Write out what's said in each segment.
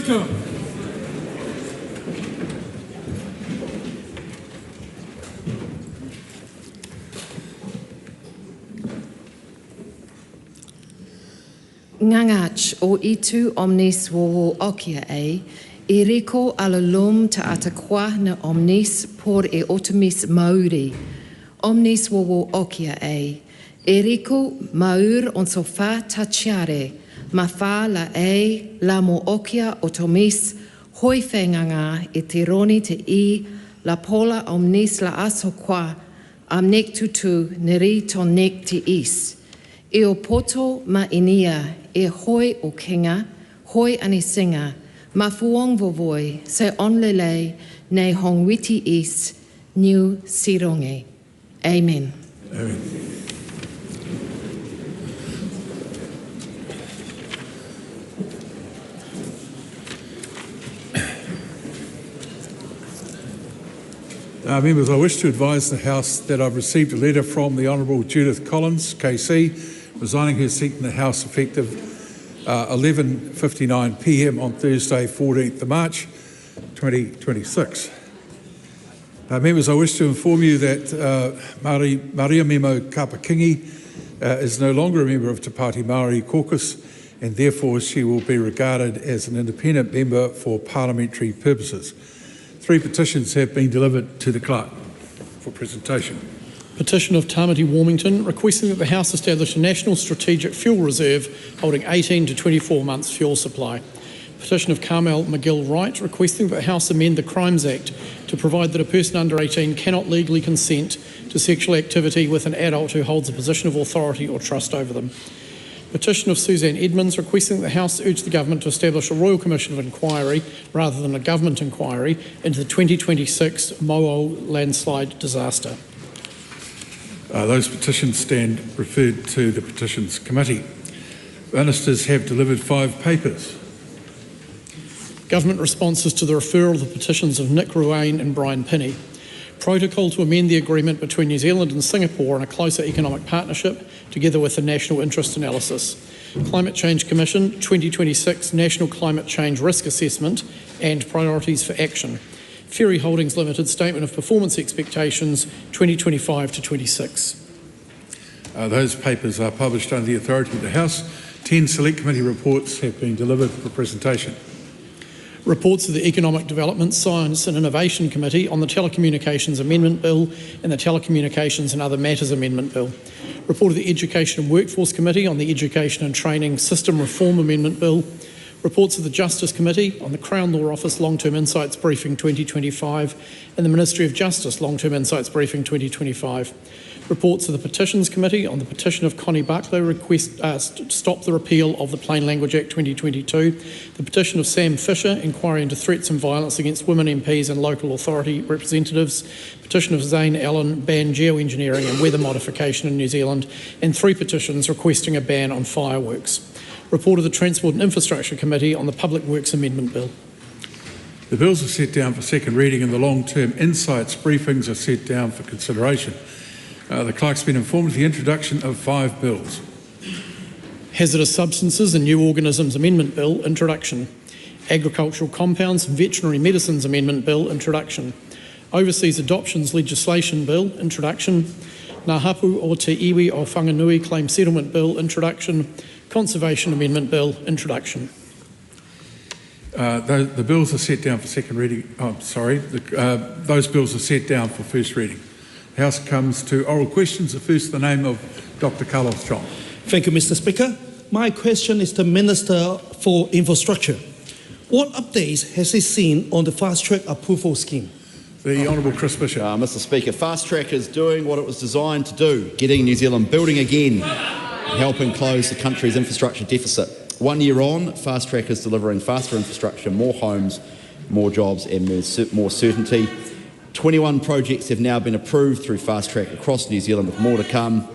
Speaker. Ngangach o itu omnis wowo okia e riko alalum ta atakwa na omnis por e otomis mauri. Omnis wowo okia e riko maur on sofa tachiare, ma fa la la mo okia otomis hoi fenganga e tironi te I la pola omnis la aso kwa amnek tutu neri ton nek te is. E o poto ma inia e hoi o kinga, hoi anisinga, ma fuong vovoi se onlele ne hongwiti is new sironge. Amen. Amen. Members, I wish to advise the House that I've received a letter from the Honourable Judith Collins, KC, resigning her seat in the House effective 11:59 p.m. on Thursday, 14th of March 2026. Members, I wish to inform you that Maria Memo Kapakingi is no longer a member of Te Pāti Māori caucus, and therefore she will be regarded as an independent member for parliamentary purposes. 3 petitions have been delivered to the clerk for presentation. Petition of Tamati Warmington requesting that the House establish a national strategic fuel reserve holding 18 to 24 months fuel supply. Petition of Carmel McGill Wright requesting that the House amend the Crimes Act to provide that a person under 18 cannot legally consent to sexual activity with an adult who holds a position of authority or trust over them. Petition of Suzanne Edmonds requesting that the House urge the Government to establish a Royal Commission of Inquiry rather than a Government inquiry into the 2026 Mo'o landslide disaster. Those petitions stand referred to the Petitions Committee. Ministers have delivered 5 papers. Government responses to the referral of the petitions of Nick Ruane and Brian Pinney. Protocol to amend the agreement between New Zealand and Singapore on a closer economic partnership, together with the National Interest Analysis. Climate Change Commission 2026 National Climate Change Risk Assessment and Priorities for Action. Ferry Holdings Limited Statement of Performance Expectations 2025 to 26. Those papers are published under the authority of the House. 10 Select Committee reports have been delivered for presentation. Reports of the Economic Development, Science and Innovation Committee on the Telecommunications Amendment Bill and the Telecommunications and Other Matters Amendment Bill. Report of the Education and Workforce Committee on the Education and Training System Reform Amendment Bill. Reports of the Justice Committee on the Crown Law Office Long-Term Insights Briefing 2025 and the Ministry of Justice Long-Term Insights Briefing 2025. Reports of the Petitions Committee on the petition of Connie Buckler request stop the repeal of the Plain Language Act 2022. The petition of Sam Fisher, inquiry into threats and violence against women MPs and local authority representatives. Petition of Zane Allen, ban geoengineering and weather modification in New Zealand. And 3 petitions requesting a ban on fireworks. Report of the Transport and Infrastructure Committee on the Public Works Amendment Bill. The bills are set down for second reading and the long-term insights briefings are set down for consideration. The clerk's been informed of the introduction of 5 bills. Hazardous Substances and New Organisms Amendment Bill, introduction. Agricultural Compounds and Veterinary Medicines Amendment Bill, introduction. Overseas Adoptions Legislation Bill, introduction. Ngā hapu o te iwi o Whanganui Claim Settlement Bill, introduction. Conservation Amendment Bill, introduction. The bills are set down for second reading. Those bills are set down for first reading. The House comes to oral questions. The first, the name of Dr. Carlos Chong. Thank you, Mr. Speaker. My question is to the Minister for Infrastructure. What updates has he seen on the fast-track approval scheme? The Honourable Chris Bishop. Mr. Speaker, fast-track is doing what it was designed to do, getting New Zealand building again, helping close the country's infrastructure deficit. 1 year on, fast-track is delivering faster infrastructure, more homes, more jobs and more certainty. 21 projects have now been approved through fast-track across New Zealand with more to come.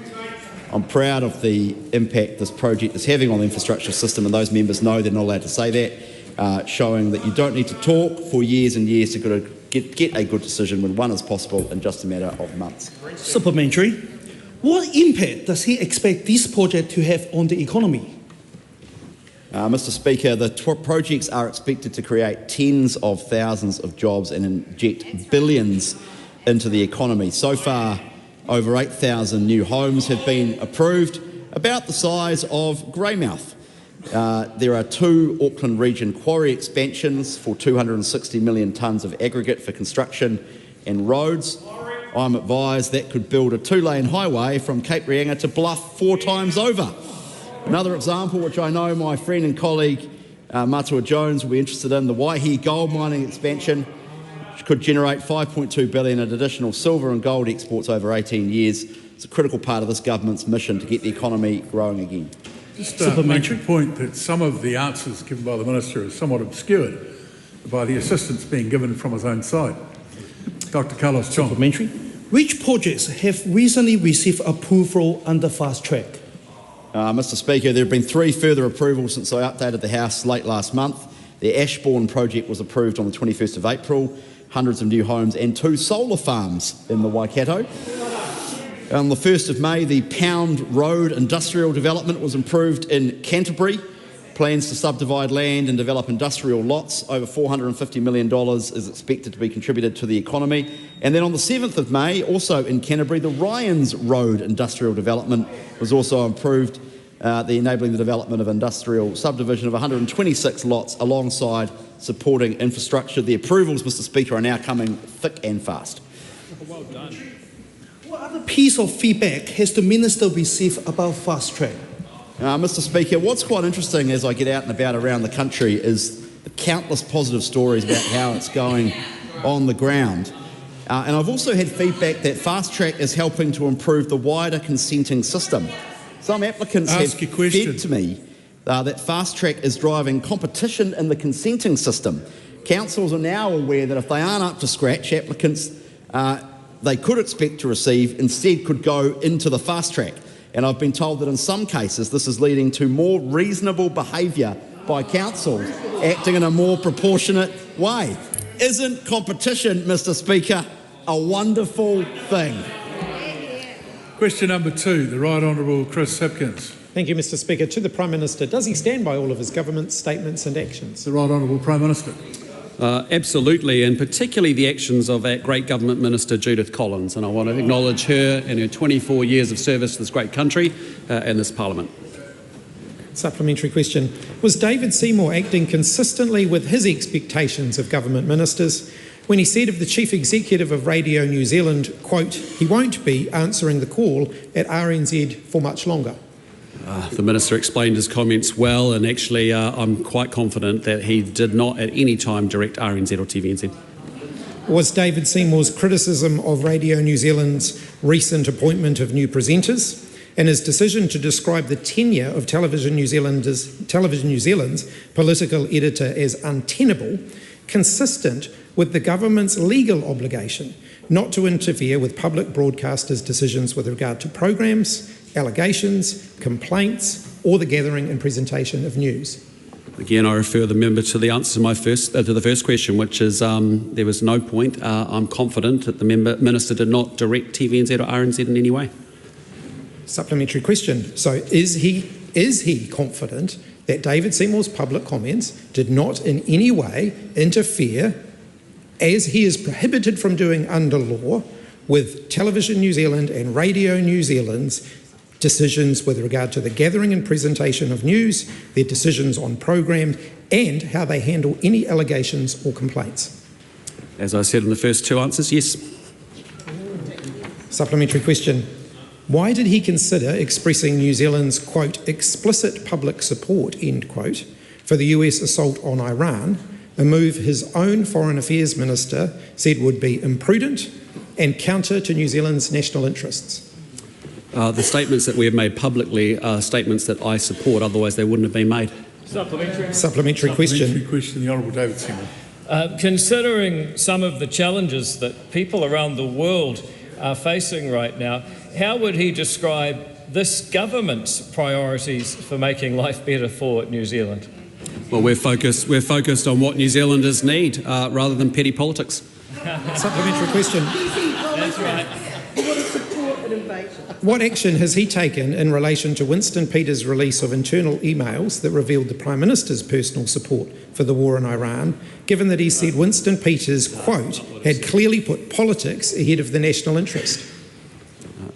I'm proud of the impact this project is having on the infrastructure system, and those members know they're not allowed to say that, showing that you don't need to talk for years and years to get a good decision when one is possible in just a matter of months. Supplementary. What impact does he expect this project to have on the economy? Mr Speaker, the projects are expected to create tens of thousands of jobs and inject billions into the economy. So far, over 8,000 new homes have been approved, about the size of Greymouth. There are 2 Auckland region quarry expansions for 260 million tonnes of aggregate for construction and roads. I'm advised that could build a 2-lane highway from Cape Reinga to Bluff 4 times over. Another example, which I know my friend and colleague Matua Jones will be interested in, the Waihi gold mining expansion, which could generate $5.2 billion in additional silver and gold exports over 18 years. It's a critical part of this government's mission to get the economy growing again. Just make a point that some of the answers given by the Minister are somewhat obscured by the assistance being given from his own side. Dr. Carlos Chong. Supplementary. Which projects have recently received approval under fast track? Mr Speaker, there have been 3 further approvals since I updated the House late last month. The Ashbourne project was approved on the 21st of April, hundreds of new homes and 2 solar farms in the Waikato. On the 1st of May, the Pound Road industrial development was approved in Canterbury. Plans to subdivide land and develop industrial lots, over $450 million is expected to be contributed to the economy. And then on the 7th of May, also in Canterbury, the Ryans Road industrial development was also approved, enabling the development of industrial subdivision of 126 lots alongside supporting infrastructure. The approvals, Mr Speaker, are now coming thick and fast. Well done. What other piece of feedback has the Minister received about fast track? Mr Speaker, what's quite interesting as I get out and about around the country is the countless positive stories about how it's going on the ground. And I've also had feedback that fast track is helping to improve the wider consenting system. Some applicants have said to me that fast track is driving competition in the consenting system. Councils are now aware that if they aren't up to scratch, applicants they could expect to receive instead could go into the fast track. And I've been told that in some cases this is leading to more reasonable behaviour by councils acting in a more proportionate way. Isn't competition, Mr Speaker, a wonderful thing? Question number 2, the Right Honourable Chris Hipkins. Thank you, Mr Speaker. To the Prime Minister, does he stand by all of his government statements and actions? The Right Honourable Prime Minister. Absolutely, and particularly the actions of our great Government Minister Judith Collins, and I want to acknowledge her and her 24 years of service to this great country and this Parliament. Supplementary question. Was David Seymour acting consistently with his expectations of government ministers when he said of the Chief Executive of Radio New Zealand, quote, he won't be answering the call at RNZ for much longer? The Minister explained his comments well, and actually I'm quite confident that he did not at any time direct RNZ or TVNZ. Was David Seymour's criticism of Radio New Zealand's recent appointment of new presenters and his decision to describe the tenure of Television New Zealand's political editor as untenable consistent with the government's legal obligation not to interfere with public broadcasters' decisions with regard to programs, allegations, complaints, or the gathering and presentation of news? Again, I refer the member to the answer to the first question, which is there was no point. I'm confident that the Minister did not direct TVNZ or RNZ in any way. Supplementary question. So is he confident that David Seymour's public comments did not in any way interfere, as he is prohibited from doing under law, with Television New Zealand and Radio New Zealand's decisions with regard to the gathering and presentation of news, their decisions on programme, and how they handle any allegations or complaints? As I said in the first 2 answers, yes. Supplementary question. Why did he consider expressing New Zealand's, quote, explicit public support, end quote, for the US assault on Iran, a move his own Foreign Affairs Minister said would be imprudent and counter to New Zealand's national interests? The statements that we have made publicly are statements that I support, otherwise they wouldn't have been made. Supplementary question. Supplementary question, the Honourable David Seymour. Considering some of the challenges that people around the world are facing right now, how would he describe this government's priorities for making life better for New Zealand? Well, we're focused on what New Zealanders need rather than petty politics. Supplementary question. That's right. What action has he taken in relation to Winston Peters' release of internal emails that revealed the Prime Minister's personal support for the war in Iran, given that he said Winston Peters, quote, had clearly put politics ahead of the national interest?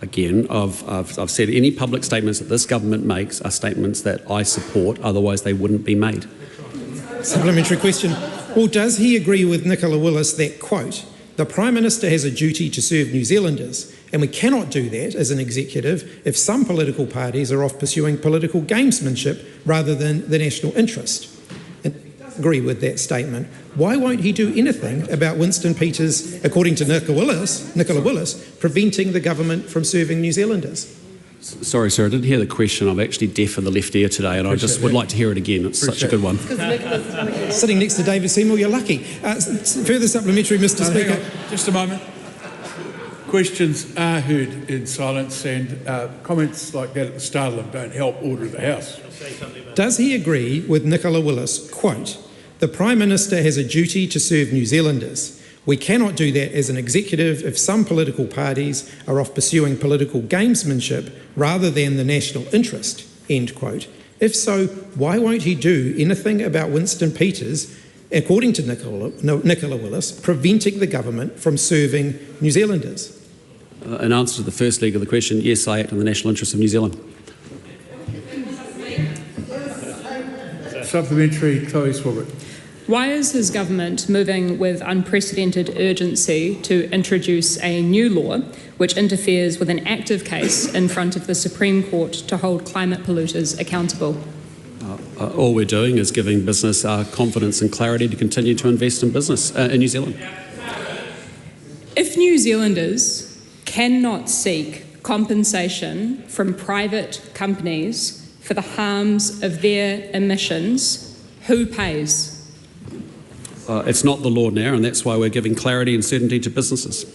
Again, I've said any public statements that this government makes are statements that I support, otherwise they wouldn't be made. Supplementary question. Well, does he agree with Nicola Willis that, quote, the Prime Minister has a duty to serve New Zealanders, and we cannot do that as an executive if some political parties are off pursuing political gamesmanship rather than the national interest? And agree with that statement. Why won't he do anything about Winston Peters, according to Nicola Willis, preventing the government from serving New Zealanders? Sorry, sir, I didn't hear the question. I'm actually deaf in the left ear today, and I just would like to hear it again. It's such a good one. Sitting next to David Seymour, you're lucky. Further supplementary, Mr. Speaker. Just a moment. Questions are heard in silence, and comments like that at the start of them don't help order the House. Does he agree with Nicola Willis, quote, the Prime Minister has a duty to serve New Zealanders. We cannot do that as an executive if some political parties are off pursuing political gamesmanship rather than the national interest, end quote. If so, why won't he do anything about Winston Peters, according to Nicola Willis, preventing the government from serving New Zealanders? In answer to the first leg of the question, yes, I act in the national interest of New Zealand. Supplementary, Chloe Swaggart. Why is his government moving with unprecedented urgency to introduce a new law which interferes with an active case in front of the Supreme Court to hold climate polluters accountable? All we're doing is giving business confidence and clarity to continue to invest in business in New Zealand. If New Zealanders cannot seek compensation from private companies for the harms of their emissions, who pays? It's not the law now, and that's why we're giving clarity and certainty to businesses.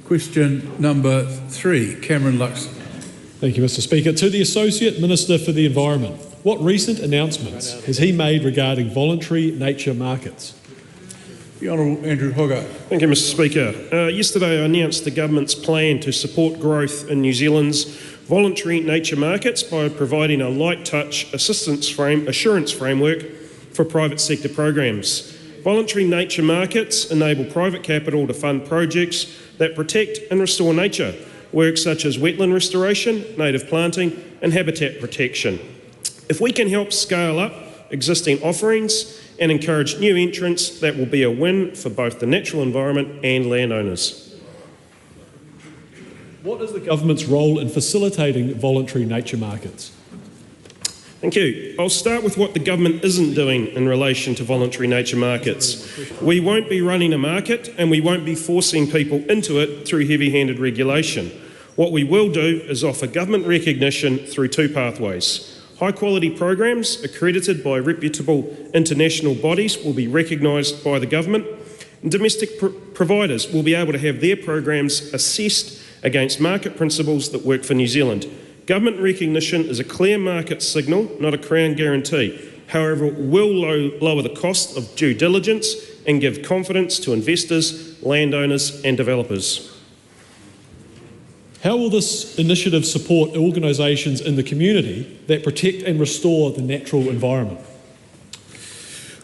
Question number 3, Cameron Luxon. Thank you, Mr. Speaker. To the Associate Minister for the Environment, what recent announcements has he made regarding voluntary nature markets? The Honourable Andrew Hogarth. Thank you, Mr. Speaker. Yesterday I announced the government's plan to support growth in New Zealand's voluntary nature markets by providing a light touch assurance framework for private sector programs. Voluntary nature markets enable private capital to fund projects that protect and restore nature, work such as wetland restoration, native planting and habitat protection. If we can help scale up existing offerings and encourage new entrants, that will be a win for both the natural environment and landowners. What is the government's role in facilitating voluntary nature markets? Thank you. I'll start with what the government isn't doing in relation to voluntary nature markets. We won't be running a market and we won't be forcing people into it through heavy-handed regulation. What we will do is offer government recognition through 2 pathways. High-quality programs accredited by reputable international bodies will be recognised by the government, and domestic providers will be able to have their programs assessed against market principles that work for New Zealand. Government recognition is a clear market signal, not a Crown guarantee. However, it will lower the cost of due diligence and give confidence to investors, landowners and developers. How will this initiative support organisations in the community that protect and restore the natural environment?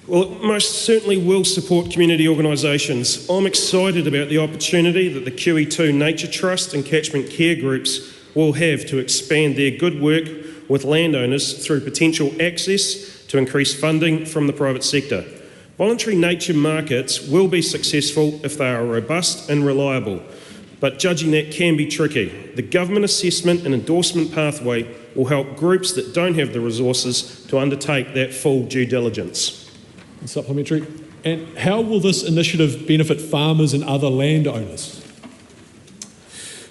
Well, it most certainly will support community organisations. I'm excited about the opportunity that the Kiwi2 Nature Trust and catchment care groups will have to expand their good work with landowners through potential access to increase funding from the private sector. Voluntary nature markets will be successful if they are robust and reliable, but judging that can be tricky. The government assessment and endorsement pathway will help groups that don't have the resources to undertake that full due diligence. Supplementary. And how will this initiative benefit farmers and other landowners?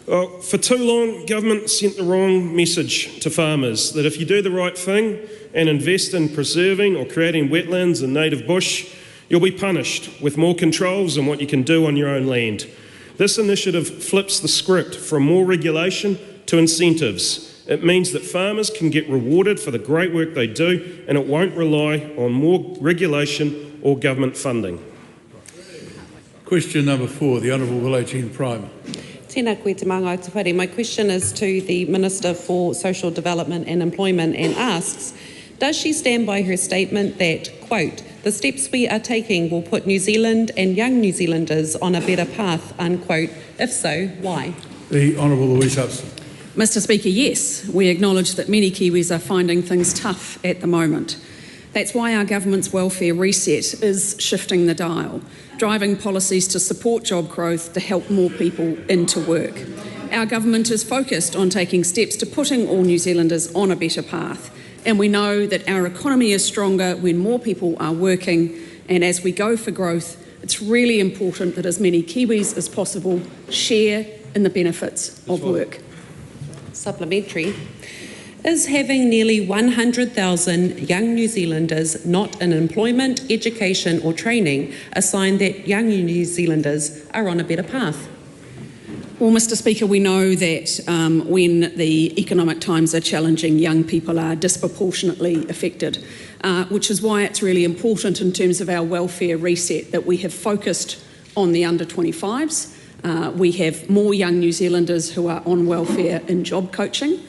Well, for too long, government sent the wrong message to farmers that if you do the right thing and invest in preserving or creating wetlands and native bush, you'll be punished with more controls on what you can do on your own land. This initiative flips the script from more regulation to incentives. It means that farmers can get rewarded for the great work they do, and it won't rely on more regulation or government funding. Question number 4, the Honourable Willow Jean Prime. Tēnā koe te manga te whare. My question is to the Minister for Social Development and Employment and asks, does she stand by her statement that, quote, the steps we are taking will put New Zealand and young New Zealanders on a better path, unquote? If so, why? The Honourable Louise Hudson. Mr. Speaker, yes, we acknowledge that many Kiwis are finding things tough at the moment. That's why our government's welfare reset is shifting the dial, driving policies to support job growth to help more people into work. Our government is focused on taking steps to putting all New Zealanders on a better path, and we know that our economy is stronger when more people are working, and as we go for growth, it's really important that as many Kiwis as possible share in the benefits of work. Supplementary. Is having nearly 100,000 young New Zealanders not in employment, education or training a sign that young New Zealanders are on a better path? Well, Mr. Speaker, we know that when the economic times are challenging, young people are disproportionately affected, which is why it's really important in terms of our welfare reset that we have focused on the under 25s. We have more young New Zealanders who are on welfare in job coaching.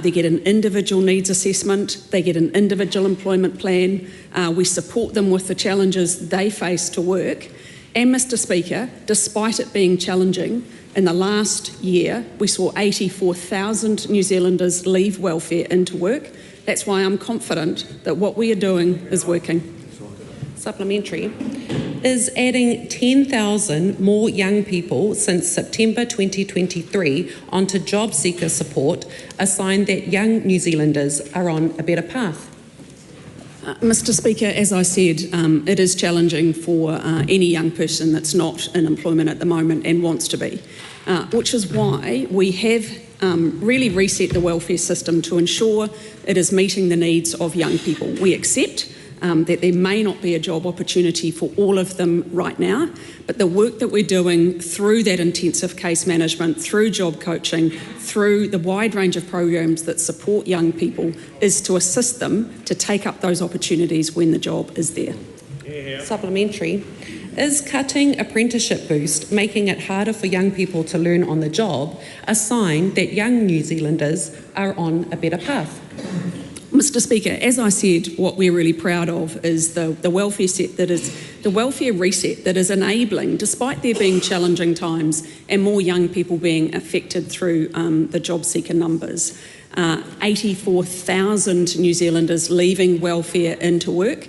They get an individual needs assessment, they get an individual employment plan, we support them with the challenges they face to work. And Mr. Speaker, despite it being challenging, in the last year we saw 84,000 New Zealanders leave welfare into work. That's why I'm confident that what we are doing is working. Supplementary. Is adding 10,000 more young people since September 2023 onto job seeker support a sign that young New Zealanders are on a better path? Mr. Speaker, as I said, it is challenging for any young person that's not in employment at the moment and wants to be, which is why we have really reset the welfare system to ensure it is meeting the needs of young people. We accept that there may not be a job opportunity for all of them right now, but the work that we're doing through that intensive case management, through job coaching, through the wide range of programs that support young people is to assist them to take up those opportunities when the job is there. Supplementary. Is cutting apprenticeship boost, making it harder for young people to learn on the job, a sign that young New Zealanders are on a better path? Mr. Speaker, as I said, what we're really proud of is the welfare reset that is enabling, despite there being challenging times and more young people being affected through the job seeker numbers. 84,000 New Zealanders leaving welfare into work,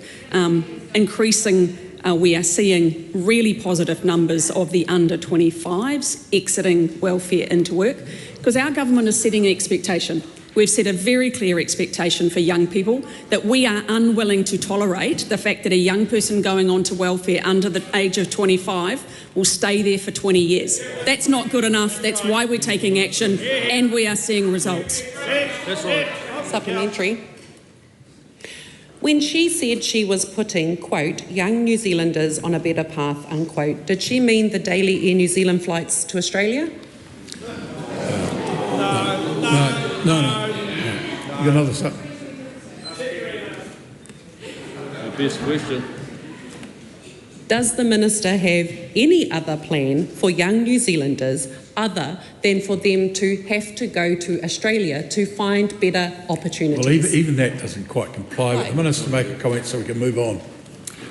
increasing. We are seeing really positive numbers of the under 25s exiting welfare into work, because our government is setting an expectation. We've set a very clear expectation for young people that we are unwilling to tolerate the fact that a young person going on to welfare under the age of 25 will stay there for 20 years. That's not good enough. That's why we're taking action and we are seeing results. Supplementary. When she said she was putting, quote, young New Zealanders on a better path, unquote, did she mean the daily Air New Zealand flights to Australia? No. You got another sub. Best question. Does the Minister have any other plan for young New Zealanders other than for them to have to go to Australia to find better opportunities? Well, even that doesn't quite comply with the Minister. Make a comment so we can move on.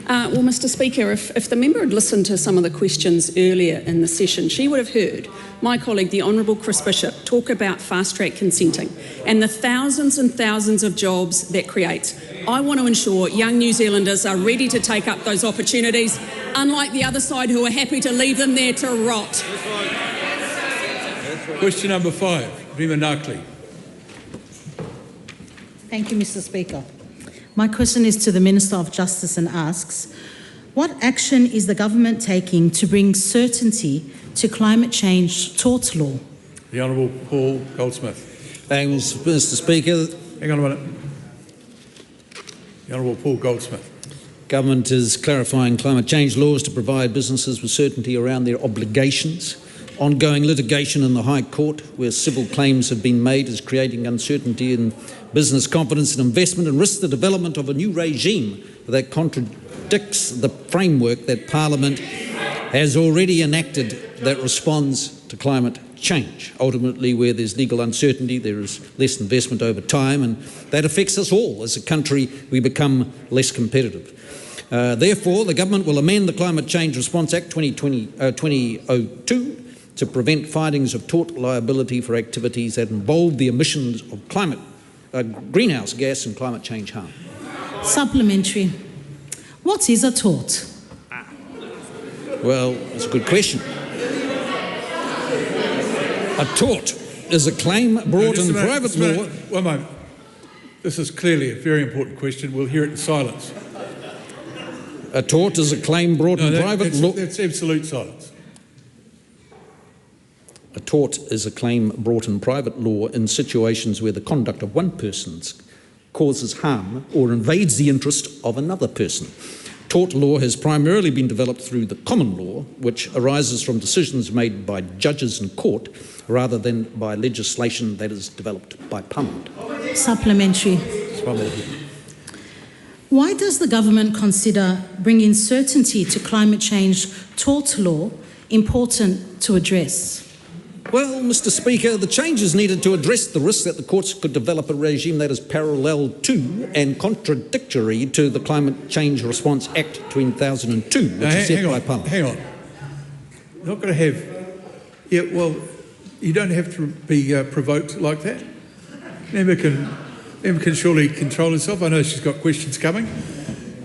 Well, Mr. Speaker, if the member had listened to some of the questions earlier in the session, she would have heard my colleague, the Honourable Chris Bishop, talk about fast-track consenting and the thousands and thousands of jobs that creates. I want to ensure young New Zealanders are ready to take up those opportunities, unlike the other side who are happy to leave them there to rot. Question number 5, Rima Nakli. Thank you, Mr. Speaker. My question is to the Minister of Justice and asks, what action is the government taking to bring certainty to climate change tort law? The Honourable Paul Goldsmith. Thank you, Mr. Speaker. Hang on a minute. The Honourable Paul Goldsmith. Government is clarifying climate change laws to provide businesses with certainty around their obligations. Ongoing litigation in the High Court, where civil claims have been made, is creating uncertainty in business confidence and investment and risks the development of a new regime that contradicts the framework that Parliament has already enacted that responds to climate change. Ultimately, where there's legal uncertainty, there is less investment over time, and that affects us all. As a country, we become less competitive. Therefore, the government will amend the Climate Change Response Act 2002 to prevent findings of tort liability for activities that involve the emissions of greenhouse gas and climate change harm. Supplementary. What is a tort? Well, that's a good question. A tort is a claim brought in private law. One moment. This is clearly a very important question. We'll hear it in silence. A tort is a claim brought in private law. That's absolute silence. A tort is a claim brought in private law in situations where the conduct of one person causes harm or invades the interest of another person. Tort law has primarily been developed through the common law, which arises from decisions made by judges in court rather than by legislation that is developed by Parliament. Supplementary. Why does the government consider bringing certainty to climate change tort law important to address? Well, Mr. Speaker, the changes needed to address the risk that the courts could develop a regime that is parallel to and contradictory to the Climate Change Response Act 2002, which is set by Parliament. Hang on. Not going to have... Yeah, well, you don't have to be provoked like that. Member can surely control herself. I know she's got questions coming.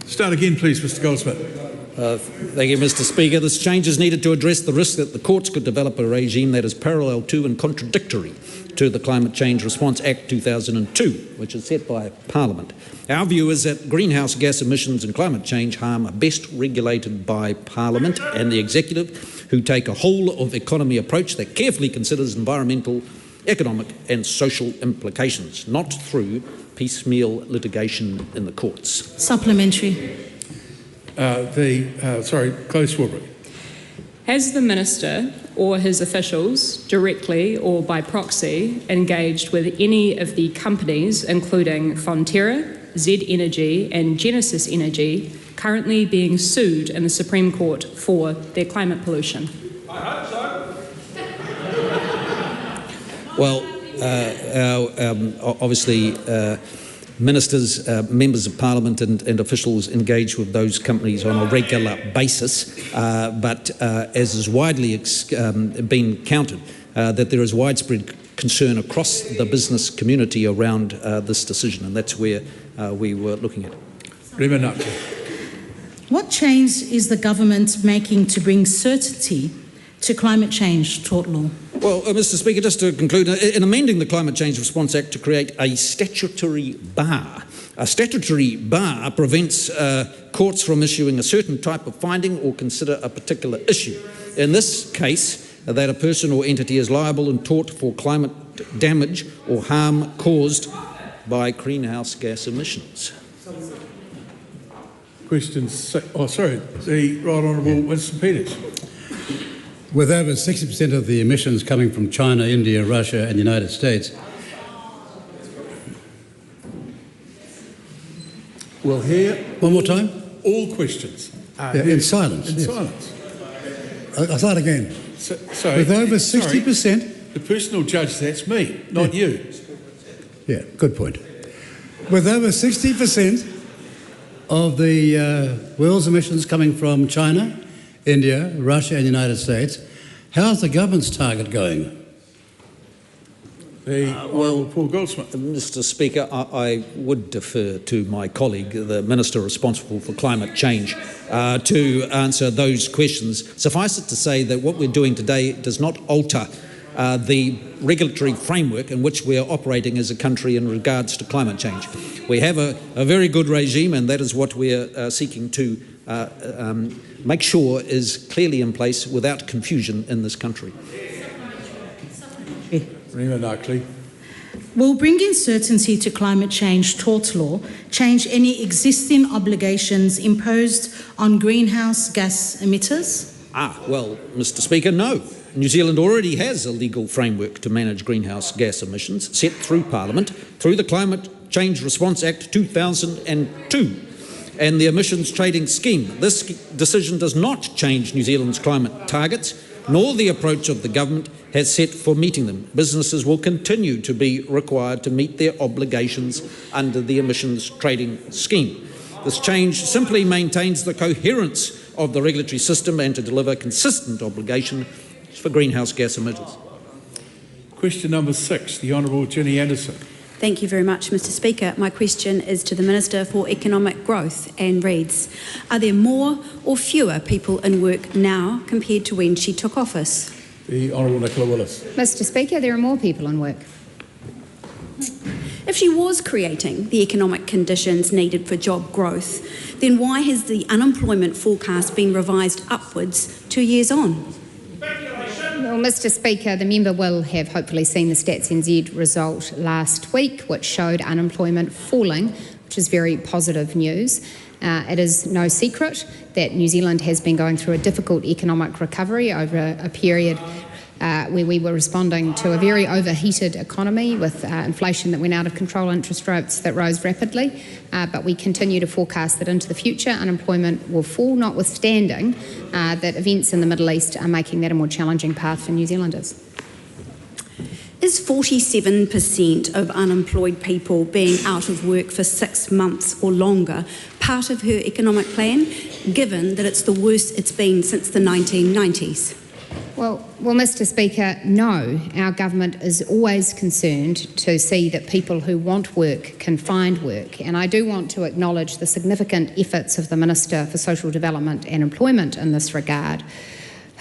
Start again, please, Mr. Goldsmith. Thank you, Mr. Speaker. This change is needed to address the risk that the courts could develop a regime that is parallel to and contradictory to the Climate Change Response Act 2002, which is set by Parliament. Our view is that greenhouse gas emissions and climate change harm are best regulated by Parliament and the Executive, who take a whole-of-economy approach that carefully considers environmental, economic and social implications, not through piecemeal litigation in the courts. Supplementary. Close Swarbrick. Has the Minister or his officials, directly or by proxy, engaged with any of the companies, including Fonterra, Z Energy and Genesis Energy, currently being sued in the Supreme Court for their climate pollution? I hope so. Well, obviously, ministers, members of Parliament and officials engage with those companies on a regular basis, but as is widely been counted, that there is widespread concern across the business community around this decision, and that's where we were looking at. What change is the government making to bring certainty to climate change tort law? Well, Mr. Speaker, just to conclude, in amending the Climate Change Response Act to create a statutory bar prevents courts from issuing a certain type of finding or consider a particular issue. In this case, that a person or entity is liable in tort for climate damage or harm caused by greenhouse gas emissions. Questions? The Right Honourable Winston Peters. With over 60% of the emissions coming from China, India, Russia and the United States. We'll hear... One more time? All questions. In silence. In yes. silence. I'll start again. With over 60%... The personal judge, that's me, not you. Yeah, good point. With over 60% of the world's emissions coming from China, India, Russia and the United States, how's the government's target going? Paul Goldsmith. Mr. Speaker, I would defer to my colleague, the Minister responsible for climate change, to answer those questions. Suffice it to say that what we're doing today does not alter the regulatory framework in which we are operating as a country in regards to climate change. We have a very good regime, and that is what we are seeking to make sure is clearly in place without confusion in this country. Will bringing certainty to climate change tort law change any existing obligations imposed on greenhouse gas emitters? Well, Mr. Speaker, no. New Zealand already has a legal framework to manage greenhouse gas emissions set through Parliament through the Climate Change Response Act 2002 and the Emissions Trading Scheme. This decision does not change New Zealand's climate targets nor the approach of the government has set for meeting them. Businesses will continue to be required to meet their obligations under the emissions trading scheme. This change simply maintains the coherence of the regulatory system and to deliver consistent obligations for greenhouse gas emitters. Question number 6, the Honourable Ginny Anderson. Thank you very much, Mr Speaker. My question is to the Minister for Economic Growth and reads, are there more or fewer people in work now compared to when she took office? The Honourable Nicola Willis. Mr Speaker, there are more people in work. If she was creating the economic conditions needed for job growth, then why has the unemployment forecast been revised upwards 2 years on? Well, Mr Speaker, the member will have hopefully seen the Stats NZ result last week, which showed unemployment falling, which is very positive news. It is no secret that New Zealand has been going through a difficult economic recovery over a period where we were responding to a very overheated economy with inflation that went out of control, interest rates that rose rapidly. But we continue to forecast that into the future unemployment will fall, notwithstanding that events in the Middle East are making that a more challenging path for New Zealanders. Is 47% of unemployed people being out of work for 6 months or longer part of her economic plan, given that it's the worst it's been since the 1990s? Well, Mr Speaker, no. Our government is always concerned to see that people who want work can find work. And I do want to acknowledge the significant efforts of the Minister for Social Development and Employment in this regard,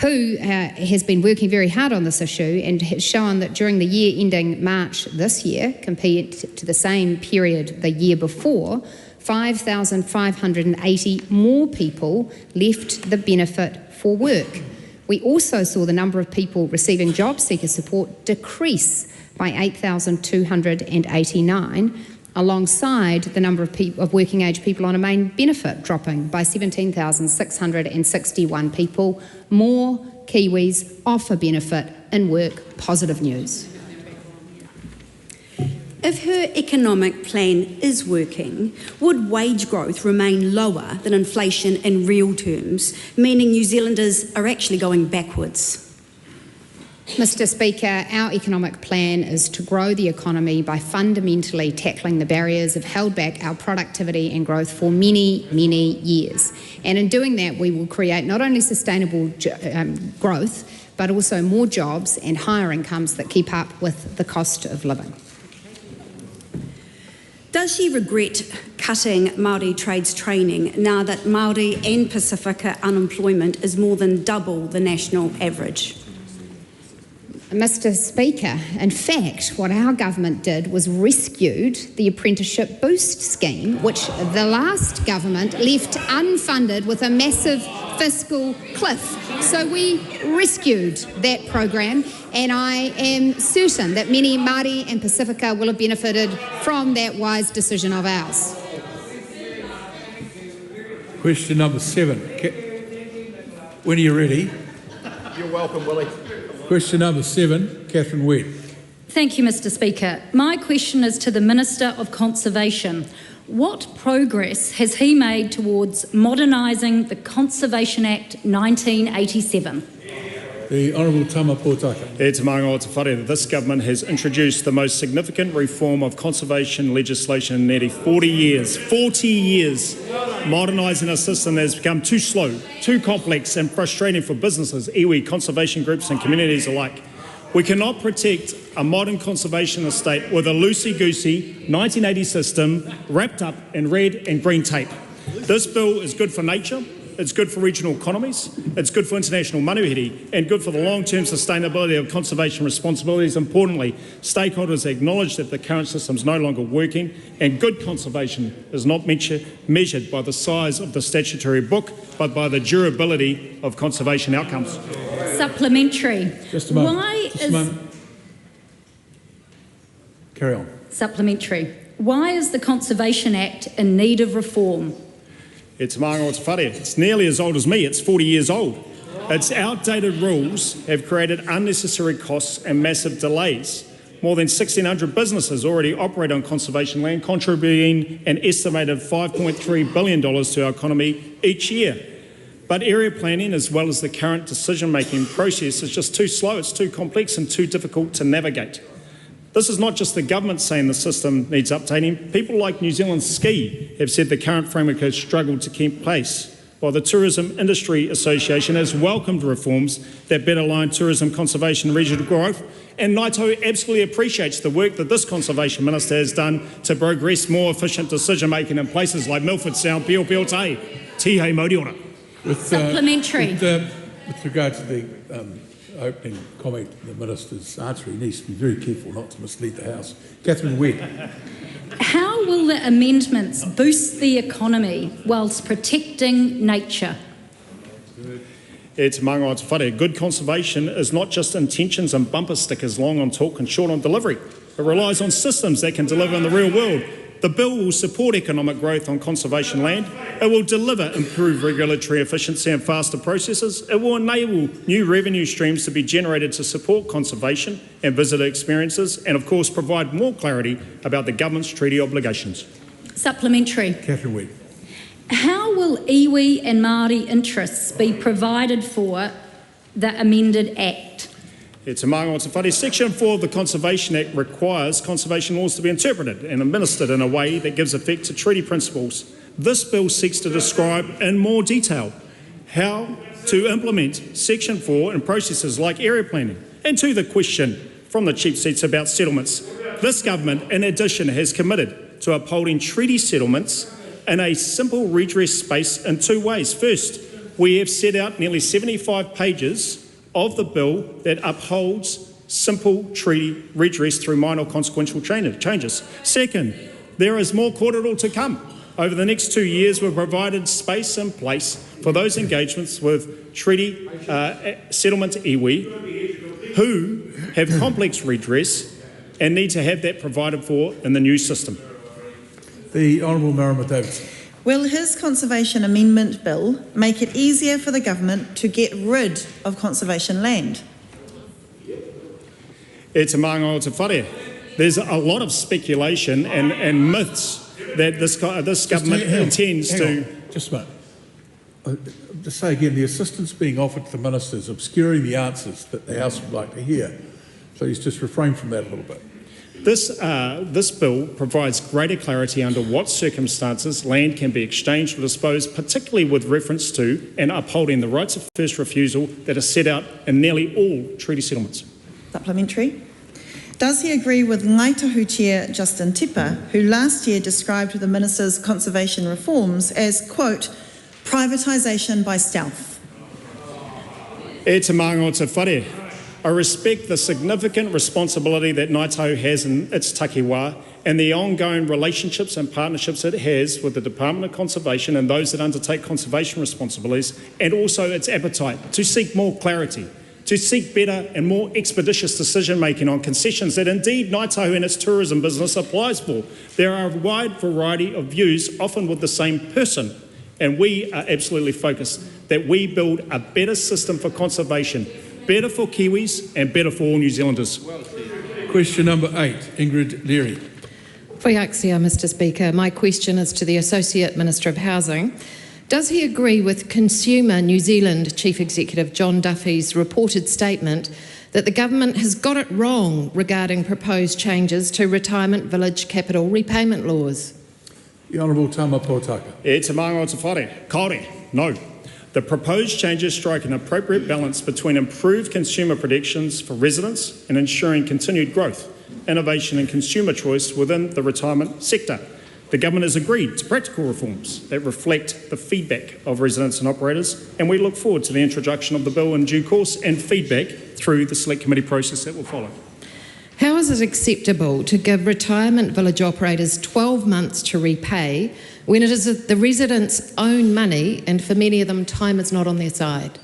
who has been working very hard on this issue and has shown that during the year ending March this year, compared to the same period the year before, 5,580 more people left the benefit for work. We also saw the number of people receiving job seeker support decrease by 8,289, alongside the number of working age people on a main benefit dropping by 17,661 people. More Kiwis off a benefit in work. Positive news. If her economic plan is working, would wage growth remain lower than inflation in real terms, meaning New Zealanders are actually going backwards? Mr Speaker, our economic plan is to grow the economy by fundamentally tackling the barriers that have held back our productivity and growth for many, many years. And in doing that, we will create not only sustainable growth, but also more jobs and higher incomes that keep up with the cost of living. Does she regret cutting Māori trades training now that Māori and Pasifika unemployment is more than double the national average? Mr Speaker, in fact, what our government did was rescued the Apprenticeship Boost scheme, which the last government left unfunded with a massive fiscal cliff. So we rescued that program, and I am certain that many Māori and Pasifika will have benefited from that wise decision of ours. Question number 7. When are you ready? You're welcome, Willie. Question number 7, Catherine Webb. Thank you, Mr Speaker. My question is to the Minister of Conservation. What progress has he made towards modernising the Conservation Act 1987? The Honourable Tama Potaka. E te maanga o te whare that this government has introduced the most significant reform of conservation legislation in nearly 40 years. 40 years modernising a system that has become too slow, too complex and frustrating for businesses, iwi, conservation groups and communities alike. We cannot protect a modern conservation estate with a loosey-goosey 1980 system wrapped up in red and green tape. This bill is good for nature, it's good for regional economies, it's good for international manuhiri, and good for the long-term sustainability of conservation responsibilities. Importantly, stakeholders acknowledge that the current system is no longer working, and good conservation is not measured by the size of the statutory book, but by the durability of conservation outcomes. Supplementary. Just a moment. Just a moment. Carry on. Supplementary. Why is the Conservation Act in need of reform? It's maanga o te whare. It's nearly as old as me. It's 40 years old. Its outdated rules have created unnecessary costs and massive delays. More than 1,600 businesses already operate on conservation land, contributing an estimated $5.3 billion to our economy each year. But area planning, as well as the current decision-making process, is just too slow, it's too complex and too difficult to navigate. This is not just the government saying the system needs updating. People like New Zealand Ski have said the current framework has struggled to keep pace, while the Tourism Industry Association has welcomed reforms that better align tourism, conservation and regional growth. And Naito absolutely appreciates the work that this Conservation Minister has done to progress more efficient decision-making in places like Milford Sound, Pio Te, Tihei Moriora. Supplementary. With regard to the opening comment, the Minister's answer, he needs to be very careful not to mislead the House. Catherine Webb. How will the amendments boost the economy whilst protecting nature? E te manga o te whare. Good conservation is not just intentions and bumper stickers, long on talk and short on delivery. It relies on systems that can deliver in the real world. The bill will support economic growth on conservation land. It will deliver improved regulatory efficiency and faster processes. It will enable new revenue streams to be generated to support conservation and visitor experiences, and of course provide more clarity about the government's treaty obligations. Supplementary. Catherine Webb. How will iwi and Māori interests be provided for the amended Act? E te manga o te whare. Section 4 of the Conservation Act requires conservation laws to be interpreted and administered in a way that gives effect to treaty principles. This bill seeks to describe in more detail how to implement Section 4 in processes like area planning. And to the question from the cheap seats about settlements, this government in addition has committed to upholding treaty settlements in a simple redress space in two ways. First, we have set out nearly 75 pages of the bill that upholds simple treaty redress through minor consequential changes. Second, there is more korero to come. Over the next 2 years, we've provided space and place for those engagements with treaty settlement iwi who have complex redress and need to have that provided for in the new system. The Honourable Marama Davidson. Will his Conservation Amendment Bill make it easier for the government to get rid of conservation land? E te manga o te whare. There's a lot of speculation and myths that this government intends to... Just a moment. Just say again, the assistance being offered to the Minister is obscuring the answers that the House would like to hear. Please just refrain from that a little bit. This bill provides greater clarity under what circumstances land can be exchanged or disposed, particularly with reference to and upholding the rights of first refusal that are set out in nearly all treaty settlements. Supplementary. Does he agree with Ngāi Tahu Chair Justin Tipa, who last year described the Minister's conservation reforms as, quote, privatisation by stealth? E te manga o te whare. I respect the significant responsibility that Ngāi Tahu has in its takiwā and the ongoing relationships and partnerships it has with the Department of Conservation and those that undertake conservation responsibilities, and also its appetite to seek more clarity, to seek better and more expeditious decision-making on concessions that indeed Ngāi Tahu and its tourism business applies for. There are a wide variety of views, often with the same person, and we are absolutely focused that we build a better system for conservation, better for Kiwis and better for all New Zealanders. Question number 8, Ingrid Leary. Whaiaksia, Mr Speaker. My question is to the Associate Minister of Housing. Does he agree with Consumer New Zealand Chief Executive John Duffy's reported statement that the government has got it wrong regarding proposed changes to retirement village capital repayment laws? The Honourable Tama Potaka. E te manga o te whare. Kaore, no. The proposed changes strike an appropriate balance between improved consumer protections for residents and ensuring continued growth, innovation and consumer choice within the retirement sector. The government has agreed to practical reforms that reflect the feedback of residents and operators, and we look forward to the introduction of the bill in due course and feedback through the select committee process that will follow. How is it acceptable to give retirement village operators 12 months to repay when it is the residents' own money and for many of them time is not on their side?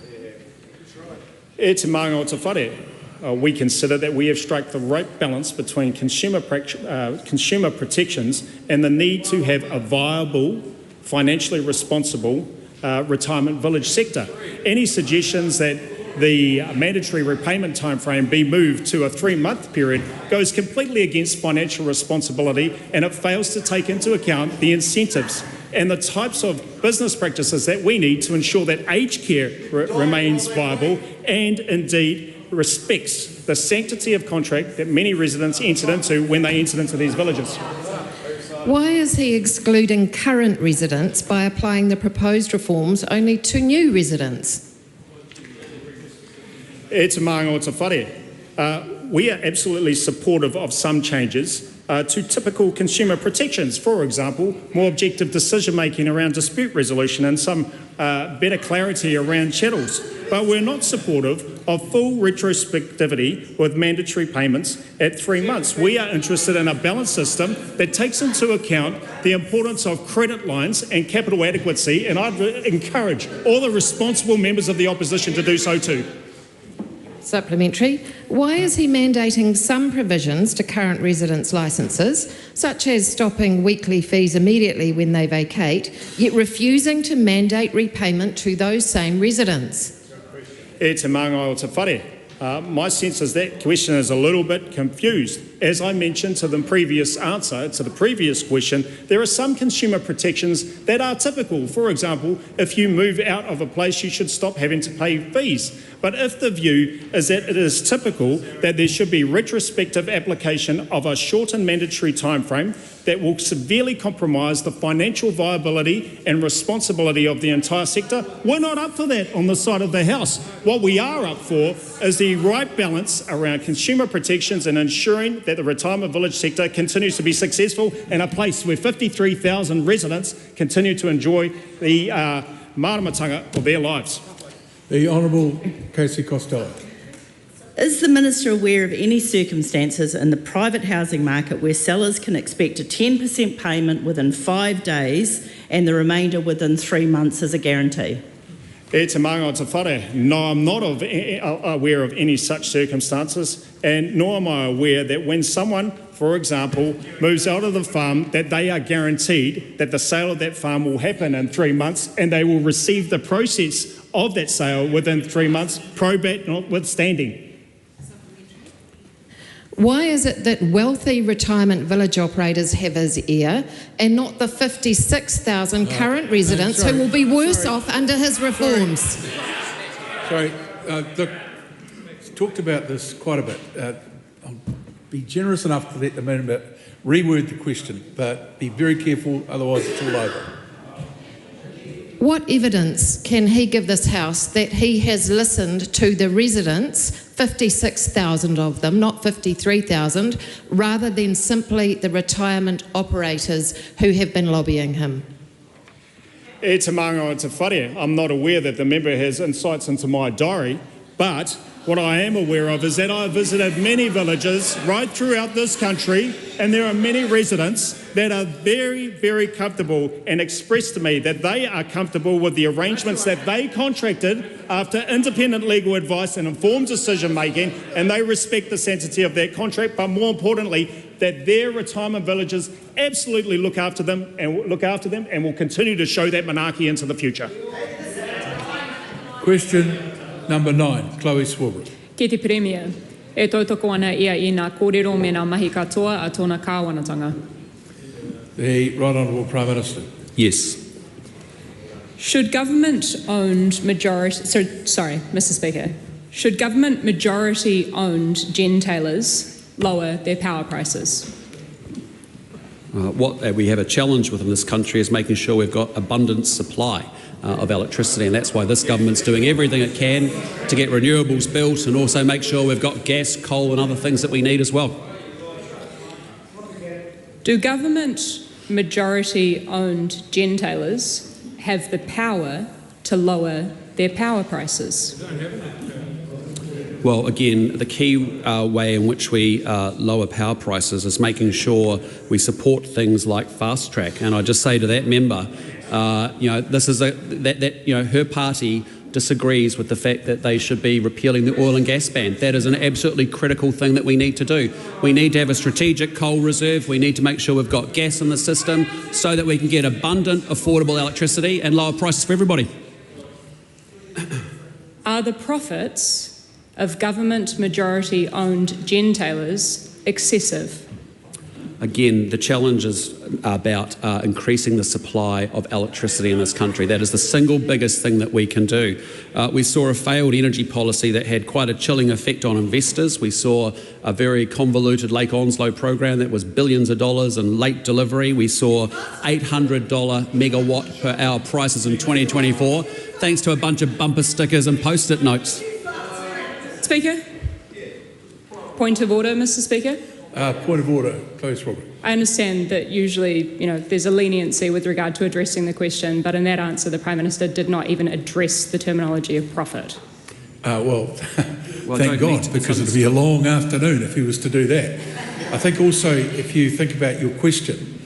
E te manga o te whare. We consider that we have struck the right balance between consumer protections and the need to have a viable, financially responsible retirement village sector. Any suggestions that the mandatory repayment timeframe be moved to a 3-month period goes completely against financial responsibility, and it fails to take into account the incentives and the types of business practices that we need to ensure that aged care remains viable and indeed respects the sanctity of contract that many residents entered into when they entered into these villages. Why is he excluding current residents by applying the proposed reforms only to new residents? E te maanga o te whare. We are absolutely supportive of some changes to typical consumer protections. For example, more objective decision-making around dispute resolution and some better clarity around chattels. But we're not supportive of full retrospectivity with mandatory payments at 3 months. We are interested in a balanced system that takes into account the importance of credit lines and capital adequacy, and I'd encourage all the responsible members of the opposition to do so too. Supplementary. Why is he mandating some provisions to current residents' licences, such as stopping weekly fees immediately when they vacate, yet refusing to mandate repayment to those same residents? E te maanga o te whare. My sense is that question is a little bit confused. As I mentioned to the previous answer, to the previous question, there are some consumer protections that are typical. For example, if you move out of a place, you should stop having to pay fees. But if the view is that it is typical that there should be retrospective application of a shortened mandatory timeframe that will severely compromise the financial viability and responsibility of the entire sector, we're not up for that on the side of the House. What we are up for is the right balance around consumer protections and ensuring that the retirement village sector continues to be successful and a place where 53,000 residents continue to enjoy the maramatanga of their lives. The Honourable Casey Costello. Is the Minister aware of any circumstances in the private housing market where sellers can expect a 10% payment within 5 days and the remainder within 3 months as a guarantee? E te maanga o te whare. No, I'm not aware of any such circumstances, and nor am I aware that when someone, for example, moves out of the farm, that they are guaranteed that the sale of that farm will happen in 3 months and they will receive the process of that sale within 3 months, probate notwithstanding. Why is it that wealthy retirement village operators have his ear and not the 56,000 current residents who will be worse off under his reforms? Sorry, look, talked about this quite a bit. I'll be generous enough to let the member reword the question, but be very careful, otherwise it's all over. What evidence can he give this House that he has listened to the residents, 56,000 of them, not 53,000, rather than simply the retirement operators who have been lobbying him? E te maanga o te whare. I'm not aware that the member has insights into my diary, but what I am aware of is that I have visited many villages right throughout this country, and there are many residents that are very, very comfortable and expressed to me that they are comfortable with the arrangements that they contracted after independent legal advice and informed decision making, and they respect the sanctity of that contract, but more importantly, that their retirement villages absolutely look after them and will continue to show that monarchy into the future. Question number 9, Chloe Swarbrick. Ki te Premier, e tautoko ana ia I ngā kōrero me ngā mahi katoa a tōna kāwanatanga. The Right Honourable Prime Minister. Yes. Should government-owned majority... Sorry, Mr Speaker. Should government majority-owned gentailers lower their power prices? What we have a challenge with in this country is making sure we've got abundant supply of electricity, and that's why this government's doing everything it can to get renewables built and also make sure we've got gas, coal and other things that we need as well. Do government majority-owned gentailers have the power to lower their power prices? Well, again, the key way in which we lower power prices is making sure we support things like fast track. And I just say to that member, this is her party disagrees with the fact that they should be repealing the oil and gas ban. That is an absolutely critical thing that we need to do. We need to have a strategic coal reserve. We need to make sure we've got gas in the system so that we can get abundant, affordable electricity and lower prices for everybody. Are the profits of government majority-owned gentailers excessive? Again, the challenge is about increasing the supply of electricity in this country. That is the single biggest thing that we can do. We saw a failed energy policy that had quite a chilling effect on investors. We saw a very convoluted Lake Onslow program that was billions of dollars in late delivery. We saw $800 megawatt per hour prices in 2024, thanks to a bunch of bumper stickers and post-it notes. Speaker? Point of order, Mr. Speaker. Point of order, close, Robert. I understand that usually, there's a leniency with regard to addressing the question, but in that answer, the Prime Minister did not even address the terminology of profit. Thank God, because it'd be a long afternoon if he was to do that. I think also, if you think about your question,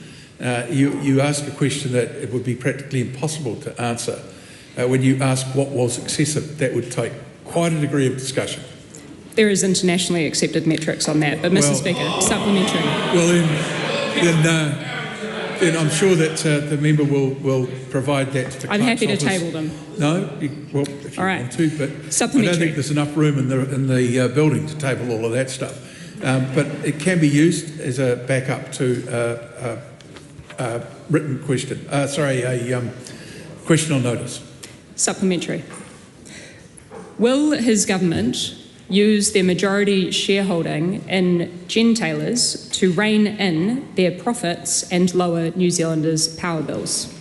you ask a question that it would be practically impossible to answer. When you ask what was excessive, that would take quite a degree of discussion. There is internationally accepted metrics on that, but Mr. Speaker, supplementary. Well, then I'm sure that the member will provide that to the I'm happy to Clerk's office. table them. No, if you want to, but I Supplementary. don't think there's enough room in the building to table all of that stuff. But it can be used as a backup to a written question. A question on notice. Supplementary. Will his government use their majority shareholding in gentailers to rein in their profits and lower New Zealanders' power bills?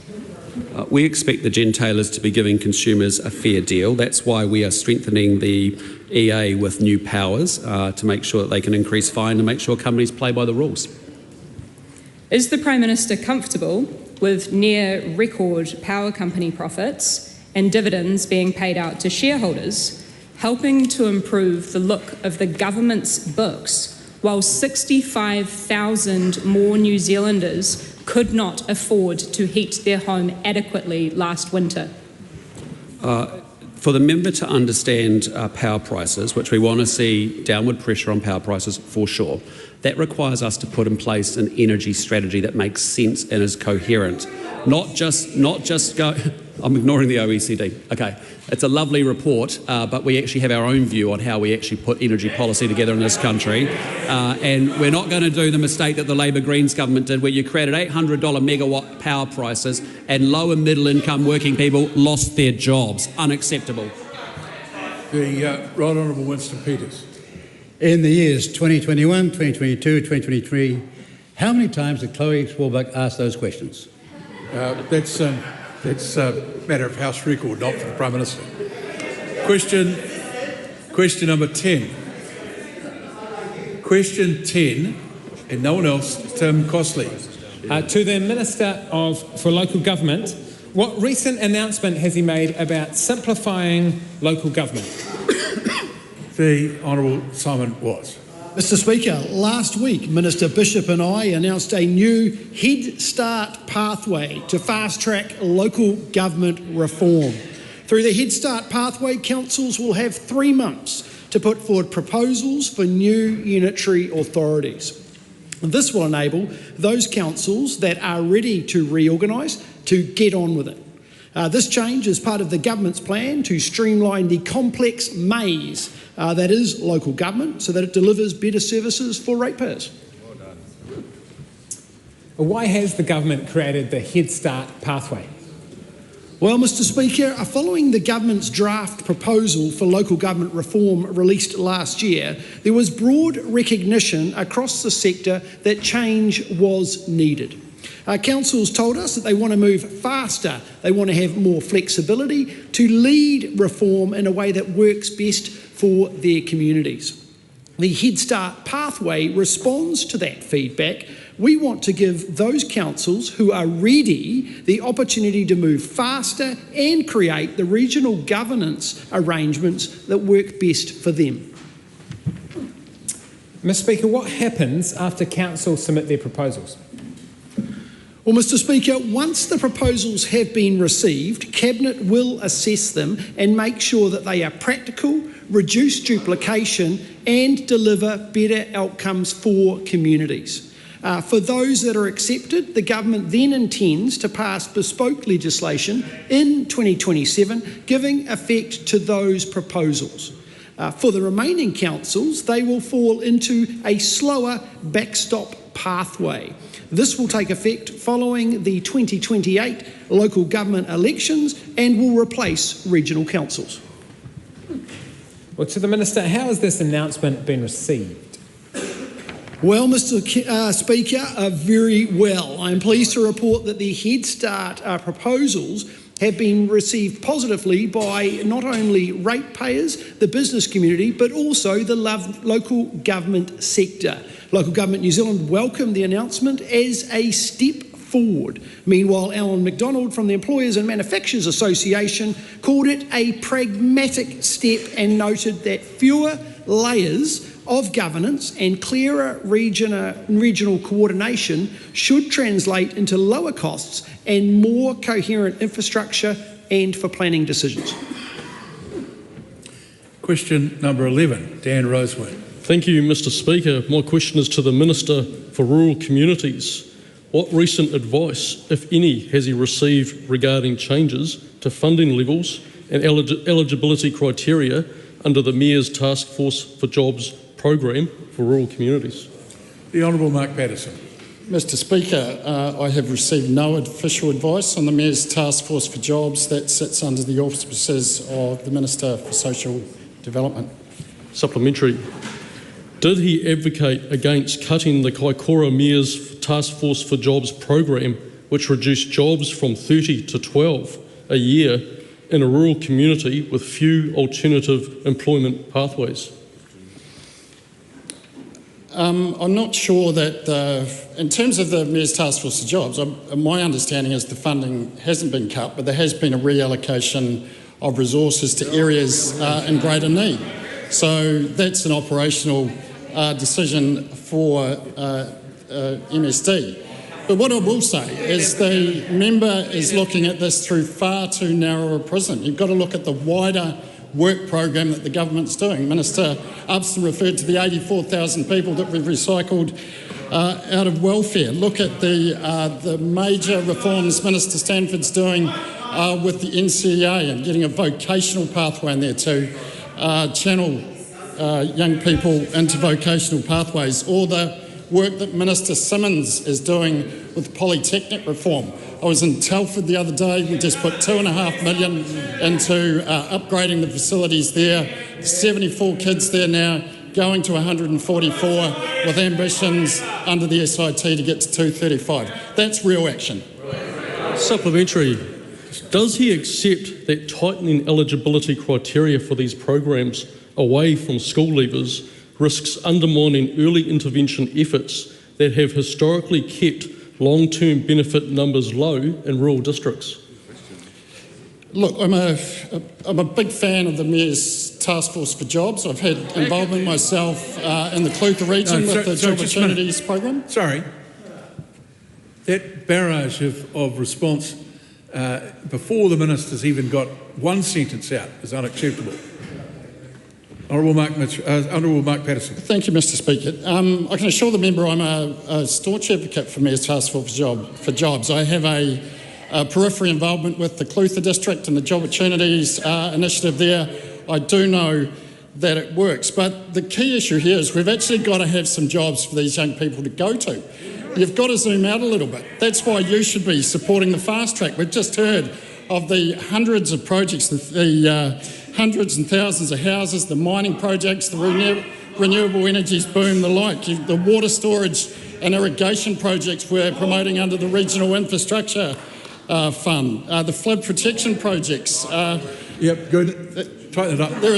We expect the gentailers to be giving consumers a fair deal. That's why we are strengthening the EA with new powers to make sure that they can increase fine and make sure companies play by the rules. Is the Prime Minister comfortable with near record power company profits and dividends being paid out to shareholders, helping to improve the look of the government's books, while 65,000 more New Zealanders could not afford to heat their home adequately last winter? For the member to understand power prices, which we want to see downward pressure on power prices for sure, that requires us to put in place an energy strategy that makes sense and is coherent. Not just go... I'm ignoring the OECD. Okay, it's a lovely report, but we actually have our own view on how we actually put energy policy together in this country. And we're not going to do the mistake that the Labor Greens government did, where you created $800 megawatt power prices and low and middle income working people lost their jobs. Unacceptable. The Right Honourable Winston Peters. In the years 2021, 2022, 2023, how many times did Chloe Swarbrick ask those questions? That's a matter of House record, not for the Prime Minister. Question number 10. Question 10, and no one else, Tim Costley. To the Minister for Local Government, what recent announcement has he made about simplifying local government? The Honourable Simon Was. Mr. Speaker, last week Minister Bishop and I announced a new Head Start pathway to fast-track local government reform. Through the Head Start pathway, councils will have 3 months to put forward proposals for new unitary authorities. This will enable those councils that are ready to reorganise to get on with it. This change is part of the government's plan to streamline the complex maze that is local government so that it delivers better services for ratepayers. Why has the government created the Head Start pathway? Well, Mr. Speaker, following the government's draft proposal for local government reform released last year, there was broad recognition across the sector that change was needed. Councils told us that they want to move faster, they want to have more flexibility to lead reform in a way that works best for their communities. The Head Start pathway responds to that feedback. We want to give those councils who are ready the opportunity to move faster and create the regional governance arrangements that work best for them. Mr. Speaker, what happens after councils submit their proposals? Well, Mr. Speaker, once the proposals have been received, Cabinet will assess them and make sure that they are practical, reduce duplication and deliver better outcomes for communities. For those that are accepted, the government then intends to pass bespoke legislation in 2027, giving effect to those proposals. For the remaining councils, they will fall into a slower backstop pathway. This will take effect following the 2028 local government elections and will replace regional councils. Well, to the Minister, how has this announcement been received? Well, Mr Speaker, very well. I'm pleased to report that the Head Start proposals have been received positively by not only ratepayers, the business community, but also the local government sector. Local Government New Zealand welcomed the announcement as a step forward. Meanwhile, Alan McDonald from the Employers and Manufacturers Association called it a pragmatic step and noted that fewer layers of governance and clearer regional coordination should translate into lower costs and more coherent infrastructure and for planning decisions. Question number 11, Dan Rosewood. Thank you, Mr Speaker. My question is to the Minister for Rural Communities. What recent advice, if any, has he received regarding changes to funding levels and eligibility criteria under the Mayor's Task Force for Jobs programme for rural communities? The Honourable Mark Patterson. Mr Speaker, I have received no official advice on the Mayor's Task Force for Jobs. That sits under the auspices of the Minister for Social Development. Supplementary. Did he advocate against cutting the Kaikoura Mayor's Task Force for Jobs programme, which reduced jobs from 30 to 12 a year in a rural community with few alternative employment pathways? I'm not sure that, in terms of the Mayor's Task Force for Jobs, my understanding is the funding hasn't been cut, but there has been a reallocation of resources to areas in greater need. So that's an operational decision for MSD. But what I will say is the member is looking at this through far too narrow a prism. You've got to look at the wider work program that the government's doing. Minister Upson referred to the 84,000 people that we've recycled out of welfare. Look at the major reforms Minister Stanford's doing with the NCEA and getting a vocational pathway in there to channel young people into vocational pathways, or the work that Minister Simmons is doing with polytechnic reform. I was in Telford the other day. We just put $2.5 million into upgrading the facilities there. 74 kids there now, going to 144 with ambitions under the SIT to get to 235. That's real action. Supplementary. Does he accept that tightening eligibility criteria for these programs away from school leavers risks undermining early intervention efforts that have historically kept long-term benefit numbers low in rural districts? Look, I'm a big fan of the Mayor's Task Force for Jobs. I've had involvement myself in the Clutha region with the Job Opportunities Programme. Sorry. That barrage of response before the Minister's even got one sentence out is unacceptable. Honourable Mark Patterson. Thank you, Mr Speaker. I can assure the member I'm a staunch advocate for Mayor's Task Force for Jobs. I have a periphery involvement with the Clutha District and the Job Opportunities initiative there. I do know that it works, but the key issue here is we've actually got to have some jobs for these young people to go to. You've got to zoom out a little bit. That's why you should be supporting the fast track. We've just heard of the hundreds of projects, the hundreds and thousands of houses, the mining projects, the renewable energies boom, the like, the water storage and irrigation projects we're promoting under the Regional Infrastructure Fund, the flood protection projects. Yep, good. Tighten it up. There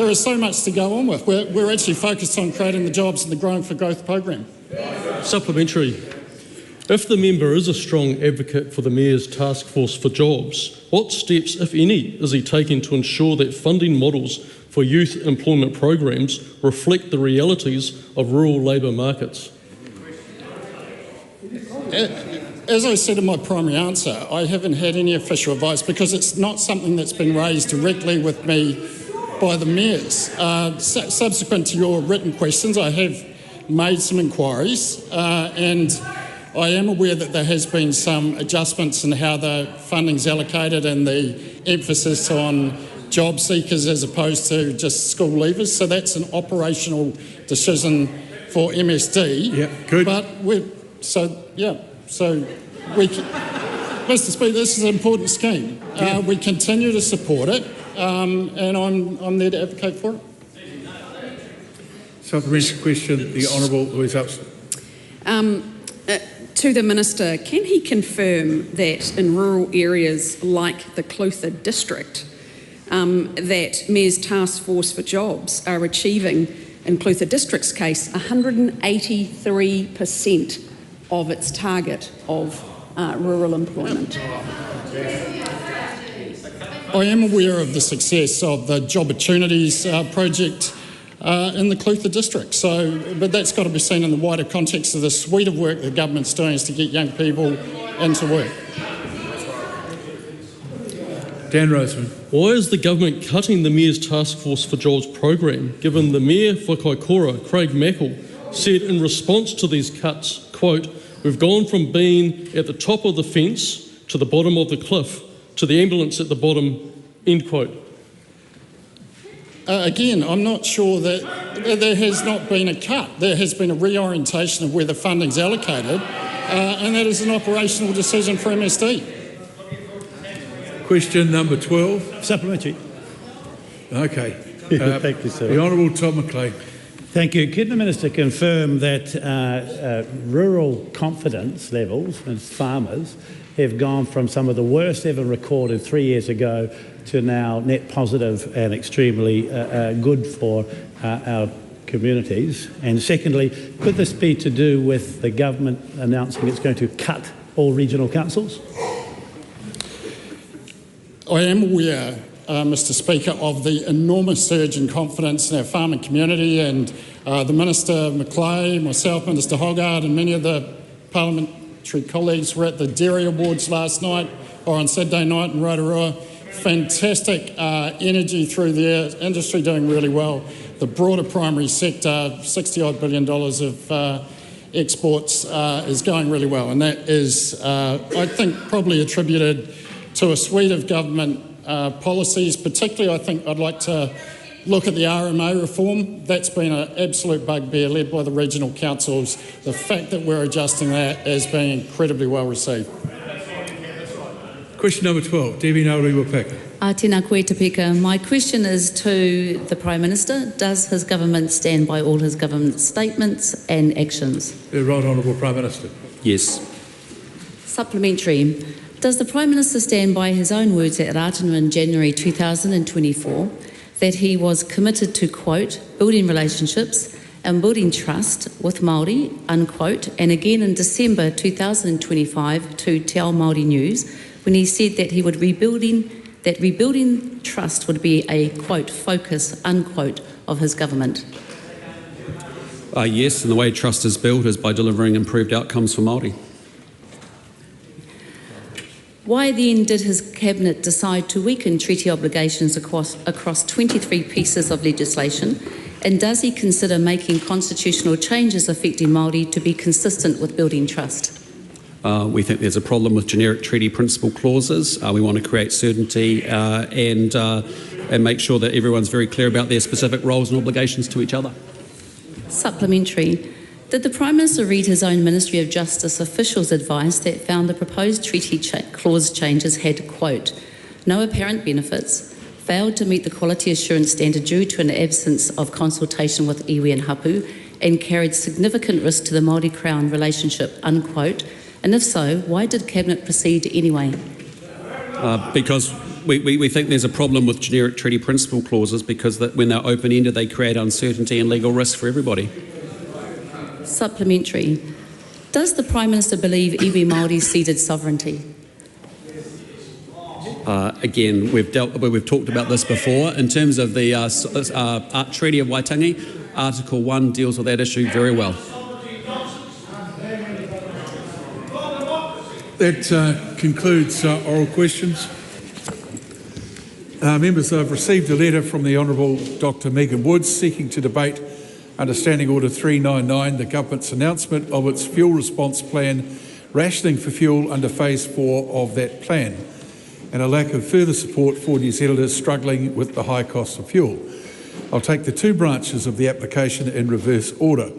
is so much to go on with. We're actually focused on creating the jobs in the Growing for Growth program. Supplementary. If the member is a strong advocate for the Mayor's Task Force for Jobs, what steps, if any, is he taking to ensure that funding models for youth employment programs reflect the realities of rural labour markets? As I said in my primary answer, I haven't had any official advice because it's not something that's been raised directly with me by the mayors. Subsequent to your written questions, I have made some inquiries and I am aware that there has been some adjustments in how the funding's allocated and the emphasis on job seekers as opposed to just school leavers. So that's an operational decision for MSD. Yeah, good. But Mr. Speaker, this is an important scheme. Yeah. We continue to support it, and I'm there to advocate for it. Supplementary question, the Honourable Louise Upson. To the Minister, can he confirm that in rural areas like the Clutha district, that Mayor's Task Force for Jobs are achieving, in Clutha district's case, 183% of its target of rural employment? I am aware of the success of the Job Opportunities project in the Clutha district. But that's got to be seen in the wider context of the suite of work the government's doing is to get young people into work. Dan Roseman. Why is the government cutting the Mayor's Task Force for Jobs program, given the Mayor for Kaikoura, Craig Mackle, said in response to these cuts, quote, "We've gone from being at the top of the fence to the bottom of the cliff to the ambulance at the bottom," end quote. Again, I'm not sure that there has not been a cut. There has been a reorientation of where the funding's allocated, and that is an operational decision for MSD. Question number 12. Supplementary. Okay. Thank you, sir. The Honourable Tom McLean. Thank you. Could the Minister confirm that rural confidence levels as farmers have gone from some of the worst ever recorded 3 years ago to now net positive and extremely good for our communities? And secondly, could this be to do with the government announcing it's going to cut all regional councils? I am aware, Mr. Speaker, of the enormous surge in confidence in our farming community, and the Minister Macleay, myself, Minister Hoggard, and many of the parliamentary colleagues were at the Dairy Awards last night or on Saturday night in Aotearoa. Fantastic energy through there, industry doing really well. The broader primary sector, $60-odd billion of exports is going really well, and that is, I think, probably attributed to a suite of government policies. Particularly, I think I'd like to look at the RMA reform. That's been an absolute bugbear led by the regional councils. The fact that we're adjusting that is being incredibly well received. Question number 12, Debbie Nauri-Wapaka. Tēnā koe te pika. My question is to the Prime Minister. Does his government stand by all his government statements and actions? The Right Honourable Prime Minister. Yes. Supplementary. Does the Prime Minister stand by his own words at Ratana in January 2024 that he was committed to, quote, building relationships and building trust with Māori, unquote, and again in December 2025 to Te Ao Māori News when he said that he would rebuilding trust would be a, quote, focus, unquote, of his government? Yes, and the way trust is built is by delivering improved outcomes for Māori. Why then did his cabinet decide to weaken treaty obligations across 23 pieces of legislation? And does he consider making constitutional changes affecting Māori to be consistent with building trust? We think there's a problem with generic treaty principle clauses. We want to create certainty and make sure that everyone's very clear about their specific roles and obligations to each other. Supplementary. Did the Prime Minister read his own Ministry of Justice officials' advice that found the proposed treaty clause changes had, quote, no apparent benefits, failed to meet the quality assurance standard due to an absence of consultation with iwi and hapu, and carried significant risk to the Māori Crown relationship, unquote? And if so, why did Cabinet proceed anyway? Because we think there's a problem with generic treaty principle clauses because that when they're open-ended, they create uncertainty and legal risk for everybody. Supplementary. Does the Prime Minister believe iwi Māori ceded sovereignty? Again, we've talked about this before. In terms of the Treaty of Waitangi, Article 1 deals with that issue very well. That concludes oral questions. Members, I've received a letter from the Honourable Dr Megan Woods seeking to debate under Standing Order 399, the Government's announcement of its fuel response plan, rationing for fuel under Phase 4 of that plan. and a lack of further support for New Zealanders struggling with the high cost of fuel. I'll take the two branches of the application in reverse order.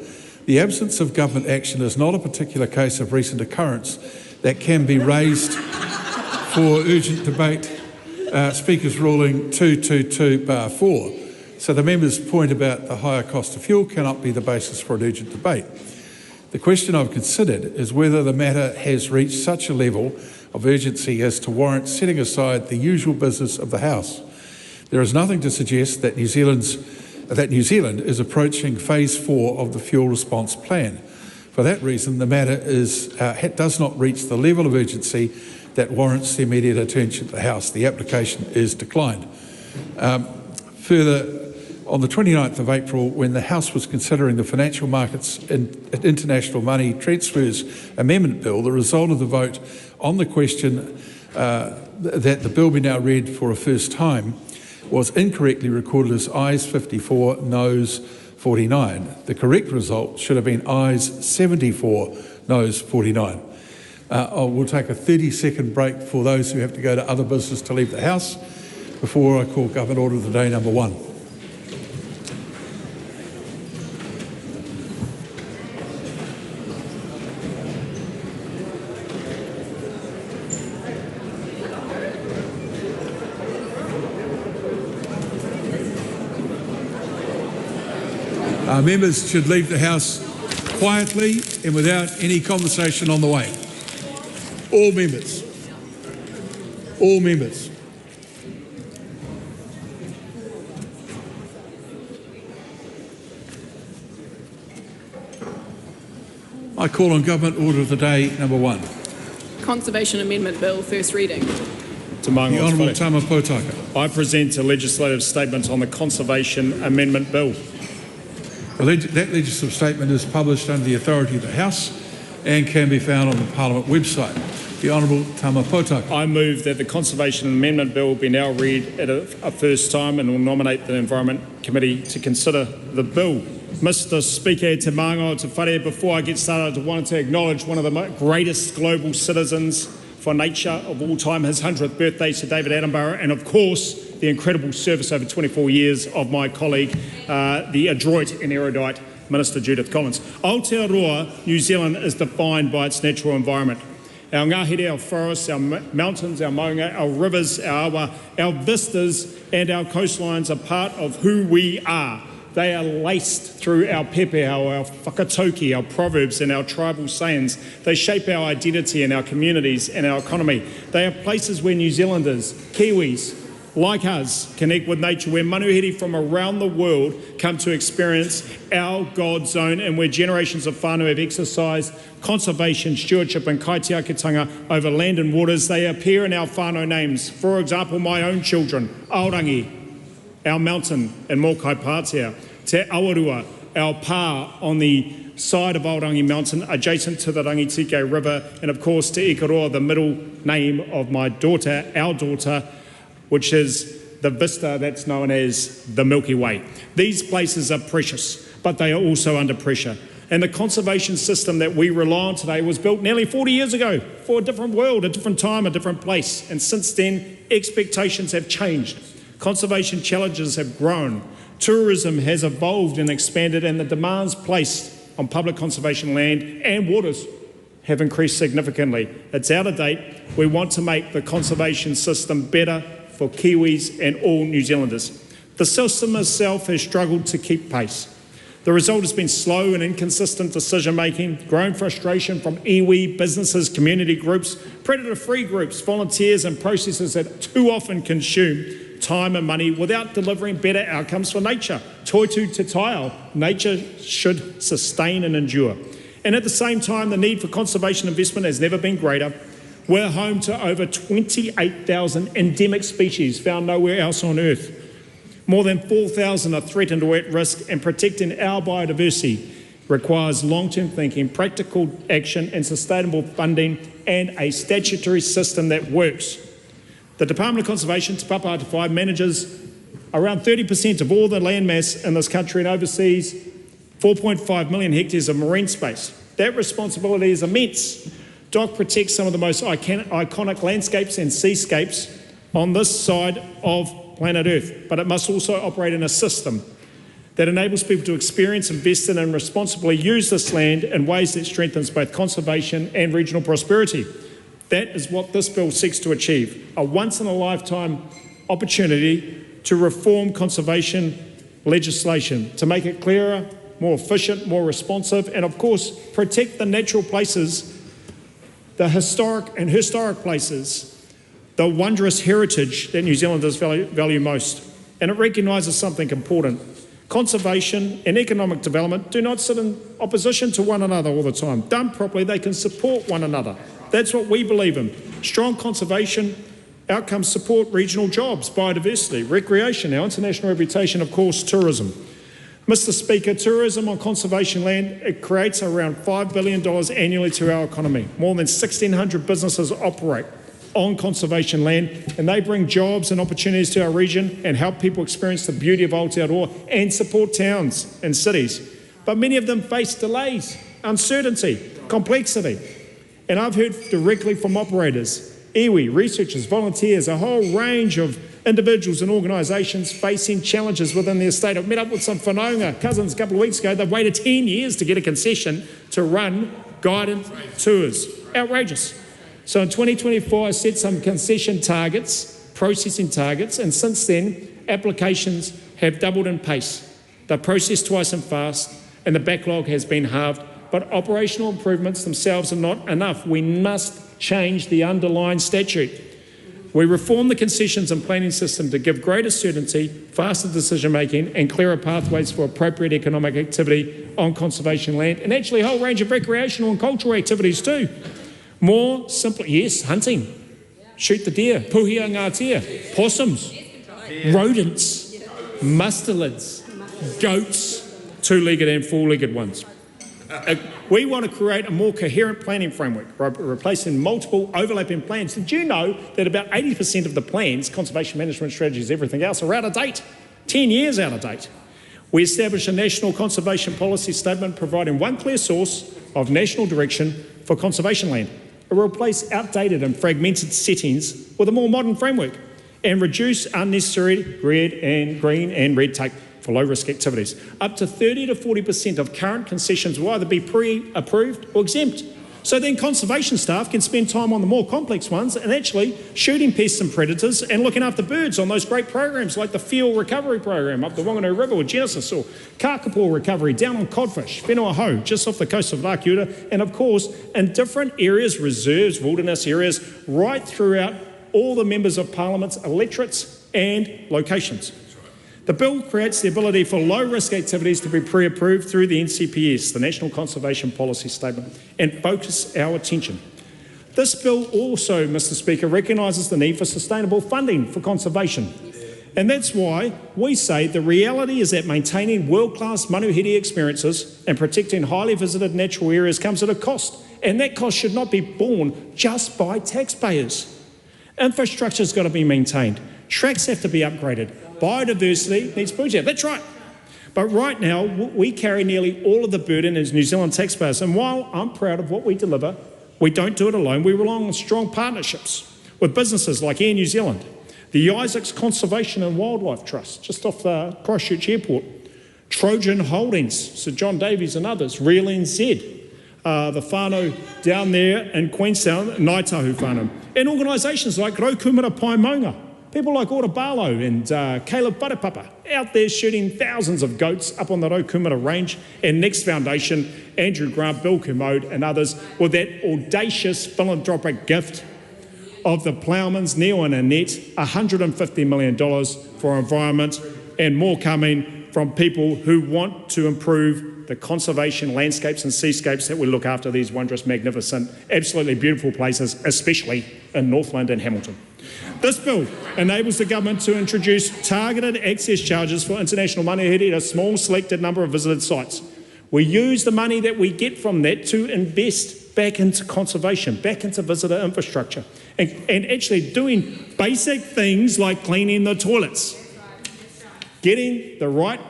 The absence of government action is not a particular case of recent occurrence that can be raised for urgent debate. Speaker's ruling 222/4. So the member's point about the higher cost of fuel cannot be the basis for an urgent debate. The question I've considered is whether the matter has reached such a level of urgency as to warrant setting aside the usual business of the House. There is nothing to suggest that New Zealand is approaching phase 4 of the fuel response plan. For that reason, the matter does not reach the level of urgency that warrants the immediate attention of the House. The application is declined. Further, on the 29th of April, when the House was considering the Financial Markets and International Money Transfers Amendment Bill, the result of the vote on the question that the bill be now read for a first time was incorrectly recorded as ayes 54, noes 49. The correct result should have been ayes 74, noes 49. We'll take a 30-second break for those who have to go to other business to leave the House before I call Government Order of the Day number 1. Members should leave the House quietly and without any conversation on the way. All members. All members. I call on Government Order of the Day number 1. Conservation Amendment Bill, first reading. The Honourable Tama Potaka. I present a legislative statement on the Conservation Amendment Bill. That legislative statement is published under the authority of the House and can be found on the Parliament website. The Honourable Tama Potaka. I move that the Conservation Amendment Bill be now read at a first time and will nominate the Environment Committee to consider the bill. Mr Speaker, te māngo te whare, before I get started, I wanted to acknowledge one of the greatest global citizens for nature of all time, his 100th birthday, Sir David Attenborough, and of course, the incredible service over 24 years of my colleague, the adroit and erudite Minister Judith Collins. Aotearoa, New Zealand, is defined by its natural environment. Our ngahere, our forests, our mountains, our maunga, our rivers, our awa, our vistas and our coastlines are part of who we are. They are laced through our pepehau, our whakatauki, our proverbs and our tribal sayings. They shape our identity and our communities and our economy. They are places where New Zealanders, Kiwis, like us, connect with nature, where manuhiri from around the world come to experience our God zone and where generations of whānau have exercised conservation, stewardship and kaitiakitanga over land and waters. They appear in our whānau names. For example, my own children, Aorangi, our mountain in Mokai Pātea, Te Awarua, our pā on the side of Aorangi Mountain, adjacent to the Rangitike River, and of course Te Ikaroa, the middle name of my daughter, our daughter, which is the vista that's known as the Milky Way. These places are precious, but they are also under pressure. And the conservation system that we rely on today was built nearly 40 years ago for a different world, a different time, a different place. And since then, expectations have changed. Conservation challenges have grown. Tourism has evolved and expanded, and the demands placed on public conservation land and waters have increased significantly. It's out of date. We want to make the conservation system better for Kiwis and all New Zealanders. The system itself has struggled to keep pace. The result has been slow and inconsistent decision-making, growing frustration from iwi, businesses, community groups, predator-free groups, volunteers and processes that too often consume time and money without delivering better outcomes for nature. Toitu te taio, nature should sustain and endure. And at the same time, the need for conservation investment has never been greater. We're home to over 28,000 endemic species found nowhere else on Earth. More than 4,000 are threatened or at risk, and protecting our biodiversity requires long-term thinking, practical action and sustainable funding, and a statutory system that works. The Department of Conservation, Te Papa Te Whai, manages around 30% of all the landmass in this country and oversees 4.5 million hectares of marine space. That responsibility is immense. DOC protects some of the most iconic landscapes and seascapes on this side of planet Earth, but it must also operate in a system that enables people to experience, invest in and responsibly use this land in ways that strengthens both conservation and regional prosperity. That is what this bill seeks to achieve, a once-in-a-lifetime opportunity to reform conservation legislation, to make it clearer, more efficient, more responsive, and of course protect the natural places, the historic places, the wondrous heritage that New Zealanders value most. And it recognises something important. Conservation and economic development do not sit in opposition to one another all the time. Done properly, they can support one another. That's what we believe in. Strong conservation outcomes support regional jobs, biodiversity, recreation, our international reputation, of course, tourism. Mr. Speaker, tourism on conservation land, it creates around $5 billion annually to our economy. More than 1,600 businesses operate on conservation land, and they bring jobs and opportunities to our region and help people experience the beauty of Aotearoa and support towns and cities. But many of them face delays, uncertainty, complexity. And I've heard directly from operators, iwi, researchers, volunteers, a whole range of individuals and organisations facing challenges within their state. I've met up with some whanaunga cousins a couple of weeks ago. They've waited 10 years to get a concession to run guided tours. Outrageous. So in 2024, I set some concession targets, processing targets, and since then, applications have doubled in pace. They're processed twice as fast, and the backlog has been halved. But operational improvements themselves are not enough. We must change the underlying statute. We reform the concessions and planning system to give greater certainty, faster decision-making and clearer pathways for appropriate economic activity on conservation land, and actually a whole range of recreational and cultural activities too. More simple, yes, hunting, shoot the deer, puhia ngātia, possums, rodents, mustelids, goats, two-legged and four-legged ones. We want to create a more coherent planning framework, replacing multiple overlapping plans. Did you know that about 80% of the plans, conservation management strategies, everything else, are out of date, 10 years out of date? We established a national conservation policy statement providing one clear source of national direction for conservation land. It will replace outdated and fragmented settings with a more modern framework and reduce unnecessary green and red tape for low-risk activities. Up to 30 to 40% of current concessions will either be pre-approved or exempt. So then conservation staff can spend time on the more complex ones and actually shooting pests and predators and looking after birds on those great programs like the Field Recovery Program up the Wanganui River with Genesis, or Kakapo Recovery down on Codfish, Whenua Hou, just off the coast of Lakiura, and of course in different areas, reserves, wilderness areas, right throughout all the members of Parliament's electorates and locations. The bill creates the ability for low-risk activities to be pre-approved through the NCPS, the National Conservation Policy Statement, and focus our attention. This bill also, Mr. Speaker, recognises the need for sustainable funding for conservation. And that's why we say the reality is that maintaining world-class manuhiri experiences and protecting highly visited natural areas comes at a cost, and that cost should not be borne just by taxpayers. Infrastructure's got to be maintained. Tracks have to be upgraded. Biodiversity needs boost. That's right. But right now, we carry nearly all of the burden as New Zealand taxpayers. And while I'm proud of what we deliver, we don't do it alone. We rely on strong partnerships with businesses like Air New Zealand, the Isaacs Conservation and Wildlife Trust, just off the Christchurch Airport, Trojan Holdings, Sir John Davies and others, Real NZ, the whānau down there in Queenstown, Ngaitahu whānau, and organisations like Raukumara Paemonga, people like Ora Barlow and Caleb Parepapa out there shooting thousands of goats up on the Raukumara Range, and Next Foundation, Andrew Grant, Bill Kermode and others with that audacious philanthropic gift of the ploughmans, Neil and Annette, $150 million for environment, and more coming from people who want to improve the conservation landscapes and seascapes that we look after, these wondrous, magnificent, absolutely beautiful places, especially in Northland and Hamilton. This bill enables the government to introduce targeted access charges for international manuhiri at a small selected number of visited sites. We use the money that we get from that to invest back into conservation, back into visitor infrastructure, and actually doing basic things like cleaning the toilets, getting the right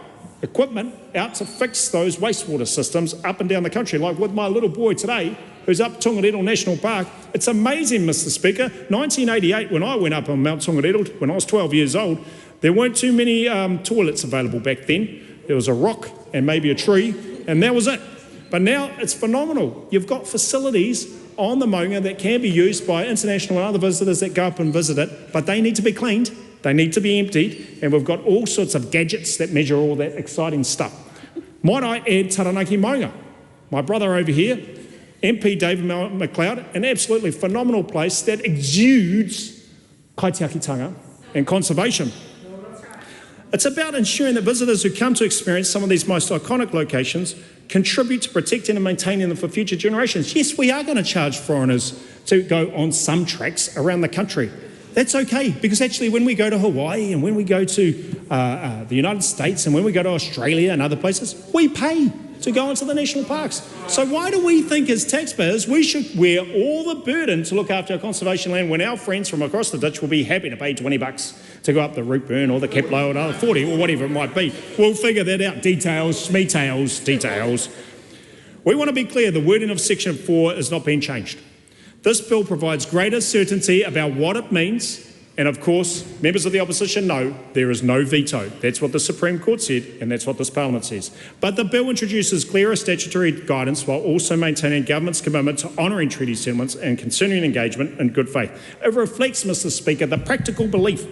equipment out to fix those wastewater systems up and down the country, like with my little boy today, who's up Tongariro National Park. It's amazing, Mr. Speaker. 1988, when I went up on Mount Tongariro, when I was 12 years old, there weren't too many toilets available back then. There was a rock and maybe a tree, and that was it. But now it's phenomenal. You've got facilities on the Maunga that can be used by international and other visitors that go up and visit it, but they need to be cleaned, they need to be emptied, and we've got all sorts of gadgets that measure all that exciting stuff. Might I add Taranaki Maunga? My brother over here, MP David McLeod, an absolutely phenomenal place that exudes kaitiakitanga and conservation. It's about ensuring that visitors who come to experience some of these most iconic locations contribute to protecting and maintaining them for future generations. Yes, we are going to charge foreigners to go on some tracks around the country. That's okay, because actually when we go to Hawaii and when we go to the United States and when we go to Australia and other places, we pay to go into the national parks. So why do we think as taxpayers we should wear all the burden to look after our conservation land when our friends from across the ditch will be happy to pay $20 to go up the Rootburn or the Kepler or another 40 or whatever it might be? We'll figure that out. Details, details. We want to be clear, the wording of Section 4 is not being changed. This bill provides greater certainty about what it means, and of course, members of the opposition know there is no veto. That's what the Supreme Court said, and that's what this Parliament says. But the bill introduces clearer statutory guidance while also maintaining government's commitment to honouring treaty settlements and continuing engagement in good faith. It reflects, Mr. Speaker, the practical belief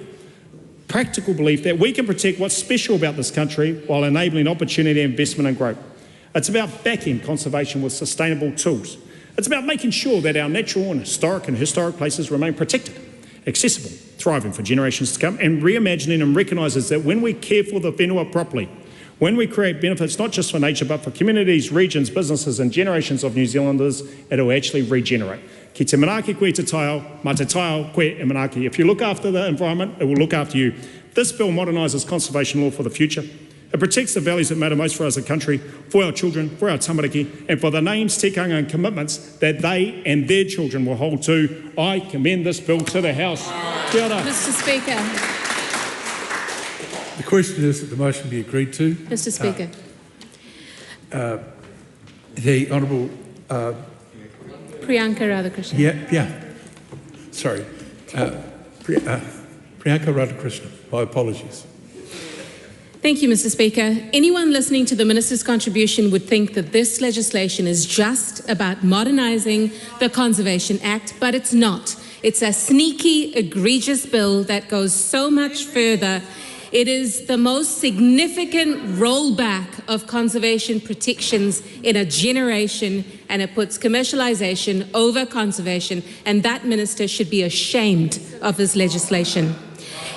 that we can protect what's special about this country while enabling opportunity, investment and growth. It's about backing conservation with sustainable tools. It's about making sure that our natural and historic places remain protected, accessible, thriving for generations to come, and reimagining and recognises that when we care for the whenua properly, when we create benefits not just for nature but for communities, regions, businesses and generations of New Zealanders, it will actually regenerate. Ki te manaaki koe te taio, ma te taio koe e manaaki. If you look after the environment, it will look after you. This bill modernises conservation law for the future. It protects the values that matter most for us as a country, for our children, for our tamariki, and for the names, tikanga and commitments that they and their children will hold to. I commend this bill to the House. Kia ora. Mr. Speaker. The question is that the motion be agreed to. Mr. Speaker. The Honourable... Priyanka Radhakrishnan. Sorry. Priyanka Radhakrishnan. My apologies. Thank you, Mr. Speaker. Anyone listening to the Minister's contribution would think that this legislation is just about modernising the Conservation Act, but it's not. It's a sneaky, egregious bill that goes so much further. It is the most significant rollback of conservation protections in a generation, and it puts commercialisation over conservation, and that minister should be ashamed of this legislation.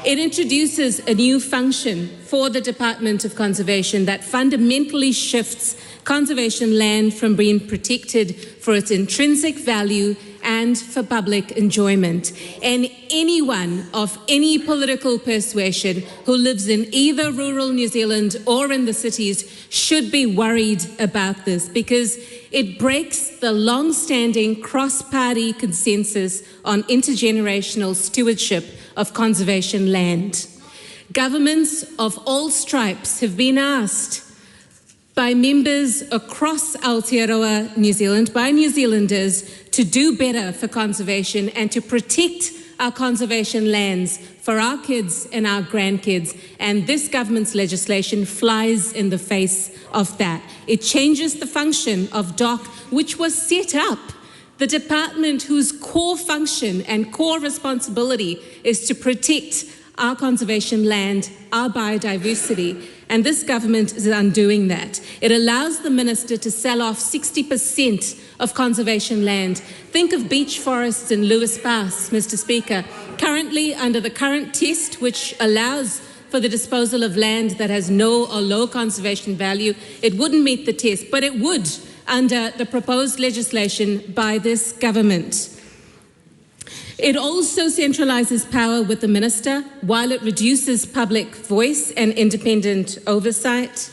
It introduces a new function for the Department of Conservation that fundamentally shifts conservation land from being protected for its intrinsic value and for public enjoyment. And anyone of any political persuasion who lives in either rural New Zealand or in the cities should be worried about this, because it breaks the long-standing cross-party consensus on intergenerational stewardship of conservation land. Governments of all stripes have been asked by members across Aotearoa, New Zealand, by New Zealanders, to do better for conservation and to protect our conservation lands for our kids and our grandkids. And this government's legislation flies in the face of that. It changes the function of DOC, which was set up, the department whose core function and core responsibility is to protect our conservation land, our biodiversity, and this government is undoing that. It allows the minister to sell off 60% of conservation land. Think of beach forests in Lewis Pass, Mr. Speaker. Currently, under the current test, which allows for the disposal of land that has no or low conservation value, it wouldn't meet the test, but it would under the proposed legislation by this government. It also centralises power with the minister while it reduces public voice and independent oversight.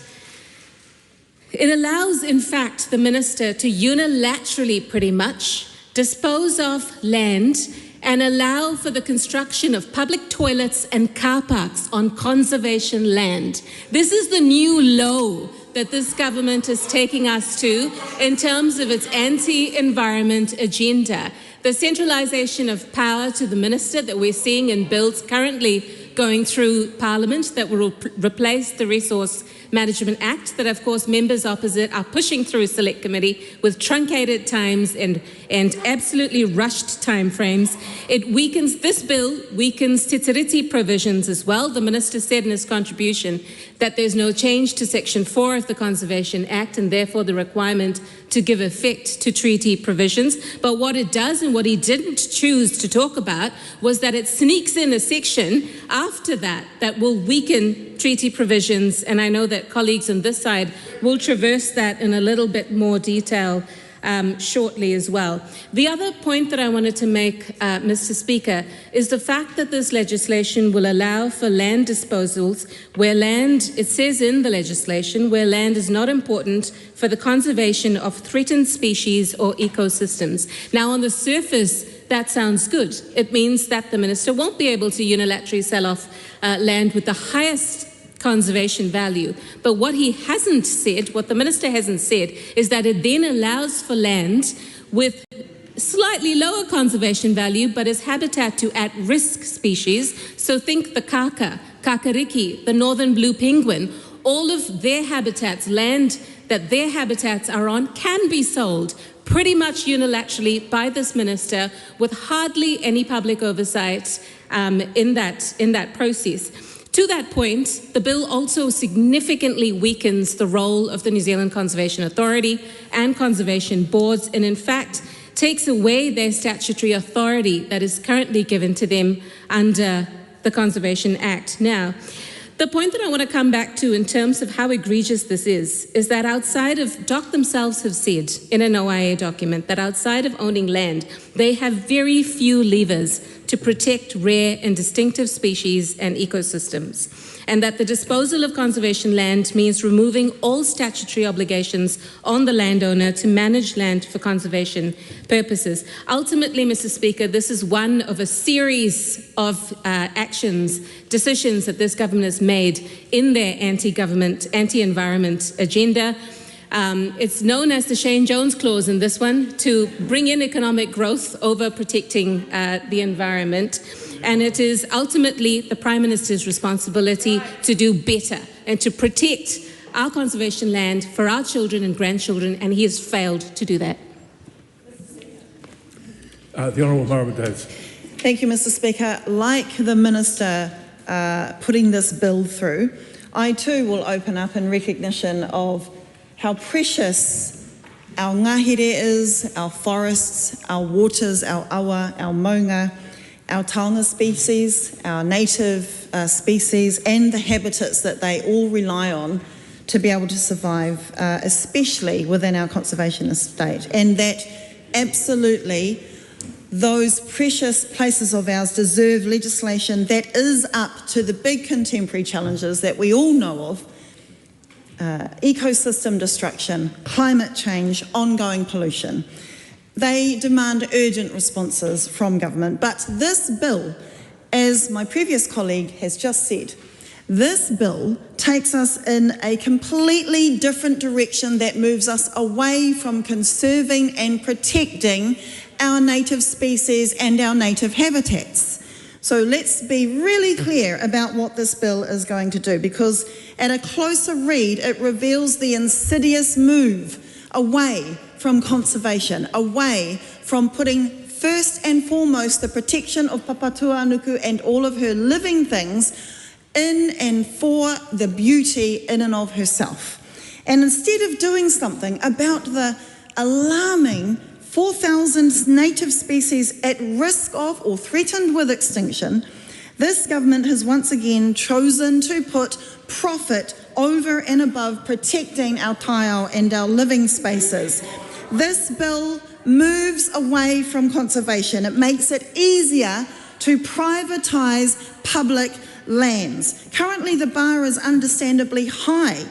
It allows, in fact, the minister to unilaterally, pretty much, dispose of land and allow for the construction of public toilets and car parks on conservation land. This is the new low that this government is taking us to in terms of its anti-environment agenda. The centralisation of power to the minister that we're seeing in bills currently going through Parliament that will replace the Resource Management Act that, of course, members opposite are pushing through Select Committee with truncated times and absolutely rushed timeframes. This bill weakens Te Tiriti provisions as well. The Minister said in his contribution that there's no change to Section 4 of the Conservation Act and therefore the requirement to give effect to treaty provisions. But what it does and what he didn't choose to talk about was that it sneaks in a section after that will weaken treaty provisions. And I know that colleagues on this side will traverse that in a little bit more detail shortly as well. The other point that I wanted to make, Mr. Speaker, is the fact that this legislation will allow for land disposals where land, it says in the legislation, where land is not important for the conservation of threatened species or ecosystems. Now, on the surface, that sounds good. It means that the minister won't be able to unilaterally sell off land with the highest conservation value. But what he hasn't said, what the minister hasn't said, is that it then allows for land with slightly lower conservation value, but as habitat to at-risk species. So think the kaka, kakariki, the northern blue penguin, all of their habitats, land that their habitats are on, can be sold pretty much unilaterally by this minister with hardly any public oversight in that process. To that point, the bill also significantly weakens the role of the New Zealand Conservation Authority and conservation boards, and in fact takes away their statutory authority that is currently given to them under the Conservation Act. Now, the point that I want to come back to in terms of how egregious this is that outside of, DOC themselves have said in an OIA document that outside of owning land, they have very few levers to protect rare and distinctive species and ecosystems, and that the disposal of conservation land means removing all statutory obligations on the landowner to manage land for conservation purposes. Ultimately, Mr. Speaker, this is one of a series of decisions that this government has made in their anti-environment agenda. It's known as the Shane Jones clause in this one, to bring in economic growth over protecting the environment. And it is ultimately the Prime Minister's responsibility to do better and to protect our conservation land for our children and grandchildren, and he has failed to do that. The Honourable Marama Davies. Thank you, Mr. Speaker. Like the Minister putting this bill through, I too will open up in recognition of how precious our ngahere is, our forests, our waters, our awa, our maunga, our taonga species, our native species, and the habitats that they all rely on to be able to survive, especially within our conservation estate. And that absolutely those precious places of ours deserve legislation that is up to the big contemporary challenges that we all know of: ecosystem destruction, climate change, ongoing pollution. They demand urgent responses from government. But this bill, as my previous colleague has just said, this bill takes us in a completely different direction that moves us away from conserving and protecting our native species and our native habitats. So let's be really clear about what this bill is going to do, because at a closer read, it reveals the insidious move away from conservation, away from putting first and foremost the protection of Papatūānuku and all of her living things in and for the beauty in and of herself. And instead of doing something about the alarming 4,000 native species at risk of or threatened with extinction, this government has once again chosen to put profit over and above protecting our taiao and our living spaces. This bill moves away from conservation. It makes it easier to privatise public lands. Currently, the bar is understandably high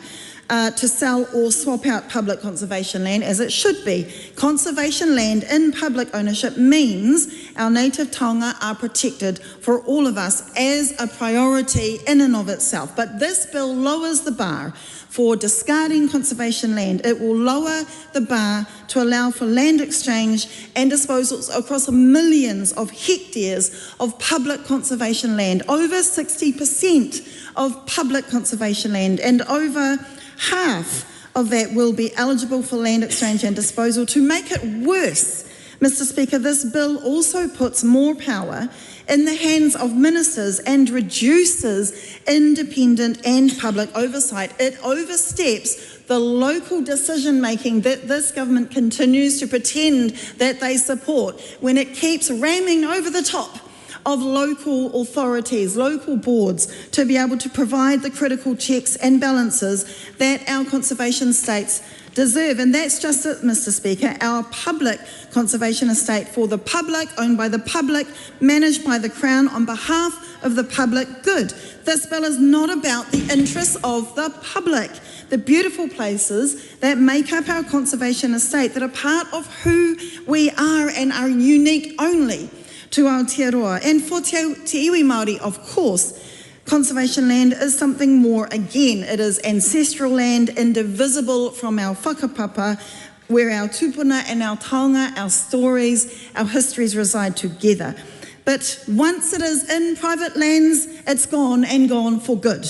to sell or swap out public conservation land, as it should be. Conservation land in public ownership means our native taonga are protected for all of us as a priority in and of itself. But this bill lowers the bar for discarding conservation land. It will lower the bar to allow for land exchange and disposals across millions of hectares of public conservation land, over 60% of public conservation land, and over half of that will be eligible for land exchange and disposal. To make it worse, Mr. Speaker, this bill also puts more power in the hands of ministers and reduces independent and public oversight. It oversteps the local decision making that this government continues to pretend that they support when it keeps ramming over the top of local authorities, local boards, to be able to provide the critical checks and balances that our conservation estates deserve. And that's just it, Mr. Speaker, our public conservation estate for the public, owned by the public, managed by the Crown on behalf of the public good. This bill is not about the interests of the public. The beautiful places that make up our conservation estate, that are part of who we are and are unique only to Aotearoa. And for te iwi Māori, of course, conservation land is something more again. It is ancestral land, indivisible from our whakapapa, where our tupuna and our taonga, our stories, our histories reside together. But once it is in private lands, it's gone, and gone for good.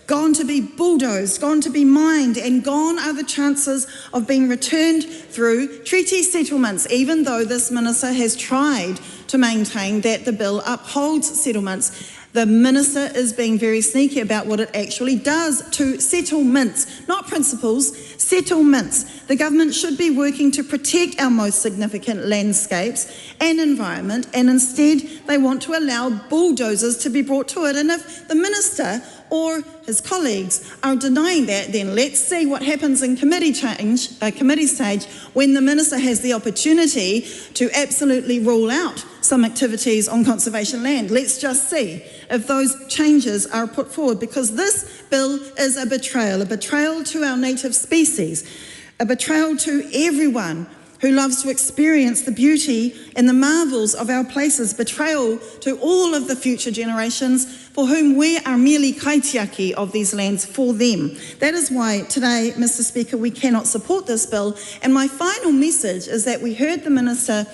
Gone to be bulldozed, gone to be mined, and gone are the chances of being returned through treaty settlements, even though this minister has tried to maintain that the bill upholds settlements. The minister is being very sneaky about what it actually does to settlements, not principles, settlements. The government should be working to protect our most significant landscapes and environment, and instead they want to allow bulldozers to be brought to it. And if the minister or his colleagues are denying that, then let's see what happens in committee stage when the minister has the opportunity to absolutely rule out some activities on conservation land. Let's just see if those changes are put forward, because this bill is a betrayal to our native species, a betrayal to everyone who loves to experience the beauty and the marvels of our places, betrayal to all of the future generations for whom we are merely kaitiaki of these lands for them. That is why today, Mr. Speaker, we cannot support this bill. And my final message is that we heard the minister,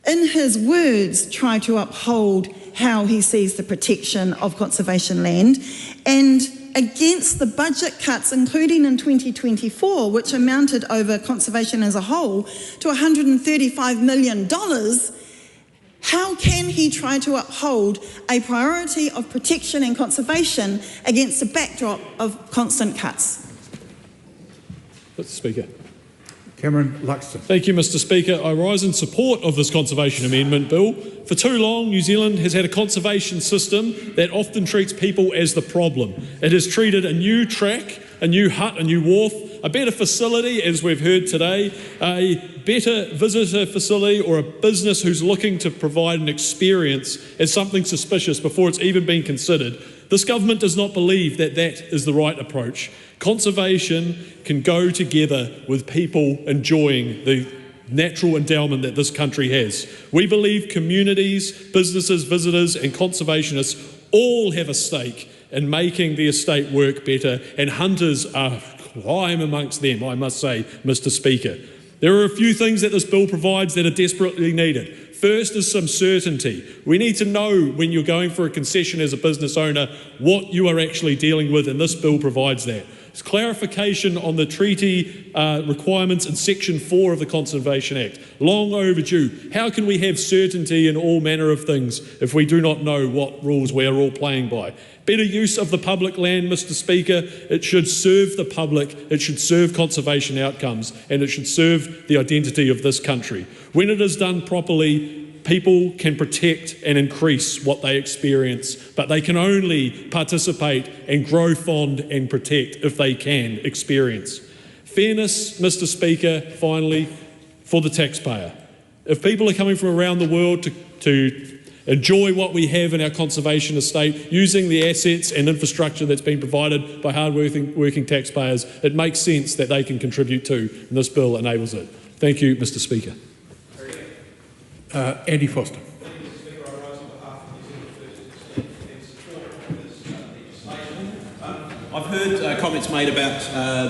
in his words, try to uphold how he sees the protection of conservation land, and against the budget cuts, including in 2024, which amounted over conservation as a whole to $135 million, how can he try to uphold a priority of protection and conservation against a backdrop of constant cuts? Mr. Speaker. Cameron Luxon. Thank you, Mr. Speaker. I rise in support of this Conservation Amendment Bill. For too long, New Zealand has had a conservation system that often treats people as the problem. It has treated a new track, a new hut, a new wharf, a better facility, as we've heard today, a better visitor facility, or a business who's looking to provide an experience as something suspicious before it's even been considered. This government does not believe that that is the right approach. Conservation can go together with people enjoying the natural endowment that this country has. We believe communities, businesses, visitors and conservationists all have a stake in making the estate work better, and hunters are prime amongst them, I must say, Mr. Speaker. There are a few things that this bill provides that are desperately needed. First is some certainty. We need to know when you're going for a concession as a business owner what you are actually dealing with, and this bill provides that. It's clarification on the treaty requirements in Section 4 of the Conservation Act. Long overdue. How can we have certainty in all manner of things if we do not know what rules we are all playing by? Better use of the public land, Mr. Speaker. It should serve the public, it should serve conservation outcomes, and it should serve the identity of this country. When it is done properly, people can protect and increase what they experience, but they can only participate and grow fond and protect if they can experience. Fairness, Mr. Speaker, finally, for the taxpayer. If people are coming from around the world enjoy what we have in our conservation estate, using the assets and infrastructure that's been provided by hard-working taxpayers, it makes sense that they can contribute too, and this bill enables it. Thank you, Mr. Speaker. Andy Foster. I've heard comments made about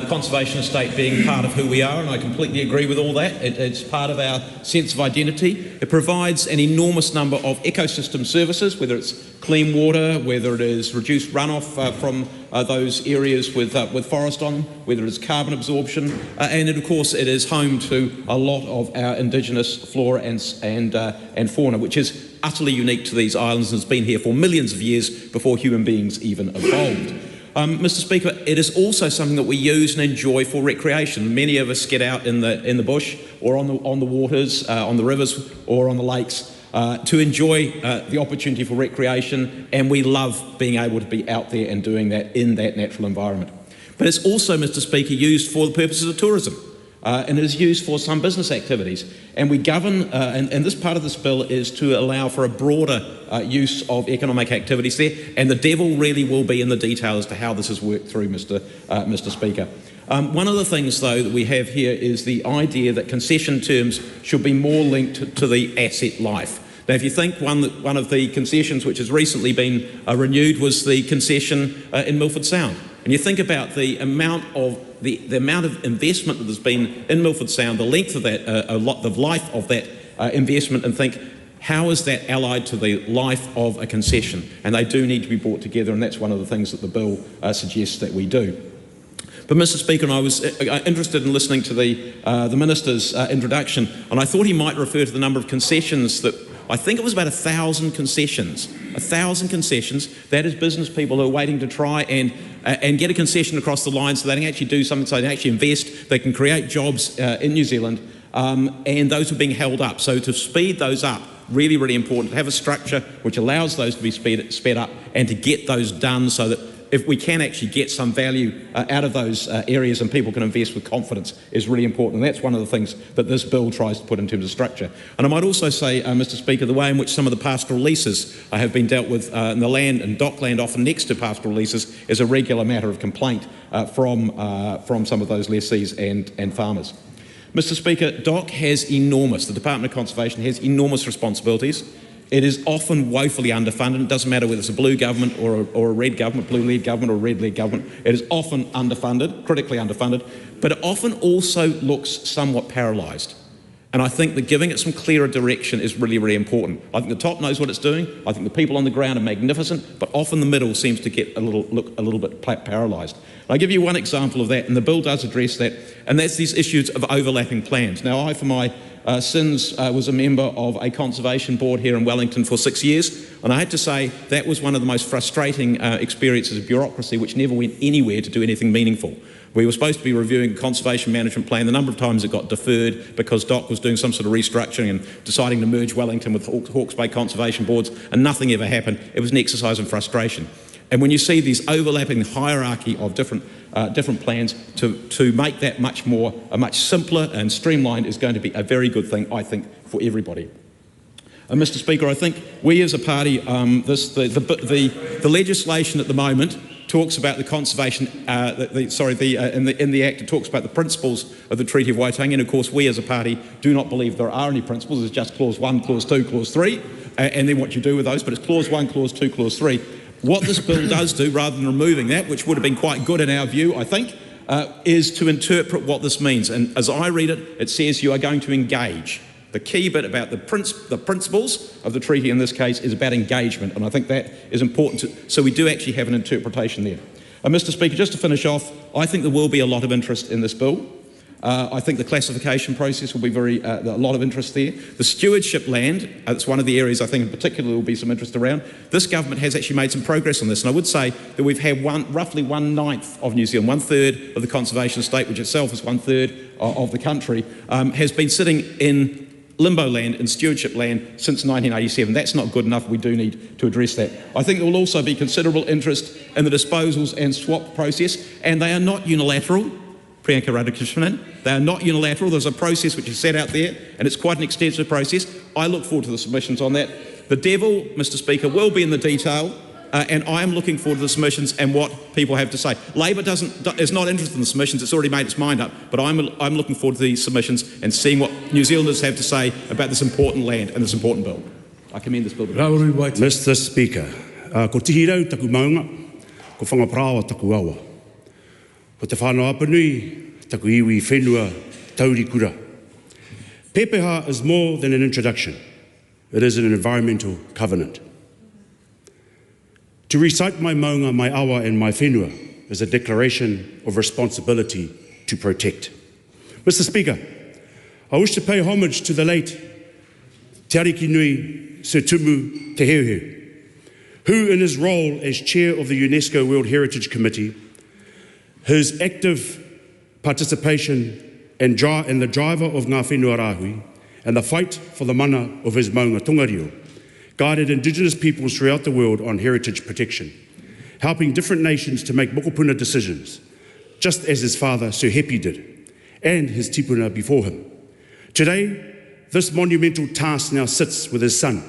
the conservation estate being part of who we are, and I completely agree with all that. It's part of our sense of identity. It provides an enormous number of ecosystem services, whether it's clean water, whether it is reduced runoff from those areas with forest on them, whether it's carbon absorption, and of course it is home to a lot of our indigenous flora and fauna, which is utterly unique to these islands and has been here for millions of years before human beings even evolved. Mr. Speaker, it is also something that we use and enjoy for recreation. Many of us get out in the bush or on the waters, on the rivers or on the lakes to enjoy the opportunity for recreation, and we love being able to be out there and doing that in that natural environment. But it's also, Mr. Speaker, used for the purposes of tourism. And it is used for some business activities. And we govern, and this part of this bill is to allow for a broader use of economic activities there, and the devil really will be in the detail as to how this is worked through, Mr. Speaker. One of the things, though, that we have here is the idea that concession terms should be more linked to the asset life. Now, if you think one of the concessions which has recently been renewed was the concession in Milford Sound, and you think about the amount of investment that there's been in Milford Sound, the length of that, the life of that investment, and think, how is that allied to the life of a concession? And they do need to be brought together, and that's one of the things that the bill suggests that we do. But, Mr. Speaker, and I was interested in listening to the Minister's introduction, and I thought he might refer to the number of concessions that, I think it was about 1,000 concessions. 1,000 concessions, that is business people who are waiting to try and get a concession across the line so they can actually do something, so they can actually invest, they can create jobs in New Zealand, and those are being held up. So to speed those up, really, really important, to have a structure which allows those to be sped up and to get those done so that if we can actually get some value out of those areas and people can invest with confidence is really important. And that's one of the things that this bill tries to put in terms of structure. And I might also say, Mr. Speaker, the way in which some of the pastoral leases have been dealt with in the land and dockland often next to pastoral leases is a regular matter of complaint from some of those lessees and farmers. Mr. Speaker, DOC has the Department of Conservation has enormous responsibilities. It is often woefully underfunded. It doesn't matter whether it's a blue government or a red government, blue-led government or red-led government. It is often underfunded, critically underfunded, but it often also looks somewhat paralysed. And I think that giving it some clearer direction is really, really important. I think the top knows what it's doing. I think the people on the ground are magnificent, but often the middle seems to get look a little bit paralysed. I'll give you one example of that, and the bill does address that, and that's these issues of overlapping plans. Now, I, for my sins, was a member of a conservation board here in Wellington for 6 years, and I had to say that was one of the most frustrating experiences of bureaucracy, which never went anywhere to do anything meaningful. We were supposed to be reviewing a conservation management plan. The number of times it got deferred because DOC was doing some sort of restructuring and deciding to merge Wellington with Hawke's Bay conservation boards, and nothing ever happened. It was an exercise in frustration. And when you see these overlapping hierarchy of different plans, to make that much simpler and streamlined is going to be a very good thing, I think, for everybody. Mr. Speaker, I think we as a party, the legislation at the moment talks about the conservation, in the Act it talks about the principles of the Treaty of Waitangi, and of course we as a party do not believe there are any principles. There's just Clause 1, Clause 2, Clause 3, and then what you do with those, but it's Clause 1, Clause 2, Clause 3. What this bill does do, rather than removing that, which would have been quite good in our view, I think, is to interpret what this means. And as I read it, it says you are going to engage. The key bit about the principles of the treaty in this case is about engagement, and I think that is important. So we do actually have an interpretation there. Mr. Speaker, just to finish off, I think there will be a lot of interest in this bill. I think the classification process will be a lot of interest there. The stewardship land, that's one of the areas I think in particular there will be some interest around. This government has actually made some progress on this, and I would say that we've had roughly 1/9 of New Zealand, 1/3 of the conservation estate, which itself is 1/3 of the country, has been sitting in limbo land and stewardship land since 1987. That's not good enough. We do need to address that. I think there will also be considerable interest in the disposals and swap process, and they are not unilateral. Priyanka Radhakrishnan, they are not unilateral. There's a process which is set out there, and it's quite an extensive process. I look forward to the submissions on that. The devil, Mr Speaker, will be in the detail, and I am looking forward to the submissions and what people have to say. Labor is not interested in the submissions, it's already made its mind up, but I'm looking forward to these submissions and seeing what New Zealanders have to say about this important land and this important bill. I commend this bill. Mr Speaker, ko tihi rau taku maunga, ko whangaprawa taku awa. Ko te whanau apanui, taku iwi whenua, tauri kura. Pepeha is more than an introduction. It is an environmental covenant. To recite my maunga, my awa and my whenua is a declaration of responsibility to protect. Mr Speaker, I wish to pay homage to the late Te Ariki Nui Sir Tumu Te Heuheu, who in his role as chair of the UNESCO World Heritage Committee, his active participation and the driver of ngā whenua rāhui and the fight for the mana of his maunga Tongariro, guided Indigenous peoples throughout the world on heritage protection, helping different nations to make mokopuna decisions, just as his father Sir Hepi did, and his tipuna before him. Today, this monumental task now sits with his son,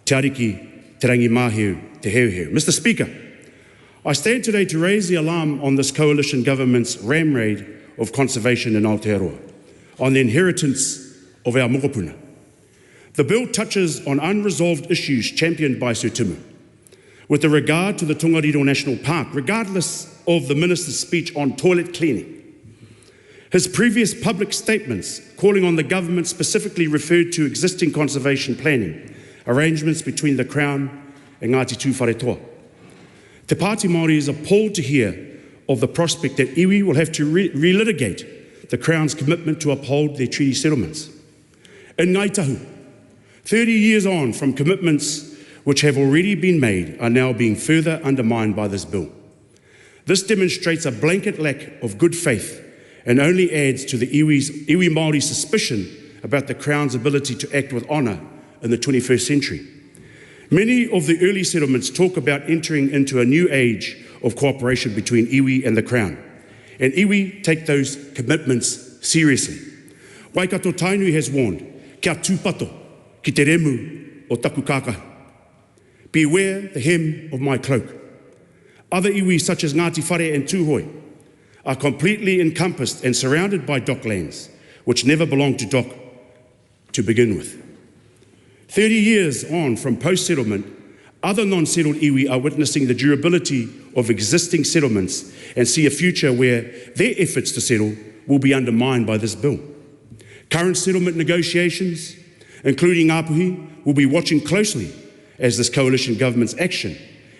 Te Ariki Te Rangi Mahiu Te Heuheu. Mr Speaker, I stand today to raise the alarm on this coalition government's ram raid of conservation in Aotearoa, on the inheritance of our mokopuna. The bill touches on unresolved issues championed by Sir Tumu, with regard to the Tongariro National Park, regardless of the Minister's speech on toilet cleaning. His previous public statements calling on the government specifically referred to existing conservation planning, arrangements between the Crown and Ngāti Tūwharetoa. Te Pāti Māori is appalled to hear of the prospect that iwi will have to relitigate the Crown's commitment to uphold their treaty settlements. In Ngāi Tahu, 30 years on from commitments which have already been made are now being further undermined by this bill. This demonstrates a blanket lack of good faith and only adds to the iwi Māori suspicion about the Crown's ability to act with honour in the 21st century. Many of the early settlements talk about entering into a new age of cooperation between iwi and the Crown, and iwi take those commitments seriously. Waikato Tainui has warned, kia tūpato ki te remu o taku kākahu. Beware the hem of my cloak. Other iwi such as Ngāti Whare and Tūhoi are completely encompassed and surrounded by docklands, which never belonged to dock to begin with. 30 years on from post-settlement, other non-settled iwi are witnessing the durability of existing settlements and see a future where their efforts to settle will be undermined by this bill. Current settlement negotiations, including Ngāpuhi, will be watching closely as this coalition government's action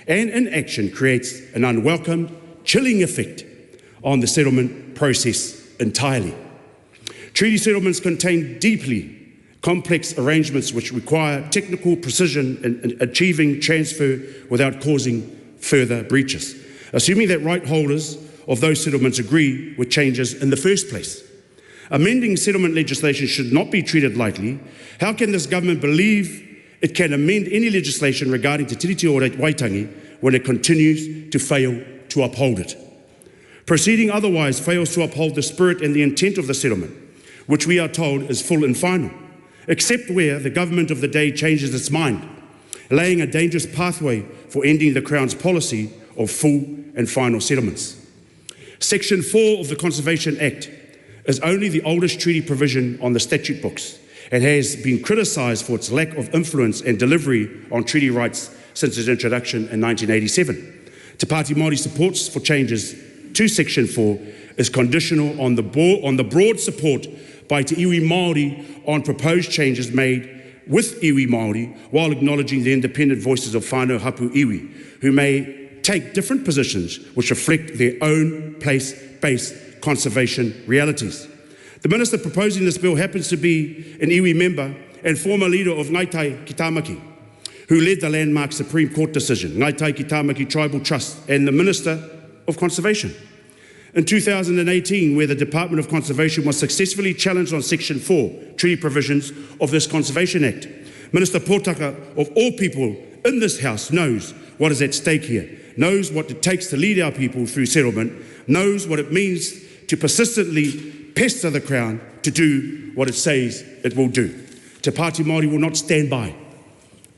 and inaction creates an unwelcome, chilling effect on the settlement process entirely. Treaty settlements contain deeply complex arrangements which require technical precision in achieving transfer without causing further breaches, assuming that right holders of those settlements agree with changes in the first place. Amending settlement legislation should not be treated lightly. How can this government believe it can amend any legislation regarding Te Tiriti o Waitangi when it continues to fail to uphold it? Proceeding otherwise fails to uphold the spirit and the intent of the settlement, which we are told is full and final, except where the government of the day changes its mind, laying a dangerous pathway for ending the Crown's policy of full and final settlements. Section 4 of the Conservation Act is only the oldest treaty provision on the statute books and has been criticised for its lack of influence and delivery on treaty rights since its introduction in 1987. Te Pāti Māori supports for changes to Section 4 is conditional on the broad support by Te Iwi Māori on proposed changes made with Iwi Māori while acknowledging the independent voices of whānau hapu iwi, who may take different positions which reflect their own place-based conservation realities. The Minister proposing this bill happens to be an iwi member and former leader of Ngāi ki Tāmaki, who led the landmark Supreme Court decision, Ngāi ki Tāmaki Tribal Trust, and the Minister of Conservation. In 2018, where the Department of Conservation was successfully challenged on Section 4 treaty provisions of this Conservation Act, Minister Potaka, of all people in this House, knows what is at stake here, knows what it takes to lead our people through settlement, knows what it means to persistently pester the Crown to do what it says it will do. Te Pāti Māori will not stand by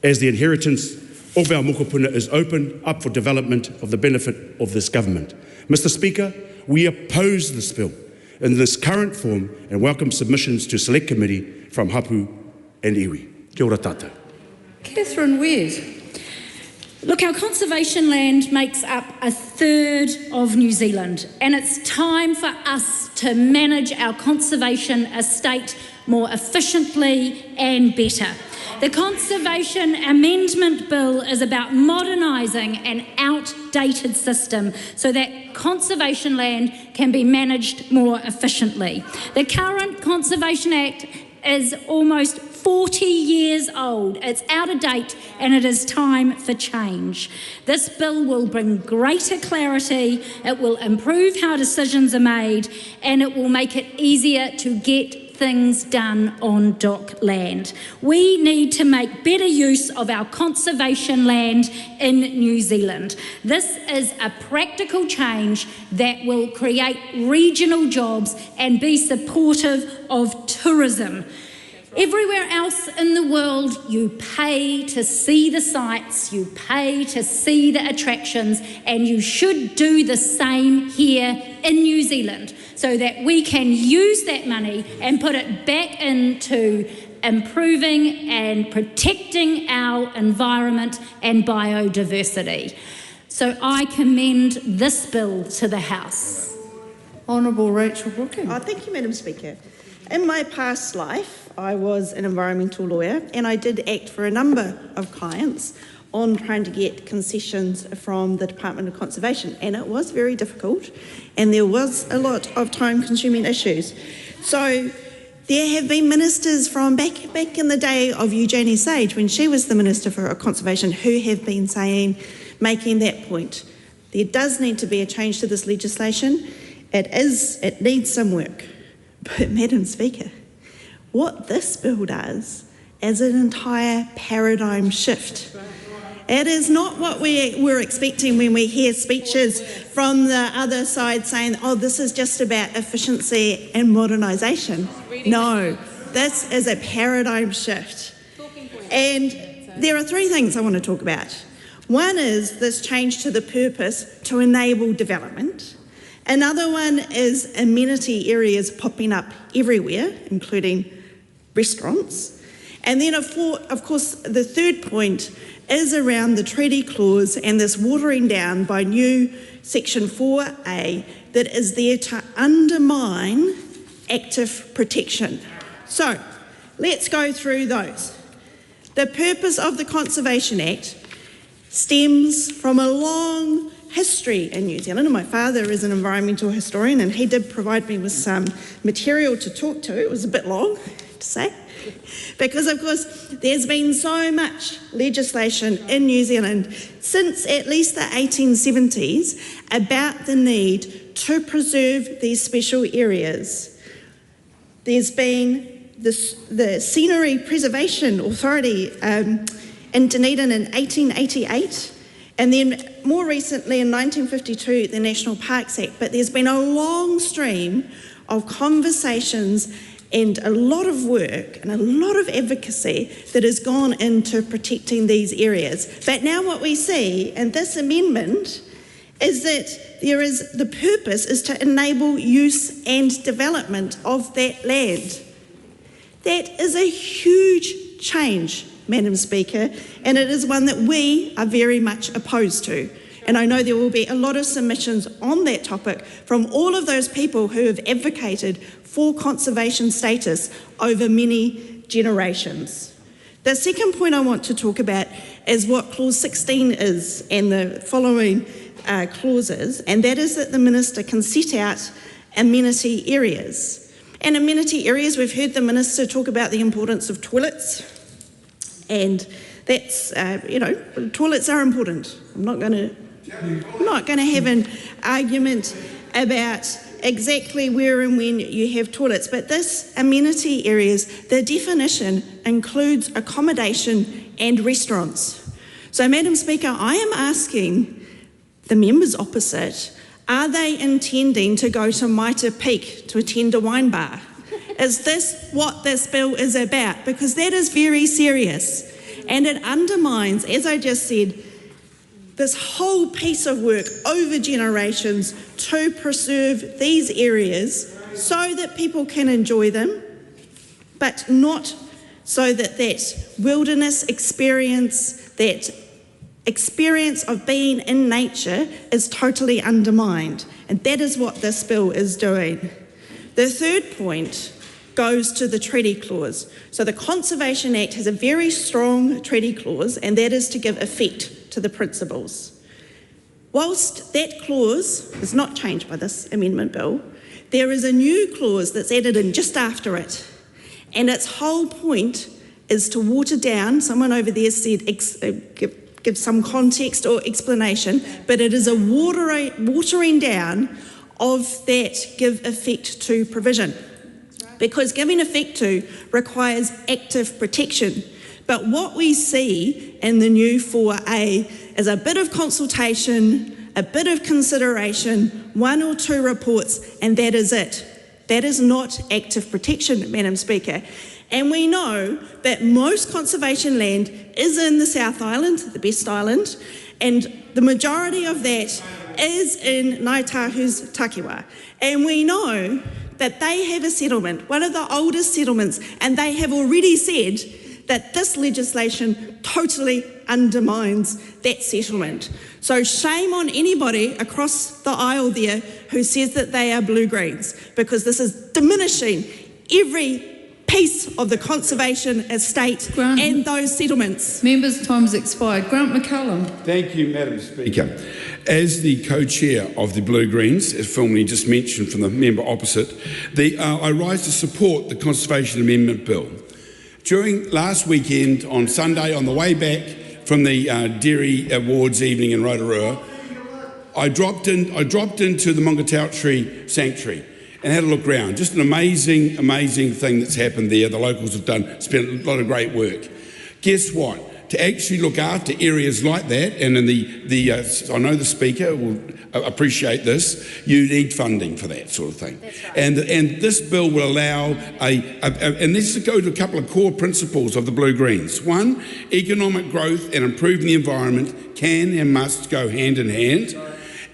as the inheritance of our mokopuna is open up for development of the benefit of this government. Mr. Speaker, we oppose this bill in this current form and welcome submissions to Select Committee from Hapu and Iwi. Kia ora tātou. Catherine Weir. Look, our conservation land makes up a third of New Zealand, and it's time for us to manage our conservation estate more efficiently and better. The Conservation Amendment Bill is about modernising an outdated system so that conservation land can be managed more efficiently. The current Conservation Act is almost 40 years old. It's out of date and it is time for change. This bill will bring greater clarity, it will improve how decisions are made, and it will make it easier to get things done on dock land. We need to make better use of our conservation land in New Zealand. This is a practical change that will create regional jobs and be supportive of tourism. Everywhere else in the world, you pay to see the sights, you pay to see the attractions, and you should do the same here in New Zealand so that we can use that money and put it back into improving and protecting our environment and biodiversity. So I commend this bill to the House. Honourable Rachel Brooking. Thank you, Madam Speaker. In my past life, I was an environmental lawyer and I did act for a number of clients on trying to get concessions from the Department of Conservation, and it was very difficult and there was a lot of time-consuming issues. So there have been ministers from back in the day of Eugenie Sage, when she was the Minister for Conservation, who have been making that point. There does need to be a change to this legislation. It needs some work. But Madam Speaker, what this bill does is an entire paradigm shift. It is not what we were expecting when we hear speeches from the other side saying, oh, this is just about efficiency and modernisation. No, this is a paradigm shift. And there are three things I want to talk about. One is this change to the purpose to enable development. Another one is amenity areas popping up everywhere, including restaurants. And then, of course, the third point is around the treaty clause and this watering down by new Section 4A that is there to undermine active protection. So, let's go through those. The purpose of the Conservation Act stems from a long history in New Zealand, and my father is an environmental historian and he did provide me with some material to talk to. It was a bit long to say, because of course there's been so much legislation in New Zealand since at least the 1870s about the need to preserve these special areas. There's been the Scenery Preservation Authority in Dunedin in 1888, and then more recently in 1952 the National Parks Act. But there's been a long stream of conversations and a lot of work and a lot of advocacy that has gone into protecting these areas. But now what we see in this amendment is that the purpose is to enable use and development of that land. That is a huge change, Madam Speaker, and it is one that we are very much opposed to. And I know there will be a lot of submissions on that topic from all of those people who have advocated for conservation status over many generations. The second point I want to talk about is what Clause 16 is and the following clauses, and that is that the Minister can set out amenity areas. And amenity areas, we've heard the Minister talk about the importance of toilets, and that's, toilets are important. I'm not going to have an argument about exactly where and when you have toilets, but this amenity areas, the definition includes accommodation and restaurants. So, Madam Speaker, I am asking the members opposite, are they intending to go to Mitre Peak to attend a wine bar? Is this what this bill is about? Because that is very serious. and it undermines, as I just said, this whole piece of work over generations to preserve these areas so that people can enjoy them, but not so that that wilderness experience, that experience of being in nature is totally undermined. And that is what this bill is doing. The third point goes to the treaty clause. So the Conservation Act has a very strong treaty clause, and that is to give effect to the principles. Whilst that clause is not changed by this amendment bill, there is a new clause that's added in just after it, and its whole point is to water down, someone over there said give some context or explanation, but it is a watering down of that give effect to provision. Because giving effect to requires active protection. But what we see in the new 4A is a bit of consultation, a bit of consideration, 1 or 2 reports, and that is it. That is not active protection, Madam Speaker. And we know that most conservation land is in the South Island, the best island, and the majority of that is in Ngāi Tahu's Takiwa. And we know that they have a settlement, one of the oldest settlements, and they have already said that this legislation totally undermines that settlement. So shame on anybody across the aisle there who says that they are blue-greens, because this is diminishing every piece of the conservation estate and those settlements. Members' time has expired. Grant McCallum. Thank you, Madam Speaker. As the co-chair of the Blue Greens, as formerly just mentioned from the member opposite, I rise to support the Conservation Amendment Bill. During last weekend, on Sunday, on the way back from the Dairy Awards evening in Aotearoa, I dropped into the Aotearoa Sanctuary and had a look around. Just an amazing, amazing thing that's happened there. The locals have spent a lot of great work. Guess what? To actually look after areas like that, and in I know the Speaker will appreciate this, you need funding for that sort of thing. Right. And this bill will allow and let's go to a couple of core principles of the Blue Greens. One, economic growth and improving the environment can and must go hand in hand.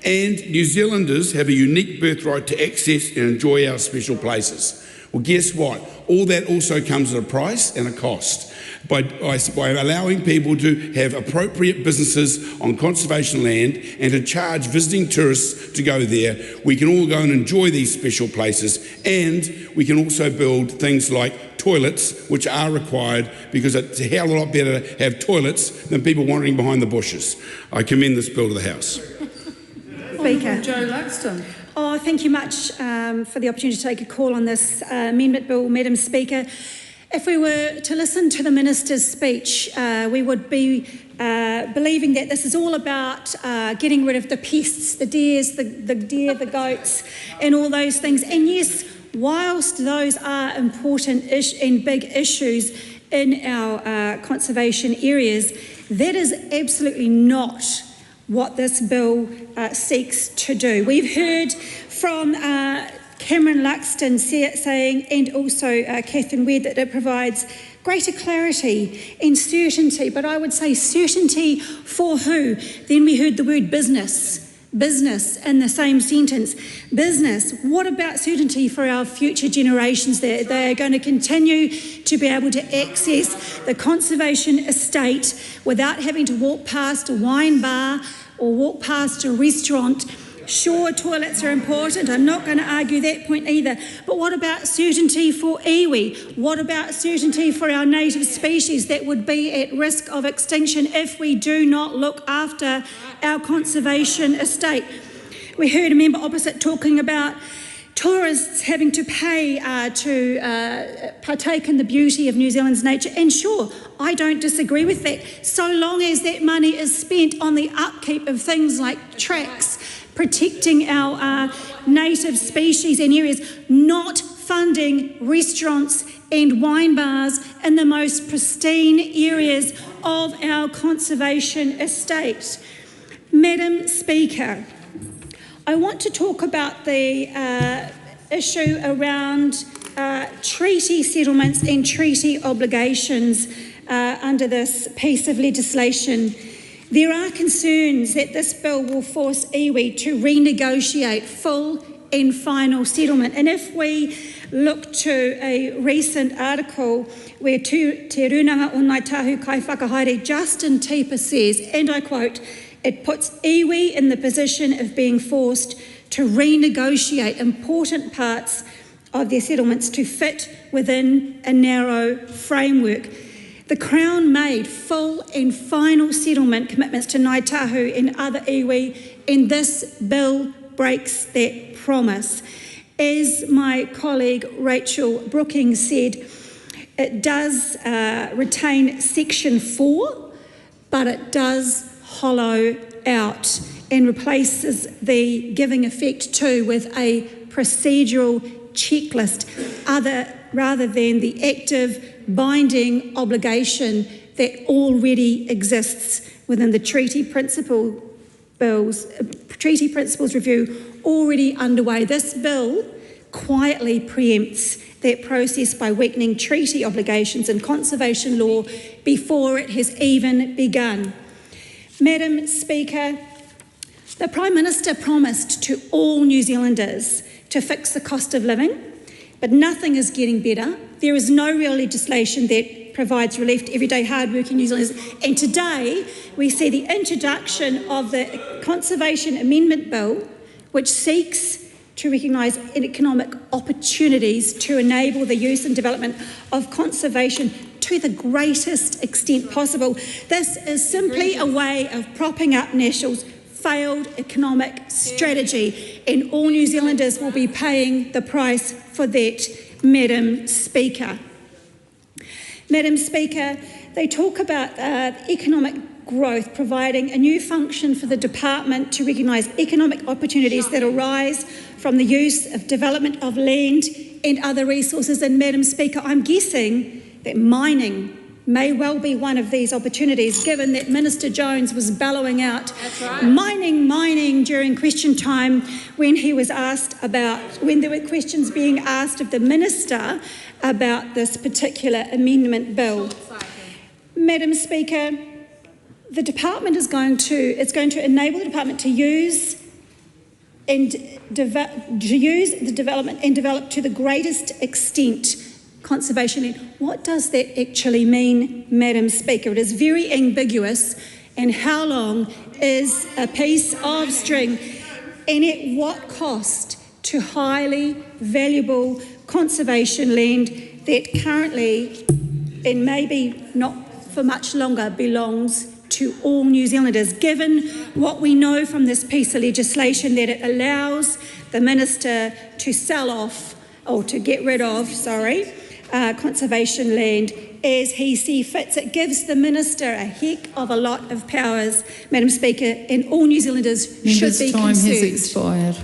And New Zealanders have a unique birthright to access and enjoy our special places. Well, guess what? All that also comes at a price and a cost. By allowing people to have appropriate businesses on conservation land and to charge visiting tourists to go there, we can all go and enjoy these special places, and we can also build things like toilets, which are required, because it's a hell of a lot better to have toilets than people wandering behind the bushes. I commend this bill to the House. Speaker. Joe Luxon. Oh, thank you much for the opportunity to take a call on this amendment bill, Madam Speaker. If we were to listen to the Minister's speech, we would be believing that this is all about getting rid of the pests, the deers, the goats, and all those things. And yes, whilst those are important and big issues in our conservation areas, that is absolutely not what this bill seeks to do. We've heard from Cameron Luxon saying, and also Catherine Wedd, that it provides greater clarity and certainty, but I would say certainty for who? Then we heard the word business in the same sentence. Business, what about certainty for our future generations that they are going to continue to be able to access the conservation estate without having to walk past a wine bar or walk past a restaurant? Sure, toilets are important. I'm not going to argue that point either. But what about certainty for iwi? What about certainty for our native species that would be at risk of extinction if we do not look after our conservation estate? We heard a member opposite talking about tourists having to pay to partake in the beauty of New Zealand's nature. And sure, I don't disagree with that, so long as that money is spent on the upkeep of things like tracks, protecting our native species and areas, not funding restaurants and wine bars in the most pristine areas of our conservation estate. Madam Speaker, I want to talk about the issue around treaty settlements and treaty obligations under this piece of legislation. There are concerns that this bill will force iwi to renegotiate full and final settlement. And if we look to a recent article where Te Runanga o Ngāi Tahu Kai Whakahaere Justin Tipa says, and I quote, "It puts iwi in the position of being forced to renegotiate important parts of their settlements to fit within a narrow framework." The Crown made full and final settlement commitments to Ngāi Tahu and other iwi, and this bill breaks that promise. As my colleague Rachel Brookings said, it does retain Section 4, but it does hollow out and replaces the giving effect to with a procedural checklist rather than the active binding obligation that already exists within the Treaty Principles review already underway. This bill quietly preempts that process by weakening treaty obligations and conservation law before it has even begun. Madam Speaker, the Prime Minister promised to all New Zealanders to fix the cost of living, but nothing is getting better. There is no real legislation that provides relief to everyday hard-working New Zealanders. And today we see the introduction of the Conservation Amendment Bill, which seeks to recognise economic opportunities to enable the use and development of conservation to the greatest extent possible. This is simply a way of propping up National's failed economic strategy, and all New Zealanders will be paying the price for that, Madam Speaker. Madam Speaker, they talk about economic growth, providing a new function for the department to recognise economic opportunities that arise from the use of development of land and other resources. And Madam Speaker, I'm guessing that mining may well be one of these opportunities, given that Minister Jones was bellowing out mining during question time when he was asked when there were questions being asked of the Minister about this particular amendment bill. Madam Speaker, the department is going to enable the department to use the development and develop to the greatest extent conservation land. What does that actually mean, Madam Speaker? It is very ambiguous. And how long is a piece of string? And at what cost to highly valuable conservation land that currently, and maybe not for much longer, belongs to all New Zealanders, given what we know from this piece of legislation, that it allows the Minister to sell off, or to get rid of, conservation land as he sees fit. It gives the Minister a heck of a lot of powers, Madam Speaker, and all New Zealanders should be time concerned. has expired.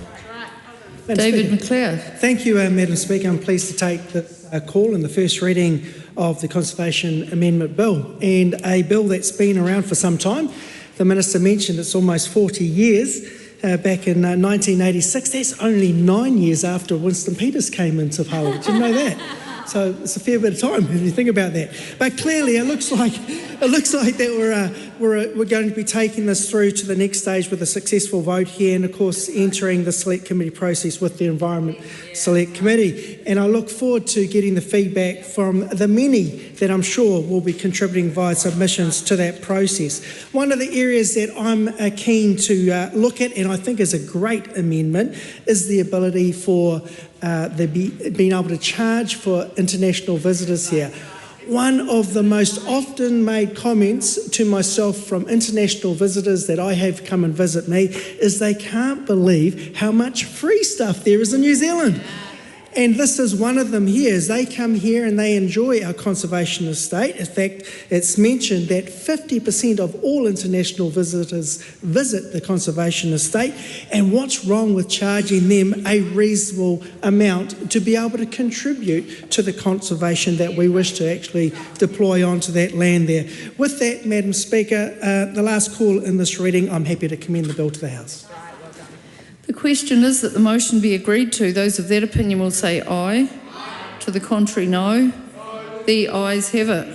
Madam David Speaker. McLeod. Thank you, Madam Speaker. I'm pleased to take the call in the first reading of the Conservation Amendment Bill, and a bill that's been around for some time. The Minister mentioned it's almost 40 years. Back in 1986, that's only 9 years after Winston Peters came into Parliament. Did you know that? So it's a fair bit of time if you think about that. But clearly, it looks like that we're going to be taking this through to the next stage with a successful vote here, and of course entering the Select Committee process with the Environment Select Committee. And I look forward to getting the feedback from the many that I'm sure will be contributing via submissions to that process. One of the areas that I'm keen to look at, and I think is a great amendment, is the ability for being able to charge for international visitors here. One of the most often made comments to myself from international visitors that I have come and visit me is they can't believe how much free stuff there is in New Zealand. And this is one of them here, as they come here and they enjoy our conservation estate. In fact, it's mentioned that 50% of all international visitors visit the conservation estate. And what's wrong with charging them a reasonable amount to be able to contribute to the conservation that we wish to actually deploy onto that land there? With that, Madam Speaker, the last call in this reading, I'm happy to commend the bill to the House. The question is that the motion be agreed to. Those of that opinion will say aye. To the contrary, no. The ayes have it.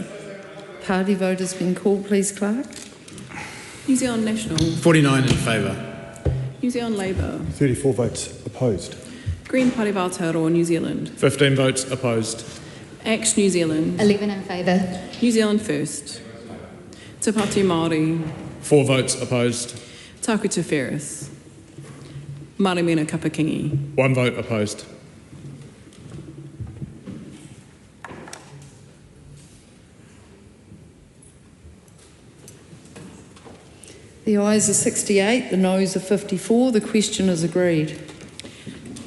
party vote has been called, please, Clerk. New Zealand National. 49 in favour. New Zealand Labour. 34 votes opposed. Green Party of Aotearoa, New Zealand. 15 votes opposed. ACT New Zealand. 11 in favour. New Zealand First. Te Pāti Māori. 4 votes opposed. Taku Te Ferris. Māori Mena Kapakingi. 1 vote opposed. The ayes are 68, the noes are 54. The question is agreed.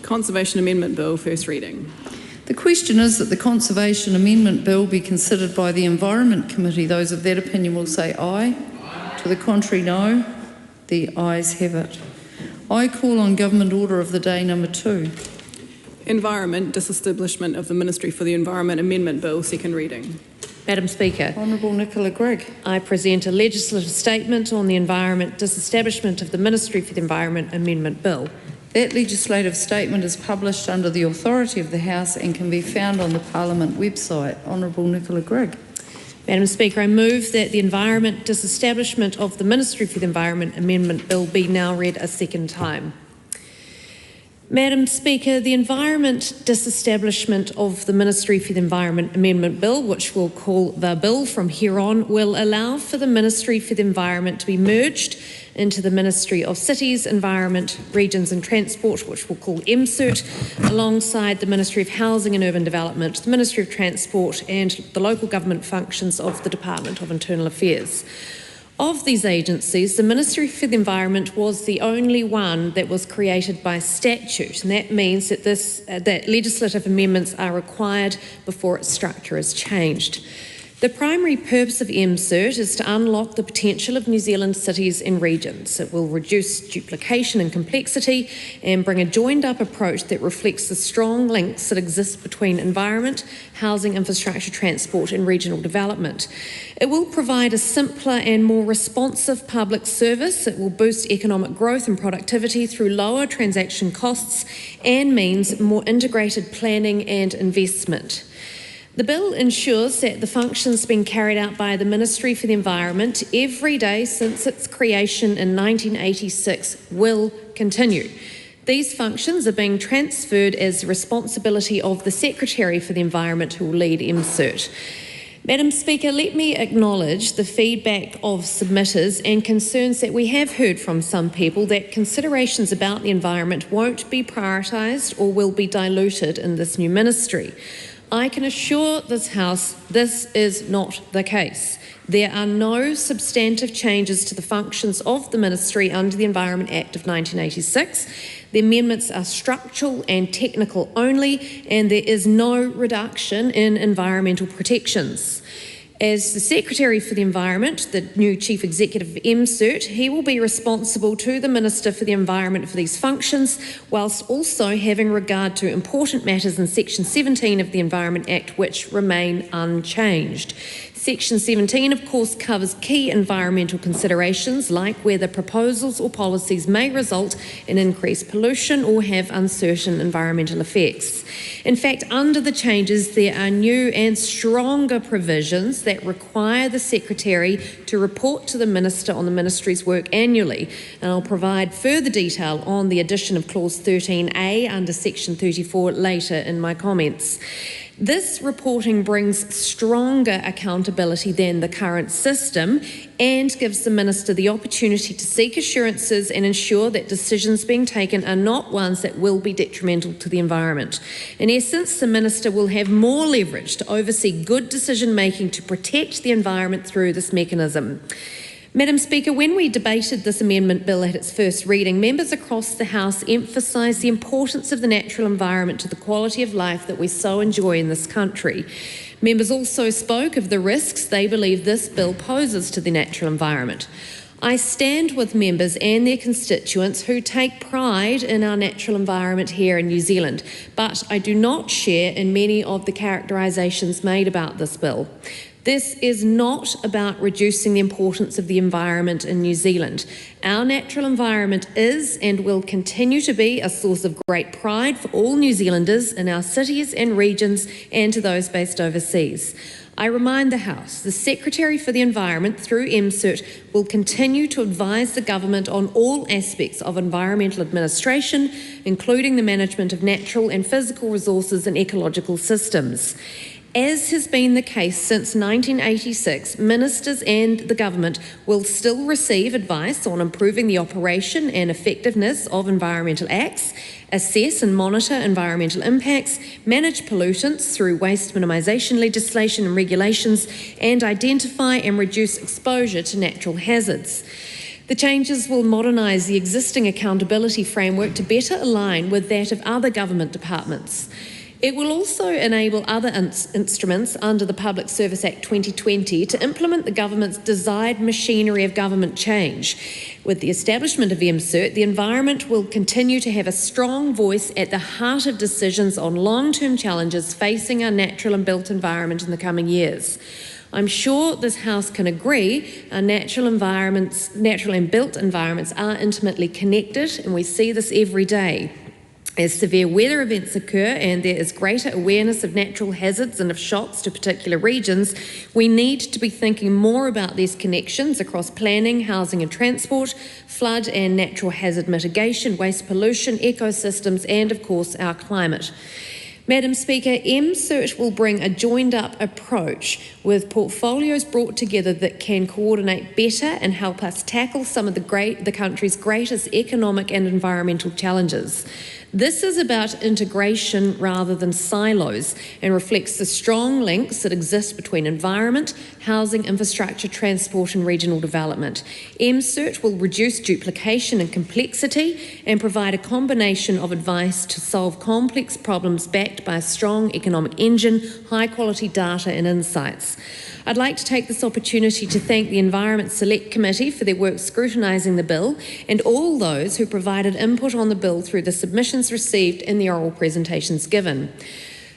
Conservation Amendment Bill, first reading. The question is that the Conservation Amendment Bill be considered by the Environment Committee. Those of that opinion will say aye. To the contrary, no. The ayes have it. I call on Government Order of the Day number 2. Environment, Disestablishment of the Ministry for the Environment Amendment Bill, second reading. Madam Speaker, Honourable Nicola Grigg. I present a legislative statement on the Environment, Disestablishment of the Ministry for the Environment Amendment Bill. That legislative statement is published under the authority of the House and can be found on the Parliament website. Honourable Nicola Grigg. Madam Speaker, I move that the Environment, Disestablishment of the Ministry for the Environment Amendment Bill be now read a second time. Madam Speaker, the Environment, Disestablishment of the Ministry for the Environment Amendment Bill, which we'll call the Bill from here on, will allow for the Ministry for the Environment to be merged into the Ministry of Cities, Environment, Regions and Transport, which we'll call MCERT, alongside the Ministry of Housing and Urban Development, the Ministry of Transport and the local government functions of the Department of Internal Affairs. Of these agencies, the Ministry for the Environment was the only one that was created by statute, and that means that that legislative amendments are required before its structure is changed. The primary purpose of MCERT is to unlock the potential of New Zealand cities and regions. It will reduce duplication and complexity and bring a joined-up approach that reflects the strong links that exist between environment, housing, infrastructure, transport and regional development. It will provide a simpler and more responsive public service. It will boost economic growth and productivity through lower transaction costs and means more integrated planning and investment. The bill ensures that the functions being carried out by the Ministry for the Environment every day since its creation in 1986 will continue. These functions are being transferred as the responsibility of the Secretary for the Environment, who will lead MCERT. Madam Speaker, let me acknowledge the feedback of submitters and concerns that we have heard from some people that considerations about the environment won't be prioritised or will be diluted in this new ministry. I can assure this House this is not the case. There are no substantive changes to the functions of the Ministry under the Environment Act of 1986. The amendments are structural and technical only, and there is no reduction in environmental protections. As the Secretary for the Environment, the new Chief Executive of MCERT, he will be responsible to the Minister for the Environment for these functions, whilst also having regard to important matters in Section 17 of the Environment Act, which remain unchanged. Section 17, of course, covers key environmental considerations like whether proposals or policies may result in increased pollution or have uncertain environmental effects. In fact, under the changes, there are new and stronger provisions that require the Secretary to report to the Minister on the Ministry's work annually. And I'll provide further detail on the addition of Clause 13A under Section 34 later in my comments. This reporting brings stronger accountability than the current system and gives the Minister the opportunity to seek assurances and ensure that decisions being taken are not ones that will be detrimental to the environment. In essence, the Minister will have more leverage to oversee good decision making to protect the environment through this mechanism. Madam Speaker, when we debated this amendment bill at its first reading, members across the House emphasised the importance of the natural environment to the quality of life that we so enjoy in this country. Members also spoke of the risks they believe this bill poses to the natural environment. I stand with members and their constituents who take pride in our natural environment here in New Zealand, but I do not share in many of the characterisations made about this bill. This is not about reducing the importance of the environment in New Zealand. Our natural environment is and will continue to be a source of great pride for all New Zealanders in our cities and regions and to those based overseas. I remind the House, the Secretary for the Environment through MCERT will continue to advise the Government on all aspects of environmental administration, including the management of natural and physical resources and ecological systems. As has been the case since 1986, ministers and the government will still receive advice on improving the operation and effectiveness of environmental acts, assess and monitor environmental impacts, manage pollutants through waste minimisation legislation and regulations, and identify and reduce exposure to natural hazards. The changes will modernise the existing accountability framework to better align with that of other government departments. It will also enable other instruments under the Public Service Act 2020 to implement the government's desired machinery of government change. With the establishment of MCERT, the environment will continue to have a strong voice at the heart of decisions on long-term challenges facing our natural and built environment in the coming years. I'm sure this House can agree our natural and built environments are intimately connected, and we see this every day. As severe weather events occur and there is greater awareness of natural hazards and of shocks to particular regions, we need to be thinking more about these connections across planning, housing and transport, flood and natural hazard mitigation, waste pollution, ecosystems and, of course, our climate. Madam Speaker, MCERT will bring a joined-up approach with portfolios brought together that can coordinate better and help us tackle some of the country's greatest economic and environmental challenges. This is about integration rather than silos and reflects the strong links that exist between environment, housing, infrastructure, transport and regional development. MCERT will reduce duplication and complexity and provide a combination of advice to solve complex problems backed by a strong economic engine, high quality data and insights. I'd like to take this opportunity to thank the Environment Select Committee for their work scrutinising the bill and all those who provided input on the bill through the submissions received and the oral presentations given.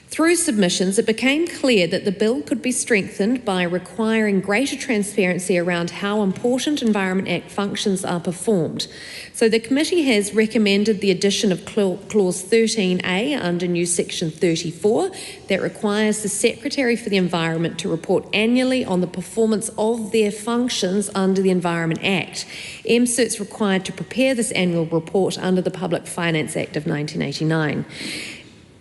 Through submissions, it became clear that the bill could be strengthened by requiring greater transparency around how important Environment Act functions are performed. So the committee has recommended the addition of Clause 13A under new Section 34 that requires the Secretary for the Environment to report annually on the performance of their functions under the Environment Act. MCERT's required to prepare this annual report under the Public Finance Act of 1989.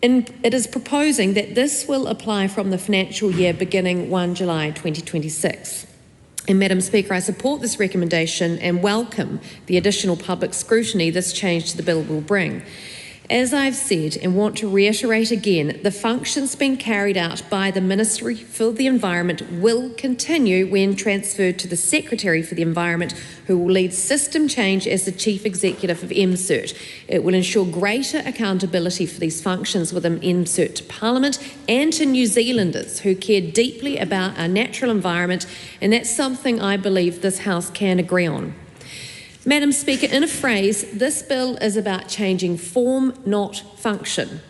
And it is proposing that this will apply from the financial year beginning 1 July 2026. And Madam Speaker, I support this recommendation and welcome the additional public scrutiny this change to the bill will bring. As I've said and want to reiterate again, the functions being carried out by the Ministry for the Environment will continue when transferred to the Secretary for the Environment, who will lead system change as the Chief Executive of MCERT. It will ensure greater accountability for these functions within MCERT to Parliament and to New Zealanders who care deeply about our natural environment, and that's something I believe this House can agree on. Madam Speaker, in a phrase, this bill is about changing form, not function.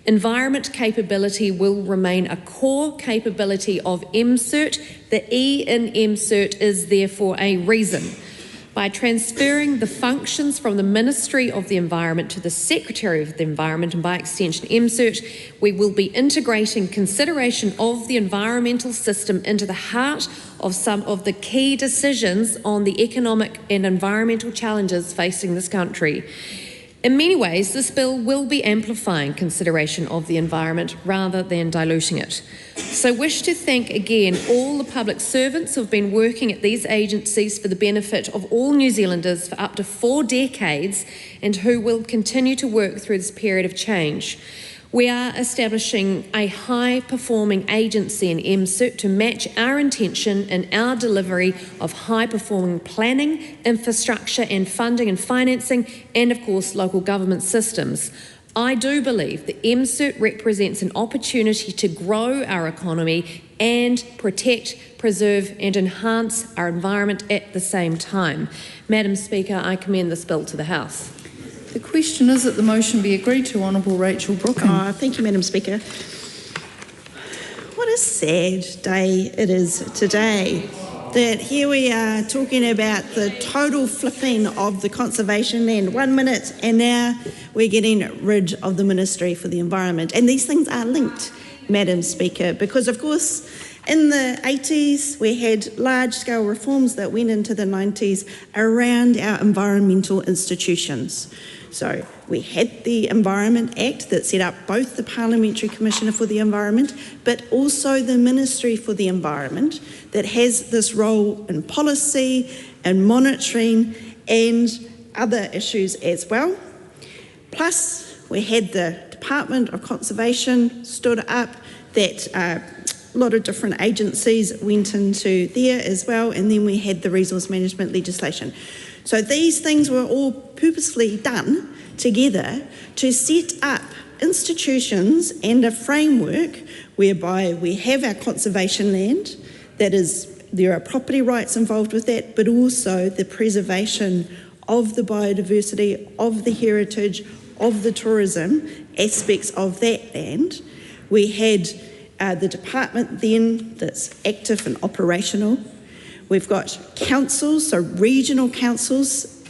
Environment capability will remain a core capability of MCERT. The E in MCERT is there for a reason. By transferring the functions from the Ministry of the Environment to the Secretary of the Environment, and by extension MCERT, we will be integrating consideration of the environmental system into the heart of some of the key decisions on the economic and environmental challenges facing this country. In many ways, this bill will be amplifying consideration of the environment rather than diluting it. So I wish to thank again all the public servants who have been working at these agencies for the benefit of all New Zealanders for up to 4 decades and who will continue to work through this period of change. We are establishing a high-performing agency in MCERT to match our intention and our delivery of high-performing planning, infrastructure and funding and financing, and of course local government systems. I do believe that MCERT represents an opportunity to grow our economy and protect, preserve and enhance our environment at the same time. Madam Speaker, I commend this bill to the House. The question is that the motion be agreed to. Honourable Rachel Brookham. Thank you, Madam Speaker. What a sad day it is today that here we are talking about the total flipping of the conservation land 1 minute, and now we're getting rid of the Ministry for the Environment. And these things are linked, Madam Speaker, because of course In the 80s, we had large-scale reforms that went into the 90s around our environmental institutions. So we had the Environment Act that set up both the Parliamentary Commissioner for the Environment, but also the Ministry for the Environment that has this role in policy and monitoring and other issues as well. Plus, we had the Department of Conservation stood up that a lot of different agencies went into there as well, and then we had the resource management legislation. So these things were all purposefully done together to set up institutions and a framework whereby we have our conservation land, that is, there are property rights involved with that, but also the preservation of the biodiversity, of the heritage, of the tourism aspects of that land. We had the department then that's active and operational. We've got councils, so regional councils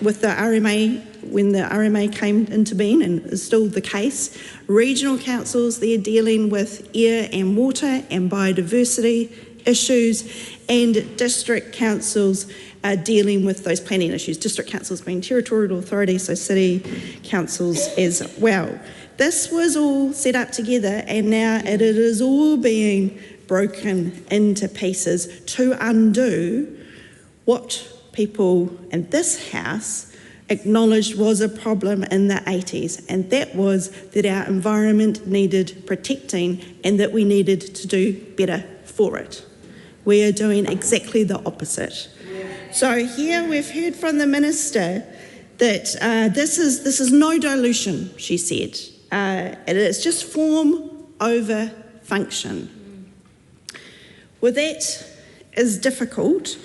with the RMA, when the RMA came into being and is still the case. Regional councils, they're dealing with air and water and biodiversity issues, and district councils are dealing with those planning issues. District councils being territorial authorities, so city councils as well. This was all set up together, and now it is all being broken into pieces to undo what people in this House acknowledged was a problem in the 80s, and that was that our environment needed protecting and that we needed to do better for it. We are doing exactly the opposite. So here we've heard from the Minister that this is no dilution, she said. It is just form over function. Well, that is difficult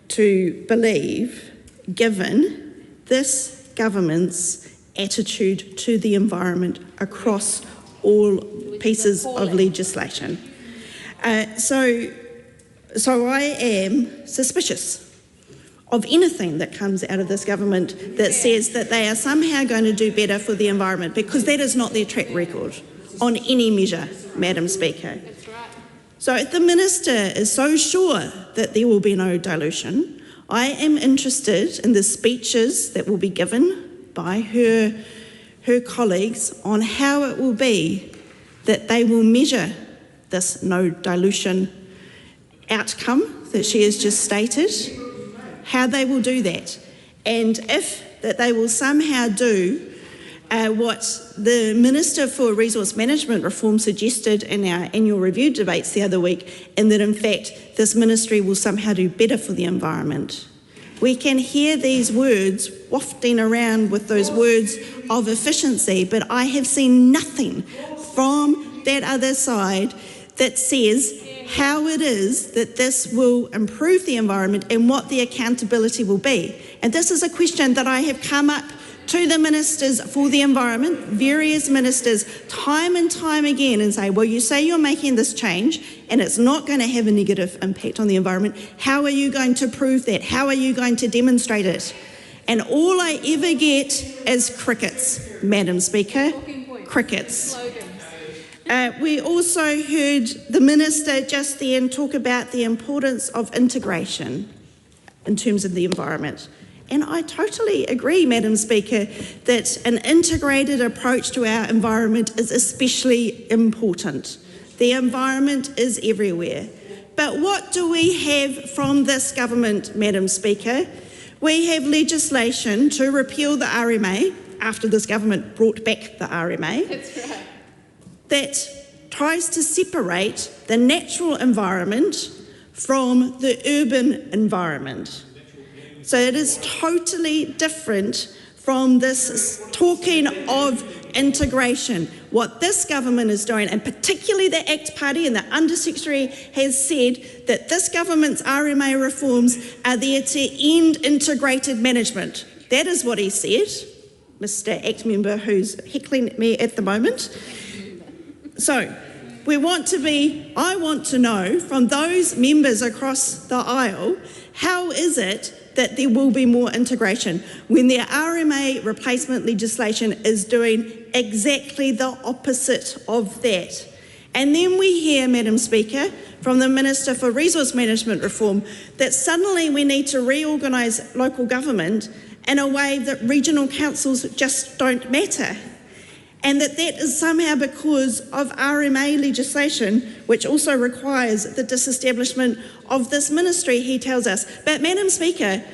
to believe given this government's attitude to the environment across all pieces of legislation. So I am suspicious of anything that comes out of this government that says that they are somehow going to do better for the environment, because that is not their track record on any measure, Madam Speaker. So if the Minister is so sure that there will be no dilution, I am interested in the speeches that will be given by her colleagues on how it will be that they will measure this no dilution outcome that she has just stated, how they will do that, and if that they will somehow do what the Minister for Resource Management Reform suggested in our annual review debates the other week, and that in fact this ministry will somehow do better for the environment. We can hear these words wafting around with those words of efficiency, but I have seen nothing from that other side that says how it is that this will improve the environment and what the accountability will be. And this is a question that I have come up to the ministers for the environment, various ministers, time and time again, and say, well, you say you're making this change and it's not going to have a negative impact on the environment. How are you going to prove that? How are you going to demonstrate it? And all I ever get is crickets, Madam Speaker, crickets. We also heard the Minister just then talk about the importance of integration in terms of the environment. And I totally agree, Madam Speaker, that an integrated approach to our environment is especially important. The environment is everywhere. But what do we have from this government, Madam Speaker? We have legislation to repeal the RMA, after this government brought back the RMA. That's right. That tries to separate the natural environment from the urban environment. So it is totally different from this talking of integration. What this government is doing, and particularly the ACT Party and the Undersecretary has said that this government's RMA reforms are there to end integrated management. That is what he said, Mr. ACT member who's heckling me at the moment. So I want to know from those members across the aisle, how is it that there will be more integration when their RMA replacement legislation is doing exactly the opposite of that? And then we hear, Madam Speaker, from the Minister for Resource Management Reform that suddenly we need to reorganise local government in a way that regional councils just don't matter. And that is somehow because of RMA legislation, which also requires the disestablishment of this ministry, he tells us. But Madam Speaker,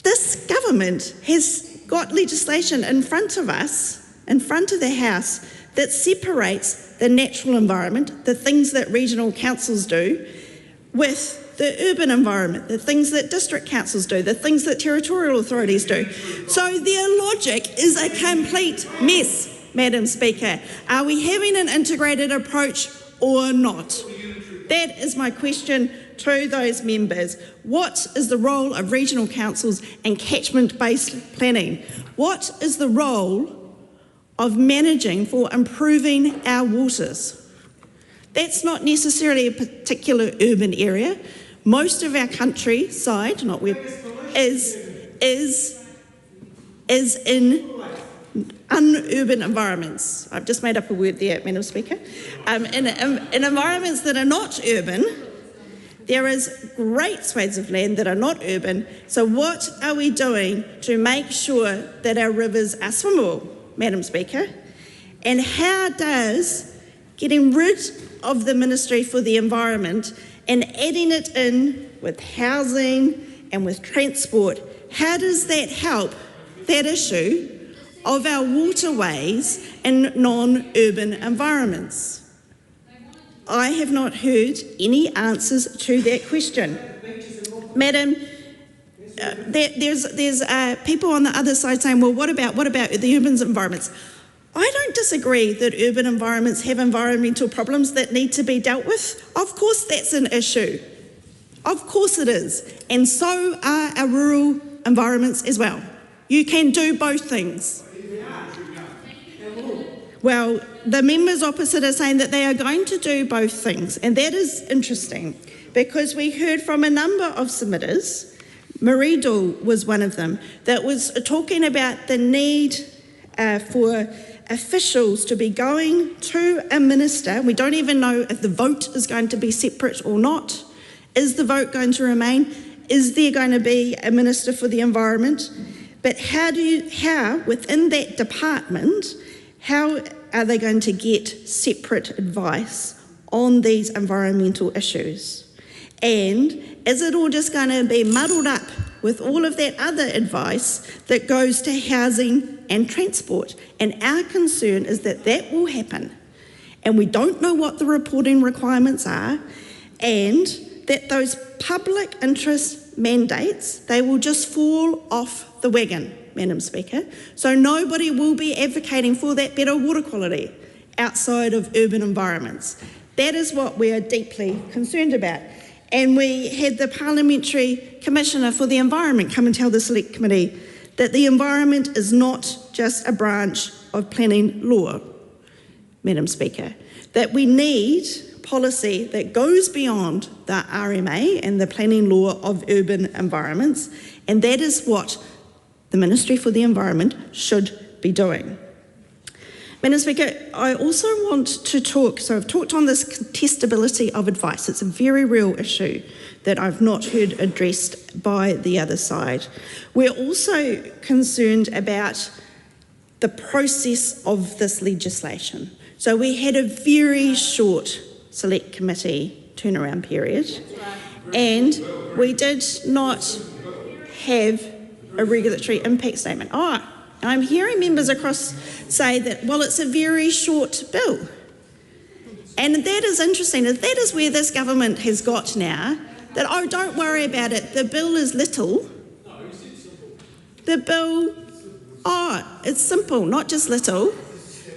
this government has got legislation in front of us, in front of the House, that separates the natural environment, the things that regional councils do, with the urban environment, the things that district councils do, the things that territorial authorities do. So their logic is a complete mess, Madam Speaker. Are we having an integrated approach or not? That is my question to those members. What is the role of regional councils and catchment-based planning? What is the role of managing for improving our waters? That's not necessarily a particular urban area. Most of our countryside, is in unurban environments. I've just made up a word there, Madam Speaker. In environments that are not urban, there is great swathes of land that are not urban. So what are we doing to make sure that our rivers are swimmable, Madam Speaker? And how does getting rid of the Ministry for the Environment and adding it in with housing and with transport, how does that help that issue of our waterways in non-urban environments? I have not heard any answers to that question. Madam, there's people on the other side saying, well, what about the urban environments? I don't disagree that urban environments have environmental problems that need to be dealt with. Of course that's an issue. Of course it is. And so are our rural environments as well. You can do both things. Well, the members opposite are saying that they are going to do both things, and that is interesting because we heard from a number of submitters, Marie Dool was one of them, that was talking about the need for officials to be going to a minister. We don't even know if the vote is going to be separate or not. Is the vote going to remain? Is there going to be a Minister for the Environment? But how within that department, how are they going to get separate advice on these environmental issues? And is it all just going to be muddled up with all of that other advice that goes to housing and transport? And our concern is that that will happen. And we don't know what the reporting requirements are, and that those public interest mandates, they will just fall off the wagon, Madam Speaker. So nobody will be advocating for that better water quality outside of urban environments. That is what we are deeply concerned about. And we had the Parliamentary Commissioner for the Environment come and tell the Select Committee that the environment is not just a branch of planning law, Madam Speaker, that we need policy that goes beyond the RMA and the planning law of urban environments, and that is what the Ministry for the Environment should be doing. Madam Speaker, I also want to talk, so I've talked on this contestability of advice. It's a very real issue that I've not heard addressed by the other side. We're also concerned about the process of this legislation. So we had a very short Select Committee turnaround period, and we did not have a regulatory impact statement. I'm hearing members across say that, well, it's a very short bill. And that is interesting. That is where this government has got now, that, oh, don't worry about it, the bill is little. The bill, it's simple, not just little.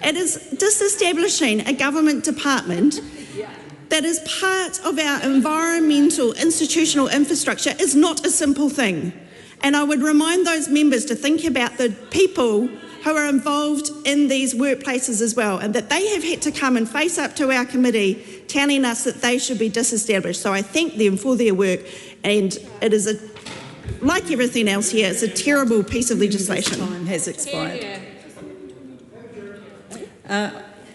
It is disestablishing a government department that is part of our environmental institutional infrastructure is not a simple thing. And I would remind those members to think about the people who are involved in these workplaces as well, and that they have had to come and face up to our committee telling us that they should be disestablished. So I thank them for their work, and it is like everything else here, it's a terrible piece of legislation. Time has expired.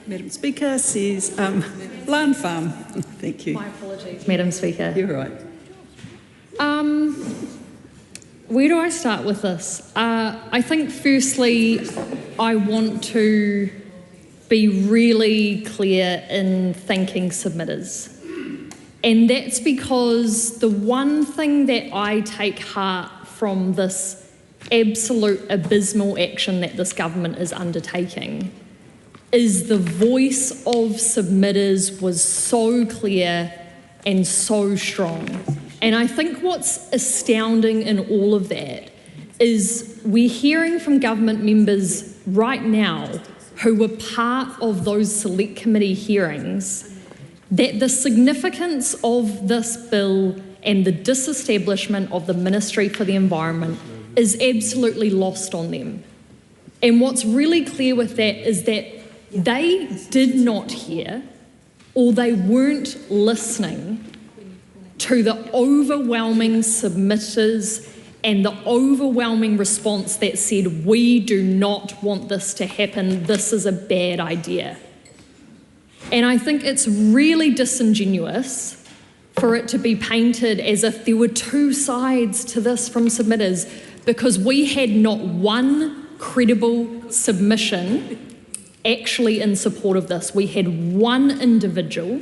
Madam Speaker, says land farm. Thank you. My apologies, Madam Speaker. You're right. Where do I start with this? I think firstly, I want to be really clear in thanking submitters. And that's because the one thing that I take heart from this absolute abysmal action that this government is undertaking is the voice of submitters was so clear and so strong. And I think what's astounding in all of that is we're hearing from government members right now who were part of those select committee hearings that the significance of this bill and the disestablishment of the Ministry for the Environment is absolutely lost on them. And what's really clear with that is that they did not hear or they weren't listening to the overwhelming submitters and the overwhelming response that said, we do not want this to happen, this is a bad idea. And I think it's really disingenuous for it to be painted as if there were two sides to this from submitters, because we had not one credible submission actually in support of this. We had one individual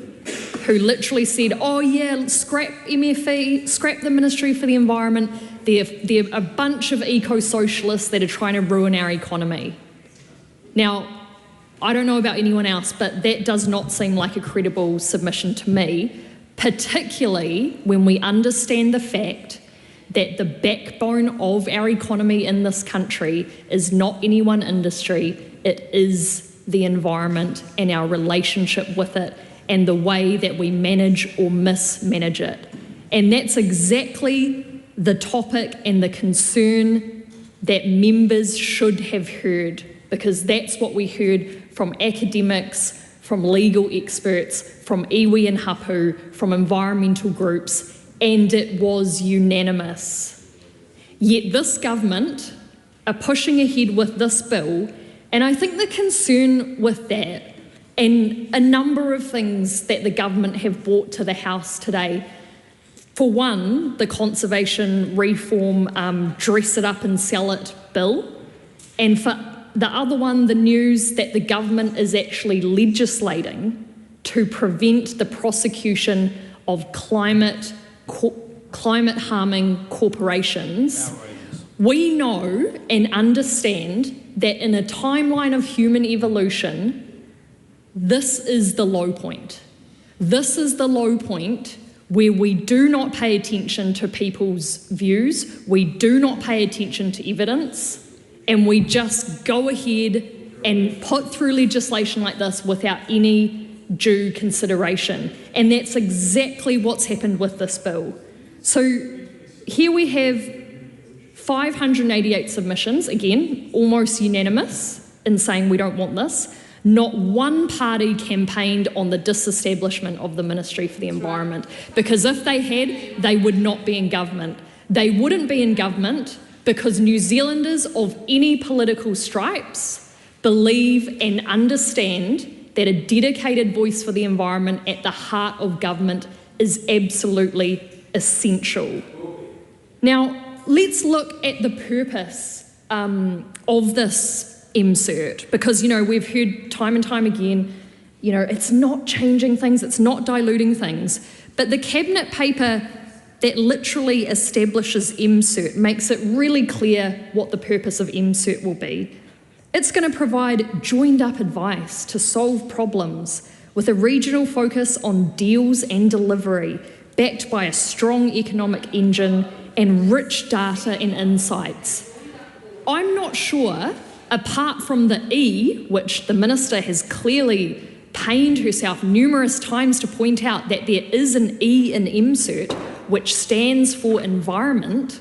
who literally said, oh yeah, scrap MFE, scrap the Ministry for the Environment, they're a bunch of eco-socialists that are trying to ruin our economy. Now, I don't know about anyone else, but that does not seem like a credible submission to me, particularly when we understand the fact that the backbone of our economy in this country is not any one industry, it is the environment and our relationship with it and the way that we manage or mismanage it. And that's exactly the topic and the concern that members should have heard, because that's what we heard from academics, from legal experts, from iwi and hapu, from environmental groups, and it was unanimous. Yet this government are pushing ahead with this bill, and I think the concern with that and a number of things that the government have brought to the House today, for one, the conservation reform dress it up and sell it bill, and for the other one, the news that the government is actually legislating to prevent the prosecution of climate harming corporations. We know and understand that in a timeline of human evolution, this is the low point. This is the low point where we do not pay attention to people's views, we do not pay attention to evidence, and we just go ahead and put through legislation like this without any due consideration. And that's exactly what's happened with this bill. So here we have 588 submissions, again, almost unanimous in saying we don't want this. Not one party campaigned on the disestablishment of the Ministry for the Environment, because if they had, they would not be in government. They wouldn't be in government because New Zealanders of any political stripes believe and understand that a dedicated voice for the environment at the heart of government is absolutely essential. Now, let's look at the purpose of this MCERT, because, we've heard time and time again, it's not changing things, it's not diluting things, but the cabinet paper that literally establishes MCERT makes it really clear what the purpose of MCERT will be. It's going to provide joined-up advice to solve problems with a regional focus on deals and delivery, backed by a strong economic engine and rich data and insights. I'm not sure, apart from the E, which the Minister has clearly pained herself numerous times to point out that there is an E in MCERT, which stands for environment,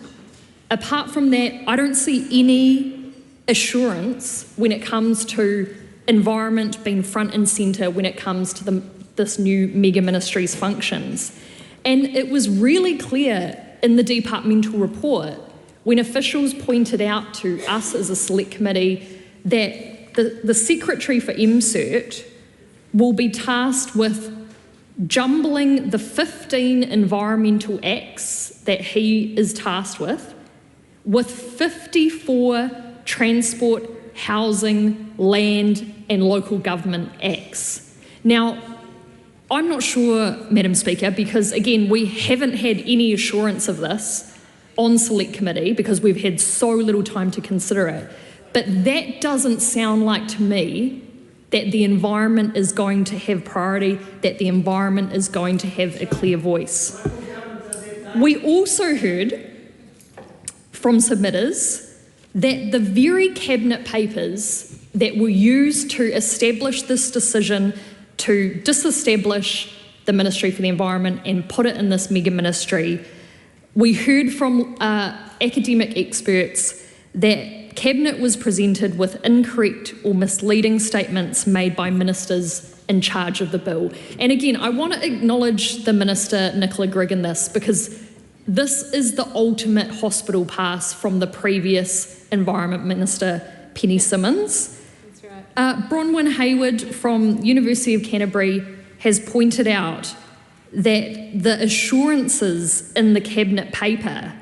apart from that, I don't see any assurance when it comes to environment being front and centre when it comes to this new mega ministry's functions. And it was really clear in the departmental report when officials pointed out to us as a select committee that the secretary for MCERT will be tasked with jumbling the 15 environmental acts that he is tasked with 54 transport, housing, land and local government acts. Now, I'm not sure, Madam Speaker, because again, we haven't had any assurance of this on Select Committee because we've had so little time to consider it. But that doesn't sound like to me that the environment is going to have priority, that the environment is going to have a clear voice. We also heard from submitters that the very cabinet papers that were used to establish this decision to disestablish the Ministry for the Environment and put it in this mega ministry, we heard from academic experts that Cabinet was presented with incorrect or misleading statements made by ministers in charge of the bill. And again, I want to acknowledge the Minister, Nicola Grigg, in this because this is the ultimate hospital pass from the previous Environment Minister, Penny Simmonds. That's right. Bronwyn Hayward from University of Canterbury has pointed out that the assurances in the Cabinet paper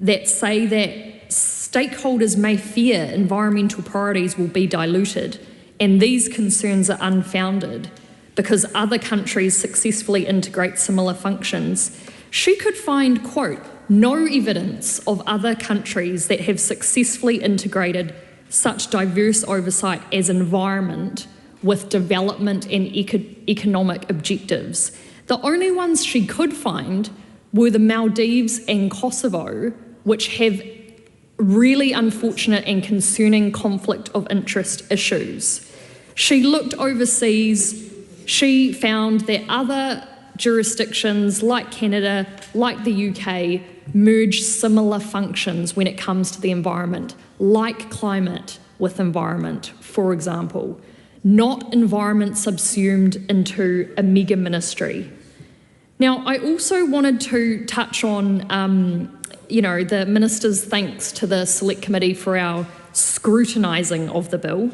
that say that stakeholders may fear environmental priorities will be diluted, and these concerns are unfounded because other countries successfully integrate similar functions. She could find, quote, no evidence of other countries that have successfully integrated such diverse oversight as environment with development and economic objectives. The only ones she could find were the Maldives and Kosovo, which have really unfortunate and concerning conflict of interest issues. She looked overseas, she found that other jurisdictions like Canada, like the UK, merge similar functions when it comes to the environment, like climate with environment, for example, not environment subsumed into a mega ministry. Now, I also wanted to touch on the Minister's thanks to the Select Committee for our scrutinising of the bill.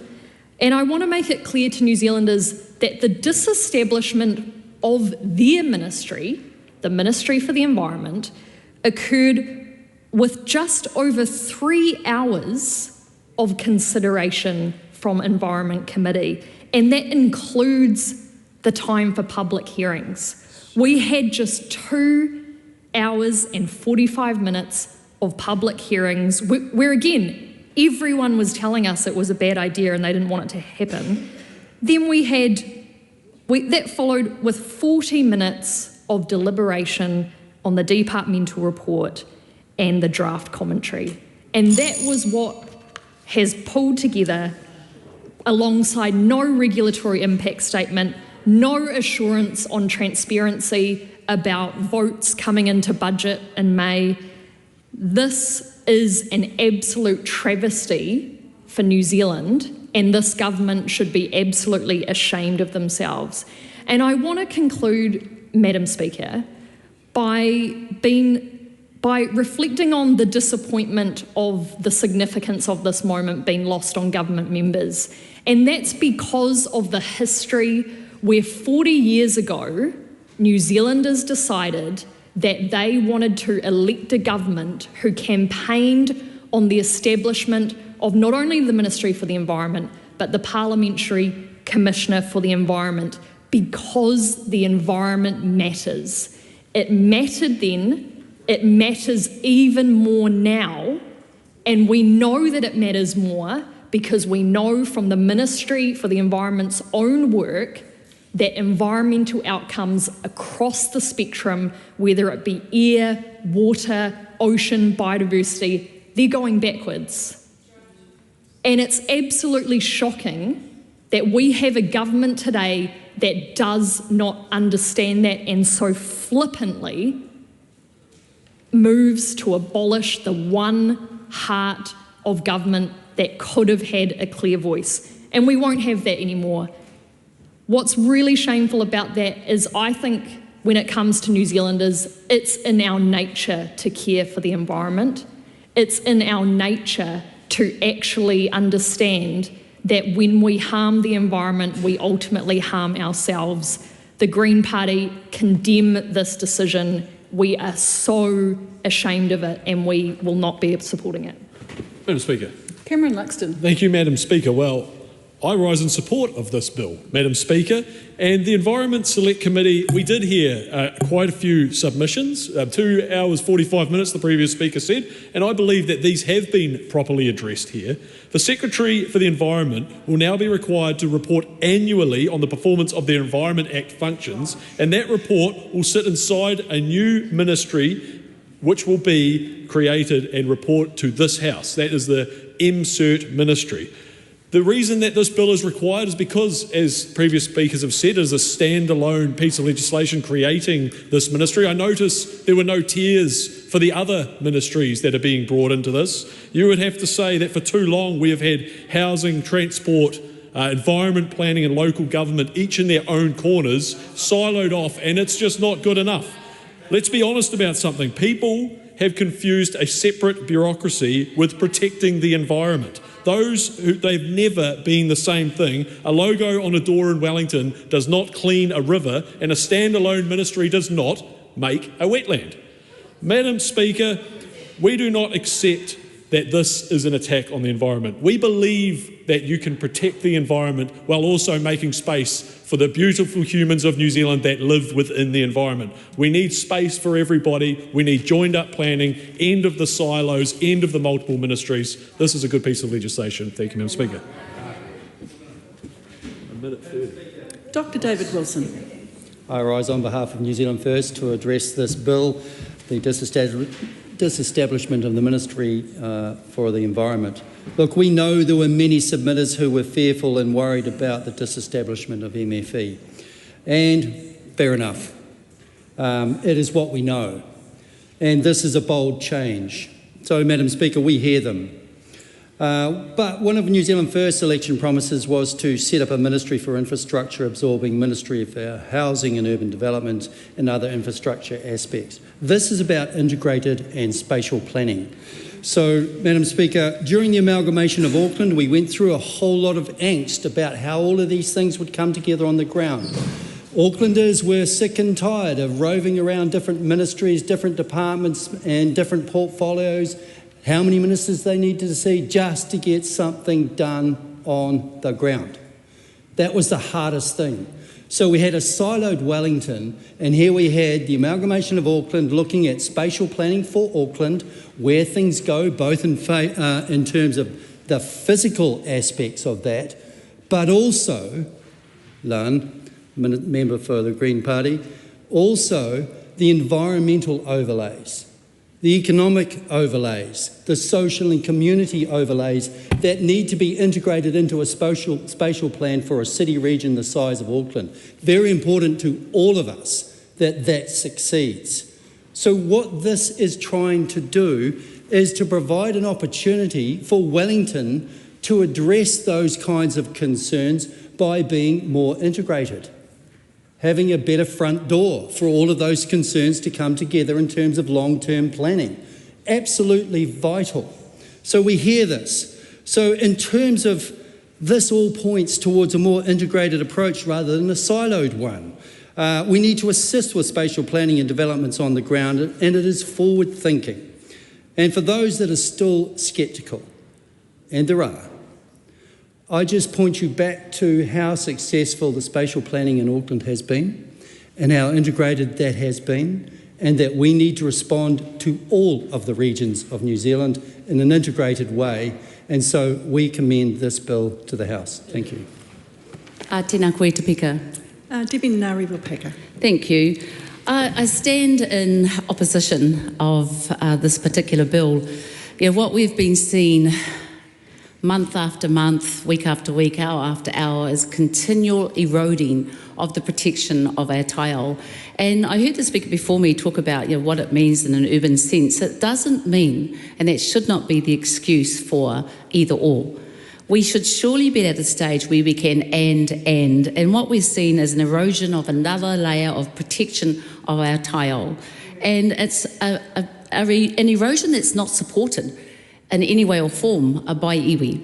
And I want to make it clear to New Zealanders that the disestablishment of their ministry, the Ministry for the Environment, occurred with just over 3 hours of consideration from Environment Committee, and that includes the time for public hearings. We had just 2 hours and 45 minutes of public hearings where again, everyone was telling us it was a bad idea and they didn't want it to happen. Then that followed with 40 minutes of deliberation on the departmental report and the draft commentary. And that was what has pulled together, alongside no regulatory impact statement, no assurance on transparency about votes coming into budget in May. This is an absolute travesty for New Zealand, and this government should be absolutely ashamed of themselves. And I want to conclude, Madam Speaker, by reflecting on the disappointment of the significance of this moment being lost on government members. And that's because of the history where 40 years ago, New Zealanders decided that they wanted to elect a government who campaigned on the establishment of not only the Ministry for the Environment, but the Parliamentary Commissioner for the Environment, because the environment matters. It mattered then, it matters even more now, and we know that it matters more because we know from the Ministry for the Environment's own work that environmental outcomes across the spectrum, whether it be air, water, ocean, biodiversity, they're going backwards. And it's absolutely shocking that we have a government today that does not understand that and so flippantly moves to abolish the one heart of government that could have had a clear voice. And we won't have that anymore. What's really shameful about that is I think when it comes to New Zealanders, it's in our nature to care for the environment. It's in our nature to actually understand that when we harm the environment, we ultimately harm ourselves. The Green Party condemn this decision. We are so ashamed of it and we will not be supporting it. Madam Speaker. Cameron Luxon. Thank you, Madam Speaker. Well, I rise in support of this bill, Madam Speaker, and the Environment Select Committee, we did hear quite a few submissions, 2 hours 45 minutes, the previous speaker said, and I believe that these have been properly addressed here. The Secretary for the Environment will now be required to report annually on the performance of the Environment Act functions, and that report will sit inside a new ministry which will be created and report to this House. That is the MCERT ministry. The reason that this bill is required is because, as previous speakers have said, it is a standalone piece of legislation creating this ministry. I notice there were no tiers for the other ministries that are being brought into this. You would have to say that for too long we have had housing, transport, environment planning and local government, each in their own corners, siloed off, and it's just not good enough. Let's be honest about something. People have confused a separate bureaucracy with protecting the environment. They've never been the same thing. A logo on a door in Wellington does not clean a river, and a standalone ministry does not make a wetland. Madam Speaker, we do not accept that this is an attack on the environment. We believe that you can protect the environment while also making space for the beautiful humans of New Zealand that live within the environment. We need space for everybody. We need joined up planning, end of the silos, end of the multiple ministries. This is a good piece of legislation. Thank you, Madam Speaker. Dr. David Wilson. I rise on behalf of New Zealand First to address this bill, the disestablishment of the Ministry for the Environment. Look, we know there were many submitters who were fearful and worried about the disestablishment of MFE, and fair enough. It is what we know, and this is a bold change. So, Madam Speaker, we hear them. But one of New Zealand First's election promises was to set up a Ministry for Infrastructure, absorbing Ministry for Housing and Urban Development and other infrastructure aspects. This is about integrated and spatial planning. So, Madam Speaker, during the amalgamation of Auckland, we went through a whole lot of angst about how all of these things would come together on the ground. Aucklanders were sick and tired of roving around different ministries, different departments and different portfolios, how many ministers they needed to see just to get something done on the ground. That was the hardest thing. So we had a siloed Wellington, and here we had the amalgamation of Auckland looking at spatial planning for Auckland, where things go, both in terms of the physical aspects of that, but also, Lan, member for the Green Party, also the environmental overlays, the economic overlays, the social and community overlays that need to be integrated into a spatial plan for a city region the size of Auckland. Very important to all of us that that succeeds. So what this is trying to do is to provide an opportunity for Wellington to address those kinds of concerns by being more integrated, having a better front door for all of those concerns to come together in terms of long-term planning. Absolutely vital. So we hear this. So in terms of this, all points towards a more integrated approach rather than a siloed one. We need to assist with spatial planning and developments on the ground, and it is forward thinking. And for those that are still sceptical, and there are, I just point you back to how successful the spatial planning in Auckland has been and how integrated that has been, and that we need to respond to all of the regions of New Zealand in an integrated way. And so we commend this bill to the House. Thank you. Tēnā koe te pika. Debbie Ngāriwa-Peka. Thank you. I stand in opposition of this particular bill. You know, what we've been seeing month after month, week after week, hour after hour, is continual eroding of the protection of our taiao. And I heard the speaker before me talk about what it means in an urban sense. It doesn't mean, and that should not be the excuse for either or. We should surely be at a stage where we can and what we're seeing is an erosion of another layer of protection of our taiao. And it's an erosion that's not supported in any way or form by iwi,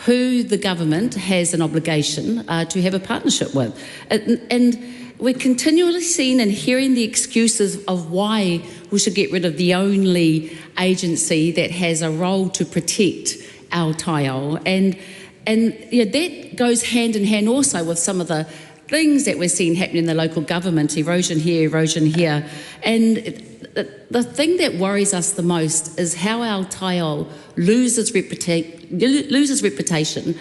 who the government has an obligation to have a partnership with. And we're continually seeing and hearing the excuses of why we should get rid of the only agency that has a role to protect Aotearoa. And that goes hand in hand also with some of the things that we're seeing happening in the local government, erosion here. And the thing that worries us the most is how Aotearoa loses representation,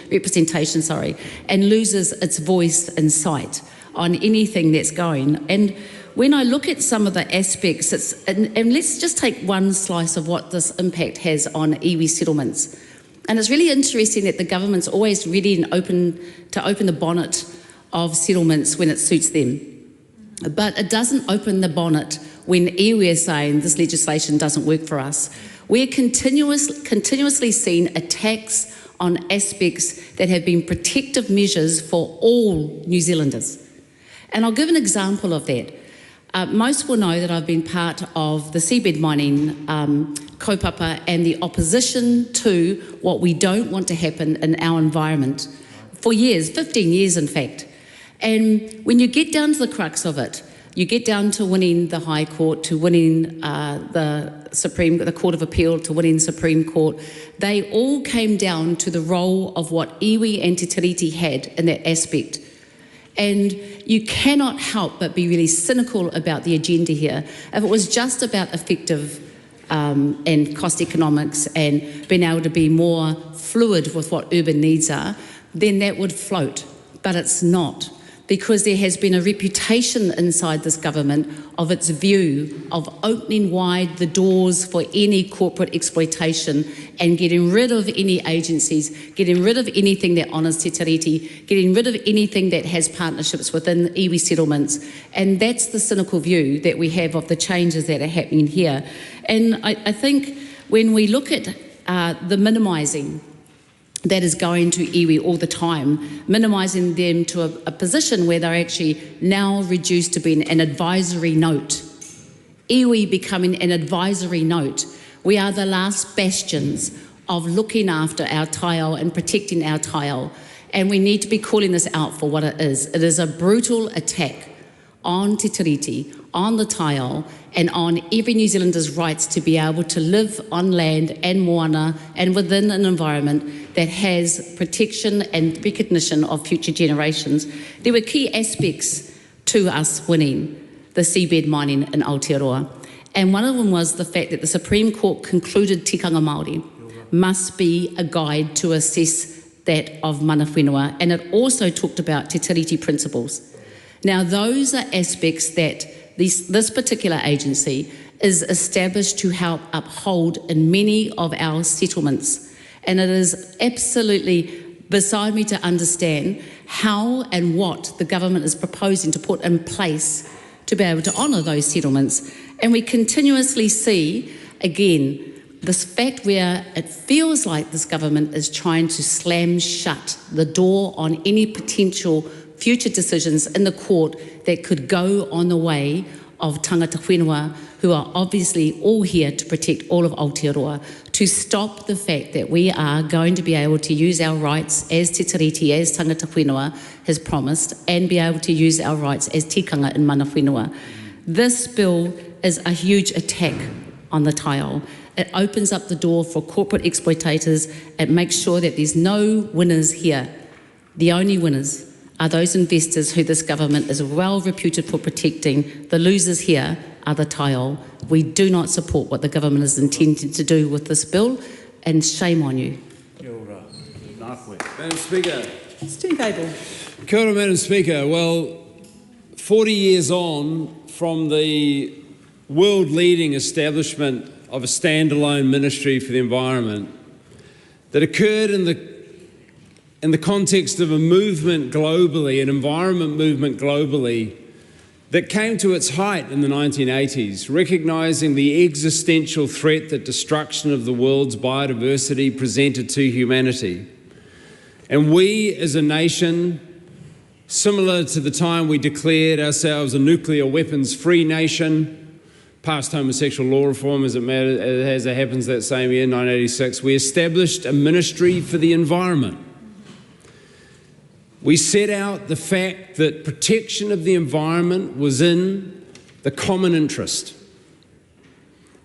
and loses its voice and sight on anything that's going. And when I look at some of the aspects, and let's just take one slice of what this impact has on iwi settlements. And it's really interesting that the government's always ready and open the bonnet of settlements when it suits them. But it doesn't open the bonnet when iwi are saying this legislation doesn't work for us. We're continuously seeing attacks on aspects that have been protective measures for all New Zealanders. And I'll give an example of that. Most will know that I've been part of the seabed mining kaupapa and the opposition to what we don't want to happen in our environment for years, 15 years in fact. And when you get down to the crux of it, you get down to winning the High Court, to winning the Court of Appeal, to winning Supreme Court, they all came down to the role of what iwi and te tiriti had in that aspect. And you cannot help but be really cynical about the agenda here. If it was just about effective and cost economics and being able to be more fluid with what urban needs are, then that would float. But it's not, because there has been a reputation inside this government of its view of opening wide the doors for any corporate exploitation and getting rid of any agencies, getting rid of anything that honours te tiriti, getting rid of anything that has partnerships within iwi settlements. And that's the cynical view that we have of the changes that are happening here. And I think when we look at the minimising that is going to iwi all the time, minimising them to a position where they're actually now reduced to being an advisory note. Iwi becoming an advisory note. We are the last bastions of looking after Aotearoa and protecting Aotearoa, and we need to be calling this out for what it is. It is a brutal attack on te tiriti, on the taiao, and on every New Zealander's rights to be able to live on land and moana and within an environment that has protection and recognition of future generations. There were key aspects to us winning the seabed mining in Aotearoa, and one of them was the fact that the Supreme Court concluded tikanga Māori must be a guide to assess that of mana whenua, and it also talked about te tiriti principles. Now, those are aspects that this particular agency is established to help uphold in many of our settlements. And it is absolutely beside me to understand how and what the government is proposing to put in place to be able to honour those settlements. And we continuously see, again, this fact where it feels like this government is trying to slam shut the door on any potential future decisions in the court that could go on the way of tangata whenua, who are obviously all here to protect all of Aotearoa, to stop the fact that we are going to be able to use our rights as te tiriti, as tangata whenua has promised, and be able to use our rights as tikanga in mana whenua. This bill is a huge attack on the taiao. It opens up the door for corporate exploitators. It makes sure that there's no winners here. The only winners are those investors who this government is well reputed for protecting. The losers here are the taiao. We do not support what the government is intending to do with this bill, and shame on you. Madam Speaker. Steve Abel. Kia ora, Madam Speaker. Well, 40 years on from the world-leading establishment of a standalone Ministry for the Environment that occurred in the context of a movement globally, an environment movement globally, that came to its height in the 1980s, recognising the existential threat that destruction of the world's biodiversity presented to humanity. And we as a nation, similar to the time we declared ourselves a nuclear weapons-free nation, passed homosexual law reform as it happens that same year, 1986, we established a Ministry for the Environment. We set out the fact that protection of the environment was in the common interest.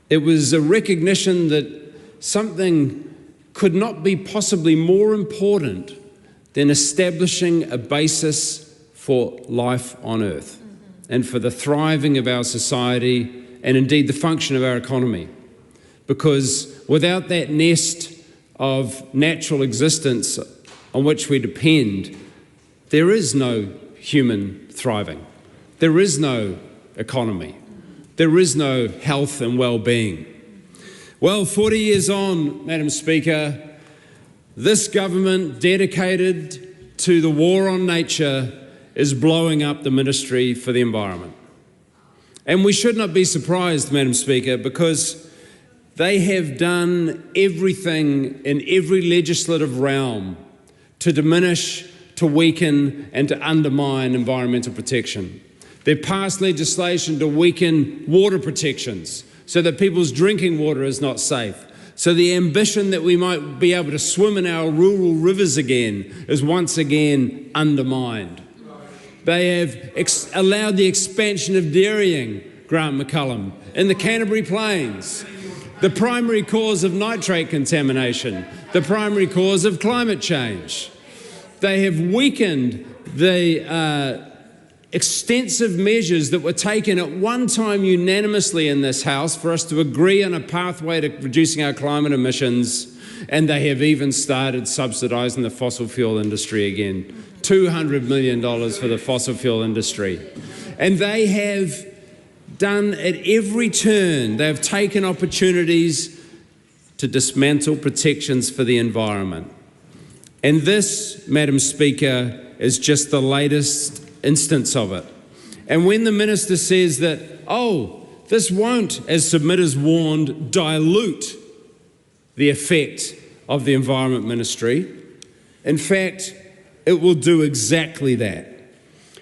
It was a recognition that something could not be possibly more important than establishing a basis for life on Earth and for the thriving of our society and indeed the function of our economy. Because without that nest of natural existence on which we depend, there is no human thriving. There is no economy. There is no health and well-being. Well, 40 years on, Madam Speaker, this government dedicated to the war on nature is blowing up the Ministry for the Environment. And we should not be surprised, Madam Speaker, because they have done everything in every legislative realm to diminish, to weaken and to undermine environmental protection. They've passed legislation to weaken water protections so that people's drinking water is not safe. So the ambition that we might be able to swim in our rural rivers again is once again undermined. They have allowed the expansion of dairying, Grant McCullum, in the Canterbury Plains, the primary cause of nitrate contamination, the primary cause of climate change. They have weakened the extensive measures that were taken at one time unanimously in this House for us to agree on a pathway to reducing our climate emissions, and they have even started subsidising the fossil fuel industry again. $200 million for the fossil fuel industry. And they have done at every turn, they have taken opportunities to dismantle protections for the environment. And this, Madam Speaker, is just the latest instance of it. And when the Minister says that, oh, this won't, as submitters warned, dilute the effect of the Environment Ministry, in fact, it will do exactly that.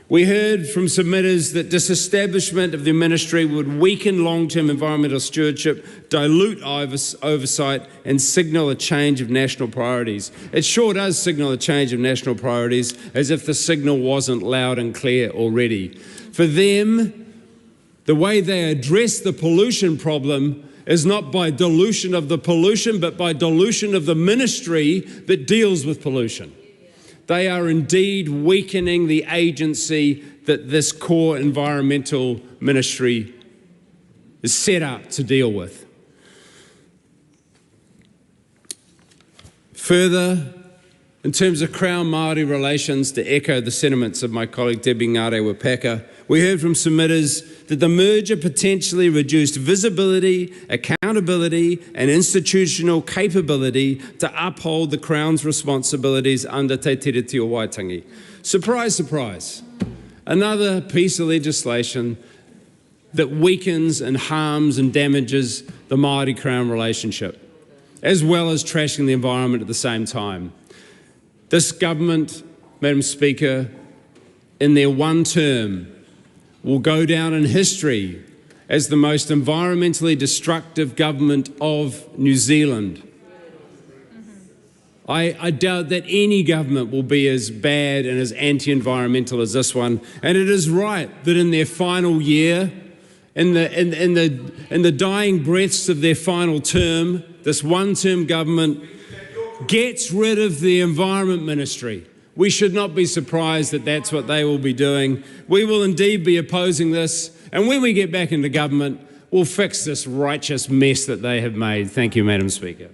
We heard from submitters that disestablishment of the ministry would weaken long-term environmental stewardship, dilute oversight, and signal a change of national priorities. It sure does signal a change of national priorities, as if the signal wasn't loud and clear already. For them, the way they address the pollution problem is not by dilution of the pollution, but by dilution of the ministry that deals with pollution. They are indeed weakening the agency that this core environmental ministry is set up to deal with. Further, in terms of Crown Māori relations, to echo the sentiments of my colleague Debbie Ngare-Wapaka, we heard from submitters that the merger potentially reduced visibility, accountability and institutional capability to uphold the Crown's responsibilities under Te Tiriti o Waitangi. Surprise, surprise. Another piece of legislation that weakens and harms and damages the Māori-Crown relationship, as well as trashing the environment at the same time. This government, Madam Speaker, in their one term, will go down in history as the most environmentally destructive government of New Zealand. I doubt that any government will be as bad and as anti-environmental as this one. And it is right that in their final year, in the dying breaths of their final term, this one-term government gets rid of the Environment Ministry. We should not be surprised that that's what they will be doing. We will indeed be opposing this, and when we get back into government, we'll fix this righteous mess that they have made. Thank you, Madam Speaker.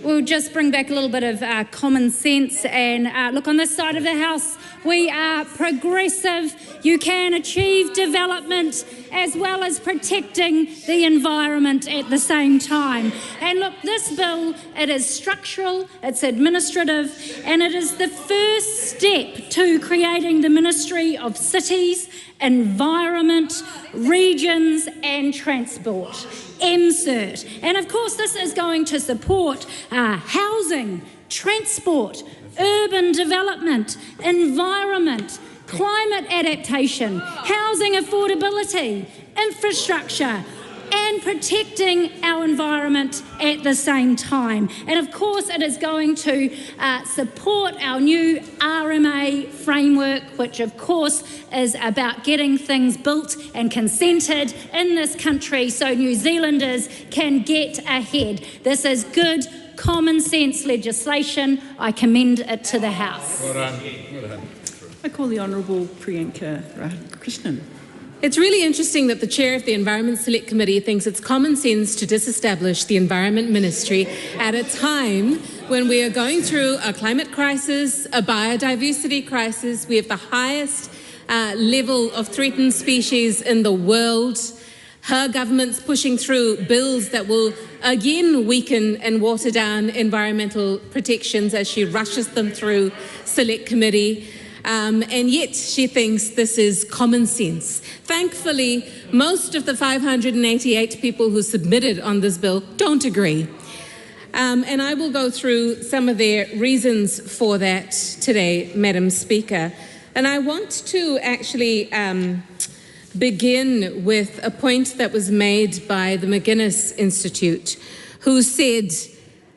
We'll just bring back a little bit of common sense and look, on this side of the House, we are progressive. You can achieve development as well as protecting the environment at the same time. And look, this bill, it is structural, it's administrative, and it is the first step to creating the Ministry of Cities, Environment, Regions and Transport, MCERT. And of course this is going to support housing, transport, urban development, environment, climate adaptation, housing affordability, infrastructure, and protecting our environment at the same time. And of course, it is going to support our new RMA framework, which of course is about getting things built and consented in this country so New Zealanders can get ahead. This is good, common sense legislation. I commend it to the House. Well done. Well done. I call the Honourable Priyanka Krishnan. It's really interesting that the chair of the Environment Select Committee thinks it's common sense to disestablish the Environment Ministry at a time when we are going through a climate crisis, a biodiversity crisis. We have the highest level of threatened species in the world. Her government's pushing through bills that will again weaken and water down environmental protections as she rushes them through Select Committee. And yet she thinks this is common sense. Thankfully, most of the 588 people who submitted on this bill don't agree. And I will go through some of their reasons for that today, Madam Speaker. And I want to actually begin with a point that was made by the McGuinness Institute, who said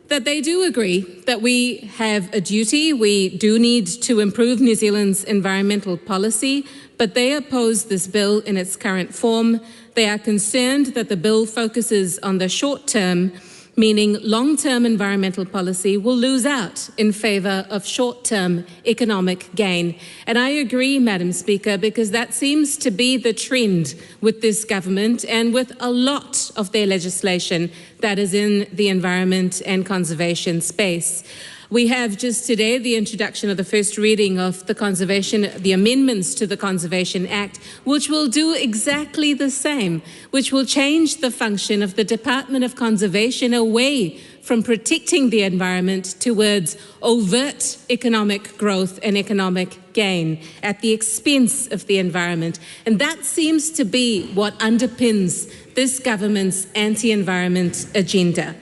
that they do agree that we have a duty, we do need to improve New Zealand's environmental policy, but they oppose this bill in its current form. They are concerned that the bill focuses on the short term, meaning long-term environmental policy will lose out in favour of short-term economic gain. And I agree, Madam Speaker, because that seems to be the trend with this government and with a lot of their legislation that is in the environment and conservation space. We have just today the introduction of the first reading of the amendments to the Conservation Act, which will do exactly the same, which will change the function of the Department of Conservation away from protecting the environment towards overt economic growth and economic gain at the expense of the environment. And that seems to be what underpins this government's anti-environment agenda.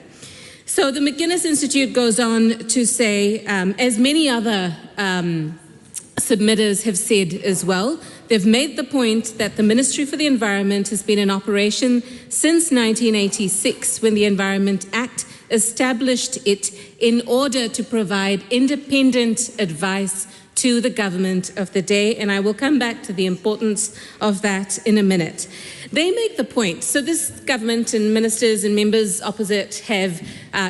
So the McGuinness Institute goes on to say, as many other submitters have said as well, they've made the point that the Ministry for the Environment has been in operation since 1986, when the Environment Act established it in order to provide independent advice to the government of the day, and I will come back to the importance of that in a minute. They make the point, so this government and ministers and members opposite have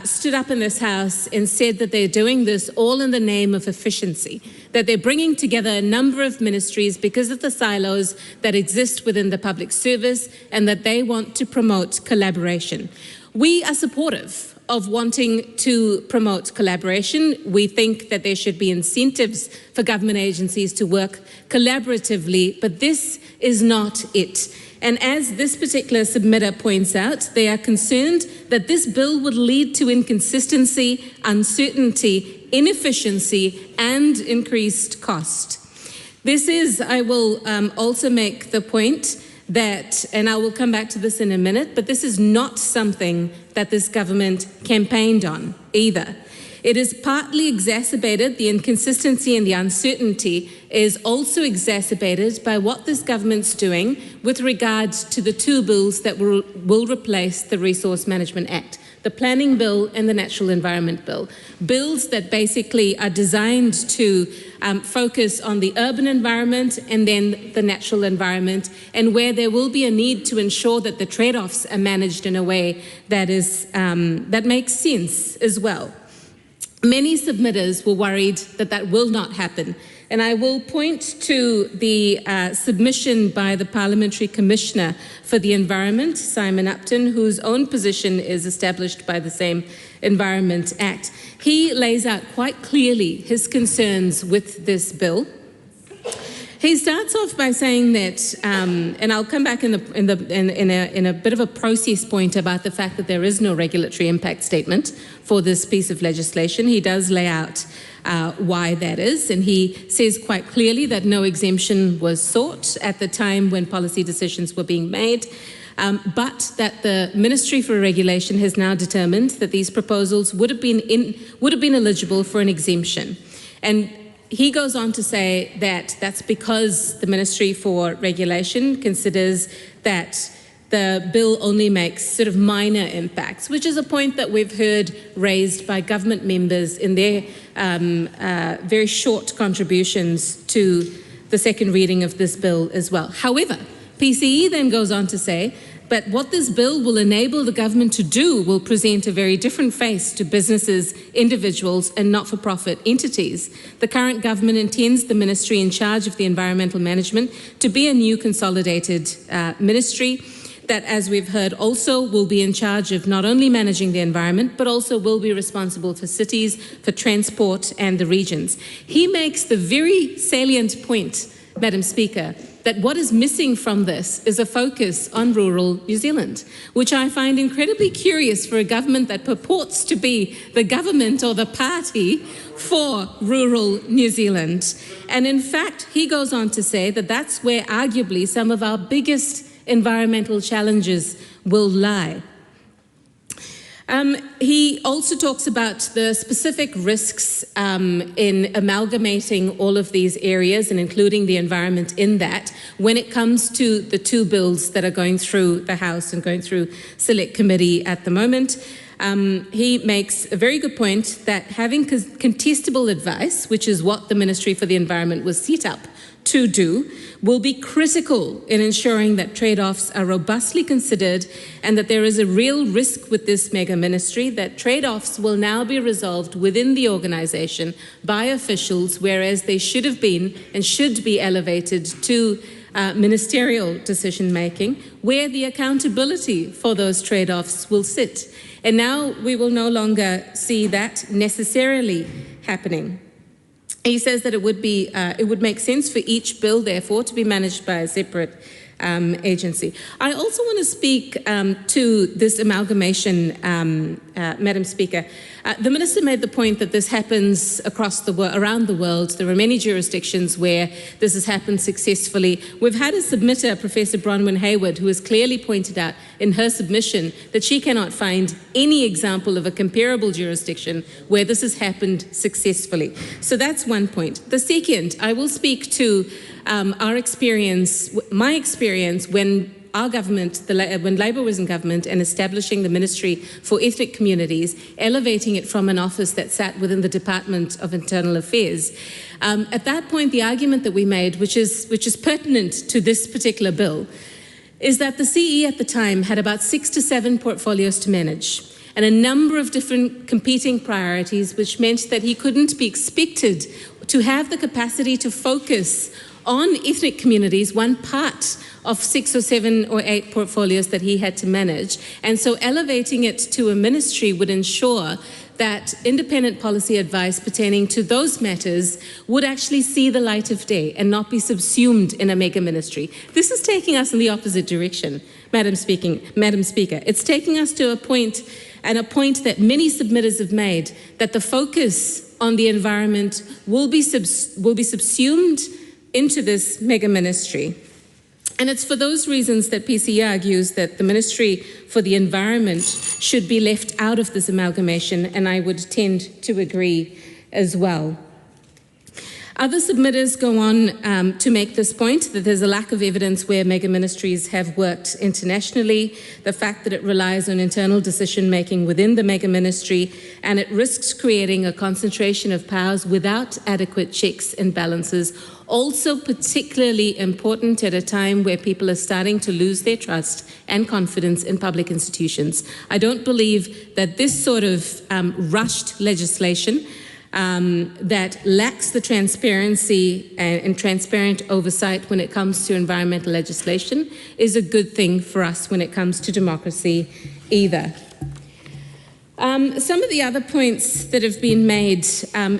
stood up in this House and said that they're doing this all in the name of efficiency, that they're bringing together a number of ministries because of the silos that exist within the public service and that they want to promote collaboration. We are supportive of wanting to promote collaboration. We think that there should be incentives for government agencies to work collaboratively, but this is not it. And as this particular submitter points out, they are concerned that this bill would lead to inconsistency, uncertainty, inefficiency, and increased cost. This is, I will also make the point that, and I will come back to this in a minute, but this is not something that this government campaigned on either. It is partly exacerbated, the inconsistency and the uncertainty is also exacerbated by what this government's doing with regards to the two bills that will replace the Resource Management Act, the Planning Bill and the Natural Environment Bill. Bills that basically are designed to focus on the urban environment and then the natural environment, and where there will be a need to ensure that the trade-offs are managed in a way that is that makes sense as well. Many submitters were worried that that will not happen. And I will point to the submission by the Parliamentary Commissioner for the Environment, Simon Upton, whose own position is established by the same Environment Act. He lays out quite clearly his concerns with this bill. He starts off by saying that, and I'll come back in a bit of a process point about the fact that there is no regulatory impact statement for this piece of legislation. He does lay out why that is, and he says quite clearly that no exemption was sought at the time when policy decisions were being made, but that the Ministry for Regulation has now determined that these proposals would have been eligible for an exemption. And he goes on to say that that's because the Ministry for Regulation considers that the bill only makes sort of minor impacts, which is a point that we've heard raised by government members in their very short contributions to the second reading of this bill as well. However, PCE then goes on to say, but what this bill will enable the government to do will present a very different face to businesses, individuals and not-for-profit entities. The current government intends the ministry in charge of the environmental management to be a new consolidated ministry that, as we've heard, also will be in charge of not only managing the environment, but also will be responsible for cities, for transport and the regions. He makes the very salient point, Madam Speaker, that what is missing from this is a focus on rural New Zealand, which I find incredibly curious for a government that purports to be the government or the party for rural New Zealand. And in fact, he goes on to say that that's where arguably some of our biggest environmental challenges will lie. He also talks about the specific risks in amalgamating all of these areas and including the environment in that when it comes to the two bills that are going through the House and going through Select Committee at the moment. He makes a very good point that having contestable advice, which is what the Ministry for the Environment was set up to do, will be critical in ensuring that trade-offs are robustly considered and that there is a real risk with this mega ministry that trade-offs will now be resolved within the organisation by officials, whereas they should have been and should be elevated to ministerial decision-making, where the accountability for those trade-offs will sit. And now we will no longer see that necessarily happening. He says that it would make sense for each bill, therefore, to be managed by a separate agency. I also want to speak to this amalgamation, Madam Speaker. The Minister made the point that this happens around the world. There are many jurisdictions where this has happened successfully. We've had a submitter, Professor Bronwyn Hayward, who has clearly pointed out in her submission that she cannot find any example of a comparable jurisdiction where this has happened successfully. So that's one point. The second, I will speak to our experience, my experience when our government, when Labour was in government and establishing the Ministry for Ethnic Communities, elevating it from an office that sat within the Department of Internal Affairs. At that point, the argument that we made, which is pertinent to this particular bill, is that the CE at the time had about 6 to 7 portfolios to manage and a number of different competing priorities, which meant that he couldn't be expected to have the capacity to focus on ethnic communities, one part of 6 or 7 or 8 portfolios that he had to manage. And so elevating it to a ministry would ensure that independent policy advice pertaining to those matters would actually see the light of day and not be subsumed in a mega ministry. This is taking us in the opposite direction, Madam Speaker. It's taking us to a point that many submitters have made, that the focus on the environment will be subsumed into this mega ministry. And it's for those reasons that PCE argues that the Ministry for the Environment should be left out of this amalgamation, and I would tend to agree as well. Other submitters go on to make this point, that there's a lack of evidence where mega ministries have worked internationally, the fact that it relies on internal decision-making within the mega ministry, and it risks creating a concentration of powers without adequate checks and balances, also particularly important at a time where people are starting to lose their trust and confidence in public institutions. I don't believe that this sort of rushed legislation that lacks the transparency and transparent oversight when it comes to environmental legislation is a good thing for us when it comes to democracy either. Some of the other points that have been made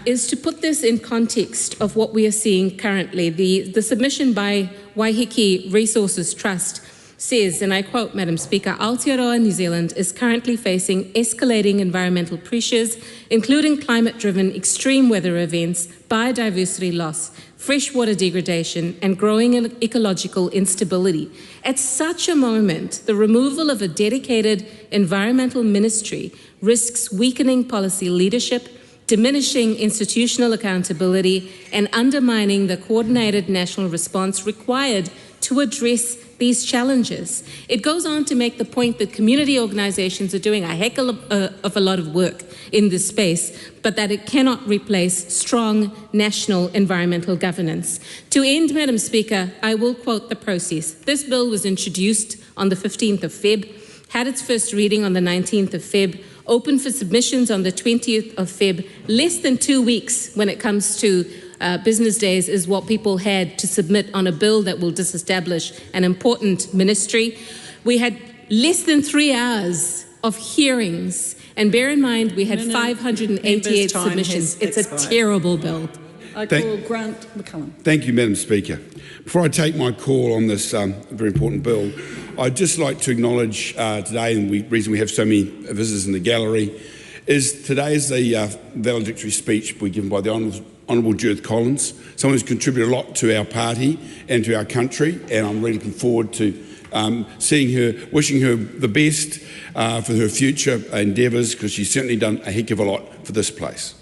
is to put this in context of what we are seeing currently. The submission by Waiheke Resources Trust says, and I quote, Madam Speaker, Aotearoa, New Zealand is currently facing escalating environmental pressures, including climate-driven extreme weather events, biodiversity loss, freshwater degradation, and growing ecological instability. At such a moment, the removal of a dedicated environmental ministry risks weakening policy leadership, diminishing institutional accountability, and undermining the coordinated national response required to address these challenges. It goes on to make the point that community organisations are doing a heck of a lot of work in this space, but that it cannot replace strong national environmental governance. To end, Madam Speaker, I will quote the process. This bill was introduced on the 15th of Feb, had its first reading on the 19th of Feb, open for submissions on the 20th of Feb. Less than 2 weeks when it comes to business days is what people had to submit on a bill that will disestablish an important ministry. We had less than 3 hours of hearings, and bear in mind we had 588 submissions. It's a terrible bill. I call Grant McCullum. Thank you, Madam Speaker. Before I take my call on this very important bill, I'd just like to acknowledge today, and the reason we have so many visitors in the gallery, is today is the valedictory speech we given by the Honourable Judith Collins, someone who's contributed a lot to our party and to our country, and I'm really looking forward to seeing her, wishing her the best for her future endeavours, because she's certainly done a heck of a lot for this place.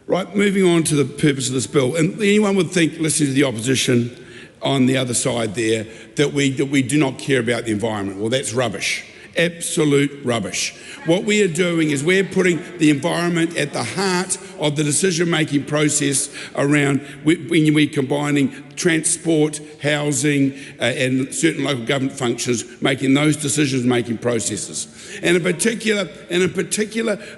Right, moving on to the purpose of this bill, and anyone would think, listening to the opposition on the other side there, that we do not care about the environment. Well, that's rubbish. Absolute rubbish. What we are doing is we're putting the environment at the heart of the decision-making process around when we're combining transport, housing, and certain local government functions, making those decision-making processes. And in particular,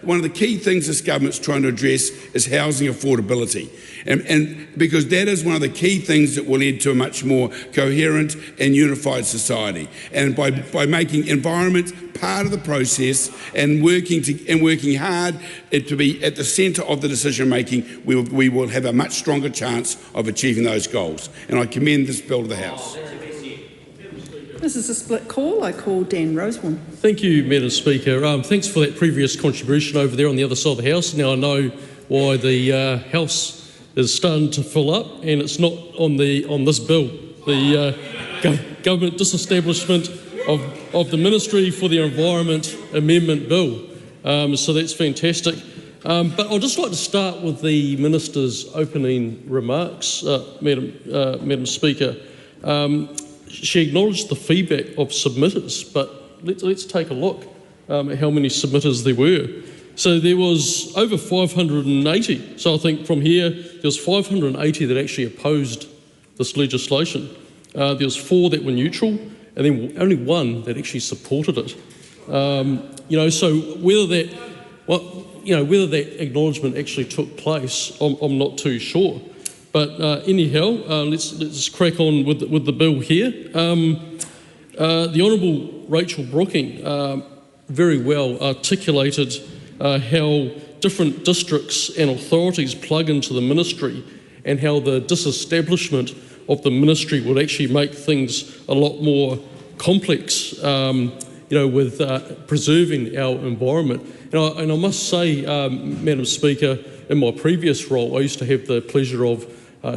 one of the key things this government's trying to address is housing affordability. And because that is one of the key things that will lead to a much more coherent and unified society. And by making environment part of the process and working hard to be at the centre of the decision making, we will have a much stronger chance of achieving those goals. And I commend this bill to the House. This is a split call. I call Dan Rosewarne. Thank you, Madam Speaker. Thanks for that previous contribution over there on the other side of the House. Now I know why the House is starting to fill up, and it's not on this bill, the government disestablishment of the Ministry for the Environment Amendment Bill. So that's fantastic. But I'd just like to start with the Minister's opening remarks, Madam Speaker. She acknowledged the feedback of submitters, but let's take a look at how many submitters there were. So there was over 580. So I think from here, there was 580 that actually opposed this legislation. There was 4 that were neutral, and then only 1 that actually supported it. So whether that acknowledgement actually took place, I'm not too sure. But anyhow, let's crack on with the bill here. The Honourable Rachel Brooking very well articulated how different districts and authorities plug into the ministry, and how the disestablishment of the ministry would actually make things a lot more complex, with preserving our environment. And I must say, Madam Speaker, in my previous role, I used to have the pleasure of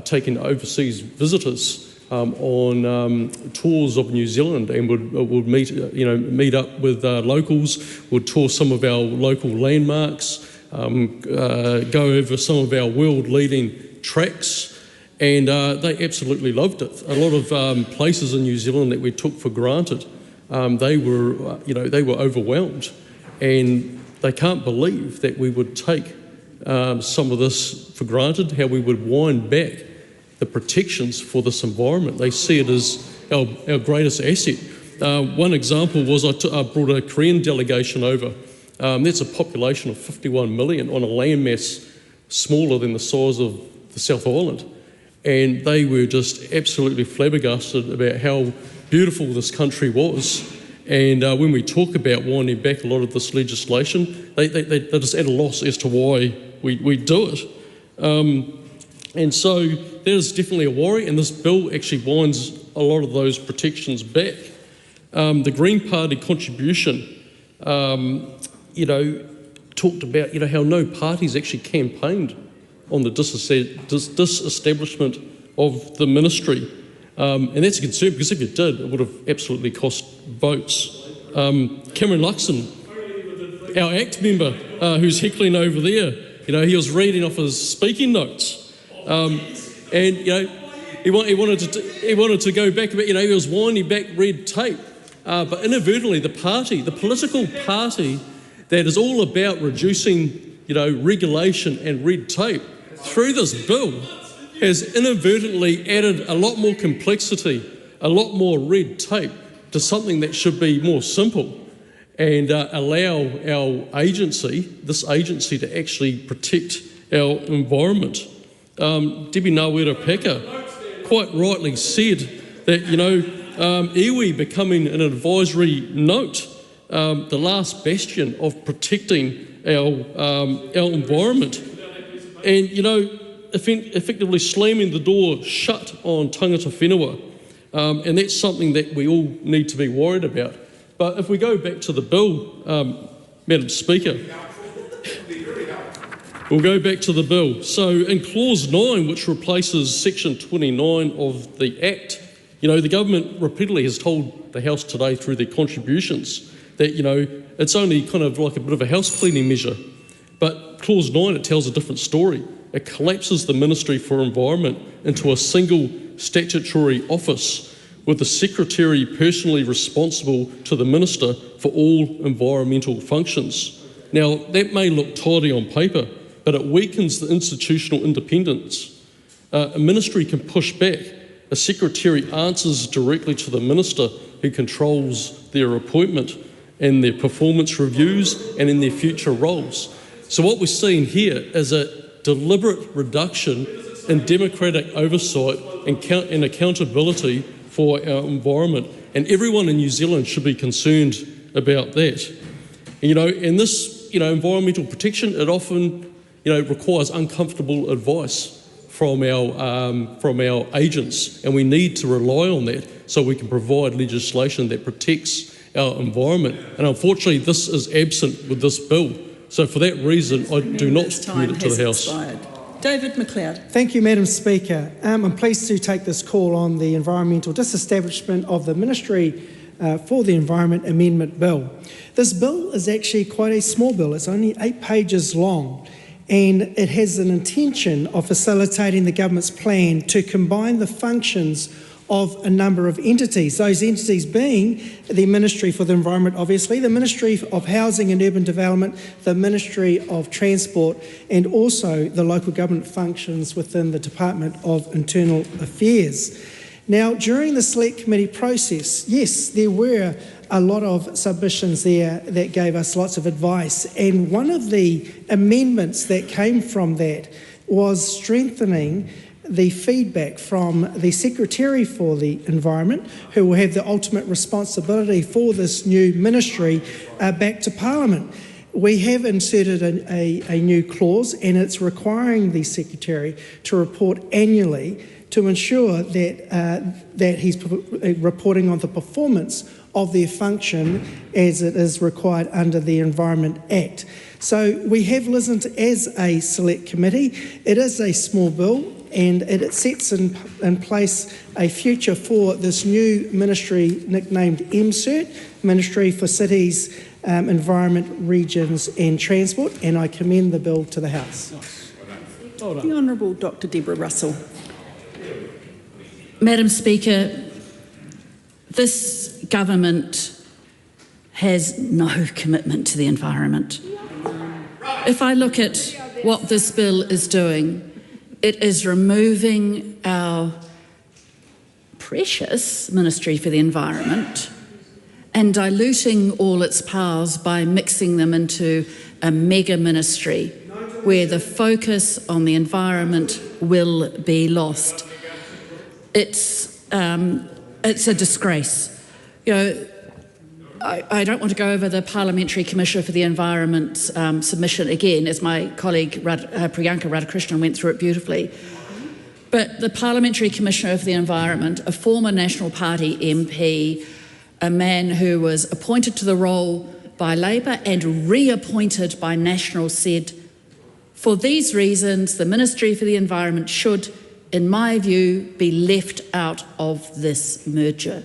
taking overseas visitors on tours of New Zealand, and would meet up with locals, would tour some of our local landmarks, go over some of our world-leading tracks, and they absolutely loved it. A lot of places in New Zealand that we took for granted, they were overwhelmed, and they can't believe that we would take some of this for granted, how we would wind back the protections for this environment. They see it as our greatest asset. One example was I brought a Korean delegation over. That's a population of 51 million on a landmass smaller than the size of the South Island. And they were just absolutely flabbergasted about how beautiful this country was. And when we talk about winding back a lot of this legislation, they just at a loss as to why we do it. And so that is definitely a worry, and this bill actually winds a lot of those protections back. The Green Party contribution, talked about, how no parties actually campaigned on the disestablishment of the ministry. And that's a concern, because if it did, it would have absolutely cost votes. Cameron Luxon, our ACT member, who's heckling over there, he was reading off his speaking notes. And he wanted to go back a bit. He was winding back red tape, but inadvertently the political party that is all about reducing, regulation and red tape through this bill has inadvertently added a lot more complexity, a lot more red tape to something that should be more simple, and allow this agency to actually protect our environment. Debbie Nawera-Packer quite rightly said that, iwi becoming an advisory note, the last bastion of protecting our environment, and, effectively slamming the door shut on tangata whenua, and that's something that we all need to be worried about. But if we go back to the bill, Madam Speaker, we'll go back to the bill. So in Clause 9, which replaces Section 29 of the Act, the government repeatedly has told the House today through their contributions that, it's only kind of like a bit of a house cleaning measure. But Clause 9, it tells a different story. It collapses the Ministry for Environment into a single statutory office with the Secretary personally responsible to the Minister for all environmental functions. Now, that may look tidy on paper, but it weakens the institutional independence. A ministry can push back. A Secretary answers directly to the Minister, who controls their appointment and their performance reviews and in their future roles. So what we're seeing here is a deliberate reduction in democratic oversight and accountability for our environment. And everyone in New Zealand should be concerned about that. And this, environmental protection, it often, requires uncomfortable advice from our agents, and we need to rely on that so we can provide legislation that protects our environment. And unfortunately, this is absent with this bill. So for that reason, I do not commit it to the House. David McLeod. Thank you, Madam Speaker. I'm pleased to take this call on the environmental disestablishment of the Ministry for the Environment Amendment Bill. This bill is actually quite a small bill. It's only 8 pages long, and it has an intention of facilitating the government's plan to combine the functions of a number of entities, those entities being the Ministry for the Environment, obviously, the Ministry of Housing and Urban Development, the Ministry of Transport, and also the local government functions within the Department of Internal Affairs. Now, during the Select Committee process, yes, there were a lot of submissions there that gave us lots of advice, and one of the amendments that came from that was strengthening the feedback from the Secretary for the Environment, who will have the ultimate responsibility for this new ministry, back to Parliament. We have inserted a new clause, and it's requiring the Secretary to report annually to ensure that he's reporting on the performance of their function as it is required under the Environment Act. So we have listened as a select committee. It is a small bill, and it sets in place a future for this new ministry nicknamed MCERT, Ministry for Cities, Environment, Regions and Transport, and I commend the bill to the House. The Honourable Dr Deborah Russell. Madam Speaker, this government has no commitment to the environment. If I look at what this bill is doing, it is removing our precious Ministry for the Environment and diluting all its powers by mixing them into a mega ministry where the focus on the environment will be lost. It's a disgrace. I don't want to go over the Parliamentary Commissioner for the Environment submission again, as my colleague Priyanka Radhakrishnan went through it beautifully. But the Parliamentary Commissioner for the Environment, a former National Party MP, a man who was appointed to the role by Labour and reappointed by National, said, for these reasons, the Ministry for the Environment should, in my view, be left out of this merger.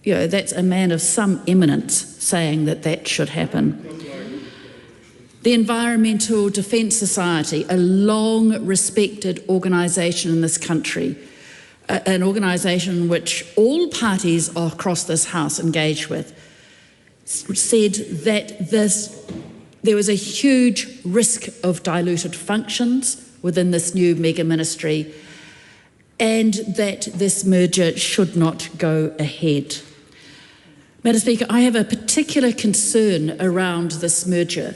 That's a man of some eminence saying that that should happen. The Environmental Defence Society, a long-respected organisation in this country, an organisation which all parties across this House engage with, said that there was a huge risk of diluted functions within this new mega ministry, and that this merger should not go ahead. Madam Speaker, I have a particular concern around this merger,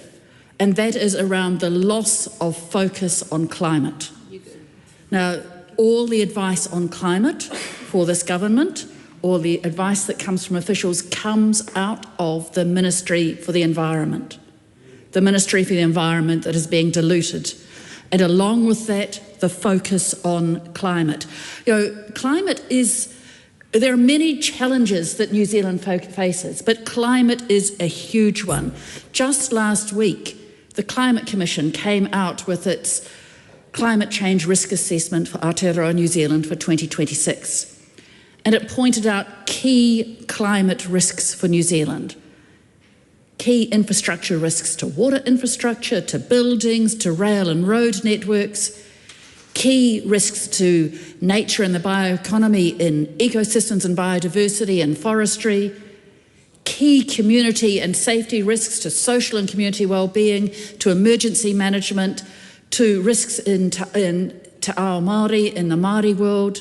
and that is around the loss of focus on climate. Now, all the advice on climate for this government, all the advice that comes from officials, comes out of the Ministry for the Environment. The Ministry for the Environment that is being diluted. And along with that, the focus on climate. Climate is, there are many challenges that New Zealand faces, but climate is a huge one. Just last week, the Climate Commission came out with its climate change risk assessment for Aotearoa, New Zealand for 2026. And it pointed out key climate risks for New Zealand. Key infrastructure risks to water infrastructure, to buildings, to rail and road networks. Key risks to nature and the bioeconomy in ecosystems and biodiversity and forestry. Key community and safety risks to social and community well-being, to emergency management, to risks in Te Ao Māori in the Māori world.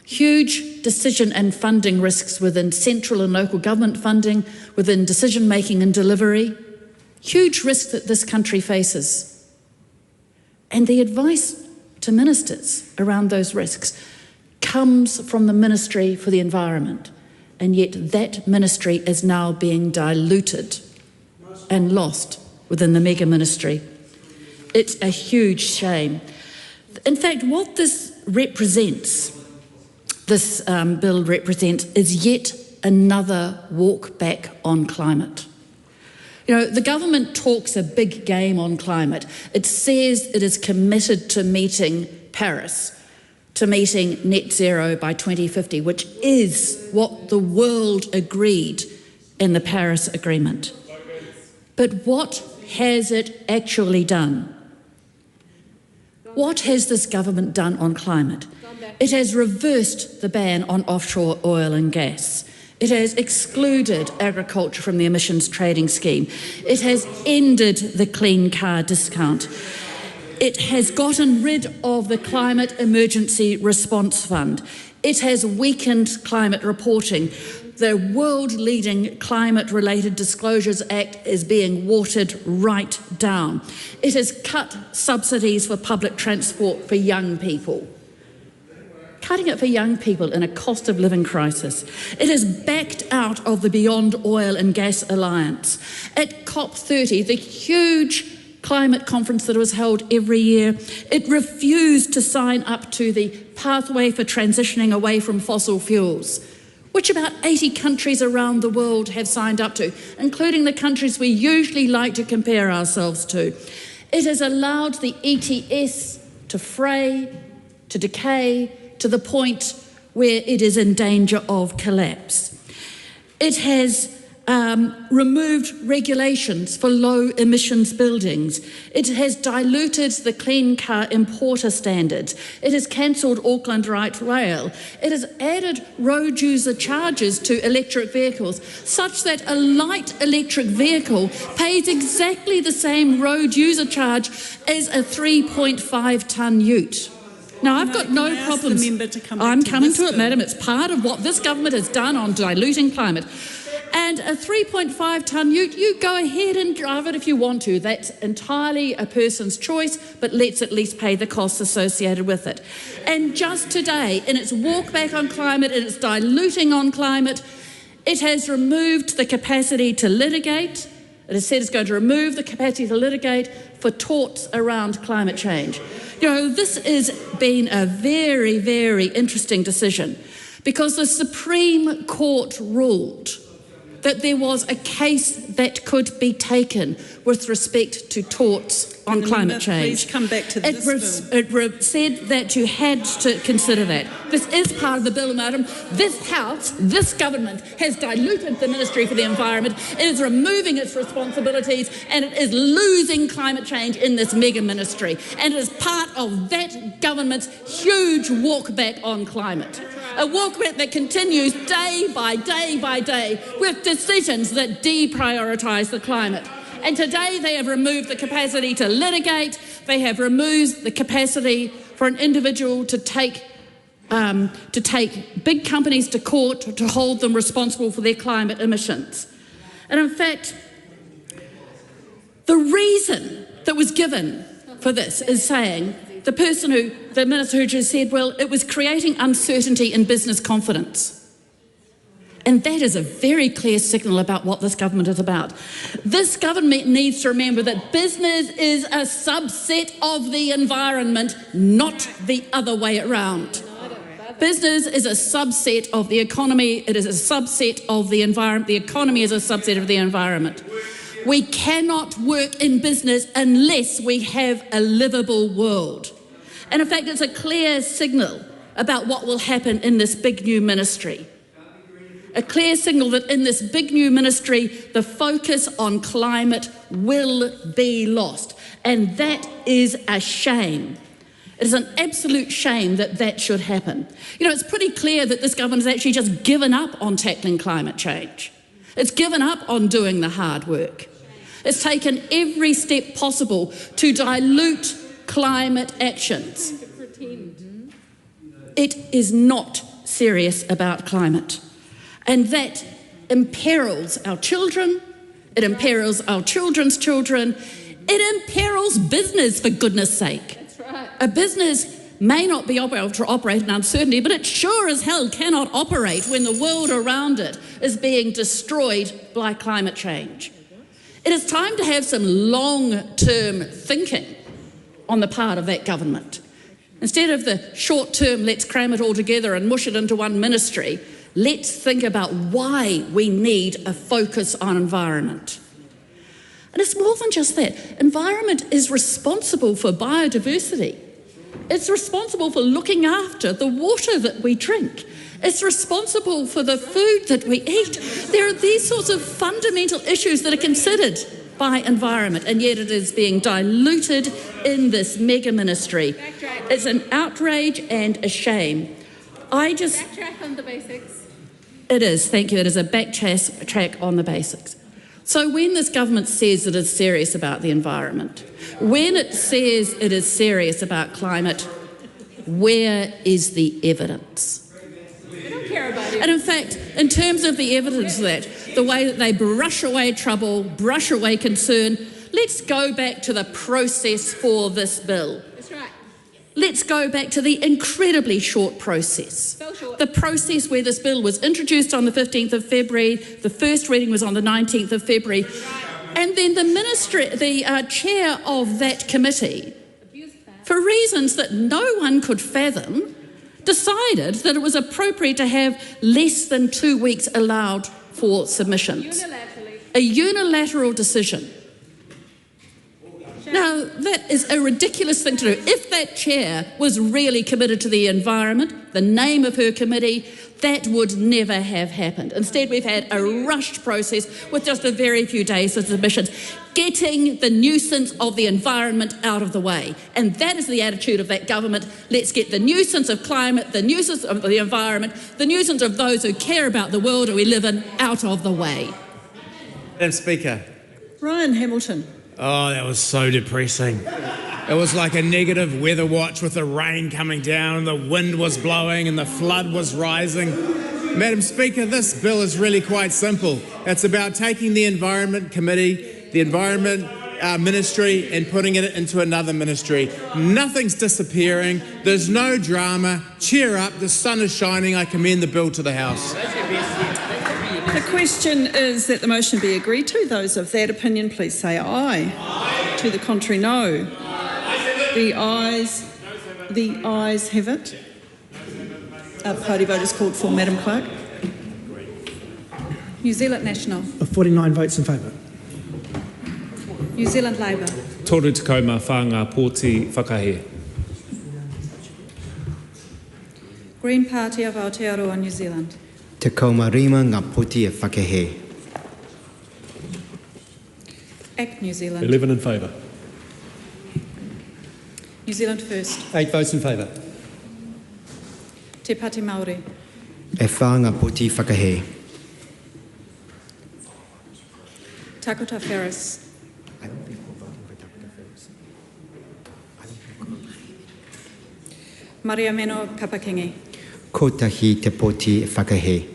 Huge decision and funding risks within central and local government funding, within decision-making and delivery. Huge risks that this country faces. And the advice to ministers around those risks comes from the Ministry for the Environment, and yet that ministry is now being diluted and lost within the mega ministry. It's a huge shame. In fact, what this represents, this bill represents, is yet another walk back on climate. The government talks a big game on climate. It says it is committed to meeting Paris, to meeting net zero by 2050, which is what the world agreed in the Paris Agreement. But what has it actually done? What has this government done on climate? It has reversed the ban on offshore oil and gas. It has excluded agriculture from the emissions trading scheme. It has ended the clean car discount. It has gotten rid of the Climate Emergency Response Fund. It has weakened climate reporting. The world-leading Climate-Related Disclosures Act is being watered right down. It has cut subsidies for public transport for young people. Cutting it for young people in a cost of living crisis. It has backed out of the Beyond Oil and Gas Alliance. At COP30, the huge climate conference that was held every year, it refused to sign up to the pathway for transitioning away from fossil fuels, which about 80 countries around the world have signed up to, including the countries we usually like to compare ourselves to. It has allowed the ETS to fray, to decay, to the point where it is in danger of collapse. It has removed regulations for low emissions buildings. It has diluted the clean car importer standards. It has cancelled Auckland Light Rail. It has added road user charges to electric vehicles such that a light electric vehicle pays exactly the same road user charge as a 3.5 tonne ute. Now, I've got no problems. I'm coming to it, Madam. It's part of what this government has done on diluting climate. And a 3.5 tonne ute, you go ahead and drive it if you want to. That's entirely a person's choice, but let's at least pay the costs associated with it. And just today, in its walk back on climate, in its diluting on climate, it has removed the capacity to litigate. It has said it's going to remove the capacity to litigate for torts around climate change. This has been a very, very interesting decision because the Supreme Court ruled that there was a case that could be taken with respect to torts on climate change. Please come back to this It said that you had to consider that. This is part of the bill, madam. This House, this government has diluted the Ministry for the Environment. It is removing its responsibilities and it is losing climate change in this mega ministry. And it is part of that government's huge walk back on climate. A walk back that continues day by day by day with decisions that deprioritise the climate. And today they have removed the capacity to litigate, they have removed the capacity for an individual to take big companies to court to hold them responsible for their climate emissions. And in fact, the reason that was given for this is saying, the minister who just said, well, it was creating uncertainty in business confidence. And that is a very clear signal about what this government is about. This government needs to remember that business is a subset of the environment, not the other way around. Business is a subset of the economy. It is a subset of the environment. The economy is a subset of the environment. We cannot work in business unless we have a livable world. And in fact, it's a clear signal about what will happen in this big new ministry. A clear signal that in this big new ministry, the focus on climate will be lost. And that is a shame. It is an absolute shame that that should happen. You know, it's pretty clear that this government has actually just given up on tackling climate change. It's given up on doing the hard work. It's taken every step possible to dilute climate actions. It is not serious about climate. And that imperils our children, it imperils our children's children, it imperils business, for goodness sake. That's right. A business may not be able to operate in uncertainty, but it sure as hell cannot operate when the world around it is being destroyed by climate change. It is time to have some long-term thinking on the part of that government. Instead of the short-term, let's cram it all together and mush it into one ministry, let's think about why we need a focus on environment. And it's more than just that. Environment is responsible for biodiversity. It's responsible for looking after the water that we drink. It's responsible for the food that we eat. There are these sorts of fundamental issues that are considered by environment, and yet it is being diluted in this mega ministry. It's an outrage and a shame. Backtrack on the basics. It is, thank you. It is a backtrack on the basics. So when this government says it is serious about the environment, when it says it is serious about climate, where is the evidence? They don't care about it. And in fact, in terms of the evidence of that, the way that they brush away trouble, brush away concern, let's go back to the process for this bill. That's right. Let's go back to the incredibly short process. So short. The process where this bill was introduced on the 15th of February, the first reading was on the 19th of February, and then the chair of that committee, for reasons that no one could fathom, decided that it was appropriate to have less than 2 weeks allowed for submissions. A unilateral decision. Now, that is a ridiculous thing to do. If that chair was really committed to the environment, the name of her committee, that would never have happened. Instead, we've had a rushed process with just a very few days of submissions, getting the nuisance of the environment out of the way. And that is the attitude of that government. Let's get the nuisance of climate, the nuisance of the environment, the nuisance of those who care about the world that we live in out of the way. Madam Speaker. Ryan Hamilton. Oh, that was so depressing. It was like a negative weather watch with the rain coming down and the wind was blowing and the flood was rising. Madam Speaker, this bill is really quite simple. It's about taking the Environment Committee, the Environment Ministry, and putting it into another ministry. Nothing's disappearing. There's no drama. Cheer up. The sun is shining. I commend the bill to the House. The question is that the motion be agreed to. Those of that opinion, please say aye. Aye. To the contrary, no. The ayes have it. A party vote is called for, Madam Clerk. New Zealand National. 49 votes in favour. New Zealand Labour. Toru te kauma whānga pōti whakahe. Green Party of Aotearoa, New Zealand. Te kaumarima ngā poti e whakehe. ACT New Zealand. 11 in favour. New Zealand First. 8 votes in favour. Te Pāti Māori. E whānga poti whakahe. Takota Ferris. Maria Meno Kapakingi. Kotahi te poti e whakahe.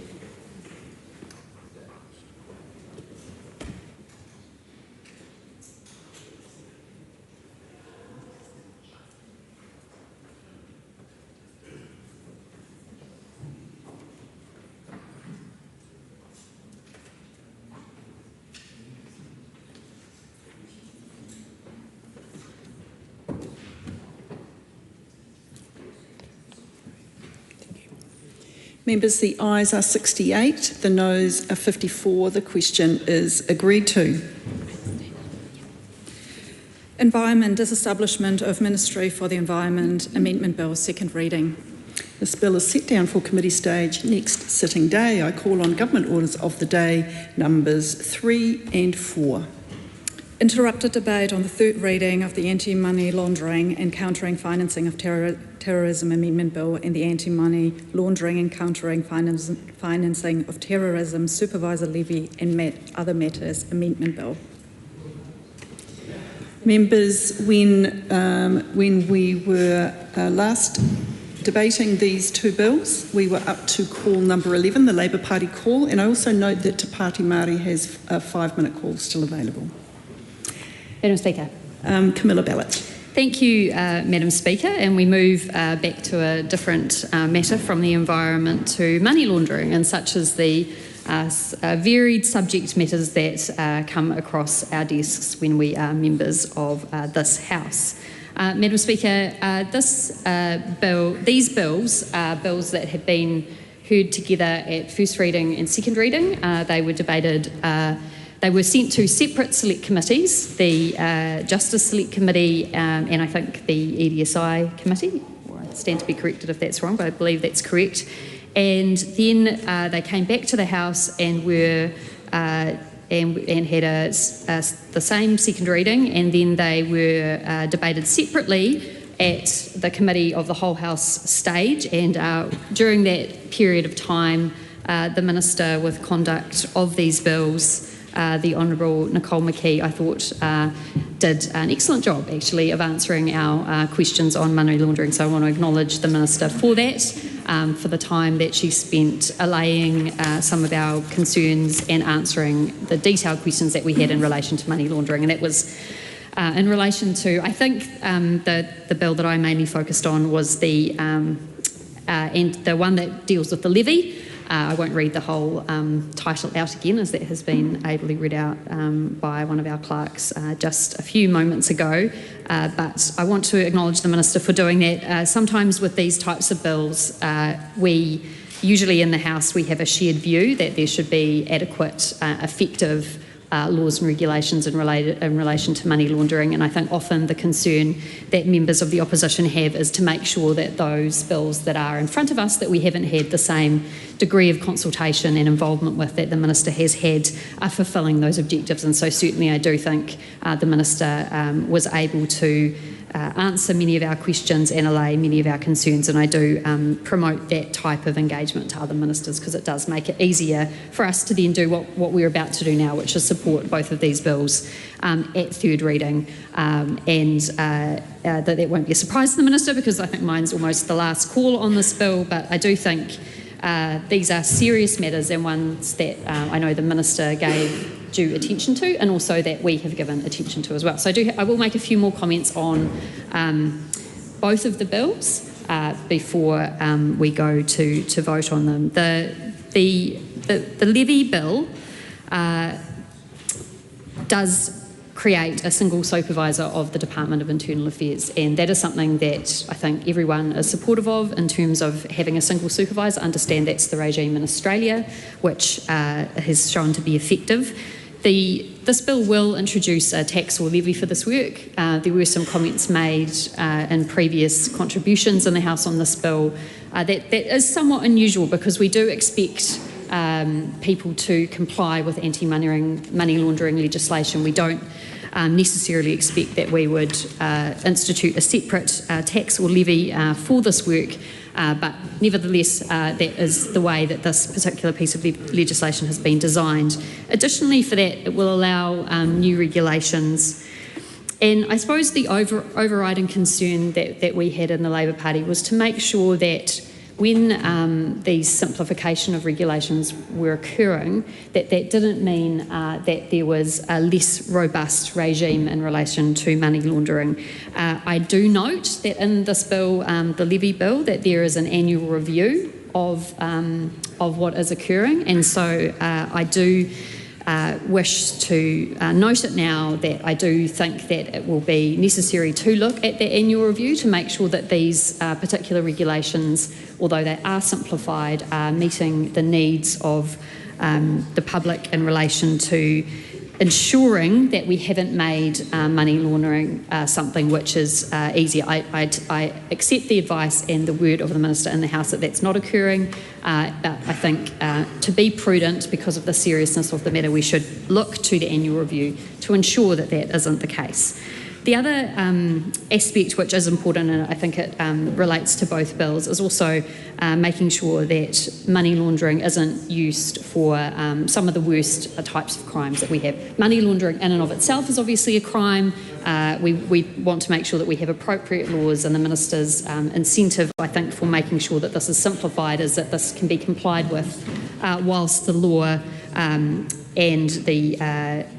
Members, the ayes are 68, the noes are 54. The question is agreed to. Environment Disestablishment of Ministry for the Environment Amendment Bill, second reading. This bill is set down for committee stage next sitting day. I call on government orders of the day, numbers 3 and 4. Interrupted debate on the third reading of the Anti-Money Laundering and Countering Financing of Terrorism Amendment Bill and the Anti-Money Laundering and Countering Financing of Terrorism Supervisor Levy and Other Matters Amendment Bill. Members, when we were last debating these two bills, we were up to call number 11, the Labour Party call, and I also note that Te Pāti Māori has a 5-minute call still available. Madam Speaker. Camilla Ballett. Thank you, Madam Speaker, and we move back to a different matter from the environment to money laundering, and such as the varied subject matters that come across our desks when we are members of this House. Madam Speaker, these bills are bills that have been heard together at first reading and second reading. They were debated. They were sent to separate select committees, the Justice Select Committee and I think the EDSI Committee. I stand to be corrected if that's wrong, but I believe that's correct. And then they came back to the House and were and had the same second reading, and then they were debated separately at the Committee of the Whole House stage. And during that period of time, the Minister with conduct of these bills, the Honourable Nicole McKee, I thought did an excellent job actually of answering our questions on money laundering. So I want to acknowledge the Minister for that, for the time that she spent allaying some of our concerns and answering the detailed questions that we had in relation to money laundering. And that was in relation to, I think the bill that I mainly focused on was the and the one that deals with the levy. I won't read the whole title out again, as that has been ably read out by one of our clerks just a few moments ago. But I want to acknowledge the Minister for doing that. Sometimes with these types of bills, we usually in the House, we have a shared view that there should be adequate, effective laws and regulations in relation to money laundering, and I think often the concern that members of the opposition have is to make sure that those bills that are in front of us that we haven't had the same degree of consultation and involvement with that the Minister has had are fulfilling those objectives. And so certainly I do think the Minister was able to answer many of our questions and allay many of our concerns, and I do promote that type of engagement to other ministers, because it does make it easier for us to then do what we're about to do now, which is support both of these bills at third reading, and that won't be a surprise to the Minister, because I think mine's almost the last call on this bill, but I do think these are serious matters and ones that I know the Minister gave due attention to, and also that we have given attention to as well. So I will make a few more comments on both of the bills before we go to vote on them. The levy bill does create a single supervisor of the Department of Internal Affairs, and that is something that I think everyone is supportive of in terms of having a single supervisor. I understand that's the regime in Australia, which has shown to be effective. This bill will introduce a tax or levy for this work. There were some comments made in previous contributions in the House on this bill that is somewhat unusual, because we do expect people to comply with anti-money laundering legislation. We don't necessarily expect that we would institute a separate tax or levy for this work, but nevertheless that is the way that this particular piece of legislation has been designed. Additionally, for that, it will allow new regulations. And I suppose the overriding concern that we had in the Labour Party was to make sure that when these simplification of regulations were occurring, that didn't mean that there was a less robust regime in relation to money laundering. I do note that in this bill, the levy bill, that there is an annual review of what is occurring, and so I do wish to note it now that I do think that it will be necessary to look at the annual review to make sure that these particular regulations, although they are simplified, are meeting the needs of the public in relation to ensuring that we haven't made money laundering something which is easier. I accept the advice and the word of the Minister in the House that that's not occurring, but I think to be prudent, because of the seriousness of the matter, we should look to the annual review to ensure that that isn't the case. The other aspect which is important, and I think it relates to both bills, is also making sure that money laundering isn't used for some of the worst types of crimes that we have. Money laundering in and of itself is obviously a crime. We want to make sure that we have appropriate laws, and the Minister's incentive, I think, for making sure that this is simplified is that this can be complied with whilst the law and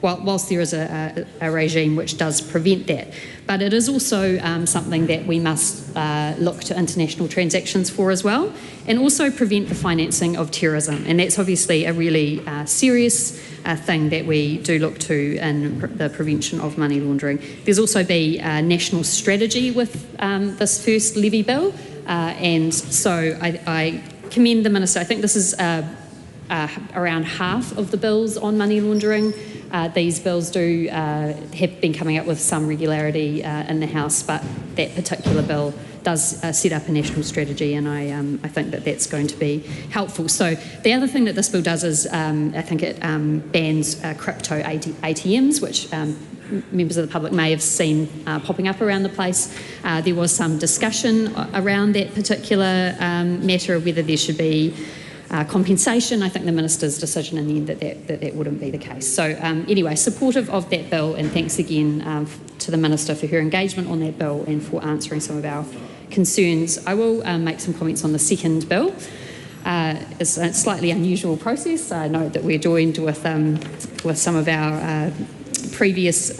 whilst there is a regime which does prevent that. But it is also something that we must look to international transactions for as well, and also prevent the financing of terrorism. And that's obviously a really serious thing that we do look to in the prevention of money laundering. There's also been a national strategy with this first levy bill, and so I commend the Minister. I think this is around half of the bills on money laundering. These bills do have been coming up with some regularity in the House, but that particular bill does set up a national strategy, and I think that that's going to be helpful. So the other thing that this bill does is I think it bans crypto ATMs, which members of the public may have seen popping up around the place. There was some discussion around that particular matter of whether there should be compensation. I think the Minister's decision in the end that wouldn't be the case. So anyway, supportive of that bill, and thanks again to the Minister for her engagement on that bill and for answering some of our concerns. I will make some comments on the second bill. It's a slightly unusual process. I know that we're joined with some of our previous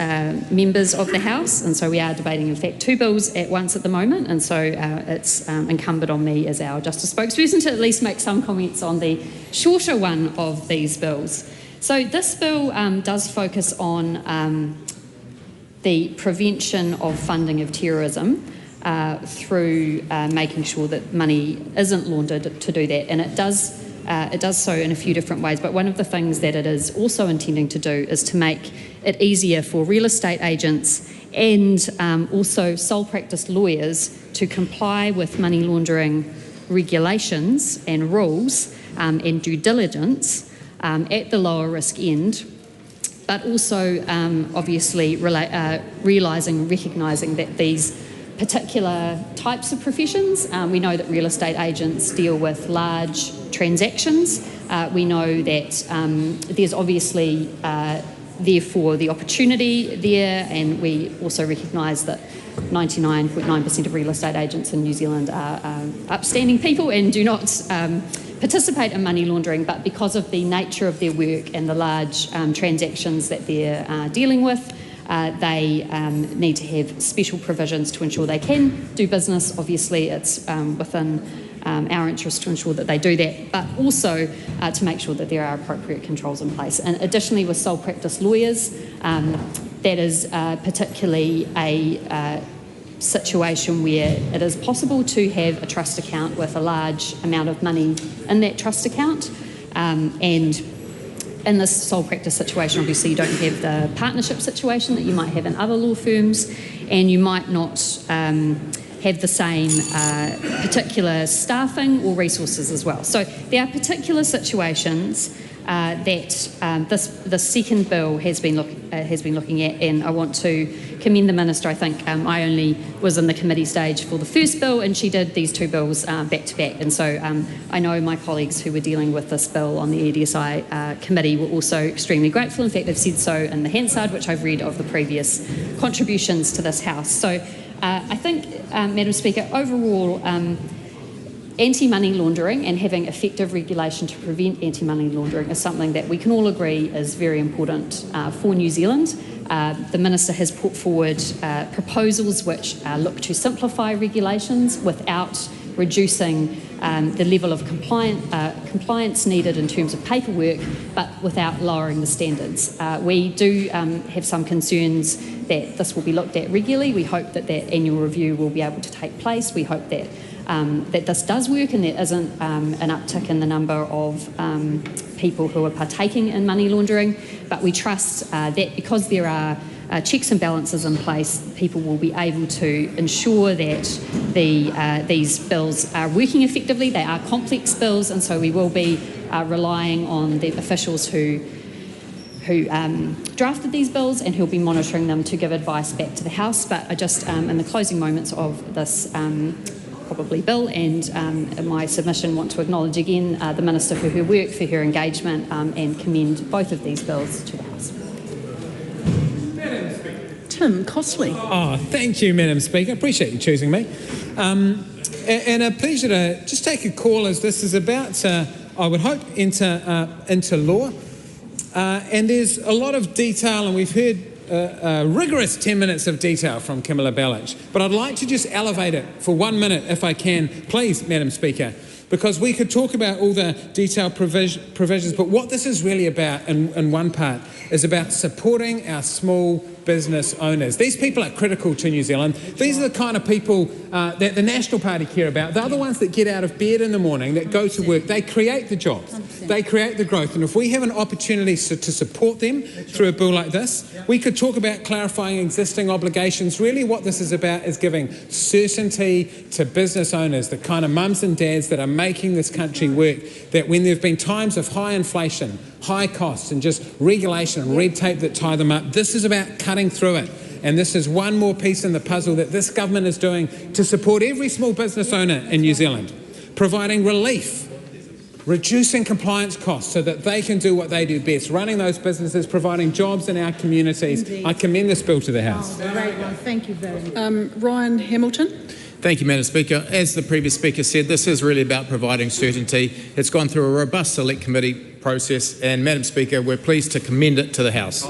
members of the House, and so we are debating in fact two bills at once at the moment, and so it's incumbent on me as our Justice spokesperson to at least make some comments on the shorter one of these bills. So this bill does focus on the prevention of funding of terrorism through making sure that money isn't laundered to do that, and it does so in a few different ways, but one of the things that it is also intending to do is to make it easier for real estate agents and also sole practice lawyers to comply with money laundering regulations and rules and due diligence at the lower risk end, but also obviously realising, recognising that these particular types of professions. We know that real estate agents deal with large transactions. We know that there's obviously therefore the opportunity there, and we also recognise that 99.9% of real estate agents in New Zealand are upstanding people and do not participate in money laundering, but because of the nature of their work and the large transactions that they're dealing with, they need to have special provisions to ensure they can do business. Obviously, it's within our interest to ensure that they do that, but also to make sure that there are appropriate controls in place. And additionally, with sole practice lawyers, that is particularly a situation where it is possible to have a trust account with a large amount of money in that trust account. And in this sole practice situation, obviously you don't have the partnership situation that you might have in other law firms, and you might not have the same particular staffing or resources as well. So there are particular situations that the second bill has been looking at, and I want to commend the Minister. I think I only was in the committee stage for the first bill, and she did these two bills back to back, and so I know my colleagues who were dealing with this bill on the EDSI committee were also extremely grateful. In fact, they've said so in the Hansard, which I've read of the previous contributions to this House. So I think, Madam Speaker, overall, anti-money laundering and having effective regulation to prevent anti-money laundering is something that we can all agree is very important for New Zealand. The Minister has put forward proposals which look to simplify regulations without reducing the level of compliance needed in terms of paperwork, but without lowering the standards. We do have some concerns that this will be looked at regularly. We hope that that annual review will be able to take place. We hope that that this does work and there isn't an uptick in the number of people who are partaking in money laundering. But we trust that because there are checks and balances in place, people will be able to ensure that these bills are working effectively. They are complex bills, and so we will be relying on the officials who drafted these bills and who'll be monitoring them to give advice back to the House. But I just, in the closing moments of this probably bill and my submission, want to acknowledge again the Minister for her work, for her engagement, and commend both of these bills to the House. Tim Costley. Oh, thank you, Madam Speaker. Appreciate you choosing me. And a pleasure to just take a call as this is about, I would hope, into law. And there's a lot of detail, and we've heard a rigorous 10 minutes of detail from Camilla Bellich. But I'd like to just elevate it for 1 minute, if I can, please, Madam Speaker, because we could talk about all the detailed provisions, but what this is really about in one part is about supporting our small business owners. These people are critical to New Zealand. These are the kind of people that the National Party care about. They're the ones that get out of bed in the morning, that go to work. They create the jobs. 100%. They create the growth. And if we have an opportunity to support them through a bill like this, we could talk about clarifying existing obligations. Really what this is about is giving certainty to business owners, the kind of mums and dads that are making this country work, that when there have been times of high inflation, high costs and just regulation and red tape that tie them up, this is about cutting through it. And this is one more piece in the puzzle that this government is doing to support every small business owner in New Zealand, providing relief, reducing compliance costs so that they can do what they do best, running those businesses, providing jobs in our communities. Indeed. I commend this bill to the House. Oh, great one. Thank you very much. Ryan Hamilton. Thank you, Madam Speaker. As the previous speaker said, this is really about providing certainty. It's gone through a robust select committee process, and Madam Speaker, we're pleased to commend it to the House.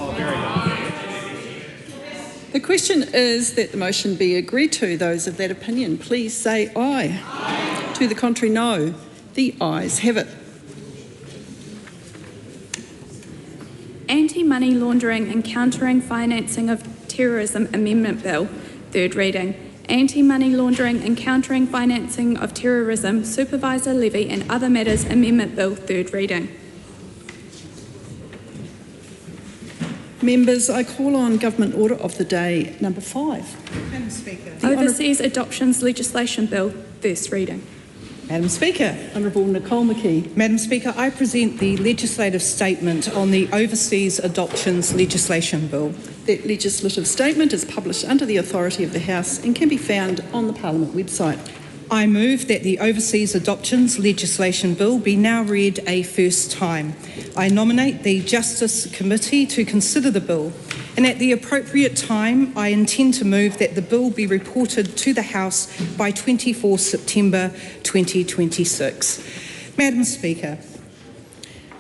The question is that the motion be agreed to. Those of that opinion, please say aye. Aye. To the contrary, no. The ayes have it. Anti-Money Laundering and Countering Financing of Terrorism Amendment Bill, third reading. Anti-Money Laundering and Countering Financing of Terrorism, Supervisor Levy and Other Matters Amendment Bill, third reading. Members, I call on Government Order of the Day number 5. Madam Speaker. Overseas Adoptions Legislation Bill, first reading. Madam Speaker. Honourable Nicole McKee. Madam Speaker, I present the legislative statement on the Overseas Adoptions Legislation Bill. That legislative statement is published under the authority of the House and can be found on the Parliament website. I move that the Overseas Adoptions Legislation Bill be now read a first time. I nominate the Justice Committee to consider the bill, and at the appropriate time I intend to move that the bill be reported to the House by 24 September 2026. Madam Speaker,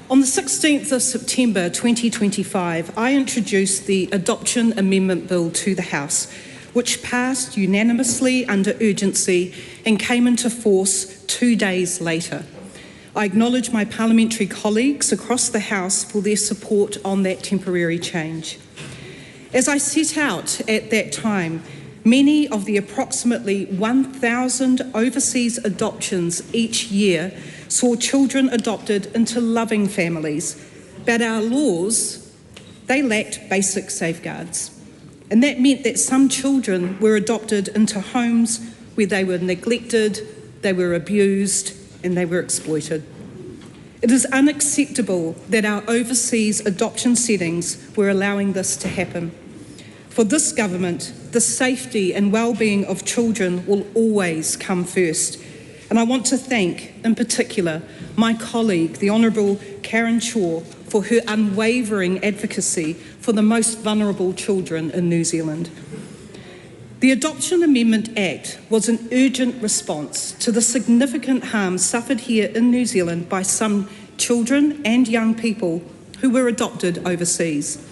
on the 16th of September 2025, I introduced the Adoption Amendment Bill to the House, which passed unanimously under urgency and came into force 2 days later. I acknowledge my parliamentary colleagues across the House for their support on that temporary change. As I set out at that time, many of the approximately 1,000 overseas adoptions each year saw children adopted into loving families, but our laws, they lacked basic safeguards. And that meant that some children were adopted into homes where they were neglected, they were abused, and they were exploited. It is unacceptable that our overseas adoption settings were allowing this to happen. For this government, the safety and well-being of children will always come first. And I want to thank, in particular, my colleague, the Honourable Karen Shaw, for her unwavering advocacy for the most vulnerable children in New Zealand. The Adoption Amendment Act was an urgent response to the significant harm suffered here in New Zealand by some children and young people who were adopted overseas.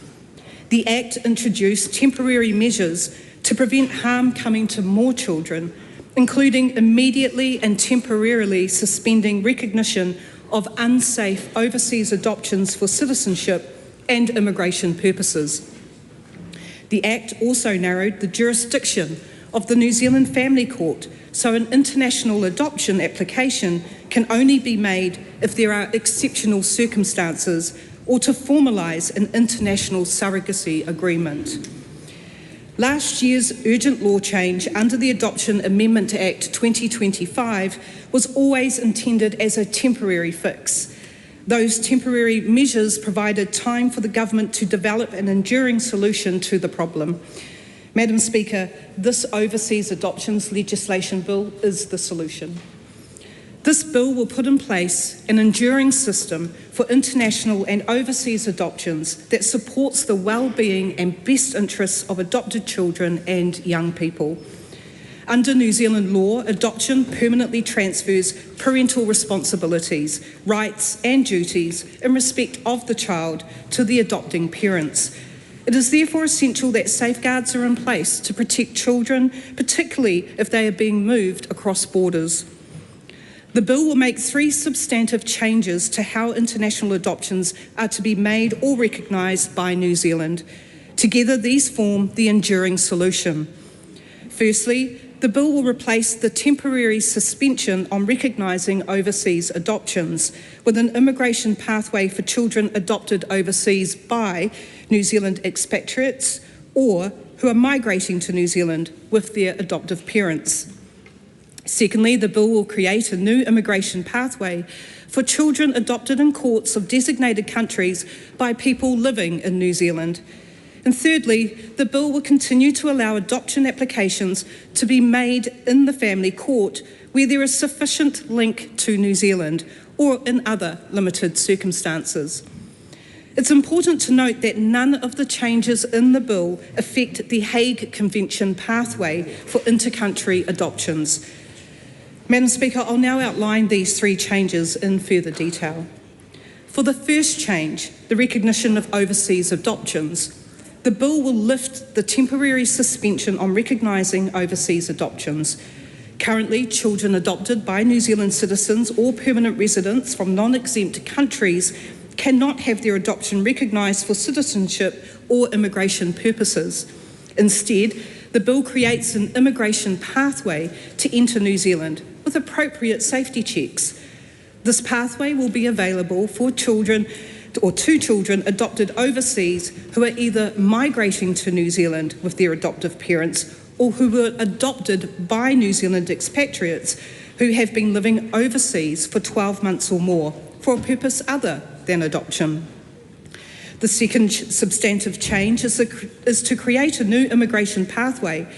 The Act introduced temporary measures to prevent harm coming to more children, including immediately and temporarily suspending recognition of unsafe overseas adoptions for citizenship and immigration purposes. The Act also narrowed the jurisdiction of the New Zealand Family Court, so an international adoption application can only be made if there are exceptional circumstances or to formalise an international surrogacy agreement. Last year's urgent law change under the Adoption Amendment Act 2025 was always intended as a temporary fix. Those temporary measures provided time for the government to develop an enduring solution to the problem. Madam Speaker, this overseas adoptions legislation bill is the solution. This bill will put in place an enduring system for international and overseas adoptions that supports the well-being and best interests of adopted children and young people. Under New Zealand law, adoption permanently transfers parental responsibilities, rights and duties in respect of the child to the adopting parents. It is therefore essential that safeguards are in place to protect children, particularly if they are being moved across borders. The bill will make 3 substantive changes to how international adoptions are to be made or recognised by New Zealand. Together, these form the enduring solution. Firstly, the bill will replace the temporary suspension on recognising overseas adoptions with an immigration pathway for children adopted overseas by New Zealand expatriates or who are migrating to New Zealand with their adoptive parents. Secondly, the bill will create a new immigration pathway for children adopted in courts of designated countries by people living in New Zealand. And thirdly, the bill will continue to allow adoption applications to be made in the family court where there is sufficient link to New Zealand or in other limited circumstances. It's important to note that none of the changes in the bill affect the Hague Convention pathway for inter-country adoptions. Madam Speaker, I'll now outline these 3 changes in further detail. For the first change, the recognition of overseas adoptions, the bill will lift the temporary suspension on recognising overseas adoptions. Currently, children adopted by New Zealand citizens or permanent residents from non-exempt countries cannot have their adoption recognised for citizenship or immigration purposes. Instead, the bill creates an immigration pathway to enter New Zealand with appropriate safety checks. This pathway will be available for children or to children adopted overseas who are either migrating to New Zealand with their adoptive parents or who were adopted by New Zealand expatriates who have been living overseas for 12 months or more for a purpose other than adoption. The second substantive change is to create a new immigration pathway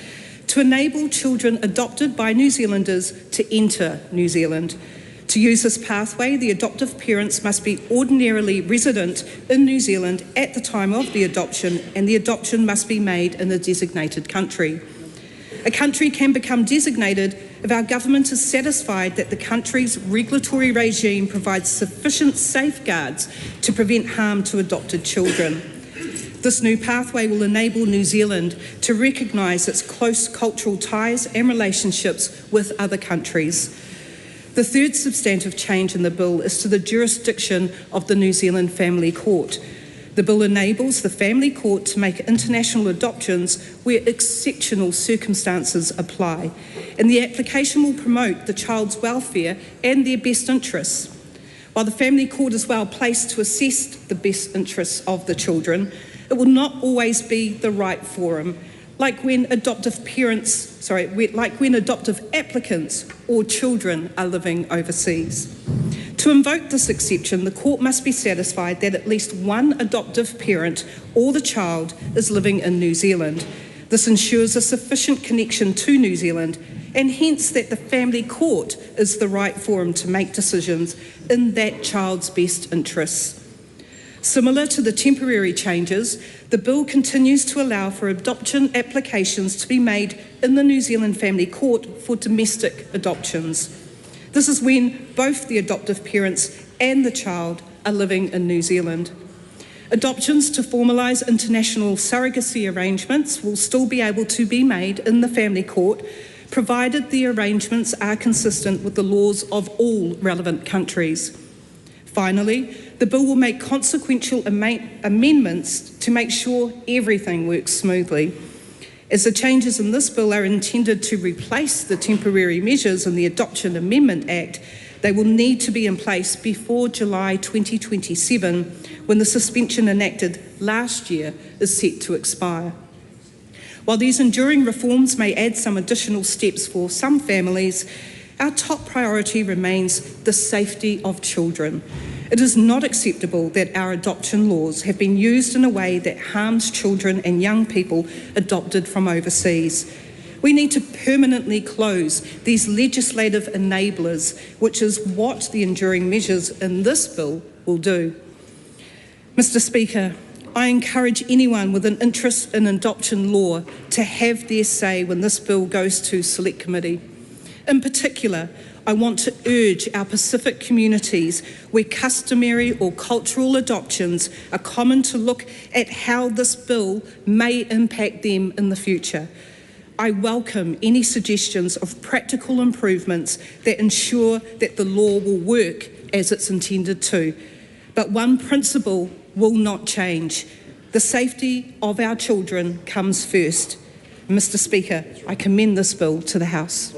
to enable children adopted by New Zealanders to enter New Zealand. To use this pathway, the adoptive parents must be ordinarily resident in New Zealand at the time of the adoption, and the adoption must be made in a designated country. A country can become designated if our government is satisfied that the country's regulatory regime provides sufficient safeguards to prevent harm to adopted children. This new pathway will enable New Zealand to recognise its close cultural ties and relationships with other countries. The third substantive change in the bill is to the jurisdiction of the New Zealand Family Court. The bill enables the Family Court to make international adoptions where exceptional circumstances apply, and the application will promote the child's welfare and their best interests. While the Family Court is well placed to assess the best interests of the children, it will not always be the right forum, like when adoptive applicants or children are living overseas. To invoke this exception, the court must be satisfied that at least one adoptive parent or the child is living in New Zealand. This ensures a sufficient connection to New Zealand, and hence that the Family Court is the right forum to make decisions in that child's best interests. Similar to the temporary changes, the bill continues to allow for adoption applications to be made in the New Zealand Family Court for domestic adoptions. This is when both the adoptive parents and the child are living in New Zealand. Adoptions to formalise international surrogacy arrangements will still be able to be made in the Family Court, provided the arrangements are consistent with the laws of all relevant countries. Finally, the bill will make consequential amendments to make sure everything works smoothly. As the changes in this bill are intended to replace the temporary measures in the Adoption Amendment Act, they will need to be in place before July 2027, when the suspension enacted last year is set to expire. While these enduring reforms may add some additional steps for some families, our top priority remains the safety of children. It is not acceptable that our adoption laws have been used in a way that harms children and young people adopted from overseas. We need to permanently close these legislative enablers, which is what the enduring measures in this bill will do. Mr. Speaker, I encourage anyone with an interest in adoption law to have their say when this bill goes to Select Committee. In particular, I want to urge our Pacific communities where customary or cultural adoptions are common to look at how this bill may impact them in the future. I welcome any suggestions of practical improvements that ensure that the law will work as it's intended to. But one principle will not change. The safety of our children comes first. Mr. Speaker, I commend this bill to the House.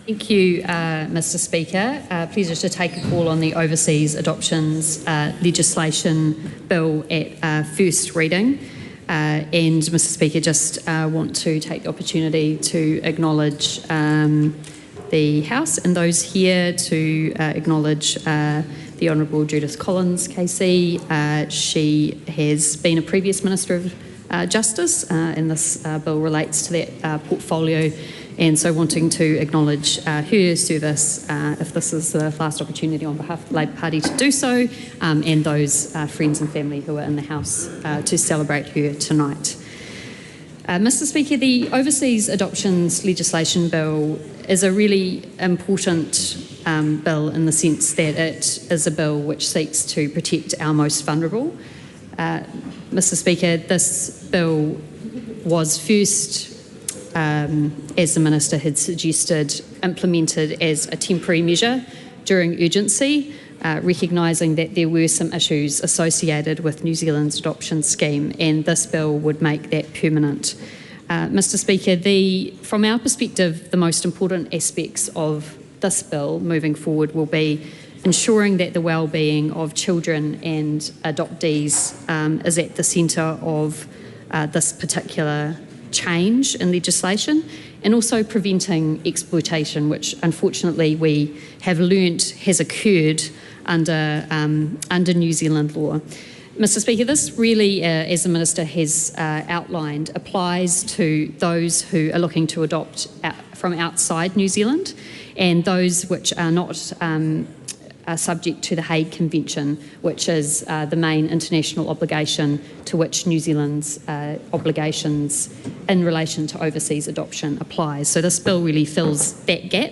Thank you, Mr. Speaker. Pleasure to take a call on the Overseas Adoptions Legislation Bill at first reading. And Mr. Speaker, just want to take the opportunity to acknowledge the House and those here, to acknowledge the Honourable Judith Collins, KC. She has been a previous Minister of Justice, and this bill relates to that portfolio. And so wanting to acknowledge her service, if this is the last opportunity on behalf of the Labour Party to do so, and those friends and family who are in the House to celebrate her tonight. Mr. Speaker, the Overseas Adoptions Legislation Bill is a really important bill in the sense that it is a bill which seeks to protect our most vulnerable. Mr. Speaker, this bill was first, as the Minister had suggested, implemented as a temporary measure during urgency, recognising that there were some issues associated with New Zealand's adoption scheme, and this bill would make that permanent. Mr. Speaker, from our perspective, the most important aspects of this bill moving forward will be ensuring that the well-being of children and adoptees is at the centre of this particular change in legislation, and also preventing exploitation, which unfortunately we have learnt has occurred under New Zealand law. Mr. Speaker, this really, as the Minister has outlined, applies to those who are looking to adopt from outside New Zealand, and those which are not subject to the Hague Convention, which is the main international obligation to which New Zealand's obligations in relation to overseas adoption applies. So this bill really fills that gap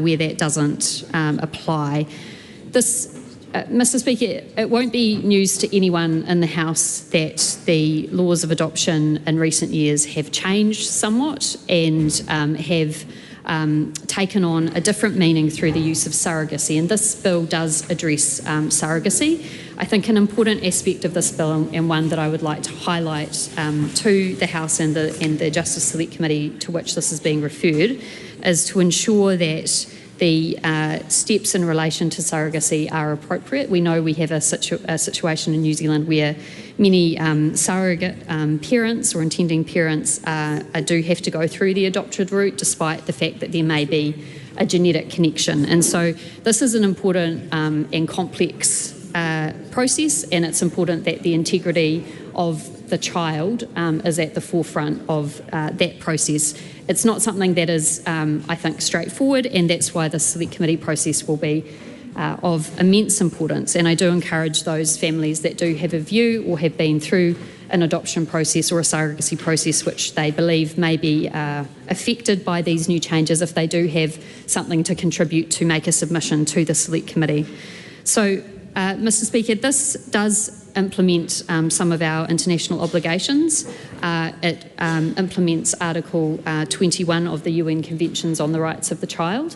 where that doesn't apply. This Mr. Speaker, it won't be news to anyone in the House that the laws of adoption in recent years have changed somewhat and have taken on a different meaning through the use of surrogacy, and this bill does address surrogacy. I think an important aspect of this bill, and one that I would like to highlight to the House and the Justice Select Committee to which this is being referred, is to ensure that the steps in relation to surrogacy are appropriate. We know we have a situation in New Zealand where many surrogate parents or intending parents do have to go through the adopted route, despite the fact that there may be a genetic connection. And so this is an important and complex process, and it's important that the integrity of the child is at the forefront of that process. It's not something that is, I think, straightforward, and that's why the Select Committee process will be of immense importance. And I do encourage those families that do have a view or have been through an adoption process or a surrogacy process which they believe may be affected by these new changes, if they do have something to contribute, to make a submission to the Select Committee. So, Mr. Speaker, this does implement some of our international obligations. It implements Article 21 of the UN Conventions on the Rights of the Child.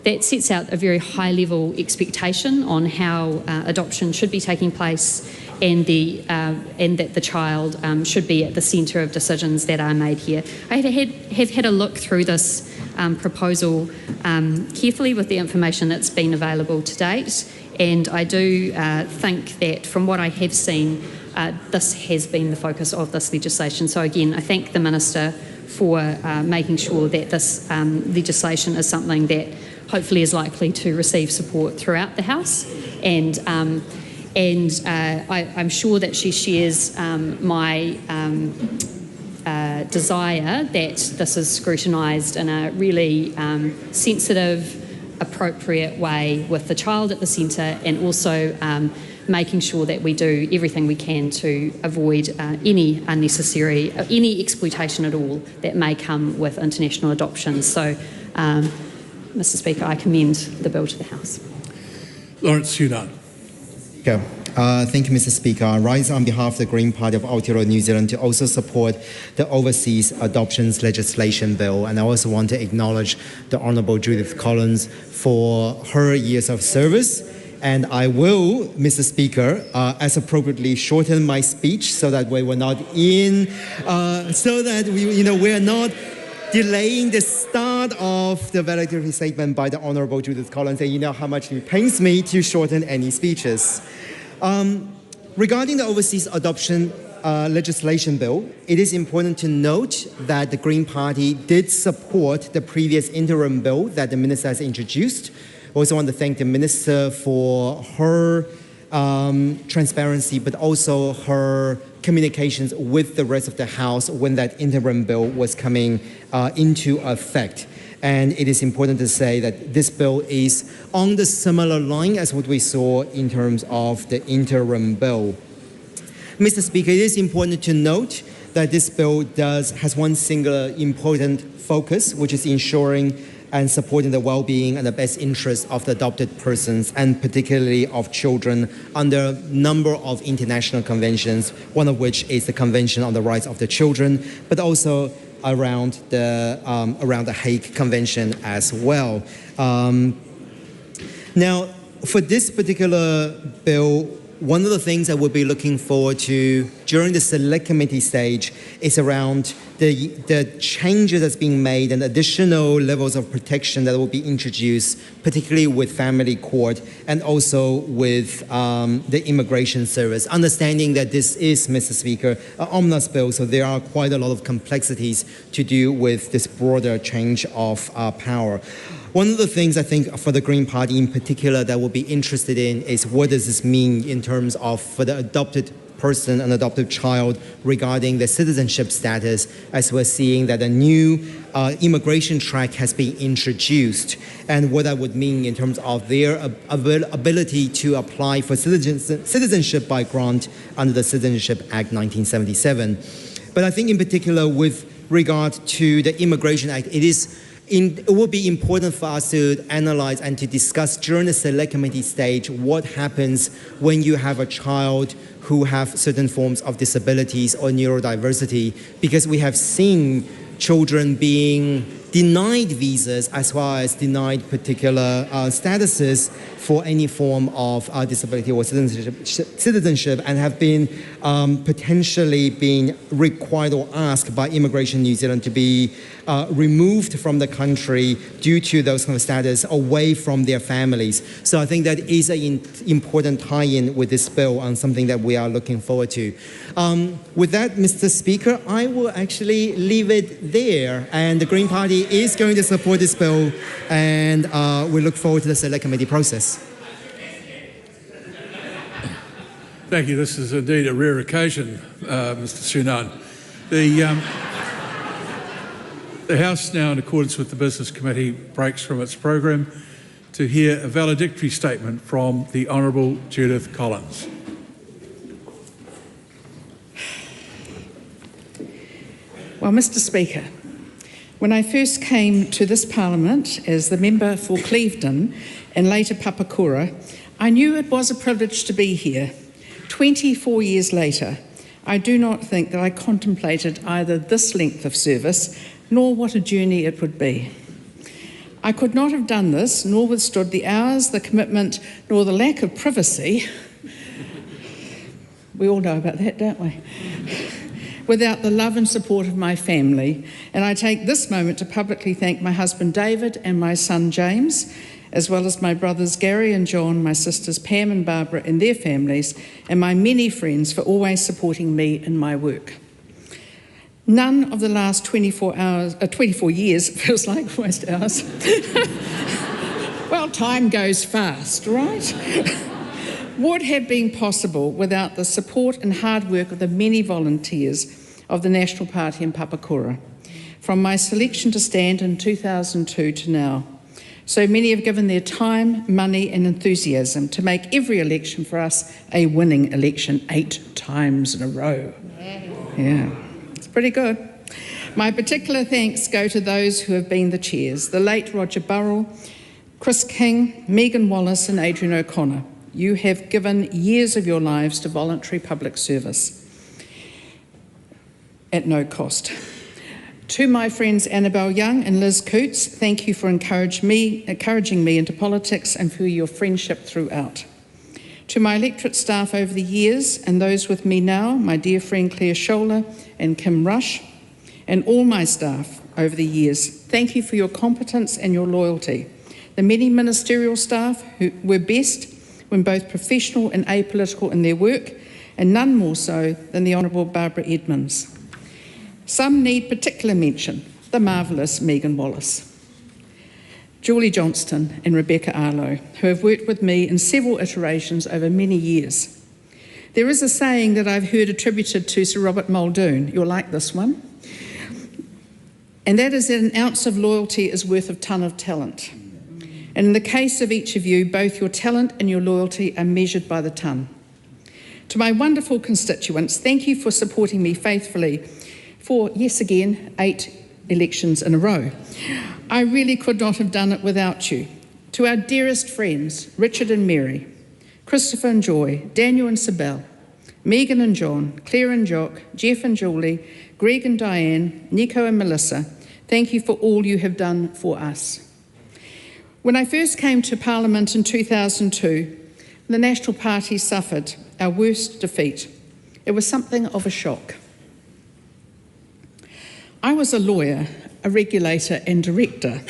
That sets out a very high-level expectation on how adoption should be taking place, and that the child should be at the centre of decisions that are made here. I have had a look through this proposal carefully with the information that's been available to date, and I do think that from what I have seen, this has been the focus of this legislation. So again, I thank the Minister for making sure that this legislation is something that hopefully is likely to receive support throughout the House, and I'm sure that she shares my desire that this is scrutinised in a really sensitive, appropriate way, with the child at the centre, and also making sure that we do everything we can to avoid any unnecessary, any exploitation at all that may come with international adoption. So, Mr. Speaker, I commend the bill to the House. Lawrence Hunan. Thank you, Mr. Speaker. I rise on behalf of the Green Party of Aotearoa, New Zealand, to also support the Overseas Adoptions Legislation Bill. And I also want to acknowledge the Honourable Judith Collins for her years of service. And I will, Mr. Speaker, as appropriately shorten my speech so that we were not we're not delaying the start of the valedictory statement by the Honourable Judith Collins. And you know how much it pains me to shorten any speeches. Regarding the Overseas Adoption Legislation Bill, it is important to note that the Green Party did support the previous interim bill that the Minister has introduced. I also want to thank the Minister for her transparency, but also her communications with the rest of the House when that interim bill was coming into effect. And it is important to say that this bill is on the similar line as what we saw in terms of the interim bill. Mr. Speaker, it is important to note that this bill has one singular important focus, which is ensuring and supporting the well-being and the best interests of the adopted persons, and particularly of children, under a number of international conventions, one of which is the Convention on the Rights of the Children, but also around the Hague Convention as well. Now, for this particular bill, one of the things that we'll be looking forward to during the Select Committee stage is around the changes that's being made and additional levels of protection that will be introduced, particularly with family court and also with the immigration service. Understanding that this is, Mr. Speaker, an omnibus bill, so there are quite a lot of complexities to do with this broader change of power. One of the things I think for the Green Party in particular that we'll be interested in is what does this mean in terms of for the adopted person, an adopted child, regarding the citizenship status, as we're seeing that a new immigration track has been introduced, and what that would mean in terms of their ability to apply for citizenship by grant under the Citizenship Act 1977. But I think in particular with regard to the Immigration Act, it it will be important for us to analyze and to discuss during the select committee stage what happens when you have a child who have certain forms of disabilities or neurodiversity, because we have seen children being denied visas as well as denied particular statuses for any form of disability or citizenship, and have been potentially being required or asked by Immigration New Zealand to be removed from the country due to those kind of status away from their families. So I think that is an important tie-in with this bill and something that we are looking forward to. With that, Mr. Speaker, I will actually leave it there, and the Green Party is going to support this bill, and we look forward to the Select Committee process. Thank you. This is indeed a rare occasion, Mr. Sunan. The House now, in accordance with the Business Committee, breaks from its program to hear a valedictory statement from the Honourable Judith Collins. Well, Mr. Speaker, when I first came to this Parliament as the member for Clevedon and later Papakura, I knew it was a privilege to be here. 24 years later, I do not think that I contemplated either this length of service nor what a journey it would be. I could not have done this, nor withstood the hours, the commitment, nor the lack of privacy. We all know about that, don't we? Without the love and support of my family. And I take this moment to publicly thank my husband David and my son James, as well as my brothers Gary and John, my sisters Pam and Barbara and their families, and my many friends for always supporting me in my work. None of the last 24 years, feels like almost hours. Well, time goes fast, right? Would have been possible without the support and hard work of the many volunteers of the National Party in Papakura, from my selection to stand in 2002 to now. So many have given their time, money and enthusiasm to make every election for us a winning election 8 times in a row. Yeah, it's pretty good. My particular thanks go to those who have been the chairs, the late Roger Burrell, Chris King, Megan Wallace and Adrian O'Connor. You have given years of your lives to voluntary public service at no cost. To my friends Annabelle Young and Liz Coots, thank you for encouraging me into politics and for your friendship throughout. To my electorate staff over the years and those with me now, my dear friend Claire Scholler and Kim Rush, and all my staff over the years, thank you for your competence and your loyalty. The many ministerial staff who were best when both professional and apolitical in their work, and none more so than the Honourable Barbara Edmonds. Some need particular mention, the marvellous Megan Wallace, Julie Johnston and Rebecca Arlo, who have worked with me in several iterations over many years. There is a saying that I've heard attributed to Sir Robert Muldoon, you'll like this one, and that is that an ounce of loyalty is worth a ton of talent. And in the case of each of you, both your talent and your loyalty are measured by the ton. To my wonderful constituents, thank you for supporting me faithfully for, yes again, 8 elections in a row. I really could not have done it without you. To our dearest friends, Richard and Mary, Christopher and Joy, Daniel and Sibel, Megan and John, Claire and Jock, Jeff and Julie, Greg and Diane, Nico and Melissa, thank you for all you have done for us. When I first came to Parliament in 2002, the National Party suffered our worst defeat. It was something of a shock. I was a lawyer, a regulator and director,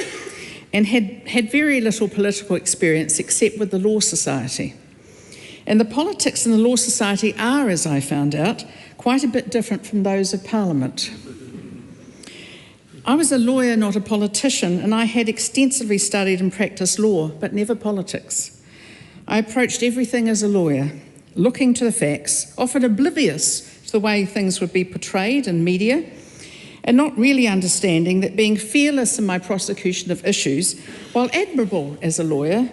and had very little political experience except with the Law Society. And the politics in the Law Society are, as I found out, quite a bit different from those of Parliament. I was a lawyer, not a politician, and I had extensively studied and practiced law, but never politics. I approached everything as a lawyer, looking to the facts, often oblivious to the way things would be portrayed in media, and not really understanding that being fearless in my prosecution of issues, while admirable as a lawyer,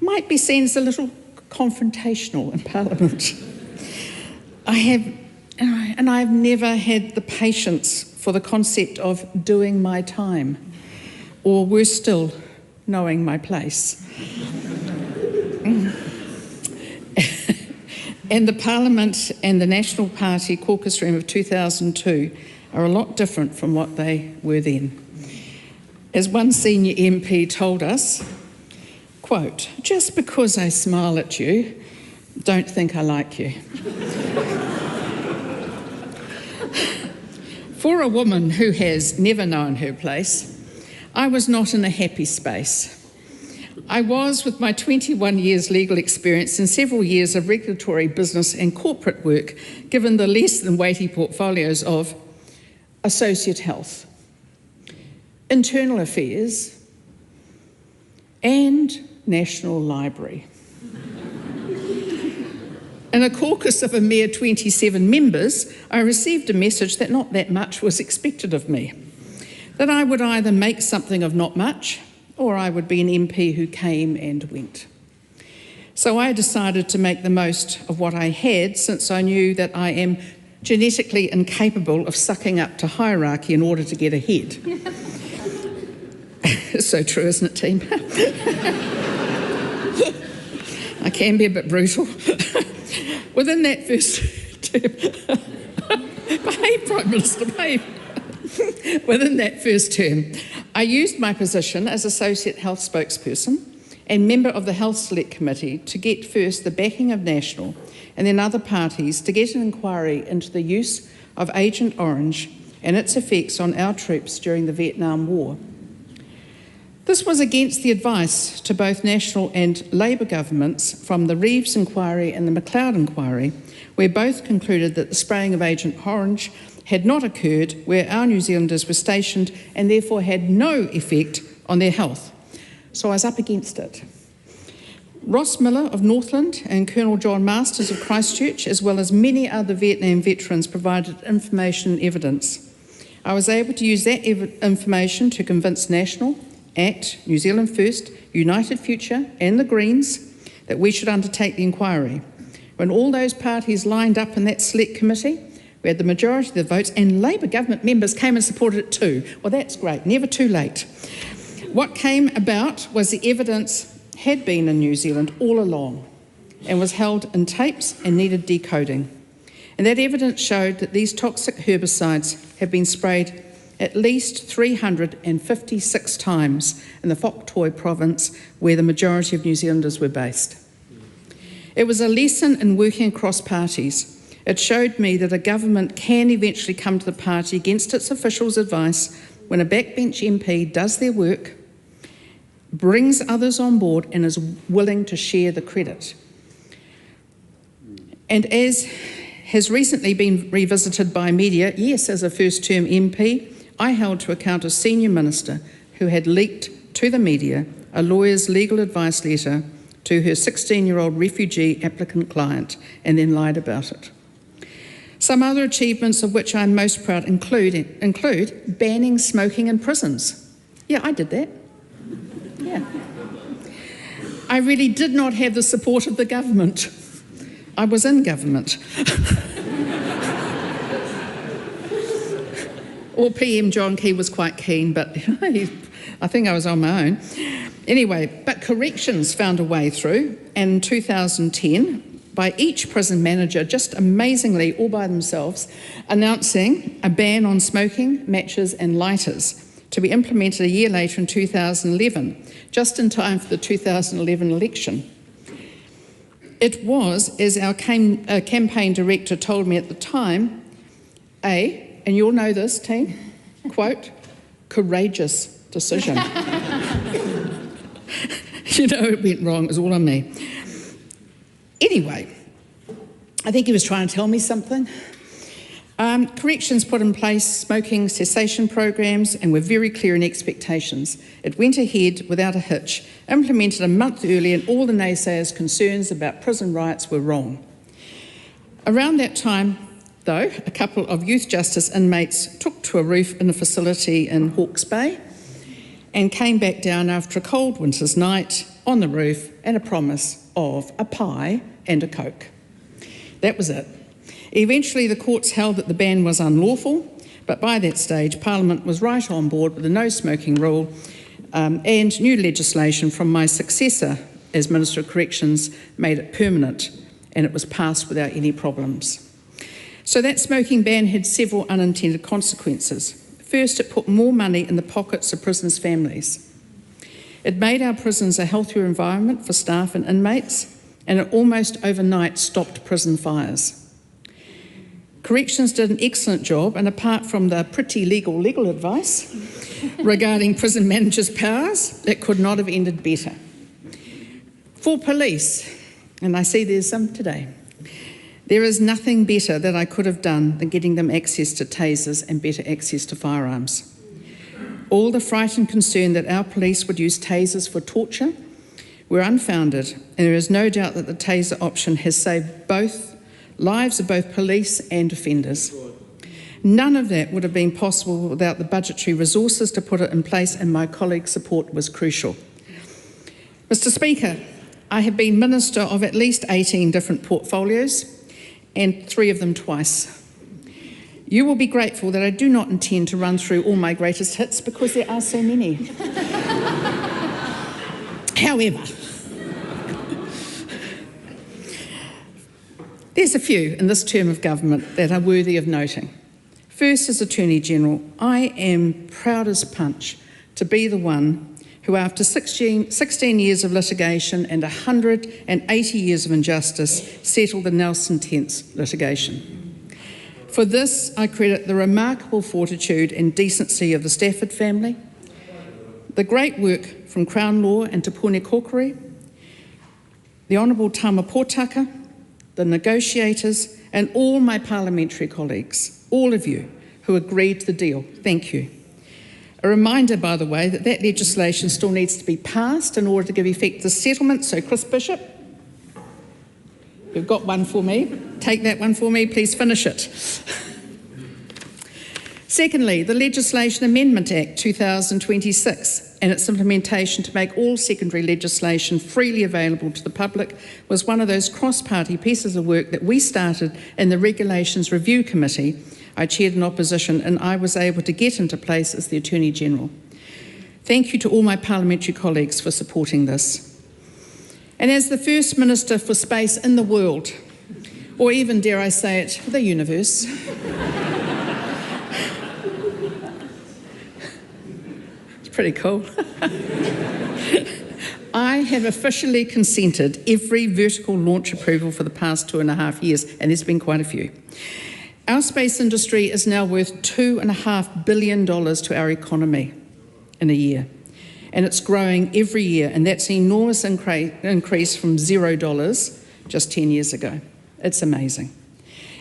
might be seen as a little confrontational in Parliament. I've never had the patience for the concept of doing my time. or worse still, knowing my place. And the Parliament and the National Party caucus room of 2002 are a lot different from what they were then. As one senior MP told us, quote, "Just because I smile at you, don't think I like you." For a woman who has never known her place, I was not in a happy space. I was, with my 21 years legal experience and several years of regulatory business and corporate work, given the less than weighty portfolios of Associate Health, Internal Affairs, and National Library. In a caucus of a mere 27 members, I received a message that not that much was expected of me, that I would either make something of not much, or I would be an MP who came and went. So I decided to make the most of what I had, since I knew that I am genetically incapable of sucking up to hierarchy in order to get ahead. It's so true, isn't it, team? I can be a bit brutal. Within that first term, behave, Prime Minister, behave. Within that first term, I used my position as Associate Health Spokesperson and member of the Health Select Committee to get first the backing of National and then other parties to get an inquiry into the use of Agent Orange and its effects on our troops during the Vietnam War. This was against the advice to both National and Labour governments from the Reeves inquiry and the McLeod inquiry, where both concluded that the spraying of Agent Orange had not occurred where our New Zealanders were stationed and therefore had no effect on their health. So I was up against it. Ross Miller of Northland and Colonel John Masters of Christchurch, as well as many other Vietnam veterans, provided information and evidence. I was able to use that information to convince National, ACT, New Zealand First, United Future and the Greens that we should undertake the inquiry. When all those parties lined up in that select committee, we had the majority of the votes, and Labour government members came and supported it too. Well, that's great, never too late. What came about was the evidence had been in New Zealand all along and was held in tapes and needed decoding. And that evidence showed that these toxic herbicides had been sprayed at least 356 times in the Phuoc Toi province, where the majority of New Zealanders were based. It was a lesson in working across parties. It showed me that a government can eventually come to the party against its officials' advice when a backbench MP does their work, brings others on board and is willing to share the credit. And as has recently been revisited by media, yes, as a first-term MP, I held to account a senior minister who had leaked to the media a lawyer's legal advice letter to her 16-year-old refugee applicant client and then lied about it. Some other achievements of which I'm most proud include banning smoking in prisons. Yeah, I did that. Yeah. I really did not have the support of the government. I was in government. Or PM John Key was quite keen, but I think I was on my own. Anyway, but corrections found a way through, and in 2010, by each prison manager, just amazingly, all by themselves, announcing a ban on smoking, matches and lighters to be implemented a year later in 2011, just in time for the 2011 election. It was, as our campaign director told me at the time, and you'll know this, team, quote, courageous decision. You know it went wrong, it was all on me. Anyway, I think he was trying to tell me something. Corrections put in place smoking cessation programs and were very clear in expectations. It went ahead without a hitch, implemented a month early, and all the naysayers' concerns about prison riots were wrong. Around that time, though, a couple of youth justice inmates took to a roof in a facility in Hawke's Bay and came back down after a cold winter's night on the roof and a promise of a pie and a Coke. That was it. Eventually the courts held that the ban was unlawful, but by that stage Parliament was right on board with the no smoking rule and new legislation from my successor as Minister of Corrections made it permanent, and it was passed without any problems. So that smoking ban had several unintended consequences. First, it put more money in the pockets of prisoners' families. It made our prisons a healthier environment for staff and inmates, and it almost overnight stopped prison fires. Corrections did an excellent job, and apart from the pretty legal advice regarding prison managers' powers, it could not have ended better. For police, and I see there's some today, there is nothing better that I could have done than getting them access to tasers and better access to firearms. All the fright and concern that our police would use tasers for torture were unfounded, and there is no doubt that the taser option has saved both lives of both police and offenders. None of that would have been possible without the budgetary resources to put it in place, and my colleagues' support was crucial. Mr. Speaker, I have been Minister of at least 18 different portfolios, and 3 of them twice. You will be grateful that I do not intend to run through all my greatest hits because there are so many. However, there's a few in this term of government that are worthy of noting. First, as Attorney General, I am proud as punch to be the one who, after 16 years of litigation and 180 years of injustice, settled the Nelson Tents litigation. For this, I credit the remarkable fortitude and decency of the Stafford family, the great work from Crown Law and Te Pone Kokore, the Honourable Tama Pōtaka, the negotiators, and all my parliamentary colleagues, all of you who agreed to the deal. Thank you. A reminder, by the way, that legislation still needs to be passed in order to give effect to the settlement. So, Chris Bishop, you've got one for me. Take that one for me, please finish it. Secondly, the Legislation Amendment Act 2026 and its implementation to make all secondary legislation freely available to the public was one of those cross-party pieces of work that we started in the Regulations Review Committee. I chaired in opposition, and I was able to get into place as the Attorney General. Thank you to all my parliamentary colleagues for supporting this. And as the first Minister for Space in the world, or even, dare I say it, the universe, it's pretty cool. I have officially consented every vertical launch approval for the past 2.5 years, and there's been quite a few. Our space industry is now worth $2.5 billion to our economy in a year, and it's growing every year, and that's an enormous increase from $0 just 10 years ago. It's amazing.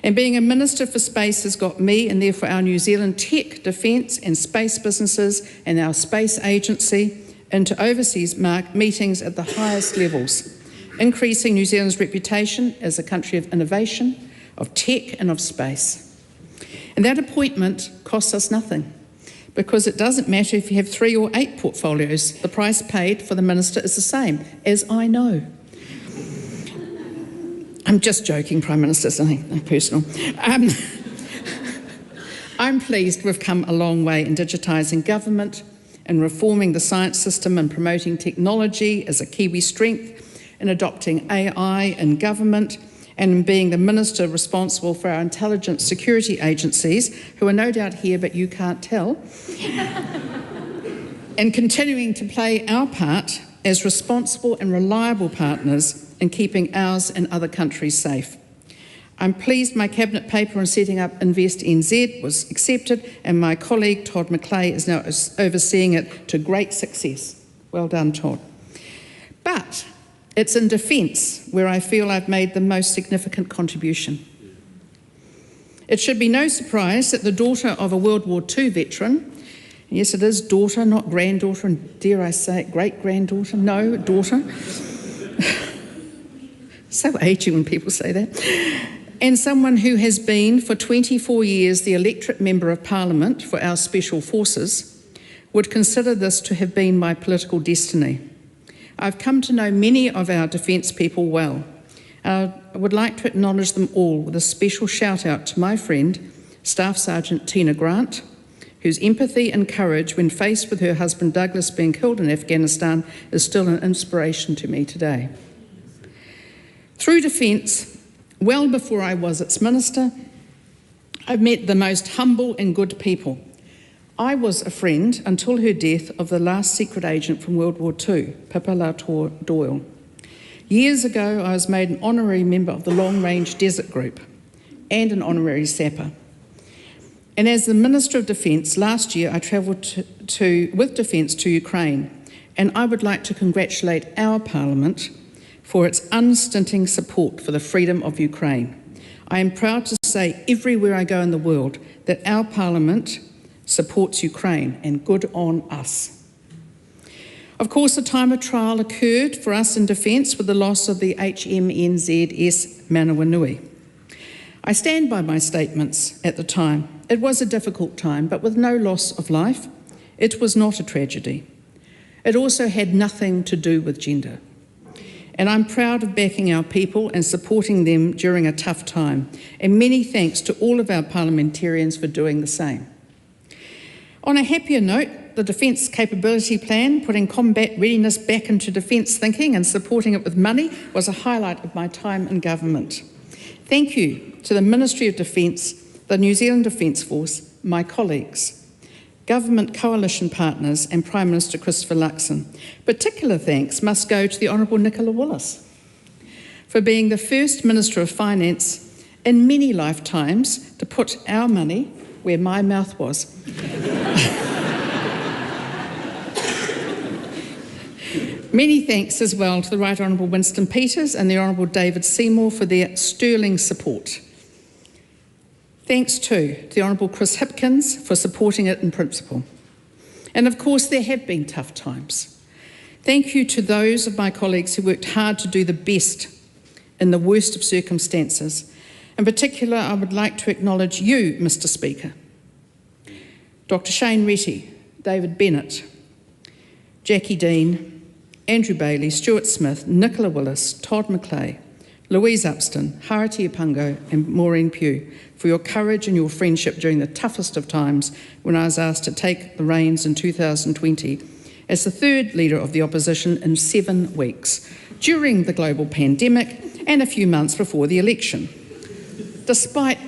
And being a Minister for Space has got me, and therefore our New Zealand tech, defence and space businesses and our space agency into overseas meetings at the highest levels, increasing New Zealand's reputation as a country of innovation, of tech and of space. And that appointment costs us nothing, because it doesn't matter if you have 3 or 8 portfolios, the price paid for the Minister is the same, as I know. I'm just joking, Prime Minister, it's nothing personal. I'm pleased we've come a long way in digitising government and reforming the science system and promoting technology as a Kiwi strength, and adopting AI in government, and being the Minister responsible for our intelligence security agencies, who are no doubt here but you can't tell, and continuing to play our part as responsible and reliable partners in keeping ours and other countries safe. I'm pleased my Cabinet paper on setting up Invest NZ was accepted, and my colleague Todd McClay is now overseeing it to great success. Well done, Todd. But it's in defence where I feel I've made the most significant contribution. It should be no surprise that the daughter of a World War II veteran, yes, it is daughter, not granddaughter, and dare I say it, great-granddaughter, no, daughter. So ageing when people say that. And someone who has been for 24 years the electorate member of Parliament for our Special Forces, would consider this to have been my political destiny. I've come to know many of our defence people well. I would like to acknowledge them all with a special shout out to my friend, Staff Sergeant Tina Grant, whose empathy and courage when faced with her husband Douglas being killed in Afghanistan is still an inspiration to me today. Through Defence, well before I was its minister, I've met the most humble and good people. I was a friend until her death of the last secret agent from World War II, Pippa Doyle. Years ago, I was made an honorary member of the Long Range Desert Group and an honorary sapper. And as the Minister of Defence, last year I travelled with Defence to Ukraine, and I would like to congratulate our Parliament for its unstinting support for the freedom of Ukraine. I am proud to say everywhere I go in the world that our Parliament supports Ukraine, and good on us. Of course, a time of trial occurred for us in Defence with the loss of the HMNZS Manawanui. I stand by my statements at the time. It was a difficult time, but with no loss of life. It was not a tragedy. It also had nothing to do with gender. And I'm proud of backing our people and supporting them during a tough time. And many thanks to all of our parliamentarians for doing the same. On a happier note, the Defence Capability Plan, putting combat readiness back into defence thinking and supporting it with money, was a highlight of my time in government. Thank you to the Ministry of Defence, the New Zealand Defence Force, my colleagues, government coalition partners and Prime Minister Christopher Luxon. Particular thanks must go to the Honourable Nicola Willis for being the first Minister of Finance in many lifetimes to put our money where my mouth was. Many thanks as well to the Right Honourable Winston Peters and the Honourable David Seymour for their sterling support. Thanks too to the Honourable Chris Hipkins for supporting it in principle. And of course there have been tough times. Thank you to those of my colleagues who worked hard to do the best in the worst of circumstances. In particular, I would like to acknowledge you, Mr Speaker, Dr Shane Retty, David Bennett, Jackie Dean, Andrew Bailey, Stuart Smith, Nicola Willis, Todd McClay, Louise Upston, Harati Apungo and Maureen Pugh for your courage and your friendship during the toughest of times when I was asked to take the reins in 2020 as the third Leader of the Opposition in 7 weeks, during the global pandemic and a few months before the election. Despite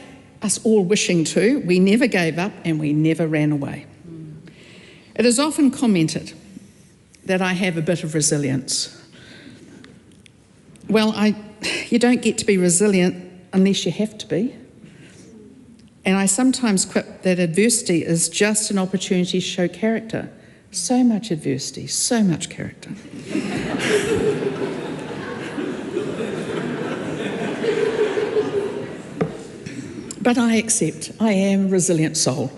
us all wishing to, we never gave up and we never ran away. It is often commented that I have a bit of resilience. Well, you don't get to be resilient unless you have to be. And I sometimes quip that adversity is just an opportunity to show character. So much adversity, so much character. But I accept, I am a resilient soul.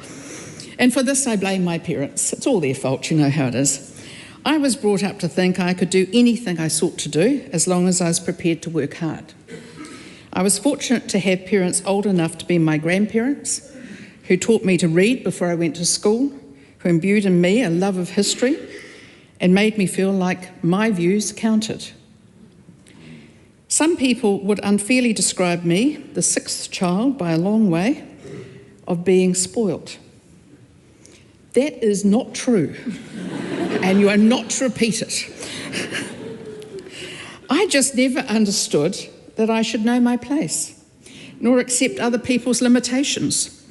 And for this I blame my parents. It's all their fault, you know how it is. I was brought up to think I could do anything I sought to do as long as I was prepared to work hard. I was fortunate to have parents old enough to be my grandparents, who taught me to read before I went to school, who imbued in me a love of history and made me feel like my views counted. Some people would unfairly describe me, the 6th child by a long way, of being spoilt. That is not true, and you are not to repeat it. I just never understood that I should know my place, nor accept other people's limitations.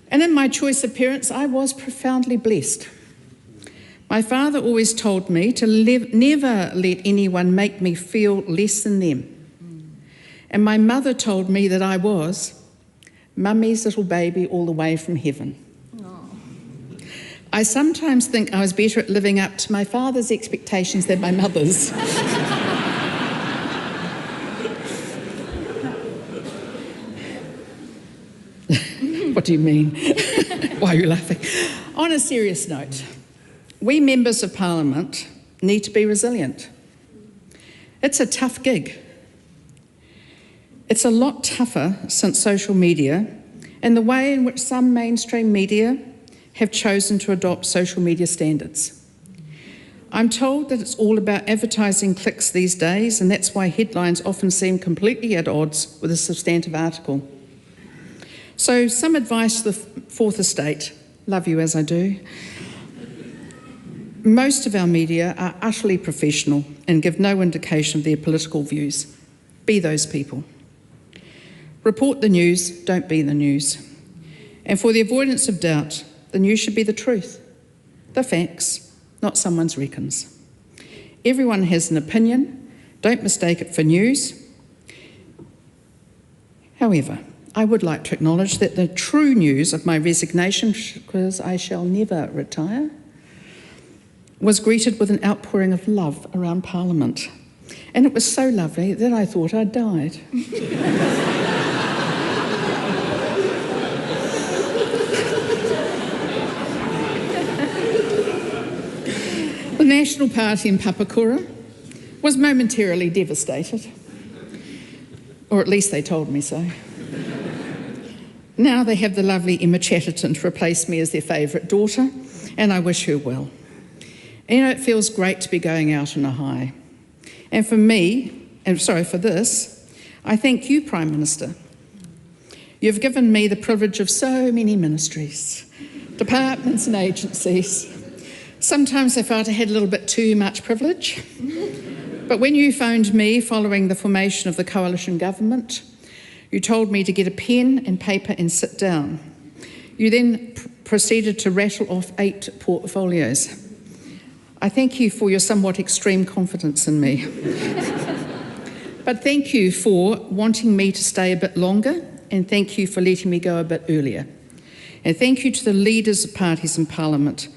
And in my choice of parents, I was profoundly blessed. My father always told me to never let anyone make me feel less than them. And my mother told me that I was Mummy's little baby all the way from heaven. I sometimes think I was better at living up to my father's expectations than my mother's. What do you mean? Why are you laughing? On a serious note, we members of Parliament need to be resilient. It's a tough gig. It's a lot tougher since social media and the way in which some mainstream media have chosen to adopt social media standards. I'm told that it's all about advertising clicks these days, and that's why headlines often seem completely at odds with a substantive article. So some advice to the Fourth Estate. love you as I do. Most of our media are utterly professional and give no indication of their political views. Be those people. Report the news, don't be the news. And for the avoidance of doubt, the news should be the truth, the facts, not someone's reckons. Everyone has an opinion, don't mistake it for news. However, I would like to acknowledge that the true news of my resignation, because I shall never retire, was greeted with an outpouring of love around Parliament. And it was so lovely that I thought I'd died. The National Party in Papakura was momentarily devastated, or at least they told me so. Now they have the lovely Emma Chatterton to replace me as their favourite daughter, and I wish her well. And, you know, it feels great to be going out on a high. And for this, I thank you, Prime Minister. You've given me the privilege of so many ministries, departments and agencies. Sometimes I felt I had a little bit too much privilege. But when you phoned me following the formation of the coalition government, you told me to get a pen and paper and sit down. You then proceeded to rattle off 8 portfolios. I thank you for your somewhat extreme confidence in me. But thank you for wanting me to stay a bit longer, and thank you for letting me go a bit earlier. And thank you to the leaders of parties in Parliament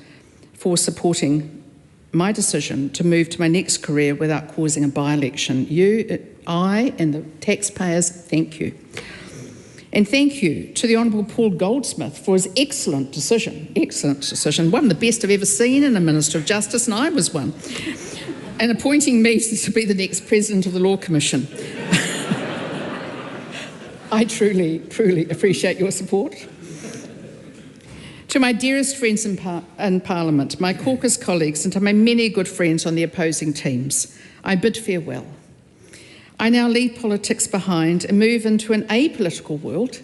for supporting my decision to move to my next career without causing a by-election. I and the taxpayers, thank you. And thank you to the Honourable Paul Goldsmith for his excellent decision, one of the best I've ever seen in a Minister of Justice, and I was one, and appointing me to be the next President of the Law Commission. I truly, truly appreciate your support. To my dearest friends in Parliament, my caucus colleagues, and to my many good friends on the opposing teams, I bid farewell. I now leave politics behind and move into an apolitical world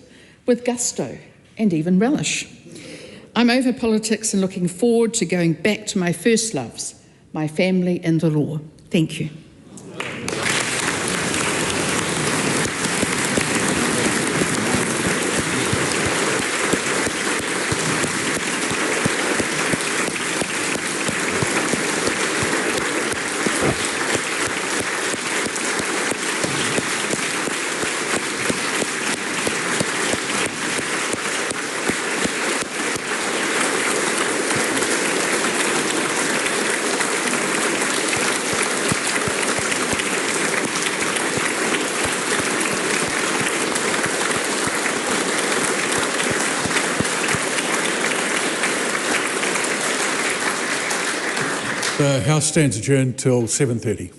with gusto and even relish. I'm over politics and looking forward to going back to my first loves, my family and the law. Thank you. The House stands adjourned till 7:30.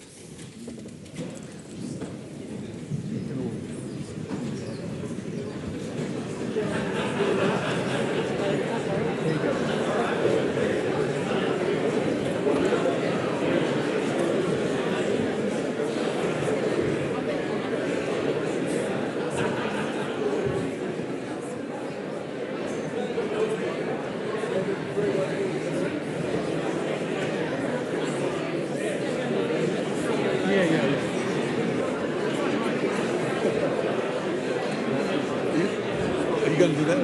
Are you going to do that?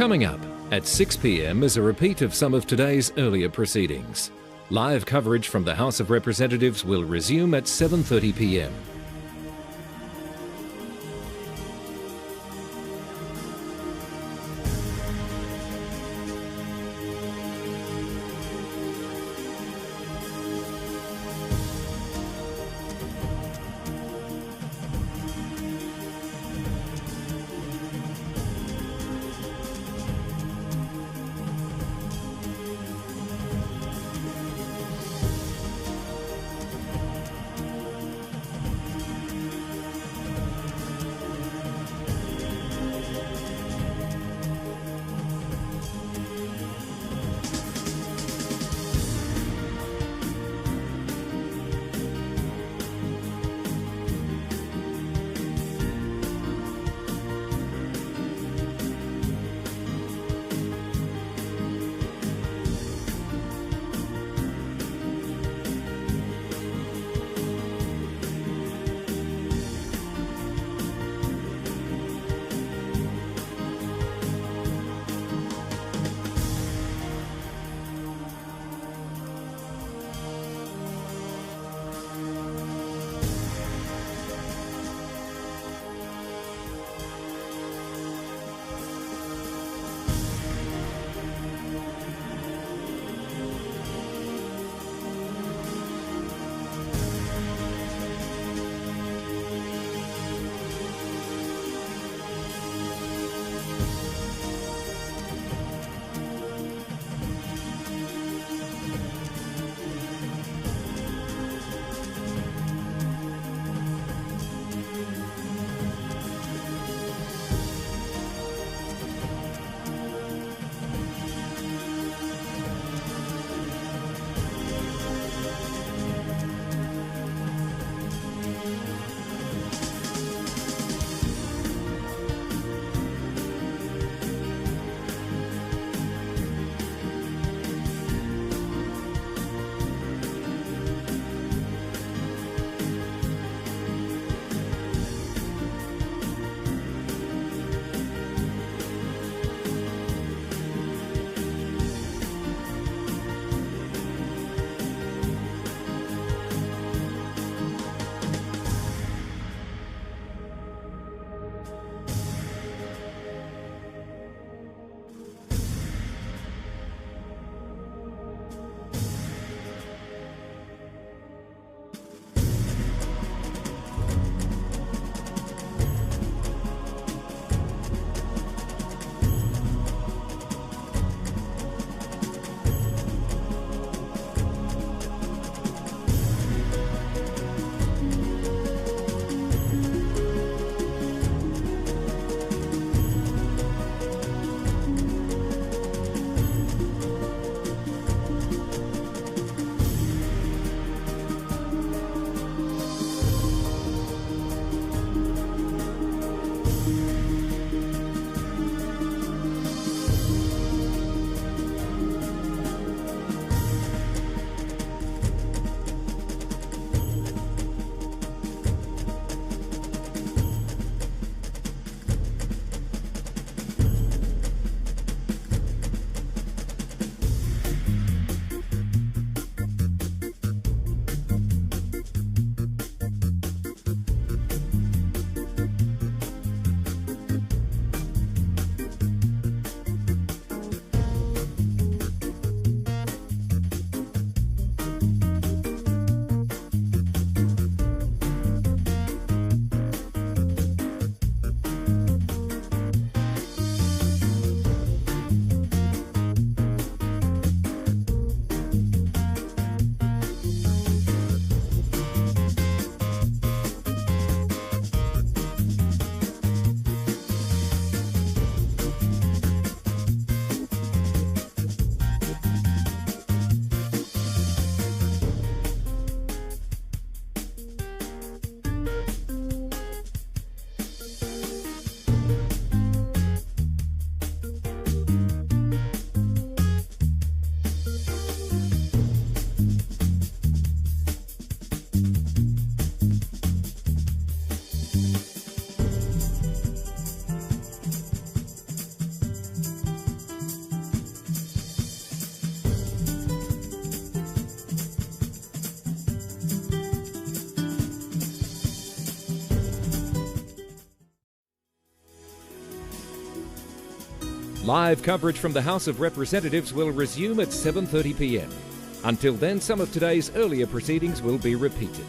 Coming up at 6 p.m. is a repeat of some of today's earlier proceedings. Live coverage from the House of Representatives will resume at 7:30 p.m. Live coverage from the House of Representatives will resume at 7:30 p.m. Until then, some of today's earlier proceedings will be repeated.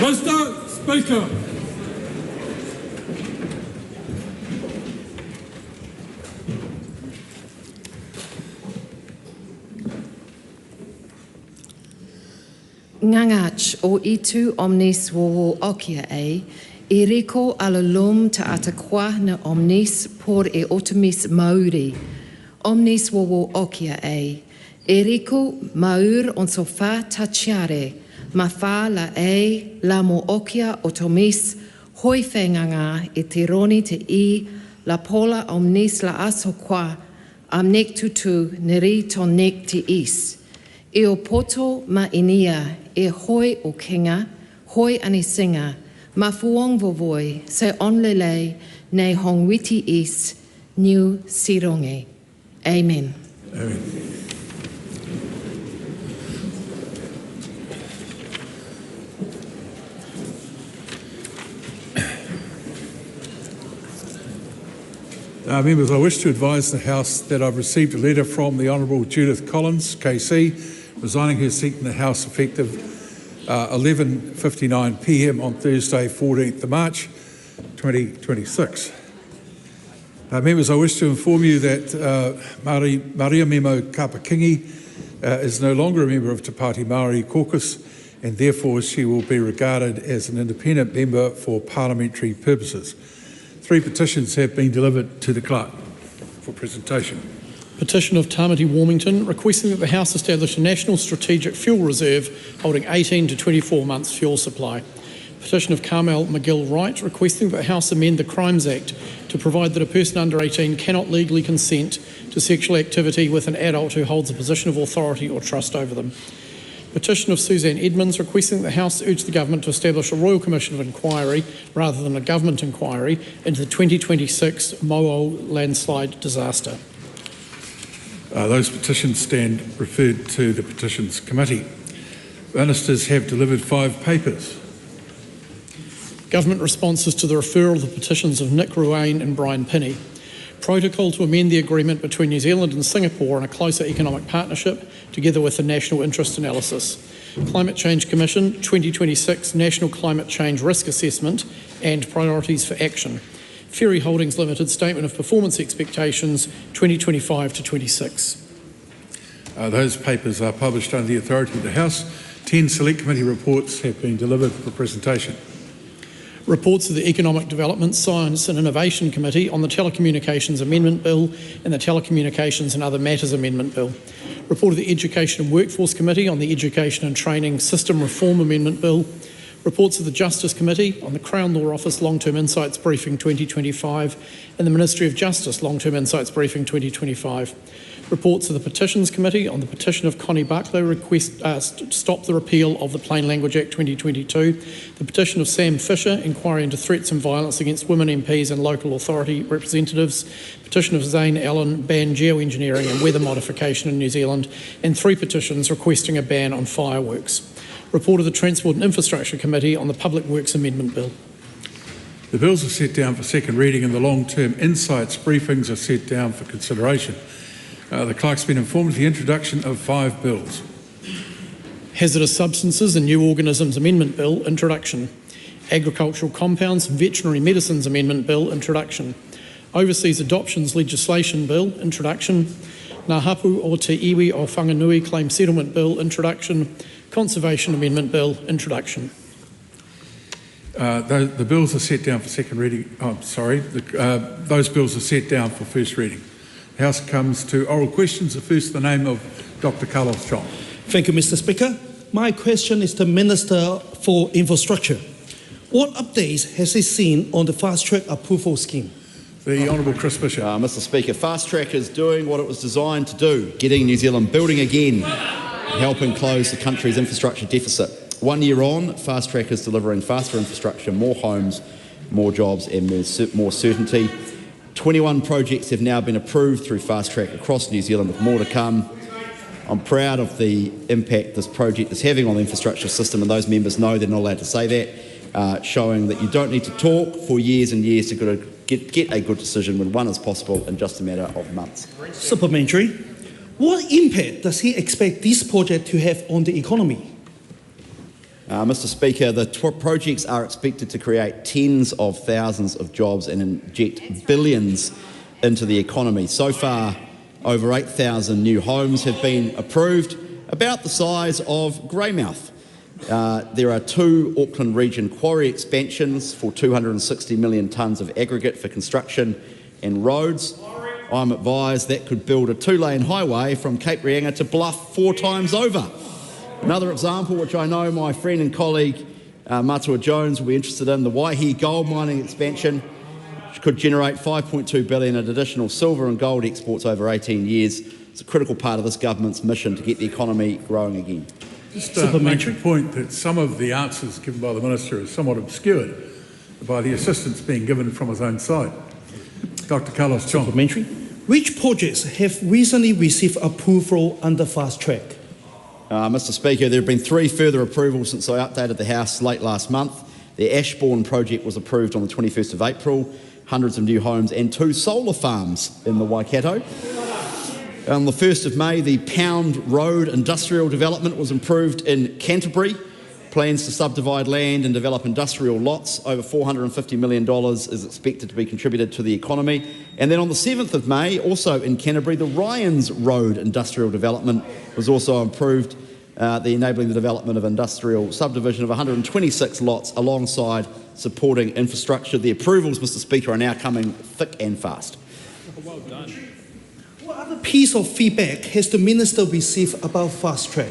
Mr. Speaker. Ngangach o itu omnis wowo okia e reko alalum ta atakwa na omnis por e otomis mauri. Omnis wowo okia e reko maur on sofa tachiare. Mawha la la mo okia otomis hoi whenganga e te roni te I la pola omnis la aso kwa am nek tutu neri ton nek te is. E o poto ma inia e hoi o kinga, hoi anisinga, ma fuong vovoi se onlele ne hongwiti is new sironge. Amen. Amen. Members, I wish to advise the House that I've received a letter from the Honourable Judith Collins, KC, resigning her seat in the House effective 11:59 p.m. on Thursday, 14th of March 2026. Members, I wish to inform you that Maria Memo Kapakingi is no longer a member of Te Pāti Māori caucus, and therefore she will be regarded as an independent member for parliamentary purposes. 3 petitions have been delivered to the clerk for presentation. Petition of Tamati Warmington requesting that the House establish a national strategic fuel reserve holding 18 to 24 months fuel supply. Petition of Carmel McGill Wright requesting that the House amend the Crimes Act to provide that a person under 18 cannot legally consent to sexual activity with an adult who holds a position of authority or trust over them. Petition of Suzanne Edmonds requesting that the House urge the Government to establish a Royal Commission of Inquiry rather than a government inquiry into the 2026 Mo'o landslide disaster. Those petitions stand referred to the Petitions Committee. Ministers have delivered 5 papers. Government responses to the referral of the petitions of Nick Ruane and Brian Pinney. Protocol to amend the agreement between New Zealand and Singapore on a closer economic partnership, together with a national interest analysis. Climate Change Commission 2026 National Climate Change Risk Assessment and Priorities for Action. Ferry Holdings Limited Statement of Performance Expectations 2025 to 26. Those papers are published under the authority of the House. 10 Select Committee reports have been delivered for presentation. Reports of the Economic Development, Science and Innovation Committee on the Telecommunications Amendment Bill and the Telecommunications and Other Matters Amendment Bill. Report of the Education and Workforce Committee on the Education and Training System Reform Amendment Bill. Reports of the Justice Committee on the Crown Law Office Long-Term Insights Briefing 2025 and the Ministry of Justice Long-Term Insights Briefing 2025. Reports of the Petitions Committee on the petition of Connie Buckler request stop the repeal of the Plain Language Act 2022. The petition of Sam Fisher, inquiry into threats and violence against women MPs and local authority representatives. Petition of Zane Allen, ban geoengineering and weather modification in New Zealand. And 3 petitions requesting a ban on fireworks. Report of the Transport and Infrastructure Committee on the Public Works Amendment Bill. The bills are set down for second reading and the long-term insights briefings are set down for consideration. The clerk's been informed of the introduction of 5 bills. Hazardous Substances and New Organisms Amendment Bill, introduction. Agricultural Compounds Veterinary Medicines Amendment Bill, introduction. Overseas Adoptions Legislation Bill, introduction. Ngā hapu o te iwi o Whanganui Claim Settlement Bill, introduction. Conservation Amendment Bill, introduction. The bills are set down for second reading. Oh, sorry. Those bills are set down for first reading. The House comes to oral questions. The first, the name of Dr. Carlos Chong. Thank you, Mr. Speaker. My question is to Minister for Infrastructure. What updates has he seen on the fast-track approval scheme? The Honourable Chris Bishop. Mr. Speaker, fast-track is doing what it was designed to do, getting New Zealand building again, helping close the country's infrastructure deficit. 1 year on, fast-track is delivering faster infrastructure, more homes, more jobs and more certainty. 21 projects have now been approved through fast-track across New Zealand, with more to come. I'm proud of the impact this project is having on the infrastructure system, and those members know they're not allowed to say that, showing that you don't need to talk for years and years to get a good decision when one is possible in just a matter of months. Supplementary. What impact does he expect this project to have on the economy? Mr. Speaker, the projects are expected to create tens of thousands of jobs and inject billions into the economy. So far, over 8,000 new homes have been approved, about the size of Greymouth. There are 2 Auckland region quarry expansions for 260 million tonnes of aggregate for construction and roads. I'm advised that could build a 2-lane highway from Cape Reinga to Bluff 4 times over. Another example, which I know my friend and colleague Matua Jones will be interested in, the Waihi gold mining expansion, which could generate $5.2 billion in additional silver and gold exports over 18 years. It's a critical part of this government's mission to get the economy growing again. Just make a point that some of the answers given by the Minister are somewhat obscured by the assistance being given from his own side. Dr. Carlos Chong. Supplementary. Which projects have recently received approval under fast track? Mr. Speaker, there have been 3 further approvals since I updated the House late last month. The Ashbourne project was approved on the 21st of April, hundreds of new homes and 2 solar farms in the Waikato. On the 1st of May, the Pound Road industrial development was approved in Canterbury. Plans to subdivide land and develop industrial lots, over $450 million is expected to be contributed to the economy. And then on the 7th of May, also in Canterbury, the Ryans Road industrial development was also approved, enabling the development of industrial subdivision of 126 lots alongside supporting infrastructure. The approvals, Mr. Speaker, are now coming thick and fast. Well done. What other piece of feedback has the Minister received about fast track?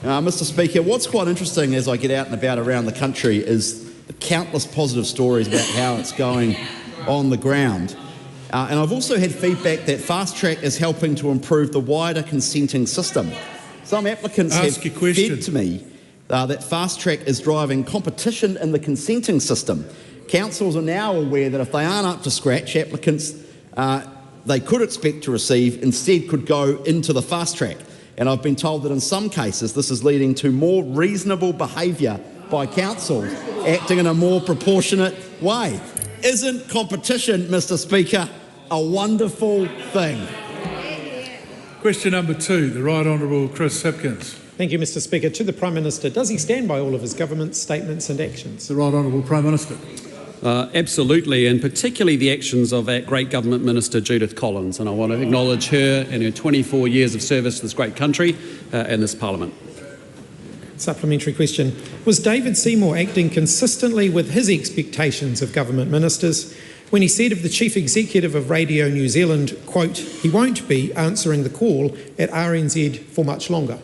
Mr. Speaker, what's quite interesting as I get out and about around the country is the countless positive stories about how it's going on the ground. And I've also had feedback that fast track is helping to improve the wider consenting system. Some applicants have said to me that fast track is driving competition in the consenting system. Councils are now aware that if they aren't up to scratch, applicants they could expect to receive instead could go into the fast track. And I've been told that in some cases this is leading to more reasonable behaviour by councils acting in a more proportionate way. Isn't competition, Mr. Speaker, a wonderful thing? Question number 2, the Right Honourable Chris Hipkins. Thank you, Mr. Speaker. To the Prime Minister, does he stand by all of his government's statements and actions? The Right Honourable Prime Minister. Absolutely, and particularly the actions of our great Government Minister Judith Collins, and I want to acknowledge her and her 24 years of service to this great country and this Parliament. Supplementary question. Was David Seymour acting consistently with his expectations of government ministers when he said of the Chief Executive of Radio New Zealand, quote, he won't be answering the call at RNZ for much longer?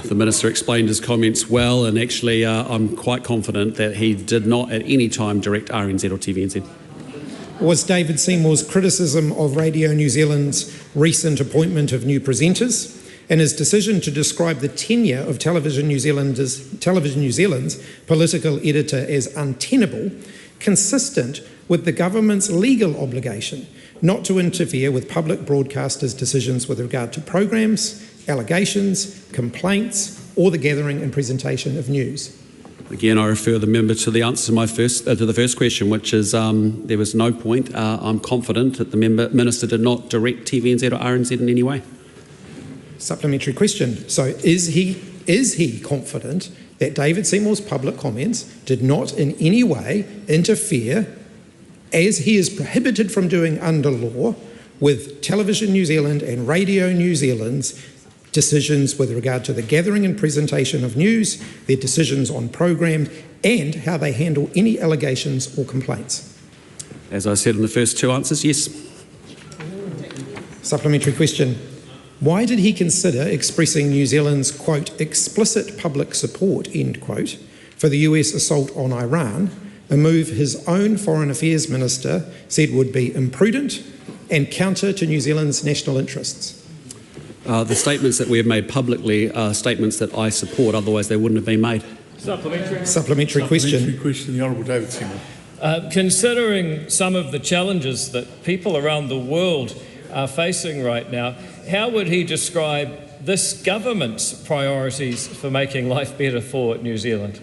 The Minister explained his comments well, and actually I'm quite confident that he did not at any time direct RNZ or TVNZ. Was David Seymour's criticism of Radio New Zealand's recent appointment of new presenters and his decision to describe the tenure of Television New Zealand's political editor as untenable consistent with the government's legal obligation not to interfere with public broadcasters' decisions with regard to programs, allegations, complaints, or the gathering and presentation of news? Again, I refer the member to the answer to the first question, which is there was no point. I'm confident that the Minister did not direct TVNZ or RNZ in any way. Supplementary question. So is he confident that David Seymour's public comments did not in any way interfere, as he is prohibited from doing under law, with Television New Zealand and Radio New Zealand's decisions with regard to the gathering and presentation of news, their decisions on programme, and how they handle any allegations or complaints? As I said in the first two answers, yes. Supplementary question. Why did he consider expressing New Zealand's, quote, explicit public support, end quote, for the US assault on Iran, a move his own Foreign Affairs Minister said would be imprudent and counter to New Zealand's national interests? The statements that we have made publicly are statements that I support, otherwise they wouldn't have been made. Supplementary question. The Honourable David Seymour. Considering some of the challenges that people around the world are facing right now, how would he describe this government's priorities for making life better for New Zealand?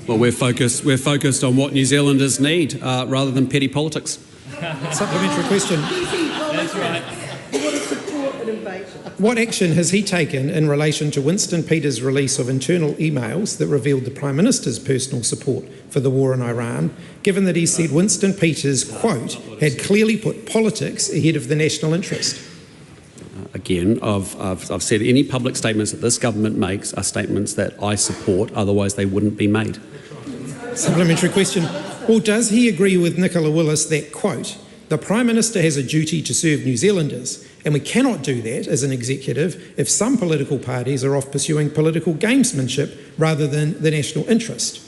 Well, we're focused on what New Zealanders need rather than petty politics. Supplementary question. That's right. What action has he taken in relation to Winston Peters' release of internal emails that revealed the Prime Minister's personal support for the war in Iran, given that he said Winston Peters, quote, had clearly put politics ahead of the national interest? Again, I've said any public statements that this government makes are statements that I support, otherwise they wouldn't be made. Supplementary question. Well, does he agree with Nicola Willis that, quote, the Prime Minister has a duty to serve New Zealanders, and we cannot do that as an executive if some political parties are off pursuing political gamesmanship rather than the national interest?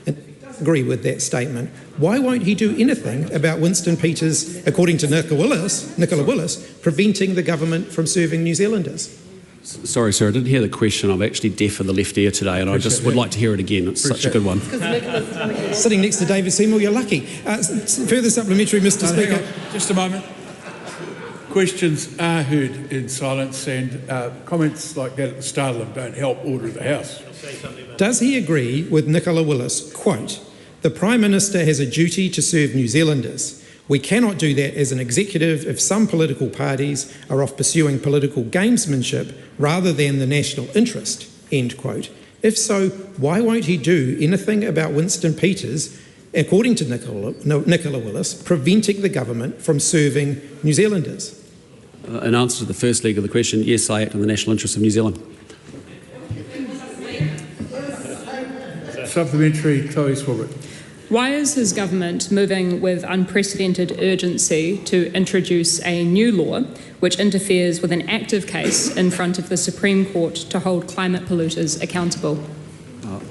And if he does agree with that statement, why won't he do anything about Winston Peters, according to Nicola Willis, preventing the government from serving New Zealanders? Sorry, sir, I didn't hear the question. I'm actually deaf in the left ear today, and I just would like to hear it again. It's such a good one. Sitting next to David Seymour, you're lucky. Further supplementary, Mr. Speaker. Just a moment. Questions are heard in silence, and comments like that at the start of them don't help order of the House. Does he agree with Nicola Willis, quote, the Prime Minister has a duty to serve New Zealanders. We cannot do that as an executive if some political parties are off pursuing political gamesmanship rather than the national interest, end quote. If so, why won't he do anything about Winston Peters, according to Nicola Willis, preventing the government from serving New Zealanders? In answer to the first leg of the question, yes, I act in the national interest of New Zealand. Supplementary, Chloe Swaggart. Why is his government moving with unprecedented urgency to introduce a new law which interferes with an active case in front of the Supreme Court to hold climate polluters accountable?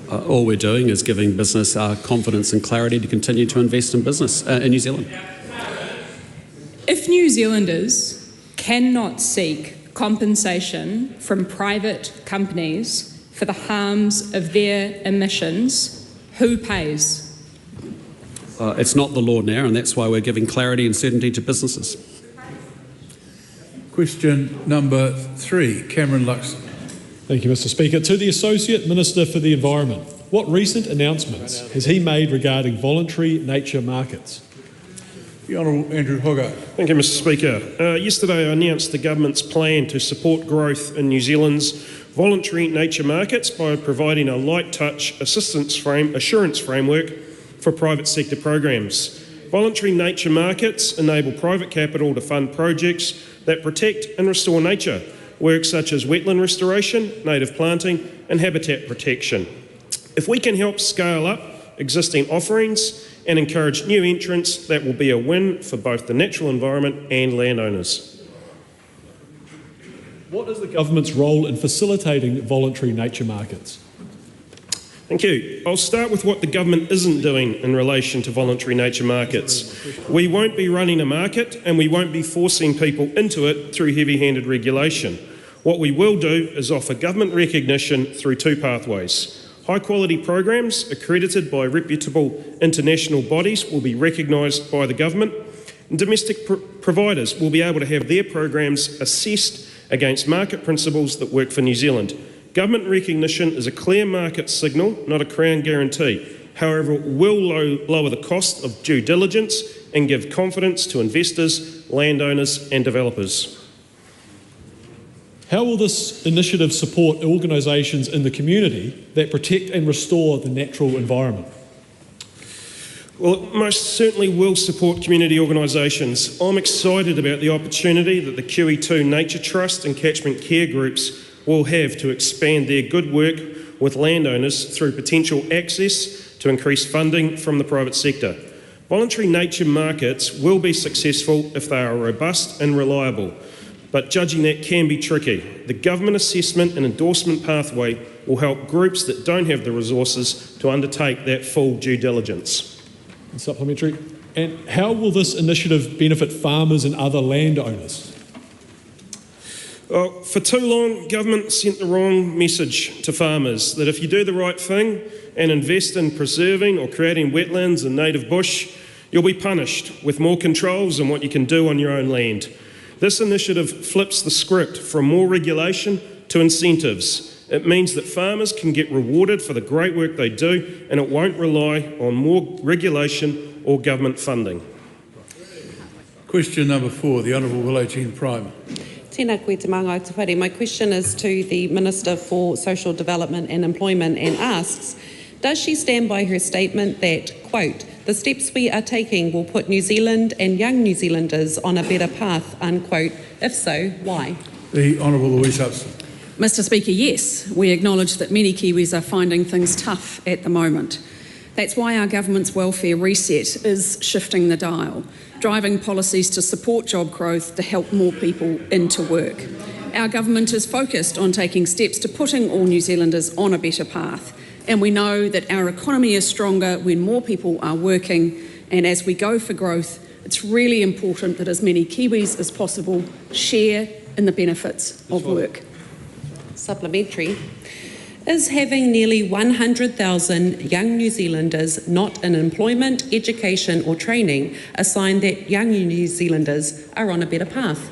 All we're doing is giving business confidence and clarity to continue to invest in business in New Zealand. If New Zealanders cannot seek compensation from private companies for the harms of their emissions, who pays? It's not the law now, and that's why we're giving clarity and certainty to businesses. Question number 3, Cameron Luxon. Thank you, Mr. Speaker. To the Associate Minister for the Environment, what recent announcements has he made regarding voluntary nature markets? The Honourable Andrew Hogarth. Thank you, Mr. Speaker. Yesterday I announced the government's plan to support growth in New Zealand's voluntary nature markets by providing a light touch assurance framework for private sector programs. Voluntary nature markets enable private capital to fund projects that protect and restore nature, work such as wetland restoration, native planting and habitat protection. If we can help scale up existing offerings and encourage new entrants, that will be a win for both the natural environment and landowners. What is the government's role in facilitating voluntary nature markets? Thank you. I'll start with what the government isn't doing in relation to voluntary nature markets. We won't be running a market and we won't be forcing people into it through heavy-handed regulation. What we will do is offer government recognition through 2 pathways. High-quality programs accredited by reputable international bodies will be recognised by the government, and domestic providers will be able to have their programs assessed against market principles that work for New Zealand. Government recognition is a clear market signal, not a Crown guarantee. However, it will lower the cost of due diligence and give confidence to investors, landowners and developers. How will this initiative support organisations in the community that protect and restore the natural environment? Well, it most certainly will support community organisations. I'm excited about the opportunity that the Kiwi2 Nature Trust and catchment care groups will have to expand their good work with landowners through potential access to increased funding from the private sector. Voluntary nature markets will be successful if they are robust and reliable, but judging that can be tricky. The government assessment and endorsement pathway will help groups that don't have the resources to undertake that full due diligence. Supplementary. And how will this initiative benefit farmers and other landowners? Well, for too long, government sent the wrong message to farmers that if you do the right thing and invest in preserving or creating wetlands and native bush, you'll be punished with more controls on what you can do on your own land. This initiative flips the script from more regulation to incentives. It means that farmers can get rewarded for the great work they do, and it won't rely on more regulation or government funding. Question number 4, the Honourable Willow Jean Prime. Tēnā koe te māngai te whare. My question is to the Minister for Social Development and Employment and asks, does she stand by her statement that, quote, the steps we are taking will put New Zealand and young New Zealanders on a better path, unquote? If so, why? The Honourable Louise Hudson. Mr Speaker, yes, we acknowledge that many Kiwis are finding things tough at the moment. That's why our government's welfare reset is shifting the dial, driving policies to support job growth to help more people into work. Our government is focused on taking steps to putting all New Zealanders on a better path, and we know that our economy is stronger when more people are working, and as we go for growth, it's really important that as many Kiwis as possible share in the benefits of work. Supplementary. Is having nearly 100,000 young New Zealanders not in employment, education or training a sign that young New Zealanders are on a better path?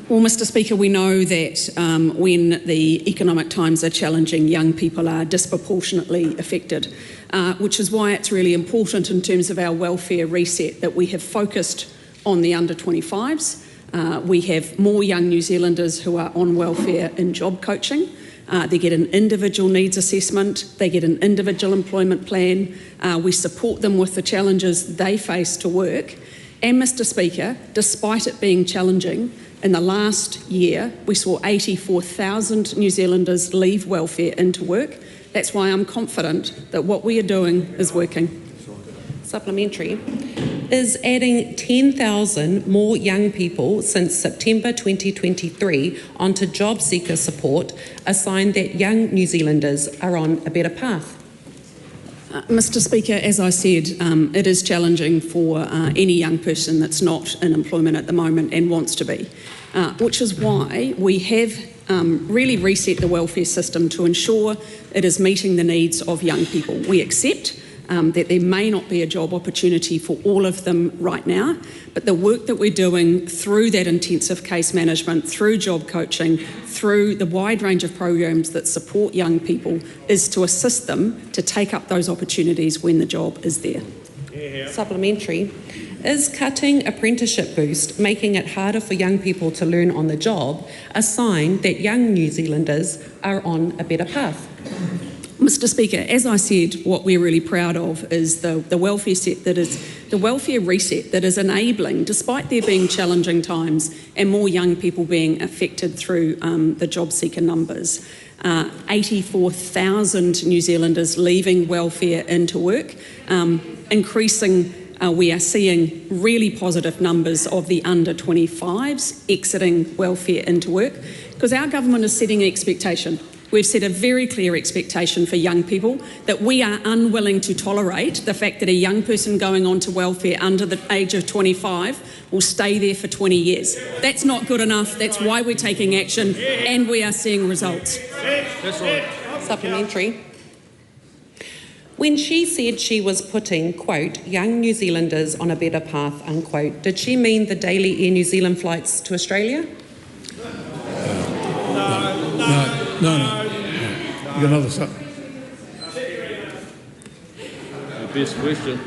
Well, Mr Speaker, we know that when the economic times are challenging, young people are disproportionately affected, which is why it's really important in terms of our welfare reset that we have focused on the under 25s. We have more young New Zealanders who are on welfare in job coaching. They get an individual needs assessment, they get an individual employment plan, we support them with the challenges they face to work. And Mr Speaker, despite it being challenging, in the last year we saw 84,000 New Zealanders leave welfare into work. That's why I'm confident that what we are doing is working. Supplementary. Is adding 10,000 more young people since September 2023 onto job seeker support a sign that young New Zealanders are on a better path? Mr Speaker, as I said, it is challenging for any young person that's not in employment at the moment and wants to be, which is why we have really reset the welfare system to ensure it is meeting the needs of young people. We accept that there may not be a job opportunity for all of them right now, but the work that we're doing through that intensive case management, through job coaching, through the wide range of programs that support young people is to assist them to take up those opportunities when the job is there. Supplementary. Is cutting apprenticeship boost, making it harder for young people to learn on the job, a sign that young New Zealanders are on a better path? Mr Speaker, as I said, what we're really proud of is the welfare reset that is enabling, despite there being challenging times and more young people being affected through the job seeker numbers. 84,000 New Zealanders leaving welfare into work, increasing. We are seeing really positive numbers of the under 25s exiting welfare into work, because our government is setting an expectation. We've set a very clear expectation for young people that we are unwilling to tolerate the fact that a young person going on to welfare under the age of 25 will stay there for 20 years. That's not good enough. That's why we're taking action, and we are seeing results. That's right. Supplementary. When she said she was putting, quote, young New Zealanders on a better path, unquote, did she mean the daily Air New Zealand flights to Australia? No. You got another stuff. The best question.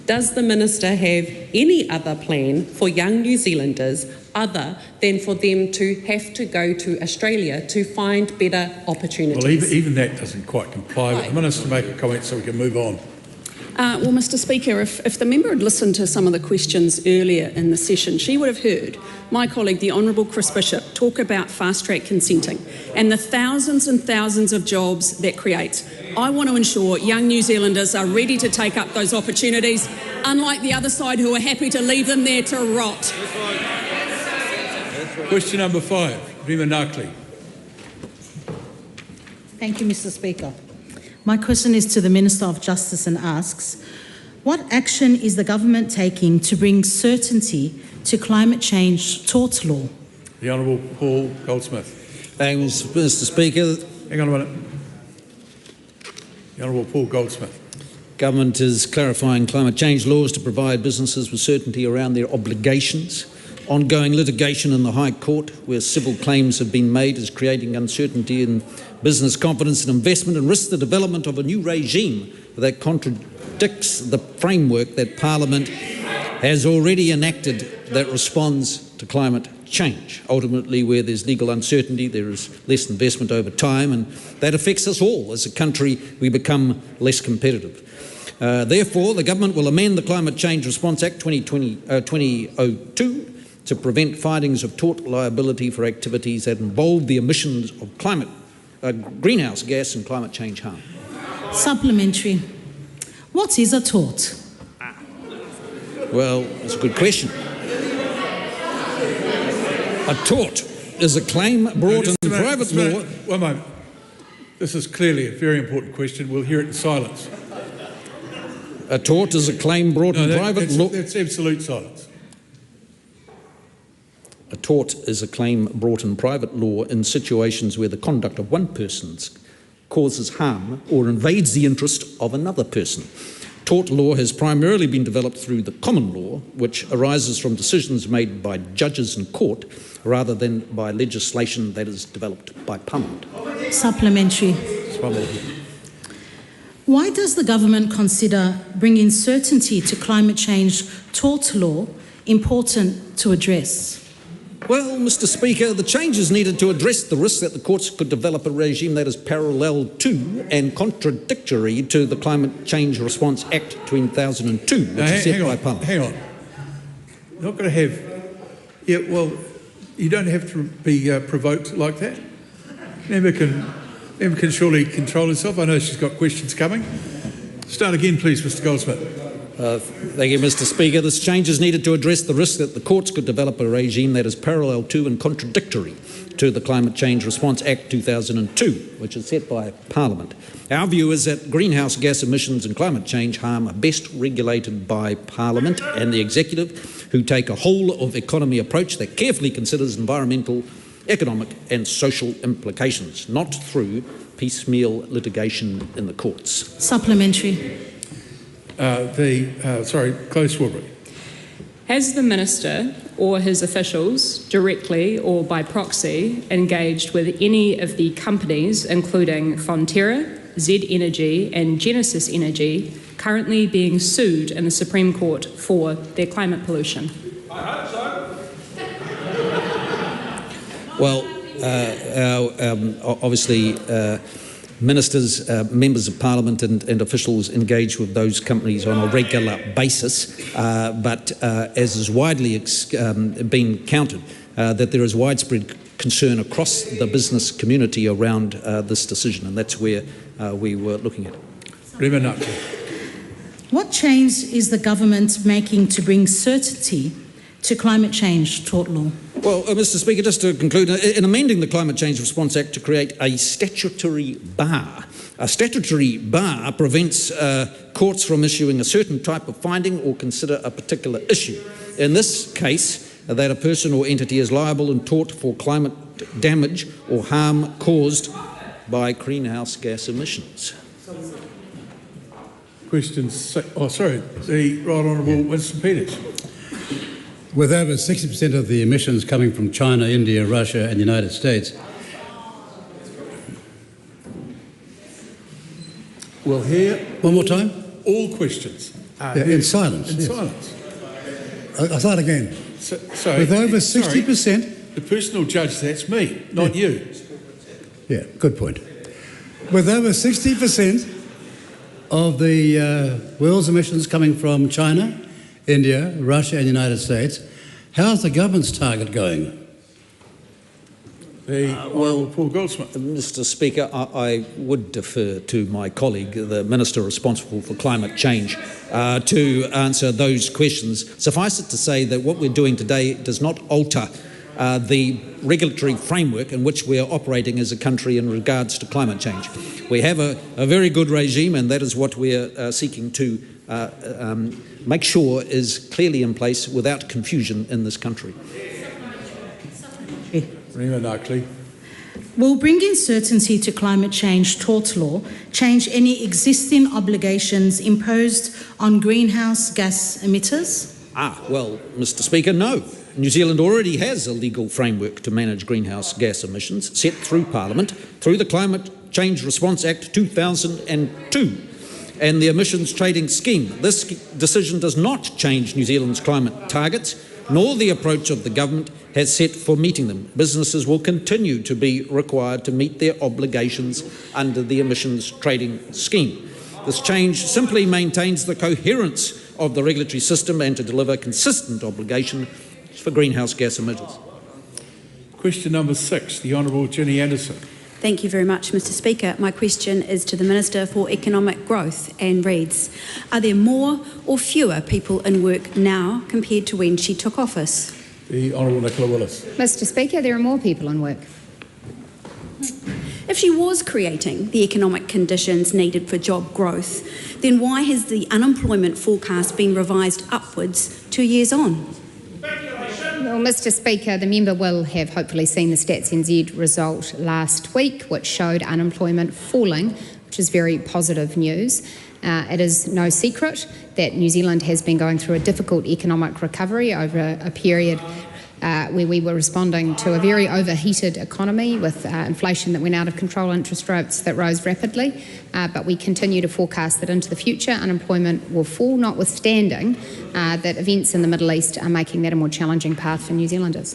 Does the Minister have any other plan for young New Zealanders other than for them to have to go to Australia to find better opportunities? Well, even that doesn't quite comply. But the Minister make a comment so we can move on. Well, Mr Speaker, if the member had listened to some of the questions earlier in the session, she would have heard my colleague, the Honourable Chris Bishop, talk about fast-track consenting and the thousands and thousands of jobs that creates. I want to ensure young New Zealanders are ready to take up those opportunities, unlike the other side who are happy to leave them there to rot. Question number 5, Rima Nakli. Thank you, Mr Speaker. My question is to the Minister of Justice and asks, what action is the government taking to bring certainty to climate change tort law? The Honourable Paul Goldsmith. Thank you, Mr Speaker. Hang on a minute. The Honourable Paul Goldsmith. Government is clarifying climate change laws to provide businesses with certainty around their obligations. Ongoing litigation in the High Court, where civil claims have been made, is creating uncertainty in business confidence and investment, and risks the development of a new regime that contradicts the framework that Parliament has already enacted that responds to climate change. Ultimately, where there's legal uncertainty, there is less investment over time, and that affects us all. As a country, we become less competitive. Therefore, the government will amend the Climate Change Response Act 2002 to prevent findings of tort liability for activities that involve the emissions of greenhouse gas and climate change harm. Supplementary. What is a tort? Well, that's a good question. A tort is a claim brought in private law. One moment. This is clearly a very important question. We'll hear it in silence. A tort is a claim brought in private law. That's absolute silence. A tort is a claim brought in private law in situations where the conduct of one person causes harm or invades the interest of another person. Tort law has primarily been developed through the common law, which arises from decisions made by judges in court rather than by legislation that is developed by Parliament. Supplementary. Why does the government consider bringing certainty to climate change tort law important to address? Well, Mr Speaker, the changes needed to address the risk that the courts could develop a regime that is parallel to and contradictory to the Climate Change Response Act 2002, which is set by Parliament. Hang on. You're not going to have... Yeah, well, you don't have to be provoked like that. Member can surely control herself. I know she's got questions coming. Start again, please, Mr Goldsmith. Thank you, Mr Speaker. This change is needed to address the risk that the courts could develop a regime that is parallel to and contradictory to the Climate Change Response Act 2002, which is set by Parliament. Our view is that greenhouse gas emissions and climate change harm are best regulated by Parliament and the Executive, who take a whole-of-economy approach that carefully considers environmental, economic and social implications, not through piecemeal litigation in the courts. Supplementary. Clay Swarbrick. Has the Minister or his officials, directly or by proxy, engaged with any of the companies, including Fonterra, Z Energy and Genesis Energy, currently being sued in the Supreme Court for their climate pollution? I hope so. Well, obviously, ministers, members of Parliament and officials engage with those companies on a regular basis, but as is widely been counted, that there is widespread concern across the business community around this decision, and that's where we were looking at it. What change is the government making to bring certainty to climate change tort law? Well, Mr Speaker, just to conclude, in amending the Climate Change Response Act to create a statutory bar, prevents courts from issuing a certain type of finding or consider a particular issue. In this case, that a person or entity is liable in tort for climate damage or harm caused by greenhouse gas emissions. The Right Honourable Winston Peters. With over 60% of the emissions coming from China, India, Russia and the United States. We'll hear one more time. All questions. In silence. In yes. silence. I'll start again. So, With over 60%... the personal judge, that's me, not you. Yeah, good point. With over 60% of the world's emissions coming from China, India, Russia and the United States, how's the government's target going? Paul Goldsmith. Mr. Speaker, I would defer to my colleague, the Minister responsible for climate change, to answer those questions. Suffice it to say that what we're doing today does not alter the regulatory framework in which we are operating as a country in regards to climate change. We have a very good regime, and that is what we are seeking to make sure is clearly in place without confusion in this country. Will bringing certainty to climate change tort law change any existing obligations imposed on greenhouse gas emitters? Well, Mr. Speaker, no. New Zealand already has a legal framework to manage greenhouse gas emissions set through Parliament through the Climate Change Response Act 2002 and the Emissions Trading Scheme. This decision does not change New Zealand's climate targets, nor the approach of the government has set for meeting them. Businesses will continue to be required to meet their obligations under the Emissions Trading Scheme. This change simply maintains the coherence of the regulatory system and to deliver consistent obligation for greenhouse gas emitters. Question number 6, the Honourable Ginny Anderson. Thank you very much, Mr. Speaker. My question is to the Minister for Economic Growth and reads, are there more or fewer people in work now compared to when she took office? The Honourable Nicola Willis. Mr. Speaker, there are more people in work. If she was creating the economic conditions needed for job growth, then why has the unemployment forecast been revised upwards 2 years on? Well, Mr. Speaker, the member will have hopefully seen the Stats NZ result last week, which showed unemployment falling, which is very positive news. It is no secret that New Zealand has been going through a difficult economic recovery over a period where we were responding to a very overheated economy with inflation that went out of control, interest rates that rose rapidly. But we continue to forecast that into the future unemployment will fall, notwithstanding that events in the Middle East are making that a more challenging path for New Zealanders.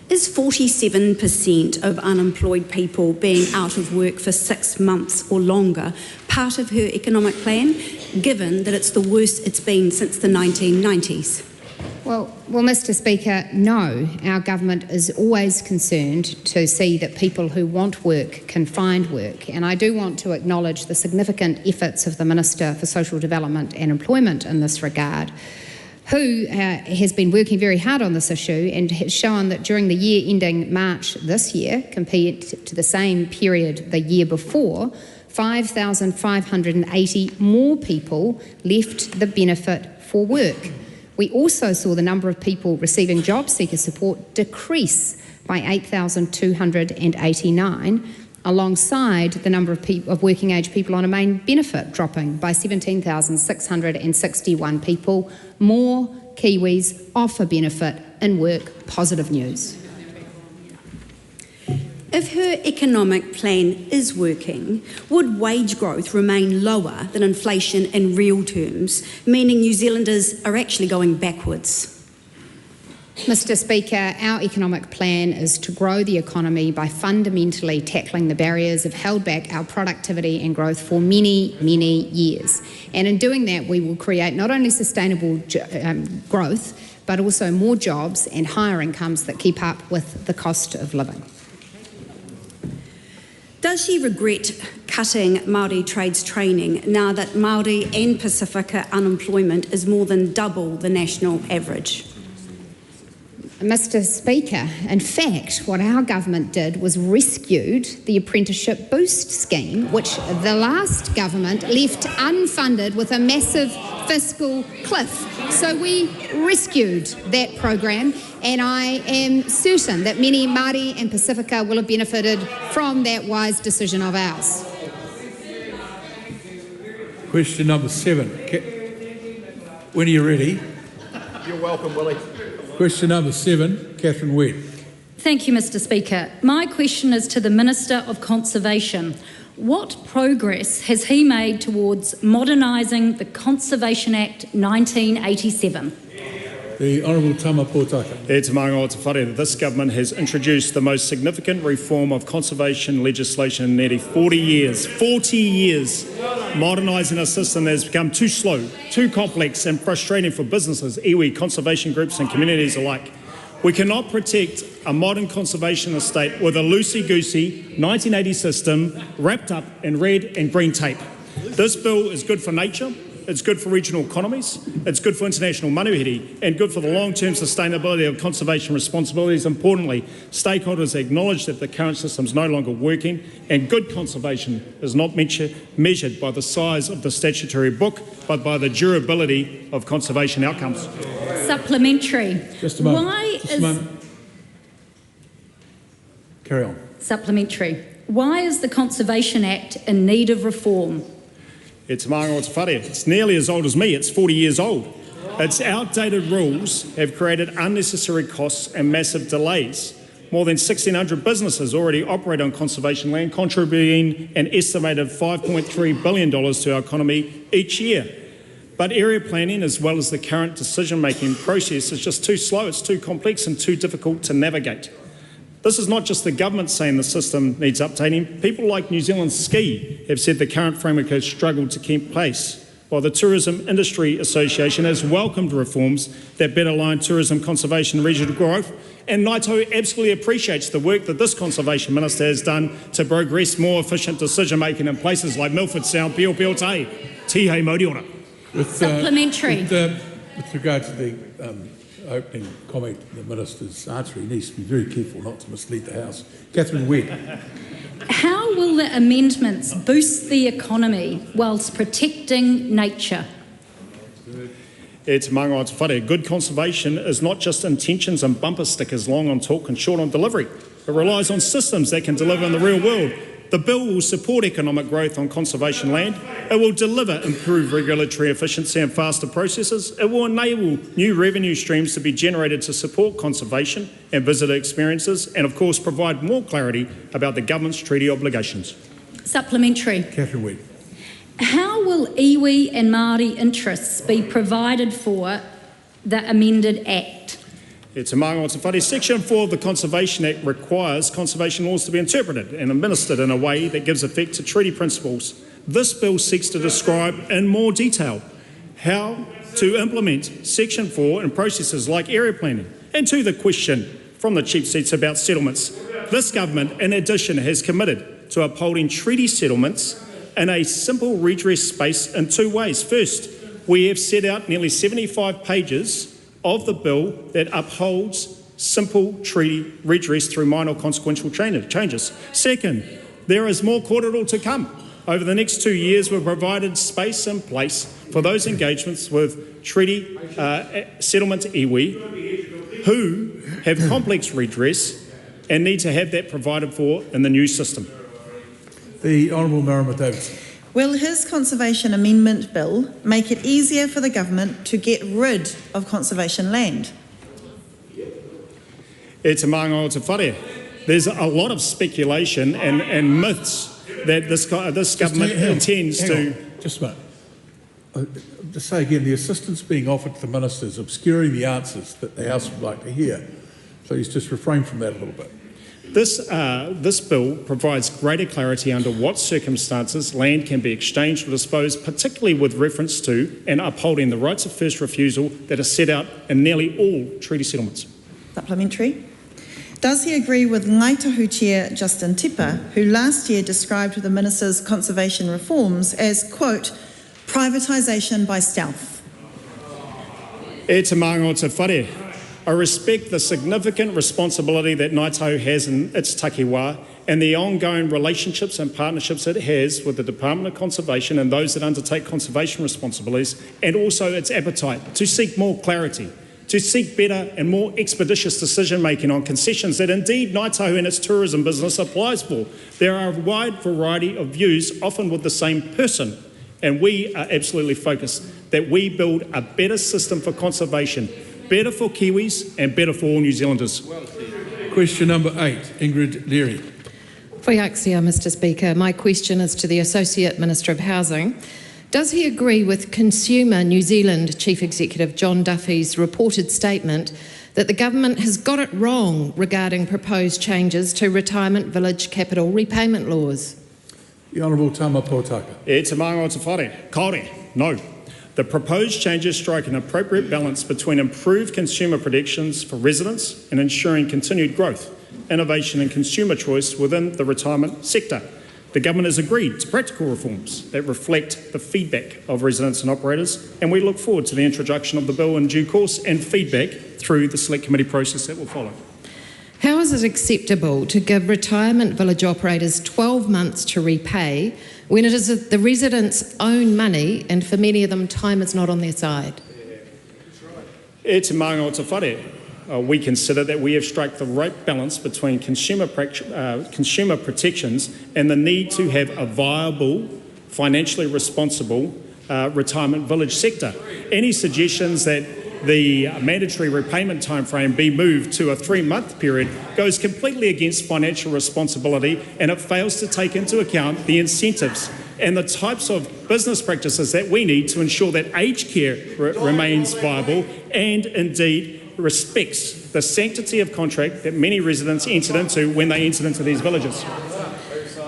Is 47% of unemployed people being out of work for 6 months or longer part of her economic plan, given that it's the worst it's been since the 1990s? Well, Mr. Speaker, no. Our government is always concerned to see that people who want work can find work. And I do want to acknowledge the significant efforts of the Minister for Social Development and Employment in this regard, who has been working very hard on this issue and has shown that during the year ending March this year, compared to the same period the year before, 5,580 more people left the benefit for work. We also saw the number of people receiving job seeker support decrease by 8,289, alongside the number of working age people on a main benefit dropping by 17,661 people. More Kiwis off a benefit in work. Positive news. If her economic plan is working, would wage growth remain lower than inflation in real terms, meaning New Zealanders are actually going backwards? Mr. Speaker, our economic plan is to grow the economy by fundamentally tackling the barriers that have held back our productivity and growth for many, many years. And in doing that, we will create not only sustainable growth, but also more jobs and higher incomes that keep up with the cost of living. Does she regret cutting Māori trades training now that Māori and Pasifika unemployment is more than double the national average? Mr. Speaker, in fact, what our government did was rescued the Apprenticeship Boost scheme, which the last government left unfunded with a massive fiscal cliff. So we rescued that program, and I am certain that many Māori and Pasifika will have benefited from that wise decision of ours. Question number 7. When are you ready? You're welcome, Willie. Question number 7, Catherine Webb. Thank you, Mr. Speaker. My question is to the Minister of Conservation. What progress has he made towards modernising the Conservation Act 1987? The Honourable Tama Potaka. E te maanga o te whare that this government has introduced the most significant reform of conservation legislation in nearly 40 years. 40 years modernising a system that has become too slow, too complex and frustrating for businesses, iwi, conservation groups and communities alike. We cannot protect a modern conservation estate with a loosey-goosey 1980 system wrapped up in red and green tape. This bill is good for nature, it's good for regional economies, it's good for international manuhiri, and good for the long-term sustainability of conservation responsibilities. Importantly, stakeholders acknowledge that the current system is no longer working, and good conservation is not measured by the size of the statutory book, but by the durability of conservation outcomes. Supplementary. Just a moment. Just a moment. Carry on. Supplementary. Why is the Conservation Act in need of reform? It's maanga o te whare. It's nearly as old as me. It's 40 years old. Its outdated rules have created unnecessary costs and massive delays. More than 1,600 businesses already operate on conservation land, contributing an estimated $5.3 billion to our economy each year. But area planning, as well as the current decision-making process, is just too slow, it's too complex and too difficult to navigate. This is not just the government saying the system needs updating. People like New Zealand Ski have said the current framework has struggled to keep pace, while the Tourism Industry Association has welcomed reforms that better align tourism, conservation and regional growth. And Naito absolutely appreciates the work that this Conservation Minister has done to progress more efficient decision-making in places like Milford Sound, Pio Pio Te, Tihei Moriora. Supplementary. With regard to the opening comment, the Minister's answer, he needs to be very careful not to mislead the House. Catherine Webb. How will the amendments boost the economy whilst protecting nature? E te maanga o te whare. Good conservation is not just intentions and bumper stickers, long on talk and short on delivery. It relies on systems that can deliver in the real world. The bill will support economic growth on conservation land. It will deliver improved regulatory efficiency and faster processes. It will enable new revenue streams to be generated to support conservation and visitor experiences, and of course provide more clarity about the government's treaty obligations. Supplementary. Catherine Webb. How will iwi and Māori interests be provided for the amended Act? E te maanga o te whare. Section 4 of the Conservation Act requires conservation laws to be interpreted and administered in a way that gives effect to treaty principles. This bill seeks to describe in more detail how to implement Section 4 in processes like area planning. And to the question from the chief seats about settlements, this government in addition has committed to upholding treaty settlements in a simple redress space in two ways. First, we have set out nearly 75 pages of the bill that upholds simple treaty redress through minor consequential changes. Second, there is more cordial to come. Over the next 2 years, we've provided space and place for those engagements with treaty settlement iwi who have complex redress and need to have that provided for in the new system. The Honourable Marama Davidson. Will his Conservation Amendment Bill make it easier for the government to get rid of conservation land? E te maanga o te whare. There's a lot of speculation and myths that this government intends to... Just a moment. Just say again, the assistance being offered to the Minister is obscuring the answers that the House would like to hear. Please just refrain from that a little bit. This bill provides greater clarity under what circumstances land can be exchanged or disposed, particularly with reference to and upholding the rights of first refusal that are set out in nearly all treaty settlements. Supplementary. Does he agree with Ngai Tahu Chair Justin Tipa, who last year described the Minister's conservation reforms as, quote, privatisation by stealth? E te maanga o te whare. I respect the significant responsibility that Ngāi Tahu has in its takiwā and the ongoing relationships and partnerships it has with the Department of Conservation and those that undertake conservation responsibilities, and also its appetite to seek more clarity, to seek better and more expeditious decision-making on concessions that indeed Ngāi Tahu and its tourism business applies for. There are a wide variety of views, often with the same person, and we are absolutely focused that we build a better system for conservation, better for Kiwis and better for all New Zealanders. Question number 8, Ingrid Leary. Whaiaksia, Mr Speaker. My question is to the Associate Minister of Housing. Does he agree with Consumer New Zealand Chief Executive John Duffy's reported statement that the government has got it wrong regarding proposed changes to retirement village capital repayment laws? The Honourable Tama Potaka. E te maanga o te whare. Kaore, no. The proposed changes strike an appropriate balance between improved consumer protections for residents and ensuring continued growth, innovation and consumer choice within the retirement sector. The government has agreed to practical reforms that reflect the feedback of residents and operators, and we look forward to the introduction of the bill in due course and feedback through the select committee process that will follow. How is it acceptable to give retirement village operators 12 months to repay when it is the residents' own money and for many of them time is not on their side? E te maanga o te whare. We consider that we have struck the right balance between consumer protections and the need to have a viable, financially responsible retirement village sector. Any suggestions that the mandatory repayment timeframe be moved to a 3-month period goes completely against financial responsibility, and it fails to take into account the incentives and the types of business practices that we need to ensure that aged care remains viable and indeed respects the sanctity of contract that many residents entered into when they entered into these villages.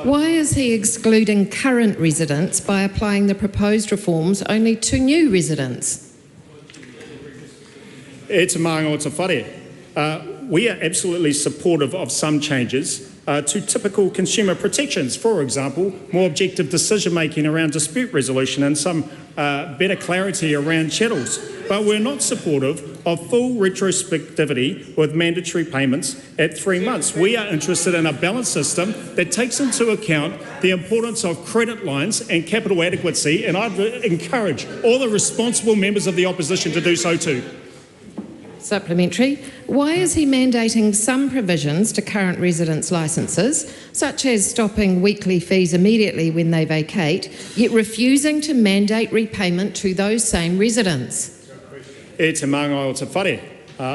Why is he excluding current residents by applying the proposed reforms only to new residents? E te maanga o te whare. We are absolutely supportive of some changes to typical consumer protections. For example, more objective decision-making around dispute resolution and some better clarity around chattels. But we're not supportive of full retrospectivity with mandatory payments at 3 months. We are interested in a balanced system that takes into account the importance of credit lines and capital adequacy, and I'd encourage all the responsible members of the opposition to do so too. Supplementary. Why is he mandating some provisions to current residents' licences, such as stopping weekly fees immediately when they vacate, yet refusing to mandate repayment to those same residents? E te maanga o te whare.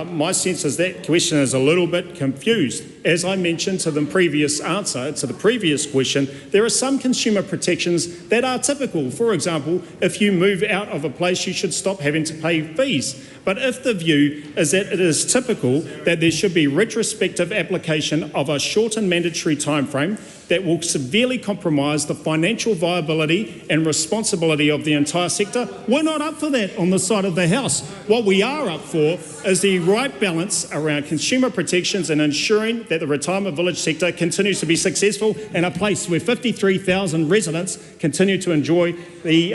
My sense is that question is a little bit confused. As I mentioned to the previous answer, to the previous question, there are some consumer protections that are typical. For example, if you move out of a place, you should stop having to pay fees. But if the view is that it is typical that there should be retrospective application of a shortened mandatory timeframe that will severely compromise the financial viability and responsibility of the entire sector, we're not up for that on the side of the House. What we are up for is the right balance around consumer protections and ensuring that the retirement village sector continues to be successful and a place where 53,000 residents continue to enjoy the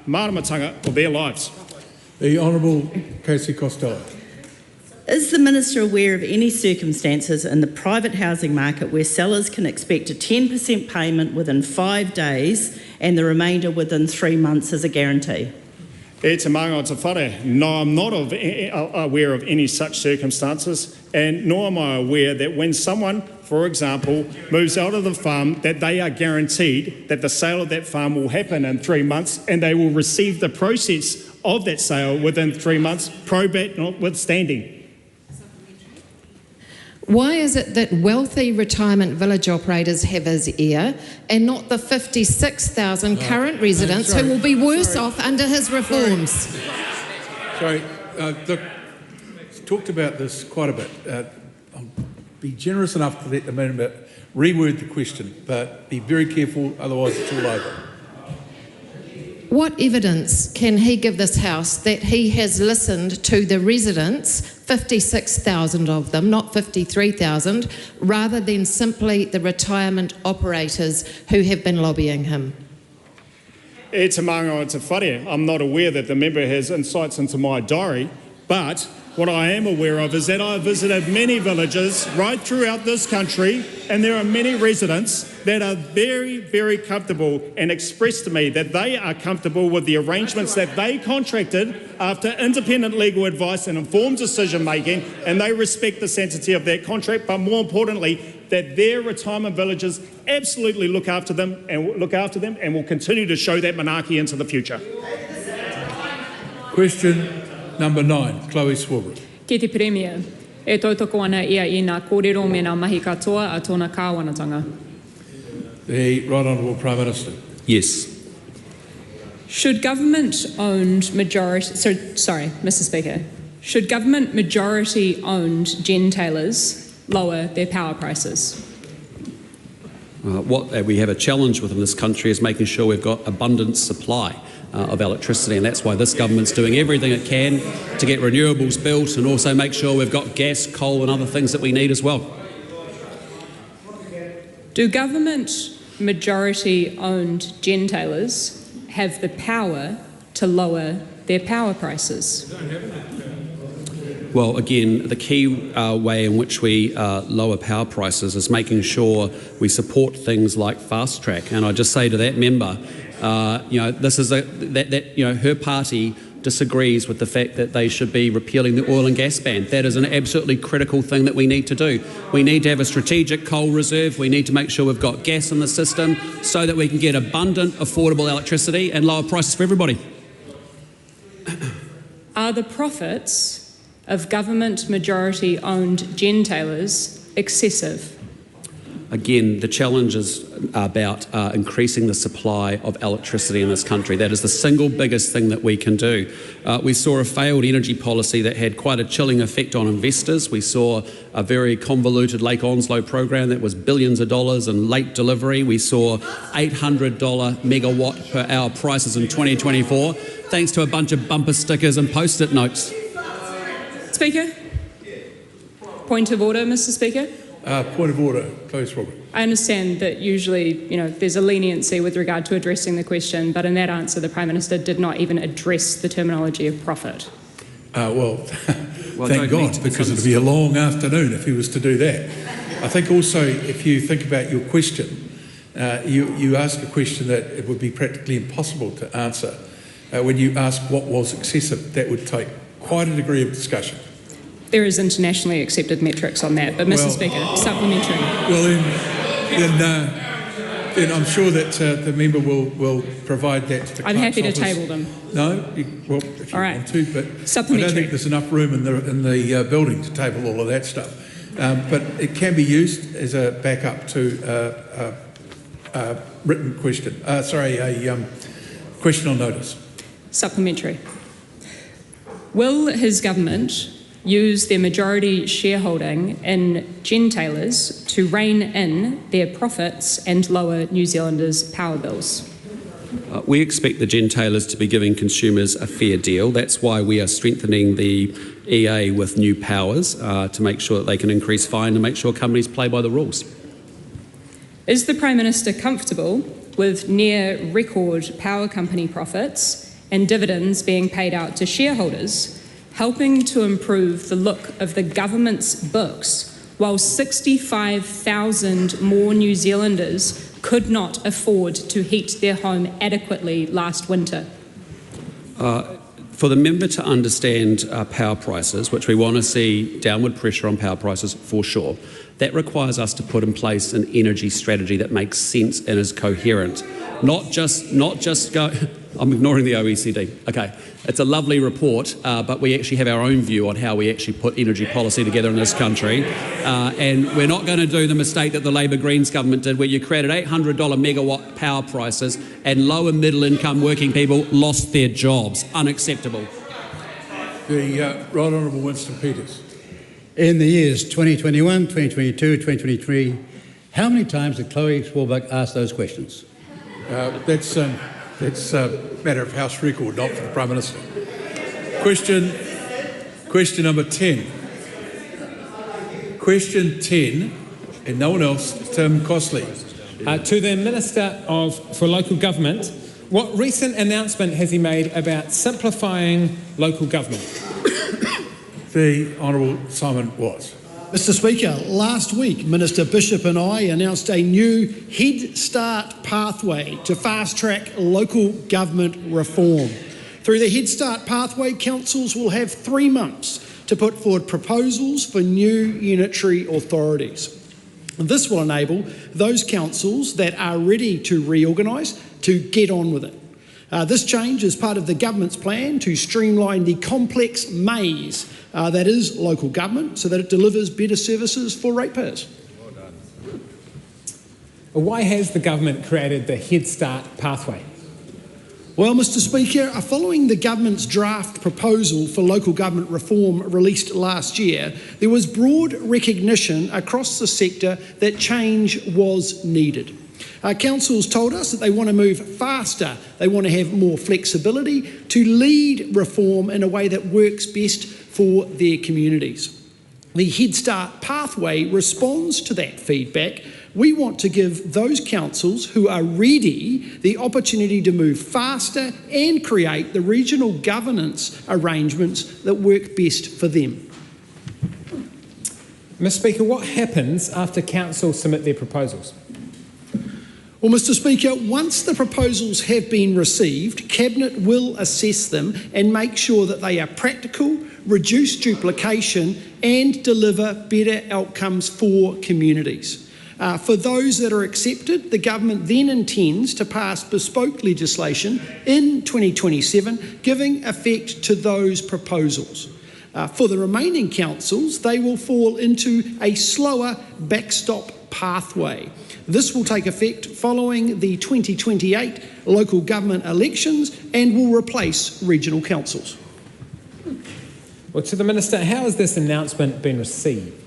maramatanga of their lives. The Honourable Casey Costello. Is the Minister aware of any circumstances in the private housing market where sellers can expect a 10% payment within 5 days and the remainder within 3 months as a guarantee? E te maanga o te whare. No, I'm not aware of any such circumstances, and nor am I aware that when someone, for example, moves out of the farm, that they are guaranteed that the sale of that farm will happen in 3 months and they will receive the process of that sale within 3 months, probate notwithstanding. Why is it that wealthy retirement village operators have his ear and not the 56,000 current residents who will be worse off under his reforms? Sorry, look, talked about this quite a bit. I'll be generous enough to let the member reword the question, but be very careful, otherwise it's all over. What evidence can he give this House that he has listened to the residents, 56,000 of them, not 53,000, rather than simply the retirement operators who have been lobbying him? E te maanga o te whare. I'm not aware that the member has insights into my diary, but what I am aware of is that I have visited many villages right throughout this country, and there are many residents that are very, very comfortable and expressed to me that they are comfortable with the arrangements that they contracted after independent legal advice and informed decision making, and they respect the sanctity of that contract, but more importantly, that their retirement villages absolutely look after them and will continue to show that monarchy into the future. Question number 9, Chloe Swarbrick. Ki te Premier, e tautoko ana ia I ngā kōrero me ngā mahi katoa a tōna kāwanatanga. The Right Honourable Prime Minister. Yes. Should government-owned majority... sorry, Mr Speaker. Should government majority-owned gentailers lower their power prices? What we have a challenge with in this country is making sure we've got abundant supply of electricity, and that's why this government's doing everything it can to get renewables built and also make sure we've got gas, coal and other things that we need as well. Do government majority-owned gentailers have the power to lower their power prices? Well, again, the key way in which we lower power prices is making sure we support things like fast track. And I just say to that member, this is her party disagrees with the fact that they should be repealing the oil and gas ban. That is an absolutely critical thing that we need to do. We need to have a strategic coal reserve. We need to make sure we've got gas in the system so that we can get abundant, affordable electricity and lower prices for everybody. Are the profits of government majority-owned gentailers excessive? Again, the challenge is about increasing the supply of electricity in this country. That is the single biggest thing that we can do. We saw a failed energy policy that had quite a chilling effect on investors. We saw a very convoluted Lake Onslow program that was billions of dollars and late delivery. We saw $800 megawatt per hour prices in 2024, thanks to a bunch of bumper stickers and post-it notes. Speaker? Point of order, Mr Speaker? Point of order, please, Robert. I understand that usually, there's a leniency with regard to addressing the question, but in that answer, the Prime Minister did not even address the terminology of profit. Well, thank God, because it'd be a long afternoon if he was to do that. I think also, if you think about your question, you ask a question that it would be practically impossible to answer. When you ask what was excessive, that would take quite a degree of discussion. There is internationally accepted metrics on that, but Mr Speaker, supplementary. Well, then I'm sure that the member will provide that to the I'm happy to office. table them. No? If you want to, but I Supplementary. don't think there's enough room in the building to table all of that stuff. But it can be used as a backup to a written question. A question on notice. Supplementary. Will his government use their majority shareholding in gentailers to rein in their profits and lower New Zealanders' power bills? We expect the gentailers to be giving consumers a fair deal. That's why we are strengthening the EA with new powers to make sure that they can increase fine and make sure companies play by the rules. Is the Prime Minister comfortable with near record power company profits and dividends being paid out to shareholders, helping to improve the look of the government's books, while 65,000 more New Zealanders could not afford to heat their home adequately last winter? For the member to understand power prices, which we want to see downward pressure on power prices for sure, that requires us to put in place an energy strategy that makes sense and is coherent. Not just go... I'm ignoring the OECD. Okay, it's a lovely report, but we actually have our own view on how we actually put energy policy together in this country. And we're not going to do the mistake that the Labor Greens government did, where you created $800 megawatt power prices and low and middle income working people lost their jobs. Unacceptable. The Right Honourable Winston Peters. In the years 2021, 2022, 2023, how many times did Chloe Swarbrick ask those questions? That's a matter of House record, not for the Prime Minister. Question number 10. Question 10, and no one else, Tim Costley. To the Minister for Local Government, what recent announcement has he made about simplifying local government? The Honourable Simon Watts. Mr Speaker, last week Minister Bishop and I announced a new Head Start pathway to fast-track local government reform. Through the Head Start pathway, councils will have 3 months to put forward proposals for new unitary authorities. This will enable those councils that are ready to reorganise to get on with it. This change is part of the government's plan to streamline the complex maze that is local government so that it delivers better services for ratepayers. Why has the government created the Head Start pathway? Well, Mr Speaker, following the government's draft proposal for local government reform released last year, there was broad recognition across the sector that change was needed. Councils told us that they want to move faster, they want to have more flexibility to lead reform in a way that works best for their communities. The Head Start pathway responds to that feedback. We want to give those councils who are ready the opportunity to move faster and create the regional governance arrangements that work best for them. Mr Speaker, what happens after councils submit their proposals? Well, Mr Speaker, once the proposals have been received, Cabinet will assess them and make sure that they are practical, reduce duplication and deliver better outcomes for communities. For those that are accepted, the government then intends to pass bespoke legislation in 2027, giving effect to those proposals. For the remaining councils, they will fall into a slower backstop pathway. This will take effect following the 2028 local government elections and will replace regional councils. Well, to the Minister, how has this announcement been received?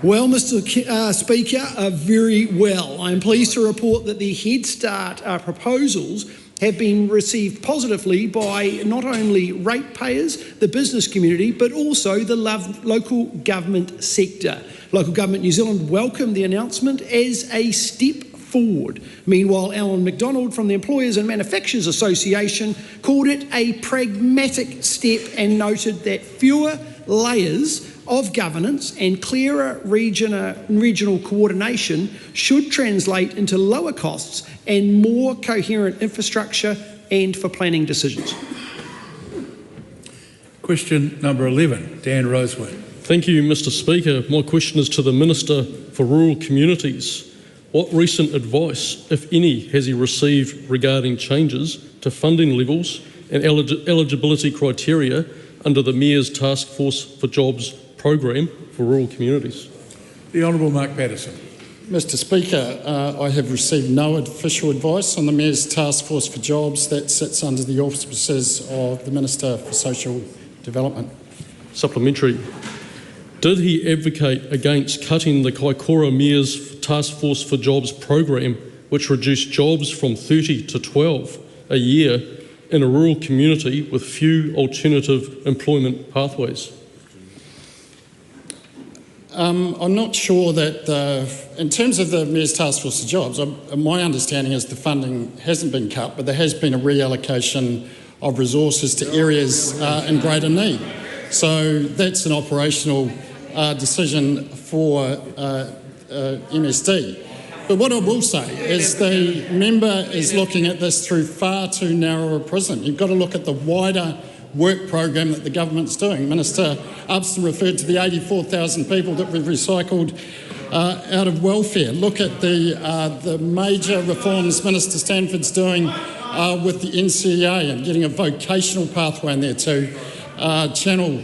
Well, Mr Speaker, very well. I am pleased to report that the Head Start proposals have been received positively by not only ratepayers, the business community, but also the local government sector. Local Government New Zealand welcomed the announcement as a step forward. Meanwhile, Alan McDonald from the Employers and Manufacturers Association called it a pragmatic step and noted that fewer layers of governance and clearer regional coordination should translate into lower costs and more coherent infrastructure and for planning decisions. Question number 11, Dan Rosewood. Thank you, Mr Speaker. My question is to the Minister for Rural Communities. What recent advice, if any, has he received regarding changes to funding levels and eligibility criteria under the Mayor's Task Force for Jobs programme for rural communities? The Honourable Mark Patterson. Mr Speaker, I have received no official advice on the Mayor's Task Force for Jobs that sits under the auspices of the Minister for Social Development. Supplementary. Did he advocate against cutting the Kaikoura Mayor's Task Force for Jobs programme, which reduced jobs from 30 to 12 a year in a rural community with few alternative employment pathways? I'm not sure that, in terms of the Mayor's Task Force for Jobs, my understanding is the funding hasn't been cut, but there has been a reallocation of resources to areas in greater need. So that's an operational decision for MSD. But what I will say is the member is looking at this through far too narrow a prism. You've got to look at the wider work program that the government's doing. Minister Upston referred to the 84,000 people that we've recycled out of welfare. Look at the major reforms Minister Stanford's doing with the NCEA and getting a vocational pathway in there to channel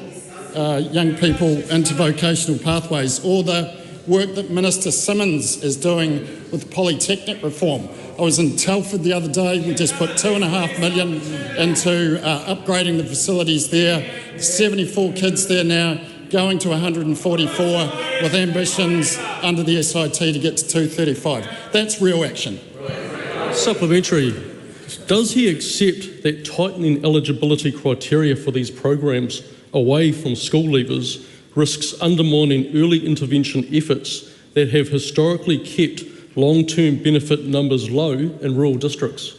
young people into vocational pathways, or the work that Minister Simmons is doing with polytechnic reform. I was in Telford the other day. We just put $2.5 million into upgrading the facilities there. 74 kids there now, going to 144 with ambitions under the SIT to get to 235. That's real action. Supplementary. Does he accept that tightening eligibility criteria for these programs away from school leavers risks undermining early intervention efforts that have historically kept long-term benefit numbers low in rural districts?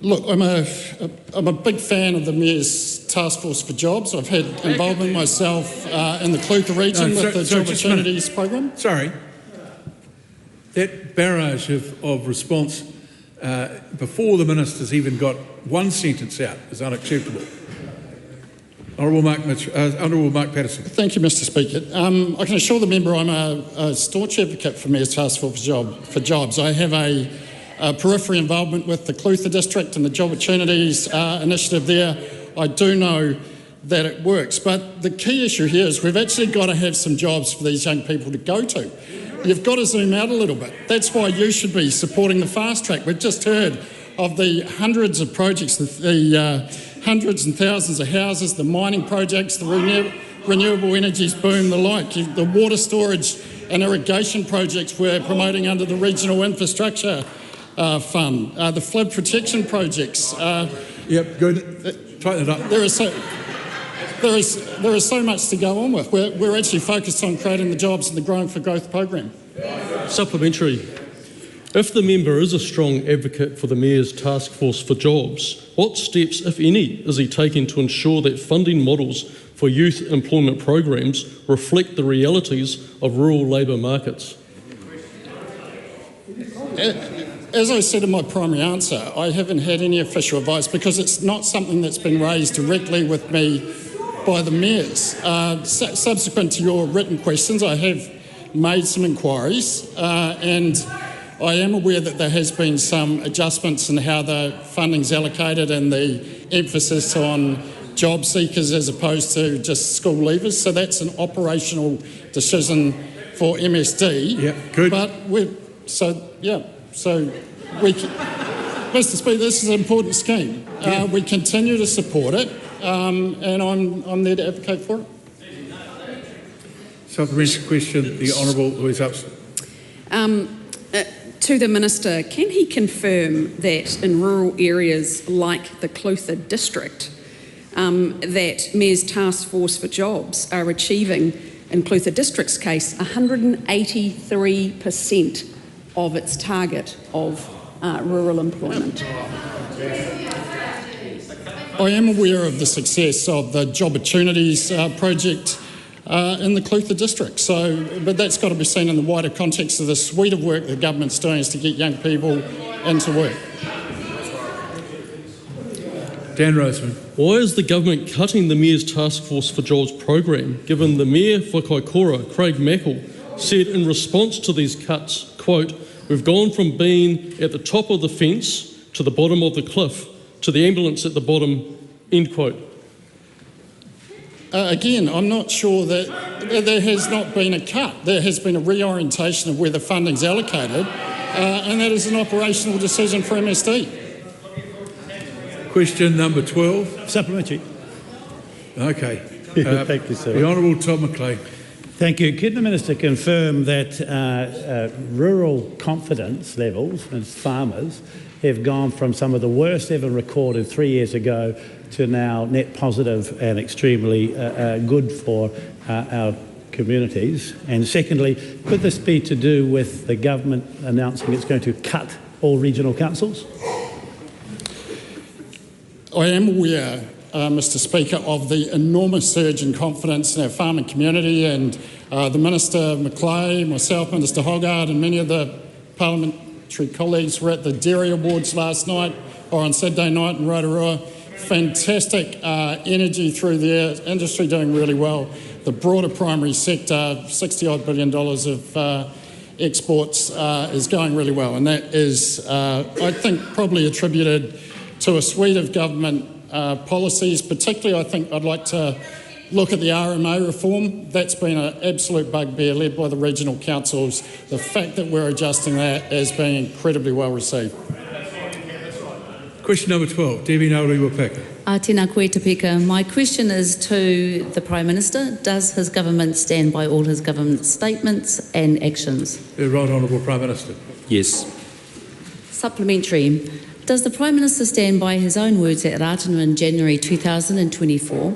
Look, I'm a big fan of the Mayor's Task Force for Jobs. I've had involvement myself in the Clutha region with the Job Opportunities Programme. Sorry. That barrage of response before the Minister's even got one sentence out is unacceptable. Honourable Mark Patterson. Thank you, Mr Speaker. I can assure the member I'm a staunch advocate for Mayor's Task Force for Jobs. I have a periphery involvement with the Clutha District and the Job Opportunities initiative there. I do know that it works, but the key issue here is we've actually got to have some jobs for these young people to go to. you've got to zoom out a little bit. That's why you should be supporting the fast track. We've just heard of the hundreds of projects, the hundreds and thousands of houses, the mining projects, the renewable energies boom, the like, the water storage and irrigation projects we're promoting under the Regional Infrastructure Fund, the flood protection projects. Yep, good. Tighten it up. There is so much to go on with. We're actually focused on creating the jobs in the Growing for Growth program. Supplementary. If the member is a strong advocate for the Mayor's task force for jobs, what steps, if any, is he taking to ensure that funding models for youth employment programs reflect the realities of rural labour markets? As I said in my primary answer, I haven't had any official advice because it's not something that's been raised directly with me by the mayors. Subsequent to your written questions, I have made some inquiries and I am aware that there has been some adjustments in how the funding's allocated and the emphasis on job seekers as opposed to just school leavers. So that's an operational decision for MSD. Yeah, good. But Mr. Speaker, this is an important scheme. Yeah. We continue to support it, and I'm there to advocate for it. Supplementary question, the Honourable Louise Upson. To the Minister, can he confirm that in rural areas like the Clutha district, that Mayor's Task Force for Jobs are achieving, in Clutha district's case, 183% of its target of rural employment? I am aware of the success of the Job Opportunities project in the Clutha district. But that's got to be seen in the wider context of the suite of work the government's doing is to get young people into work. Dan Roseman. Why is the government cutting the Mayor's Task Force for Jobs program, given the Mayor for Kaikoura, Craig Mackle, said in response to these cuts, quote, "We've gone from being at the top of the fence to the bottom of the cliff to the ambulance at the bottom," end quote. Again, I'm not sure that there has not been a cut. There has been a reorientation of where the funding's allocated, and that is an operational decision for MSD. Question number 12. Supplementary. Okay. Thank you, sir. The Honourable Tom McLean. Thank you. Can the Minister confirm that rural confidence levels and farmers have gone from some of the worst ever recorded 3 years ago to now net positive and extremely good for our communities? And secondly, could this be to do with the government announcing it's going to cut all regional councils? I am aware, Mr. Speaker, of the enormous surge in confidence in our farming community, and the Minister Macleay, myself, Minister Hoggard, and many of the parliamentary colleagues were at the Dairy Awards last night or on Saturday night in Aotearoa. Fantastic energy through there, industry doing really well. The broader primary sector, $60-odd billion of exports is going really well, and that is, I think, probably attributed to a suite of government policies. Particularly, I think I'd like to look at the RMA reform. That's been an absolute bugbear led by the regional councils. The fact that we're adjusting that has been incredibly well received. Question number 12, Debbie Nauri-Wapaka. Tēnā koe te peka. My question is to the Prime Minister. Does his government stand by all his government statements and actions? The Right Honourable Prime Minister. Yes. Supplementary. Does the Prime Minister stand by his own words at Ratana in January 2024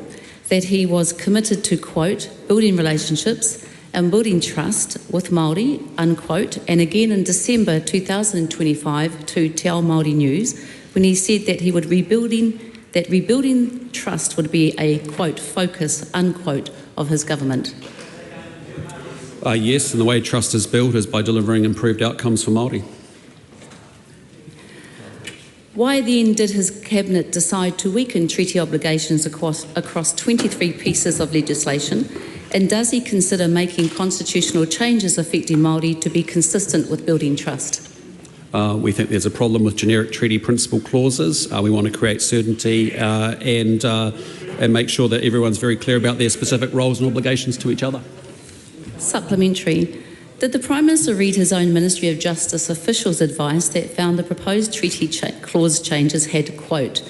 that he was committed to, quote, building relationships and building trust with Māori, unquote, and again in December 2025 to Te Ao Māori News when he said that he would rebuilding trust would be a, quote, focus, unquote, of his government? Yes, and the way trust is built is by delivering improved outcomes for Māori. Why then did his cabinet decide to weaken treaty obligations across 23 pieces of legislation? And does he consider making constitutional changes affecting Māori to be consistent with building trust? We think there's a problem with generic treaty principle clauses. We want to create certainty and make sure that everyone's very clear about their specific roles and obligations to each other. Supplementary. Did the Prime Minister read his own Ministry of Justice officials' advice that found the proposed treaty clause changes had, quote,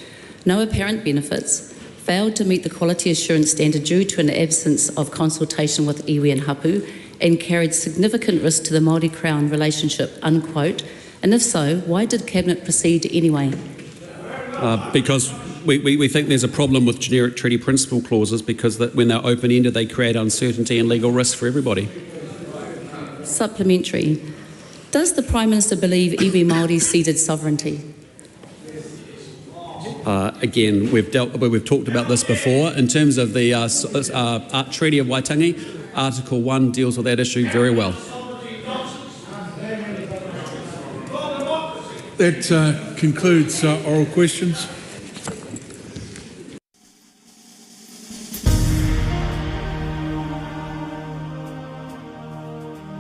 no apparent benefits, failed to meet the quality assurance standard due to an absence of consultation with iwi and hapu, and carried significant risk to the Māori Crown relationship, unquote? And if so, why did Cabinet proceed anyway? Because we think there's a problem with generic treaty principle clauses because that when they're open-ended, they create uncertainty and legal risk for everybody. Supplementary. Does the Prime Minister believe iwi Māori ceded sovereignty? Again, we've talked about this before. In terms of the Treaty of Waitangi, Article 1 deals with that issue very well. That concludes oral questions.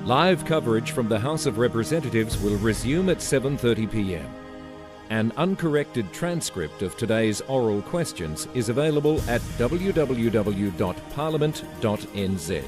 Live coverage from the House of Representatives will resume at 7:30 p.m. An uncorrected transcript of today's oral questions is available at www.parliament.nz.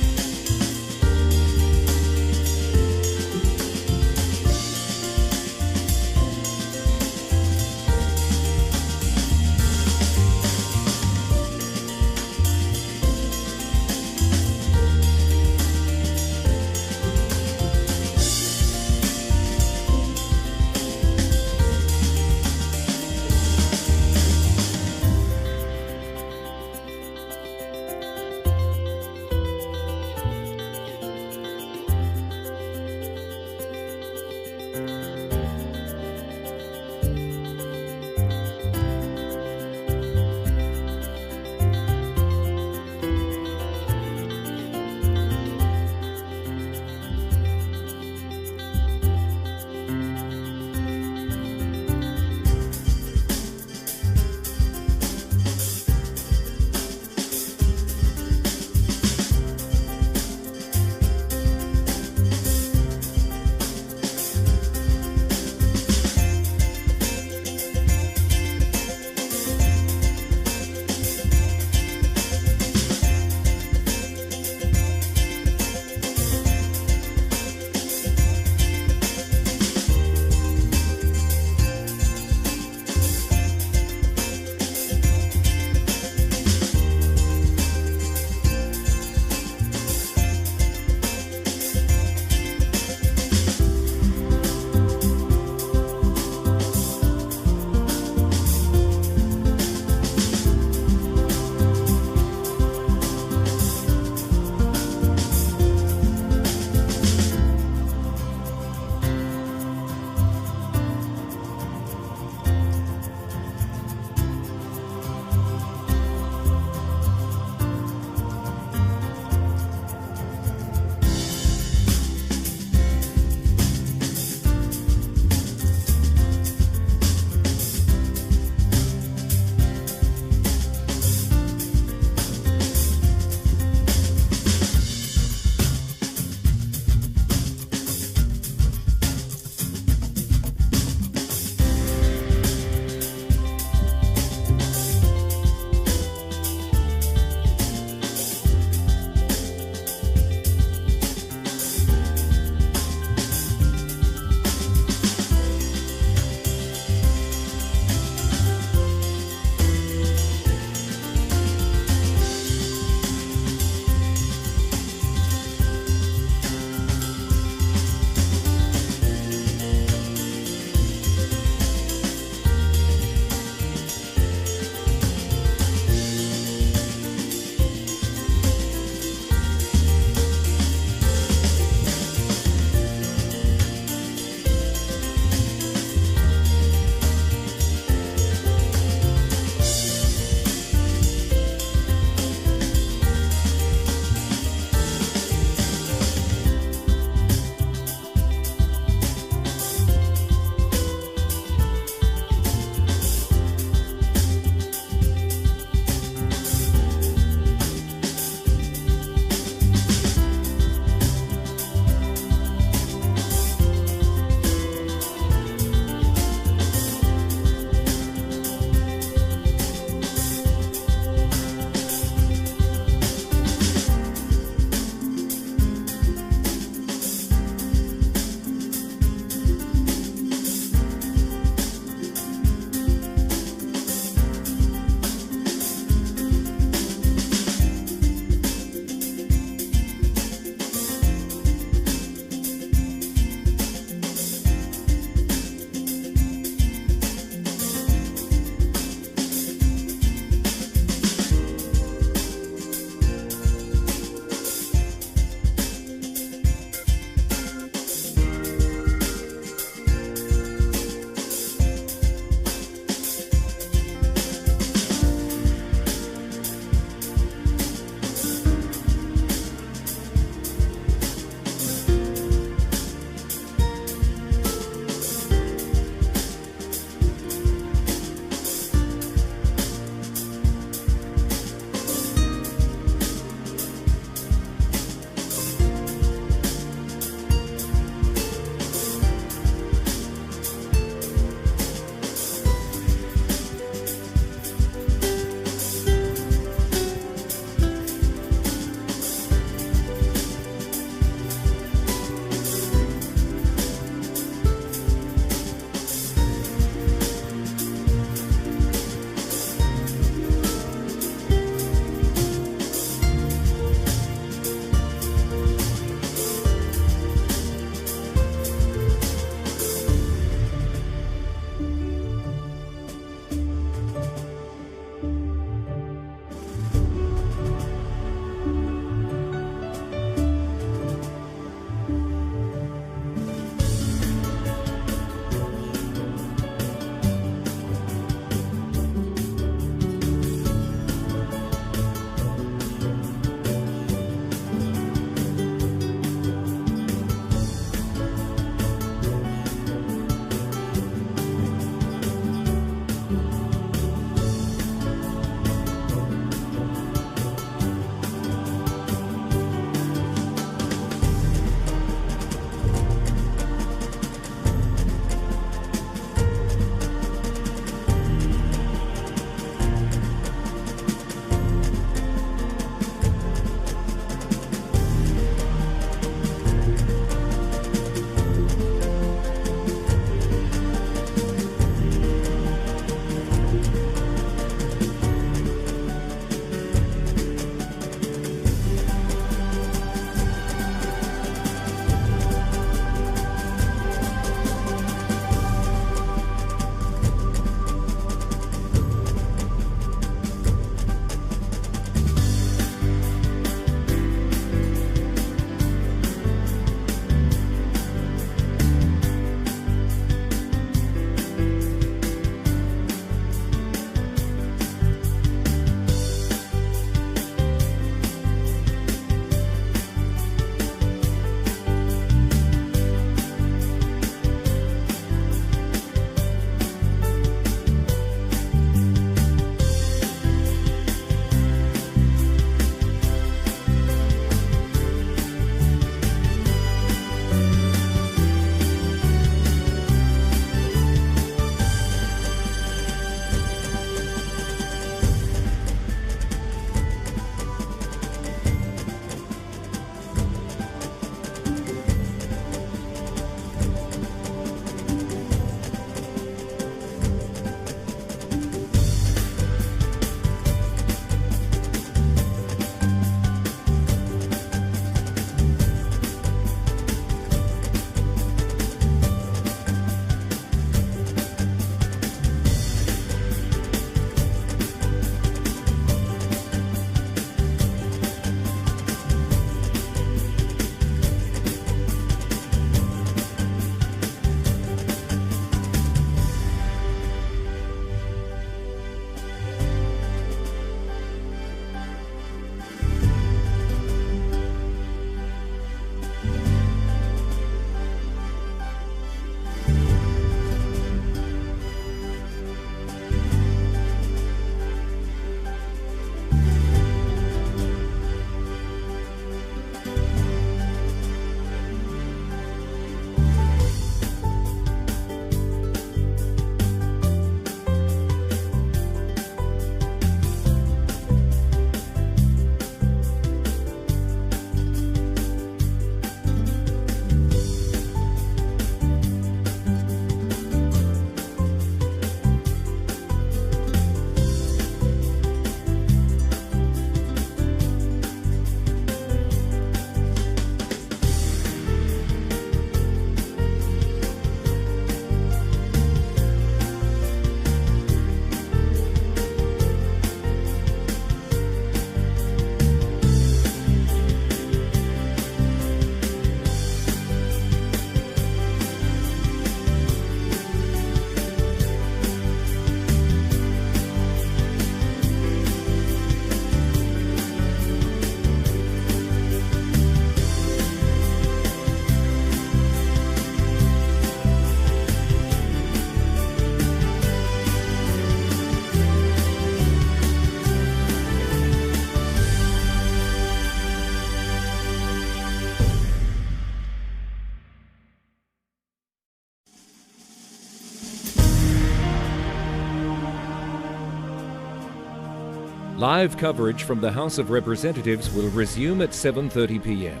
Live coverage from the House of Representatives will resume at 7:30 p.m.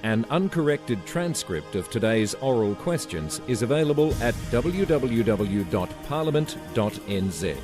An uncorrected transcript of today's oral questions is available at www.parliament.nz.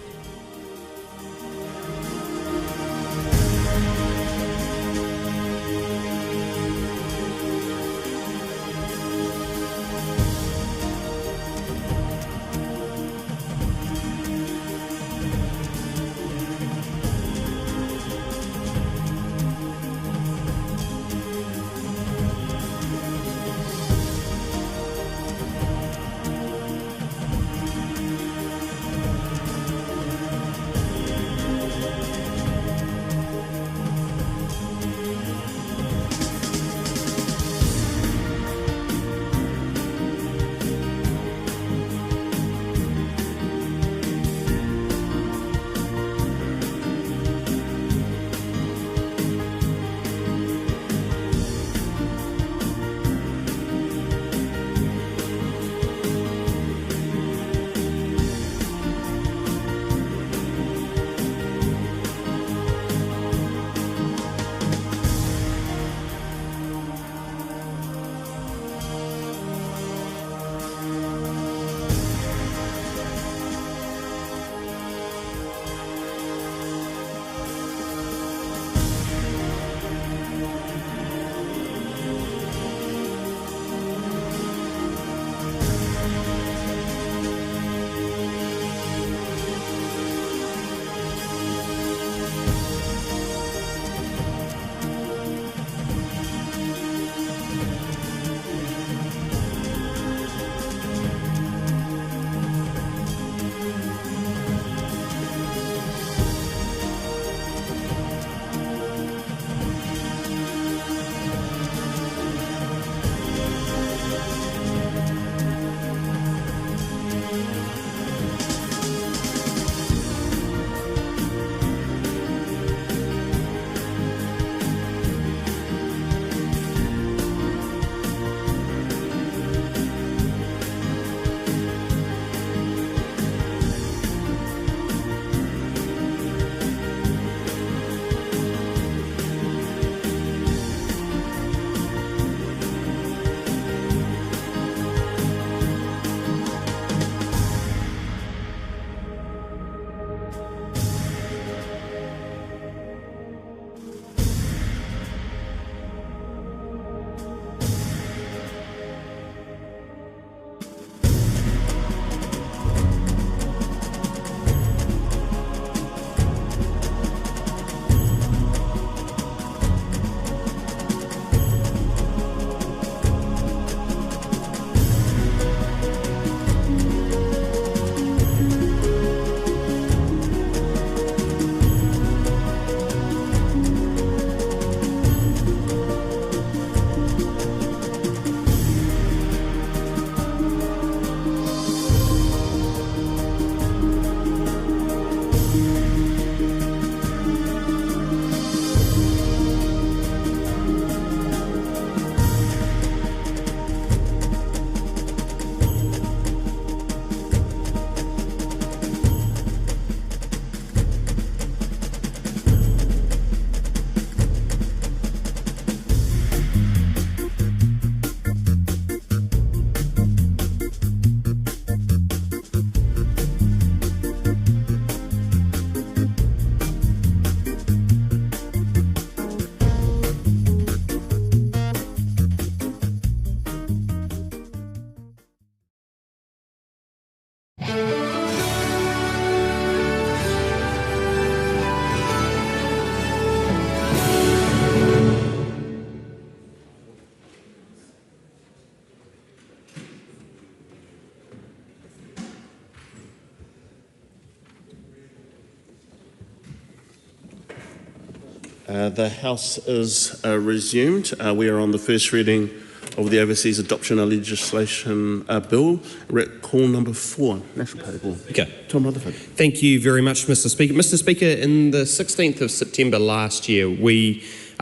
The House is resumed. We are on the first reading of the Overseas Adoption of Legislation Bill. We're at call number 4, National Party Bill. Okay. Tom Rutherford. Thank you very much, Mr. Speaker. Mr. Speaker, in the 16th of September last year,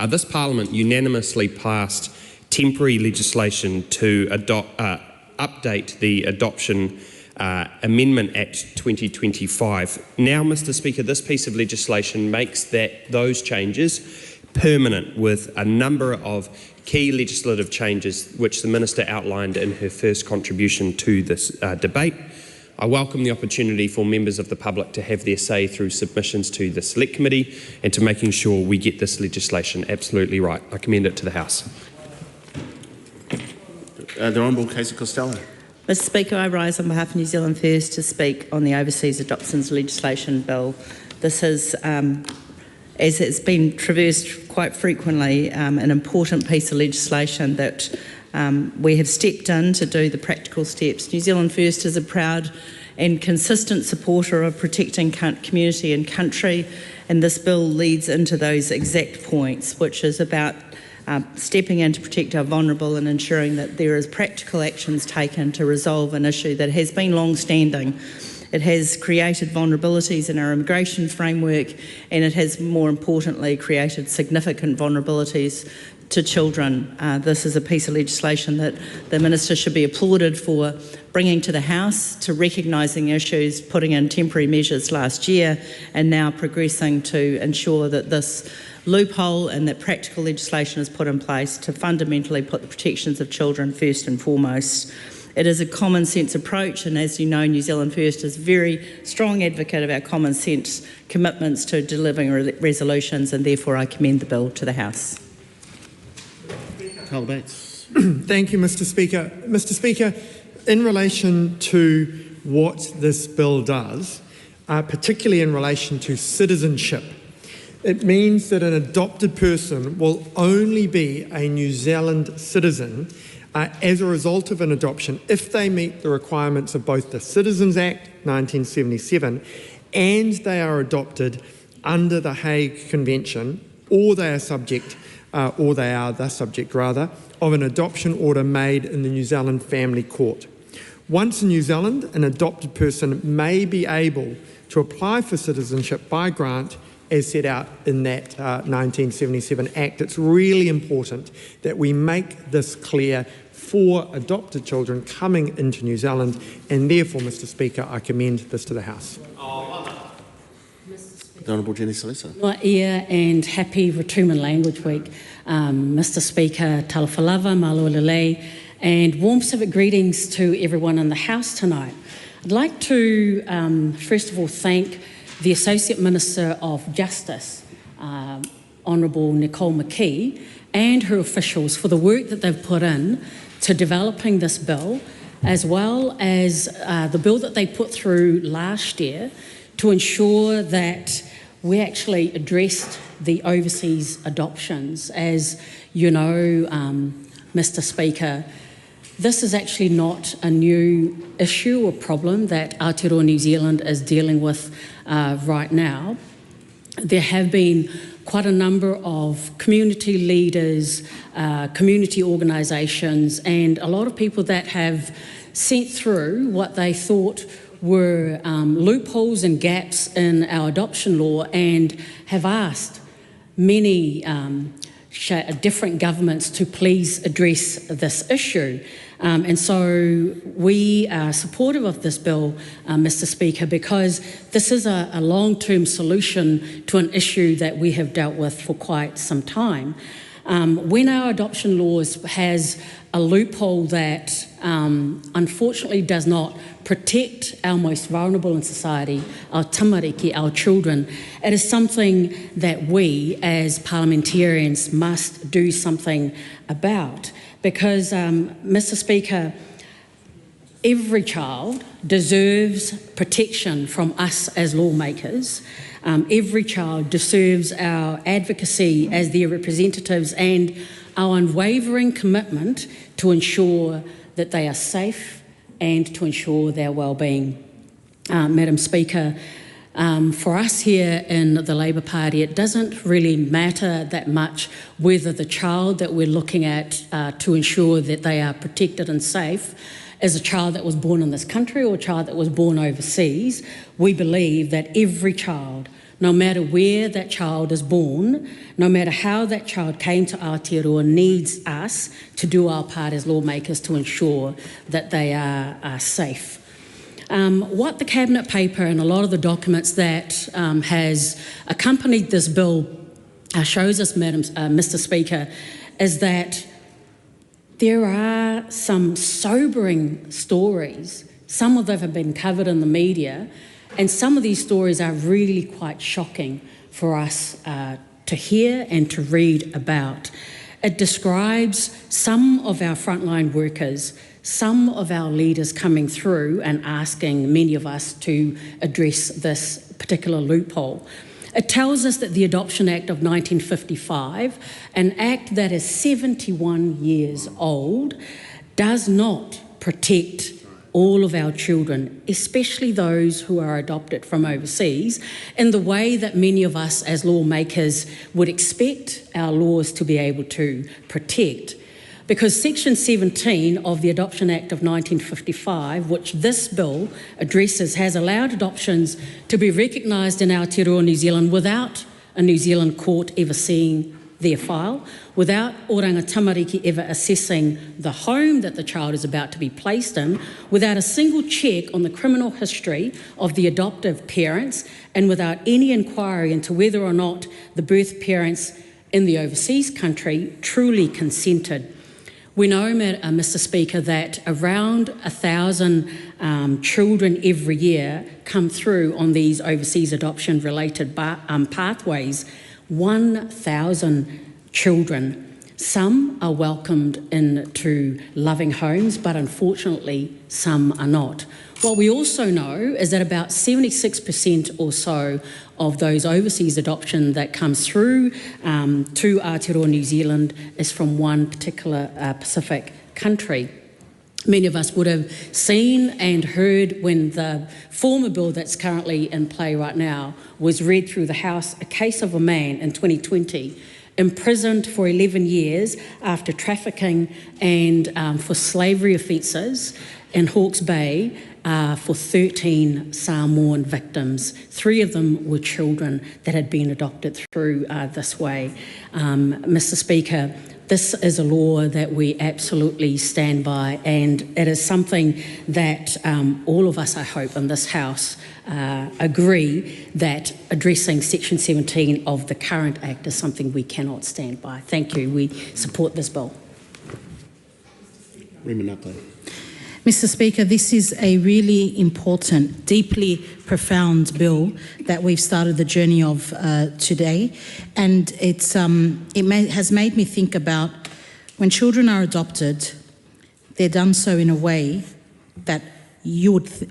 this Parliament unanimously passed temporary legislation to update the adoption Amendment Act 2025. Now, Mr Speaker, this piece of legislation makes those changes permanent with a number of key legislative changes which the Minister outlined in her first contribution to this debate. I welcome the opportunity for members of the public to have their say through submissions to the Select Committee and to making sure we get this legislation absolutely right. I commend it to the House. The Honourable Casey Costello. Mr Speaker, I rise on behalf of New Zealand First to speak on the Overseas Adoptions Legislation Bill. This is, as it's been traversed quite frequently, an important piece of legislation that we have stepped in to do the practical steps. New Zealand First is a proud and consistent supporter of protecting community and country, and this bill leads into those exact points, which is about stepping in to protect our vulnerable and ensuring that there is practical actions taken to resolve an issue that has been long-standing. It has created vulnerabilities in our immigration framework, and it has, more importantly, created significant vulnerabilities to children. This is a piece of legislation that the Minister should be applauded for bringing to the House, to recognising issues, putting in temporary measures last year, and now progressing to ensure that this loophole and that practical legislation is put in place to fundamentally put the protections of children first and foremost. It is a common sense approach, and as you know, New Zealand First is a very strong advocate of our common sense commitments to delivering resolutions, and therefore I commend the bill to the House. Carl Bates. Thank you, Mr Speaker. Mr Speaker, in relation to what this bill does, particularly in relation to citizenship, it means that an adopted person will only be a New Zealand citizen as a result of an adoption if they meet the requirements of both the Citizens Act 1977 and they are adopted under the Hague Convention, or they are the subject of an adoption order made in the New Zealand Family Court. Once in New Zealand, an adopted person may be able to apply for citizenship by grant as set out in that 1977 Act. It's really important that we make this clear for adopted children coming into New Zealand, and therefore, Mr Speaker, I commend this to the House. The Honourable Jenny Salesa. Ngā ia and happy Ratuman Language Week. Mr Speaker, talawhalawa, malo lelei, and warm civic greetings to everyone in the House tonight. I'd like to, first of all, thank the Associate Minister of Justice, Honourable Nicole McKee, and her officials for the work that they've put in to developing this bill, as well as the bill that they put through last year to ensure that we actually addressed the overseas adoptions. As you know, Mr Speaker, this is actually not a new issue or problem that Aotearoa New Zealand is dealing with right now. There have been quite a number of community leaders, community organisations, and a lot of people that have sent through what they thought were loopholes and gaps in our adoption law, and have asked many different governments to please address this issue. And so we are supportive of this bill, Mr Speaker, because this is a long-term solution to an issue that we have dealt with for quite some time. When our adoption laws has a loophole that unfortunately does not protect our most vulnerable in society, our tamariki, our children, it is something that we as parliamentarians must do something about. Because, Mr Speaker, every child deserves protection from us as lawmakers. Every child deserves our advocacy as their representatives and our unwavering commitment to ensure that they are safe and to ensure their well-being. Madam Speaker, for us here in the Labour Party, it doesn't really matter that much whether the child that we're looking at to ensure that they are protected and safe is a child that was born in this country or a child that was born overseas. We believe that every child, no matter where that child is born, no matter how that child came to Aotearoa, needs us to do our part as lawmakers to ensure that they are safe. What the Cabinet paper and a lot of the documents that has accompanied this bill shows us, Mr. Speaker, is that there are some sobering stories. Some of them have been covered in the media, and some of these stories are really quite shocking for us to hear and to read about. It describes some of our frontline workers, some of our leaders coming through and asking many of us to address this particular loophole. It tells us that the Adoption Act of 1955, an act that is 71 years old, does not protect all of our children, especially those who are adopted from overseas, in the way that many of us as lawmakers would expect our laws to be able to protect. Because Section 17 of the Adoption Act of 1955, which this bill addresses, has allowed adoptions to be recognised in Aotearoa, New Zealand, without a New Zealand court ever seeing their file, without Oranga Tamariki ever assessing the home that the child is about to be placed in, without a single check on the criminal history of the adoptive parents, and without any inquiry into whether or not the birth parents in the overseas country truly consented. We know, Mr. Speaker, that around 1,000 children every year come through on these overseas adoption-related pathways. 1,000 children. Some are welcomed into loving homes, but unfortunately some are not. What we also know is that about 76% or so of those overseas adoption that comes through to Aotearoa, New Zealand, is from one particular Pacific country. Many of us would have seen and heard when the former bill that's currently in play right now was read through the House, a case of a man in 2020 imprisoned for 11 years after trafficking and for slavery offences in Hawke's Bay for 13 Samoan victims. 3 of them were children that had been adopted through this way. Mr. Speaker, this is a law that we absolutely stand by, and it is something that all of us, I hope, in this House agree that addressing Section 17 of the current Act is something we cannot stand by. Thank you. We support this bill. Mr. Speaker, this is a really important, deeply profound bill that we've started the journey of today, and has made me think about when children are adopted, they're done so in a way that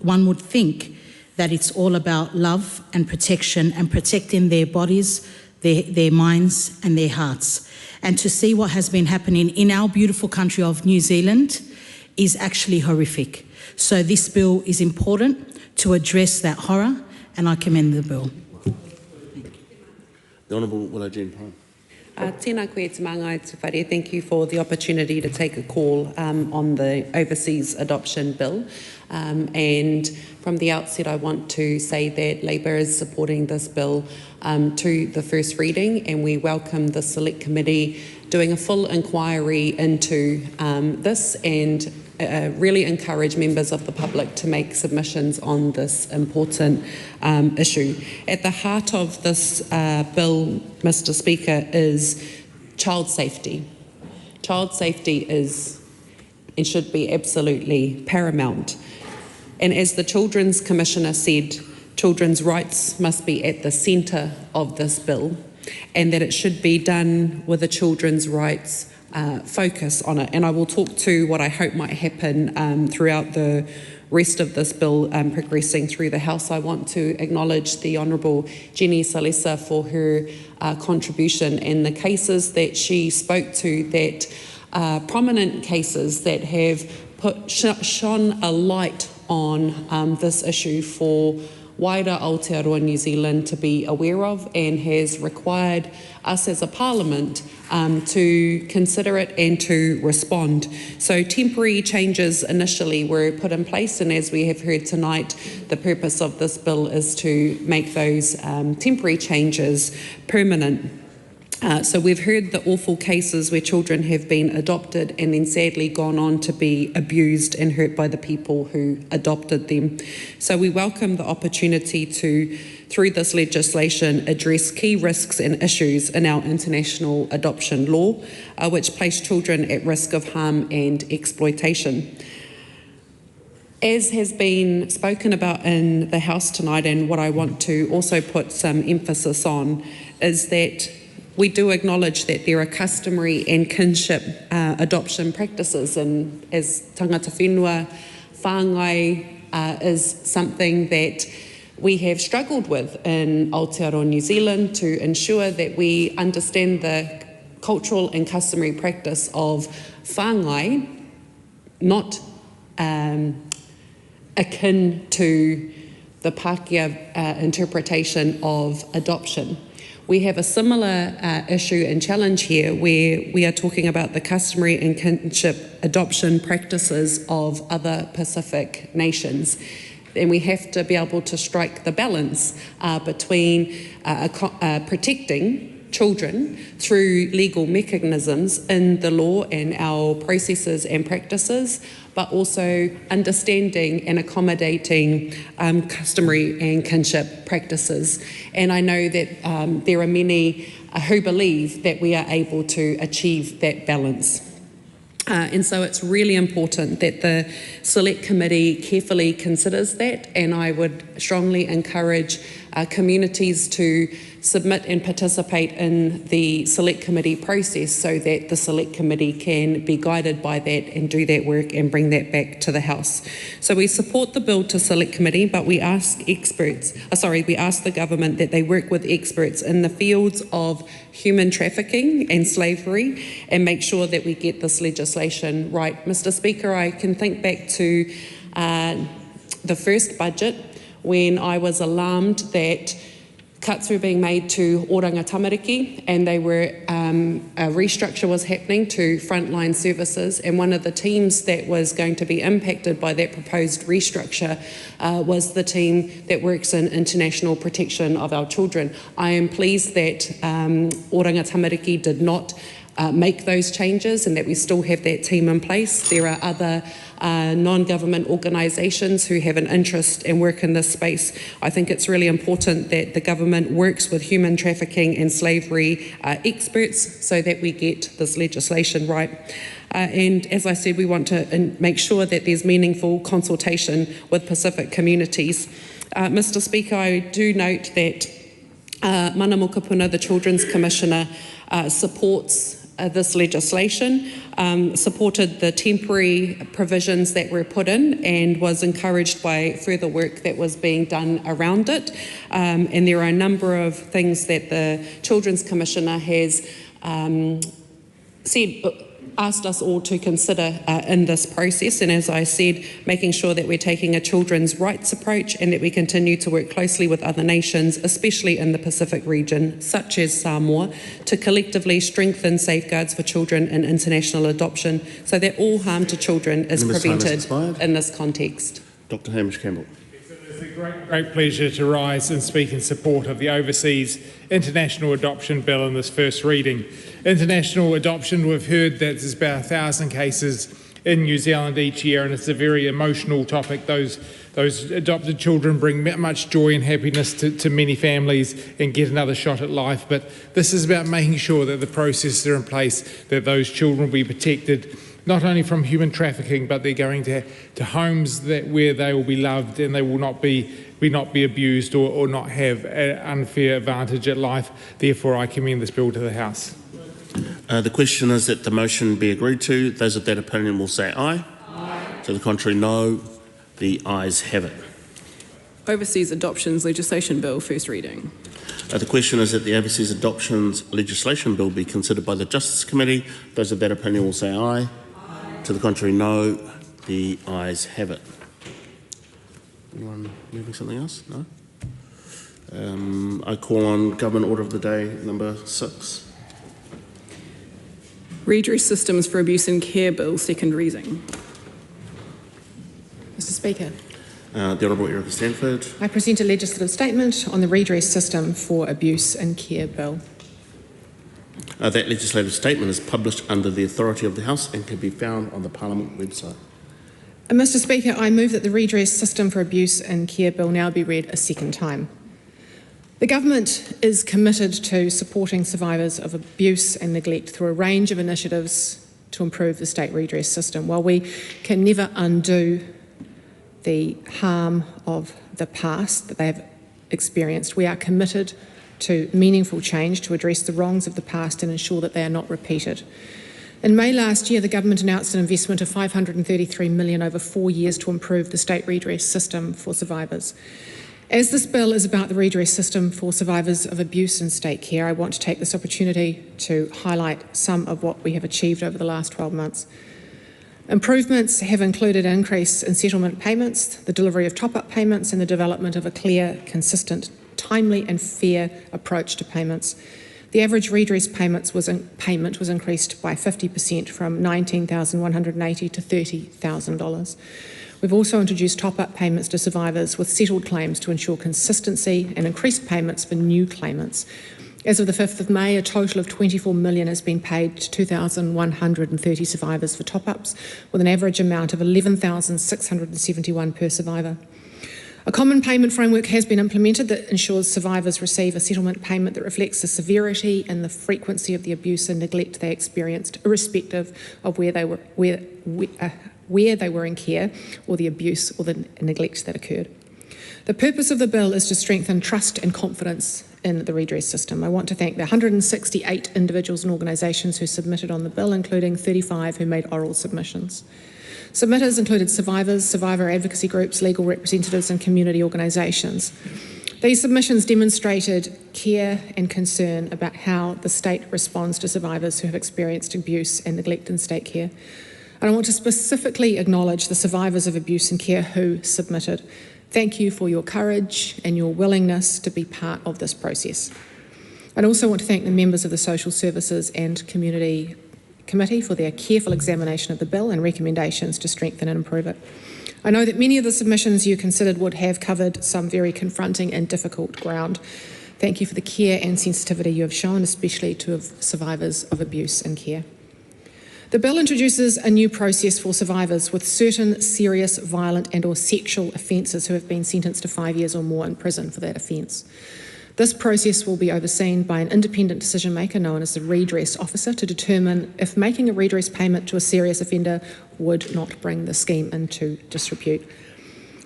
one would think that it's all about love and protection and protecting their bodies, their minds and their hearts. And to see what has been happening in our beautiful country of New Zealand is actually horrific. So this bill is important to address that horror, and I commend the bill. The Honourable Willow Jean Prime. Tēnā koe te māngai te whare. Thank you for the opportunity to take a call on the Overseas Adoption Bill. And from the outset, I want to say that Labour is supporting this bill to the first reading, and we welcome the Select Committee doing a full inquiry into this, and really encourage members of the public to make submissions on this important issue. At the heart of this bill, Mr. Speaker, is child safety. Child safety is and should be absolutely paramount. And as the Children's Commissioner said, children's rights must be at the centre of this bill, and that it should be done with a children's rights focus on it. And I will talk to what I hope might happen throughout the rest of this bill progressing through the House. I want to acknowledge the Honourable Jenny Salesa for her contribution and the cases that she spoke to, that prominent cases that have shone a light on this issue for wider Aotearoa New Zealand to be aware of, and has required us as a Parliament to consider it and to respond. So temporary changes initially were put in place, and as we have heard tonight, the purpose of this bill is to make those temporary changes permanent. So we've heard the awful cases where children have been adopted and then sadly gone on to be abused and hurt by the people who adopted them. So we welcome the opportunity to, through this legislation, address key risks and issues in our international adoption law, which place children at risk of harm and exploitation. As has been spoken about in the House tonight, and what I want to also put some emphasis on, is that we do acknowledge that there are customary and kinship adoption practices, and as tangata whenua, whāngai is something that we have struggled with in Aotearoa, New Zealand, to ensure that we understand the cultural and customary practice of whāngai, not akin to the Pākehā interpretation of adoption. We have a similar issue and challenge here where we are talking about the customary and kinship adoption practices of other Pacific nations. And we have to be able to strike the balance between protecting children through legal mechanisms in the law and our processes and practices, but also understanding and accommodating customary and kinship practices. And I know that there are many who believe that we are able to achieve that balance. And so it's really important that the Select Committee carefully considers that, and I would strongly encourage communities to submit and participate in the Select Committee process so that the Select Committee can be guided by that and do that work and bring that back to the House. So we support the bill to Select Committee, but we ask the government that they work with experts in the fields of human trafficking and slavery and make sure that we get this legislation right. Mr. Speaker, I can think back to the first budget when I was alarmed that cuts were being made to oranga tamariki, and they were a restructure was happening to frontline services, and one of the teams that was going to be impacted by that proposed restructure was the team that works in international protection of our children. I am pleased that oranga tamariki did not make those changes and that we still have that team in place. There are other non-government organisations who have an interest and work in this space. I think it's really important that the government works with human trafficking and slavery experts so that we get this legislation right. And as I said, we want to make sure that there's meaningful consultation with Pacific communities. Mr. Speaker, I do note that Mana Mokapuna, the Children's Commissioner, supports this legislation, supported the temporary provisions that were put in and was encouraged by further work that was being done around it. And there are a number of things that the Children's Commissioner has asked us all to consider in this process, and as I said, making sure that we're taking a children's rights approach and that we continue to work closely with other nations, especially in the Pacific region, such as Samoa, to collectively strengthen safeguards for children in international adoption so that all harm to children is prevented in this context. Dr. Hamish Campbell. It's a great pleasure to rise and speak in support of the Overseas International Adoption Bill in this first reading. International adoption, we've heard that there's about 1,000 cases in New Zealand each year, and it's a very emotional topic. Those adopted children bring much joy and happiness to many families and get another shot at life. But this is about making sure that the processes are in place, that those children will be protected not only from human trafficking, but they're going to homes where they will be loved and they will not be abused or not have an unfair advantage at life. Therefore, I commend this bill to the House. The question is that the motion be agreed to. Those of that opinion will say aye. Aye. To the contrary, no. The ayes have it. Overseas Adoptions Legislation Bill, first reading. The question is that the Overseas Adoptions Legislation Bill be considered by the Justice Committee. Those of that opinion will say aye. Aye. To the contrary, no. The ayes have it. Anyone moving something else? No? I call on Government Order of the Day number 6. Redress Systems for Abuse and Care Bill, second reading. Mr. Speaker. The Honourable Erica Stanford. I present a legislative statement on the Redress System for Abuse and Care Bill. That legislative statement is published under the authority of the House and can be found on the Parliament website. Mr. Speaker, I move that the Redress System for Abuse and Care Bill now be read a second time. The Government is committed to supporting survivors of abuse and neglect through a range of initiatives to improve the state redress system. While we can never undo the harm of the past that they have experienced, we are committed to meaningful change to address the wrongs of the past and ensure that they are not repeated. In May last year, the Government announced an investment of $533 million over 4 years to improve the state redress system for survivors. As this bill is about the redress system for survivors of abuse in state care, I want to take this opportunity to highlight some of what we have achieved over the last 12 months. Improvements have included an increase in settlement payments, the delivery of top-up payments, and the development of a clear, consistent, timely and fair approach to payments. The average redress payment was increased by 50% from $19,180 to $30,000. We've also introduced top-up payments to survivors with settled claims to ensure consistency and increased payments for new claimants. As of the 5th of May, a total of $24 million has been paid to 2,130 survivors for top-ups, with an average amount of $11,671 per survivor. A common payment framework has been implemented that ensures survivors receive a settlement payment that reflects the severity and the frequency of the abuse and neglect they experienced, irrespective of where they were in care or the abuse or the neglect that occurred. The purpose of the bill is to strengthen trust and confidence in the redress system. I want to thank the 168 individuals and organisations who submitted on the bill, including 35 who made oral submissions. Submitters included survivors, survivor advocacy groups, legal representatives and community organisations. These submissions demonstrated care and concern about how the state responds to survivors who have experienced abuse and neglect in state care. And I want to specifically acknowledge the survivors of abuse and care who submitted. Thank you for your courage and your willingness to be part of this process. I'd also want to thank the members of the Social Services and Community Committee for their careful examination of the bill and recommendations to strengthen and improve it. I know that many of the submissions you considered would have covered some very confronting and difficult ground. Thank you for the care and sensitivity you have shown, especially to survivors of abuse and care. The bill introduces a new process for survivors with certain serious, violent and/or sexual offences who have been sentenced to 5 years or more in prison for that offence. This process will be overseen by an independent decision maker known as the redress officer to determine if making a redress payment to a serious offender would not bring the scheme into disrepute.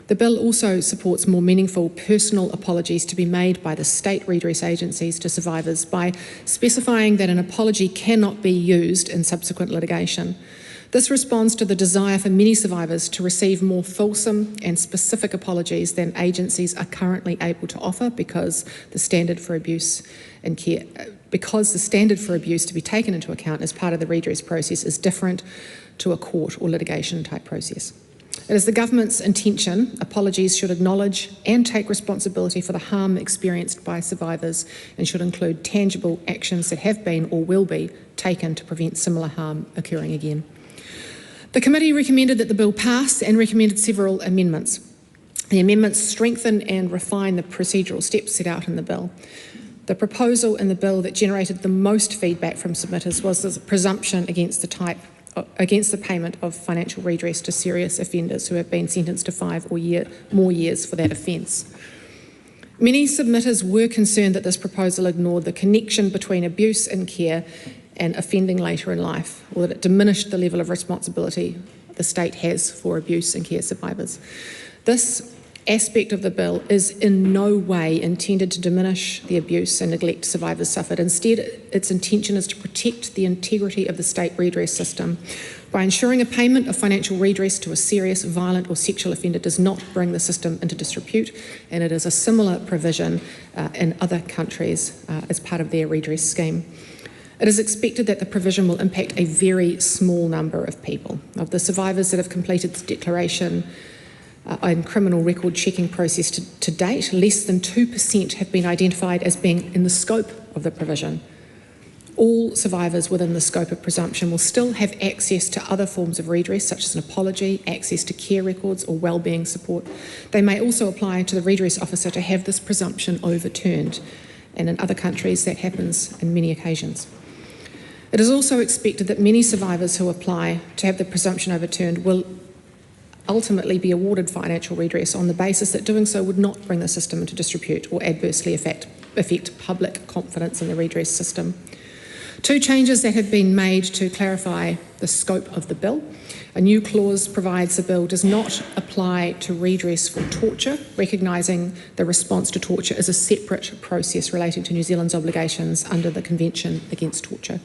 The bill also supports more meaningful personal apologies to be made by the state redress agencies to survivors by specifying that an apology cannot be used in subsequent litigation. This responds to the desire for many survivors to receive more fulsome and specific apologies than agencies are currently able to offer because the standard for abuse and care, because the standard for abuse to be taken into account as part of the redress process is different to a court or litigation type process. It is the government's intention apologies should acknowledge and take responsibility for the harm experienced by survivors and should include tangible actions that have been or will be taken to prevent similar harm occurring again. The committee recommended that the bill pass and recommended several amendments. The amendments strengthen and refine the procedural steps set out in the bill. The proposal in the bill that generated the most feedback from submitters was the presumption against the payment of financial redress to serious offenders who have been sentenced to 5 or more years for that offence. Many submitters were concerned that this proposal ignored the connection between abuse and care and offending later in life, or that it diminished the level of responsibility the state has for abuse and care survivors. This aspect of the bill is in no way intended to diminish the abuse and neglect survivors suffered. Instead, its intention is to protect the integrity of the state redress system by ensuring a payment of financial redress to a serious, violent or sexual offender does not bring the system into disrepute, and it is a similar provision in other countries as part of their redress scheme. It is expected that the provision will impact a very small number of people. Of the survivors that have completed the declaration and criminal record checking process to date, less than 2% have been identified as being in the scope of the provision. All survivors within the scope of presumption will still have access to other forms of redress, such as an apology, access to care records or wellbeing support. They may also apply to the redress officer to have this presumption overturned, and in other countries that happens in many occasions. It is also expected that many survivors who apply to have the presumption overturned will ultimately be awarded financial redress on the basis that doing so would not bring the system into disrepute or adversely affect public confidence in the redress system. Two changes that have been made to clarify the scope of the bill. A new clause provides the bill does not apply to redress for torture, recognising the response to torture as a separate process relating to New Zealand's obligations under the Convention Against Torture.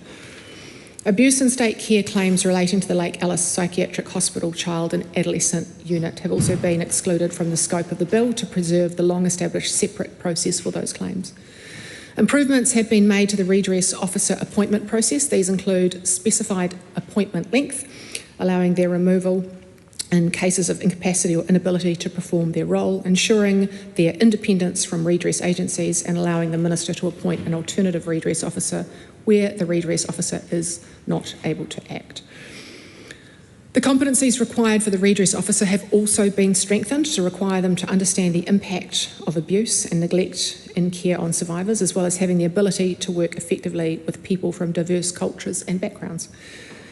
Abuse and state care claims relating to the Lake Alice Psychiatric Hospital Child and Adolescent Unit have also been excluded from the scope of the bill to preserve the long-established separate process for those claims. Improvements have been made to the redress officer appointment process. These include specified appointment length, allowing their removal in cases of incapacity or inability to perform their role, ensuring their independence from redress agencies, and allowing the Minister to appoint an alternative redress officer where the redress officer is not able to act. The competencies required for the redress officer have also been strengthened to require them to understand the impact of abuse and neglect in care on survivors, as well as having the ability to work effectively with people from diverse cultures and backgrounds.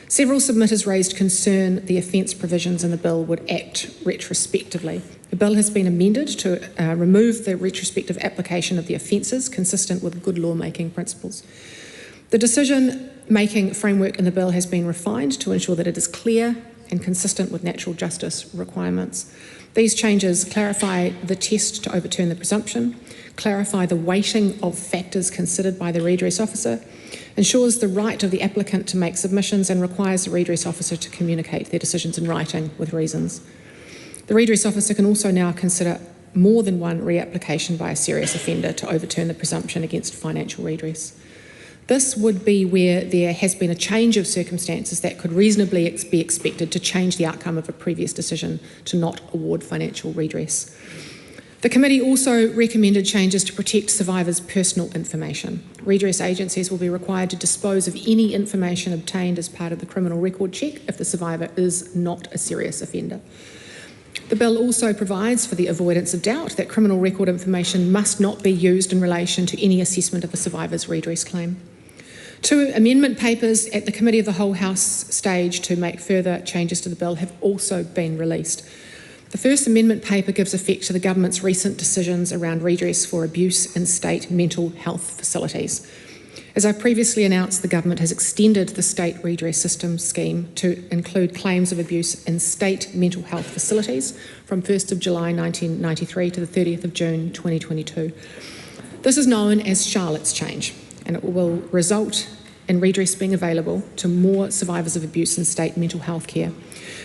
Several submitters raised concern the offence provisions in the bill would act retrospectively. The bill has been amended to remove the retrospective application of the offences consistent with good lawmaking principles. The decision-making framework in the bill has been refined to ensure that it is clear and consistent with natural justice requirements. These changes clarify the test to overturn the presumption, clarify the weighting of factors considered by the redress officer, ensures the right of the applicant to make submissions, and requires the redress officer to communicate their decisions in writing with reasons. The redress officer can also now consider more than one reapplication by a serious offender to overturn the presumption against financial redress. This would be where there has been a change of circumstances that could reasonably be expected to change the outcome of a previous decision to not award financial redress. The committee also recommended changes to protect survivors' personal information. Redress agencies will be required to dispose of any information obtained as part of the criminal record check if the survivor is not a serious offender. The bill also provides for the avoidance of doubt that criminal record information must not be used in relation to any assessment of a survivor's redress claim. Two amendment papers at the Committee of the Whole House stage to make further changes to the bill have also been released. The first amendment paper gives effect to the government's recent decisions around redress for abuse in state mental health facilities. As I previously announced, the government has extended the state redress system scheme to include claims of abuse in state mental health facilities from 1st of July 1993 to the 30th of June 2022. This is known as Charlotte's Change, and it will result in redress being available to more survivors of abuse in state mental health care.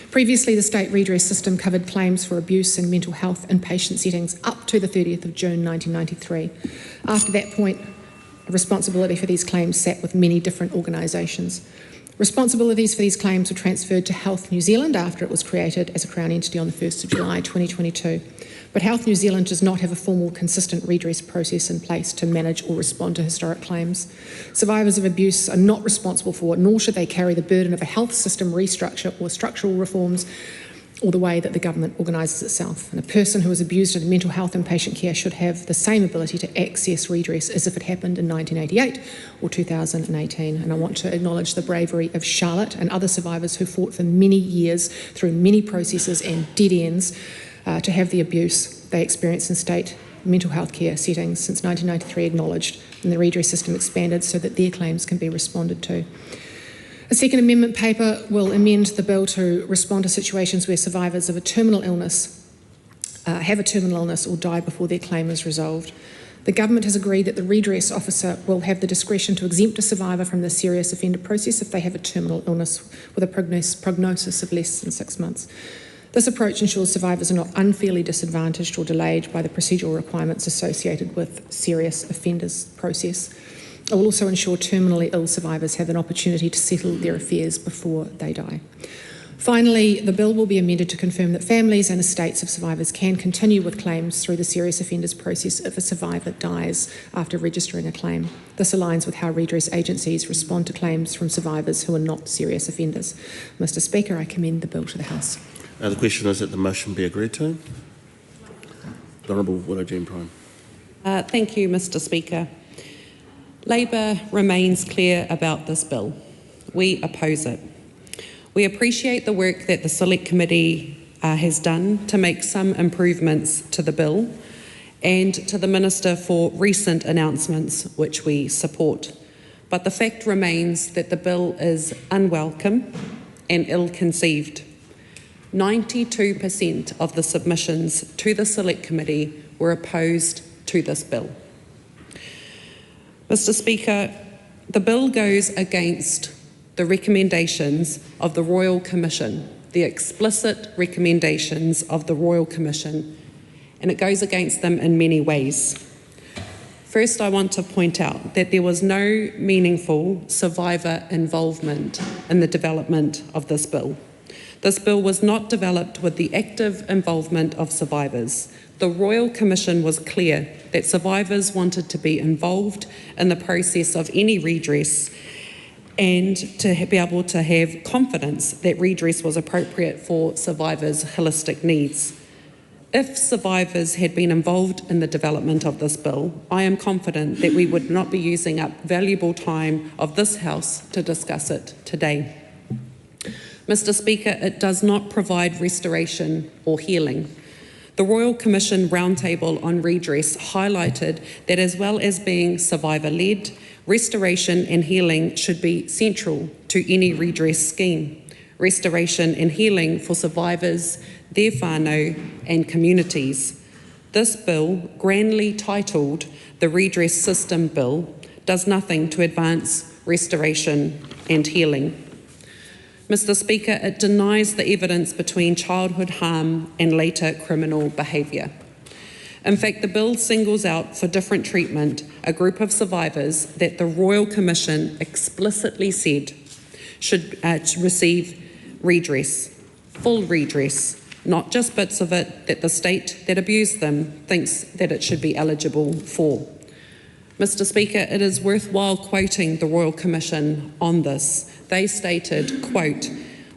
Previously, the state redress system covered claims for abuse in mental health inpatient settings up to the 30th of June 1993. After that point, responsibility for these claims sat with many different organisations. Responsibilities for these claims were transferred to Health New Zealand after it was created as a Crown entity on the 1st of July 2022. But Health New Zealand does not have a formal, consistent redress process in place to manage or respond to historic claims. Survivors of abuse are not responsible for, nor should they carry the burden of a health system restructure or structural reforms or the way that the government organises itself. And a person who is abused in mental health and patient care should have the same ability to access redress as if it happened in 1988 or 2018. And I want to acknowledge the bravery of Charlotte and other survivors who fought for many years through many processes and dead ends to have the abuse they experienced in state mental health care settings since 1993 acknowledged and the redress system expanded so that their claims can be responded to. A second amendment paper will amend the bill to respond to situations where survivors of a terminal illness have a terminal illness or die before their claim is resolved. The government has agreed that the redress officer will have the discretion to exempt a survivor from the serious offender process if they have a terminal illness with a prognosis of less than 6 months. This approach ensures survivors are not unfairly disadvantaged or delayed by the procedural requirements associated with serious offenders process. It will also ensure terminally ill survivors have an opportunity to settle their affairs before they die. Finally, the bill will be amended to confirm that families and estates of survivors can continue with claims through the serious offenders process if a survivor dies after registering a claim. This aligns with how redress agencies respond to claims from survivors who are not serious offenders. Mr. Speaker, I commend the bill to the House. The question is that the motion be agreed to. The Honourable Widow Jean Prime. Thank you, Mr. Speaker. Labor remains clear about this bill. We oppose it. We appreciate the work that the Select Committee has done to make some improvements to the bill, and to the Minister for recent announcements, which we support. But the fact remains that the bill is unwelcome and ill-conceived. 92% of the submissions to the Select Committee were opposed to this bill. Mr. Speaker, the bill goes against the recommendations of the Royal Commission, the explicit recommendations of the Royal Commission, and it goes against them in many ways. First, I want to point out that there was no meaningful survivor involvement in the development of this bill. This bill was not developed with the active involvement of survivors. The Royal Commission was clear that survivors wanted to be involved in the process of any redress and to be able to have confidence that redress was appropriate for survivors' holistic needs. If survivors had been involved in the development of this bill, I am confident that we would not be using up valuable time of this House to discuss it today. Mr. Speaker, it does not provide restoration or healing. The Royal Commission Roundtable on Redress highlighted that as well as being survivor-led, restoration and healing should be central to any redress scheme. Restoration and healing for survivors, their whānau and communities. This bill, grandly titled the Redress System Bill, does nothing to advance restoration and healing. Mr. Speaker, it denies the evidence between childhood harm and later criminal behaviour. In fact, the bill singles out for different treatment a group of survivors that the Royal Commission explicitly said should receive redress, full redress, not just bits of it that the state that abused them thinks that it should be eligible for. Mr. Speaker, it is worthwhile quoting the Royal Commission on this. They stated, quote,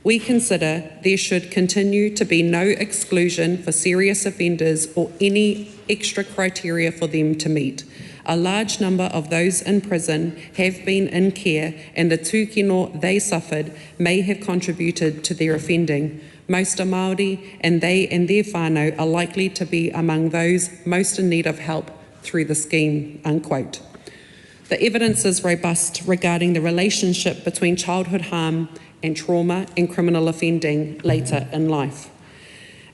"We consider there should continue to be no exclusion for serious offenders or any extra criteria for them to meet. A large number of those in prison have been in care and the tūkino they suffered may have contributed to their offending. Most are Māori and they and their whānau are likely to be among those most in need of help through the scheme," unquote. The evidence is robust regarding the relationship between childhood harm and trauma and criminal offending later in life.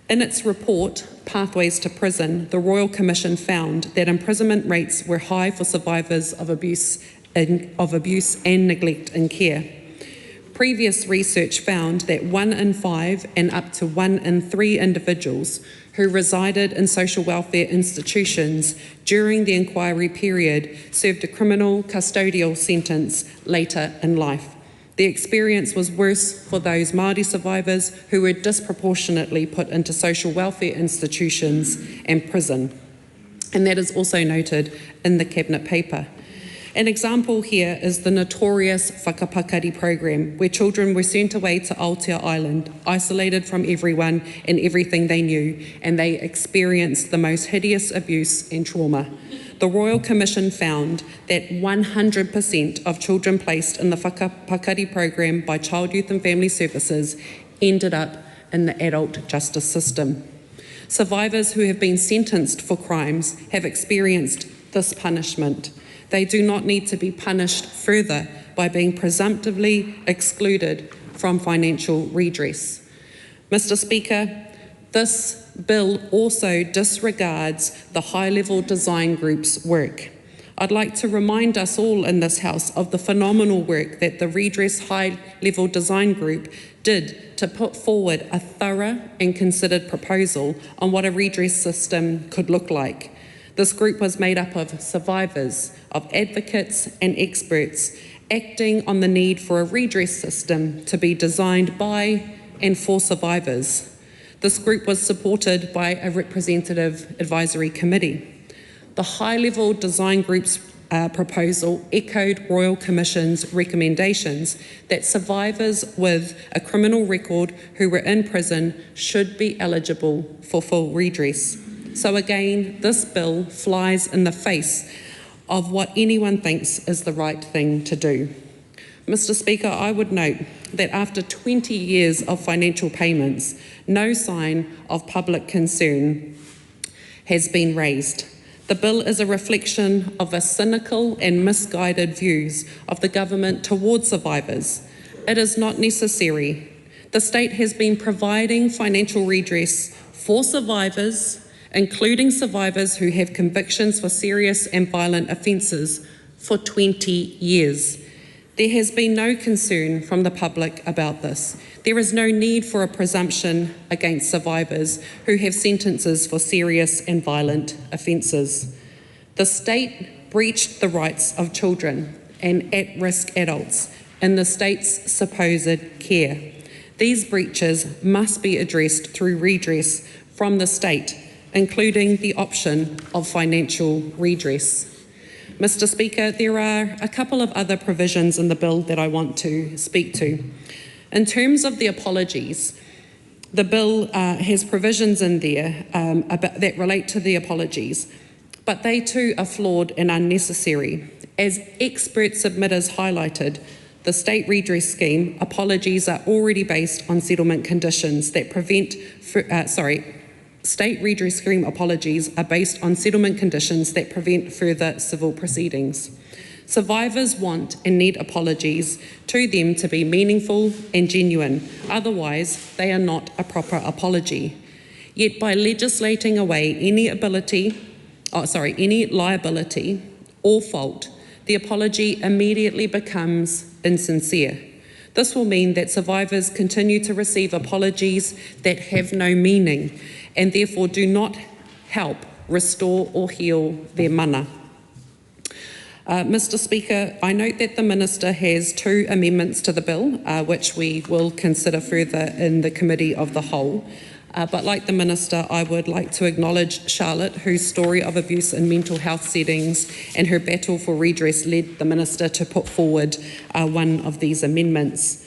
In its report, Pathways to Prison, the Royal Commission found that imprisonment rates were high for survivors of abuse and neglect in care. Previous research found that 1 in 5 and up to 1 in 3 individuals who resided in social welfare institutions during the inquiry period served a criminal custodial sentence later in life. The experience was worse for those Māori survivors who were disproportionately put into social welfare institutions and prison. And that is also noted in the Cabinet paper. An example here is the notorious whakapakari program, where children were sent away to Aotearoa Island, isolated from everyone and everything they knew, and they experienced the most hideous abuse and trauma. The Royal Commission found that 100% of children placed in the whakapakari program by Child, Youth and Family Services ended up in the adult justice system. Survivors who have been sentenced for crimes have experienced this punishment. They do not need to be punished further by being presumptively excluded from financial redress. Mr. Speaker, this bill also disregards the high-level design group's work. I'd like to remind us all in this House of the phenomenal work that the Redress High-Level Design Group did to put forward a thorough and considered proposal on what a redress system could look like. This group was made up of survivors, of advocates and experts, acting on the need for a redress system to be designed by and for survivors. This group was supported by a representative advisory committee. The high-level design group's proposal echoed Royal Commission's recommendations that survivors with a criminal record who were in prison should be eligible for full redress. So again, this bill flies in the face of what anyone thinks is the right thing to do. Mr. Speaker, I would note that after 20 years of financial payments, no sign of public concern has been raised. The bill is a reflection of the cynical and misguided views of the government towards survivors. It is not necessary. The state has been providing financial redress for survivors, including survivors who have convictions for serious and violent offences, for 20 years. There has been no concern from the public about this. There is no need for a presumption against survivors who have sentences for serious and violent offences. The state breached the rights of children and at-risk adults in the state's supposed care. These breaches must be addressed through redress from the state, including the option of financial redress. Mr. Speaker, there are a couple of other provisions in the bill that I want to speak to. In terms of the apologies, the bill has provisions in there that relate to the apologies, but they too are flawed and unnecessary. As expert submitters highlighted, the state redress scheme apologies are already based on settlement conditions that prevent, state redress scheme apologies are based on settlement conditions that prevent further civil proceedings. Survivors want and need apologies to them to be meaningful and genuine, otherwise they are not a proper apology. Yet by legislating away any liability or fault, the apology immediately becomes insincere. This will mean that survivors continue to receive apologies that have no meaning and therefore do not help restore or heal their mana. Mr. Speaker, I note that the Minister has 2 amendments to the bill, which we will consider further in the Committee of the Whole. But like the Minister, I would like to acknowledge Charlotte, whose story of abuse in mental health settings and her battle for redress led the Minister to put forward one of these amendments.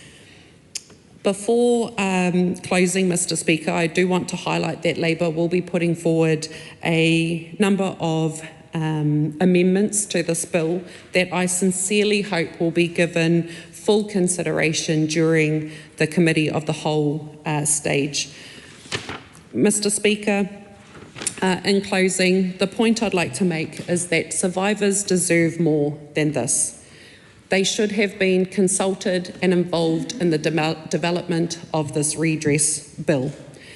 Before closing, Mr. Speaker, I do want to highlight that Labor will be putting forward a number of amendments to this bill that I sincerely hope will be given full consideration during the Committee of the Whole stage. Mr. Speaker, in closing, the point I'd like to make is that survivors deserve more than this. They should have been consulted and involved in the development of this redress bill.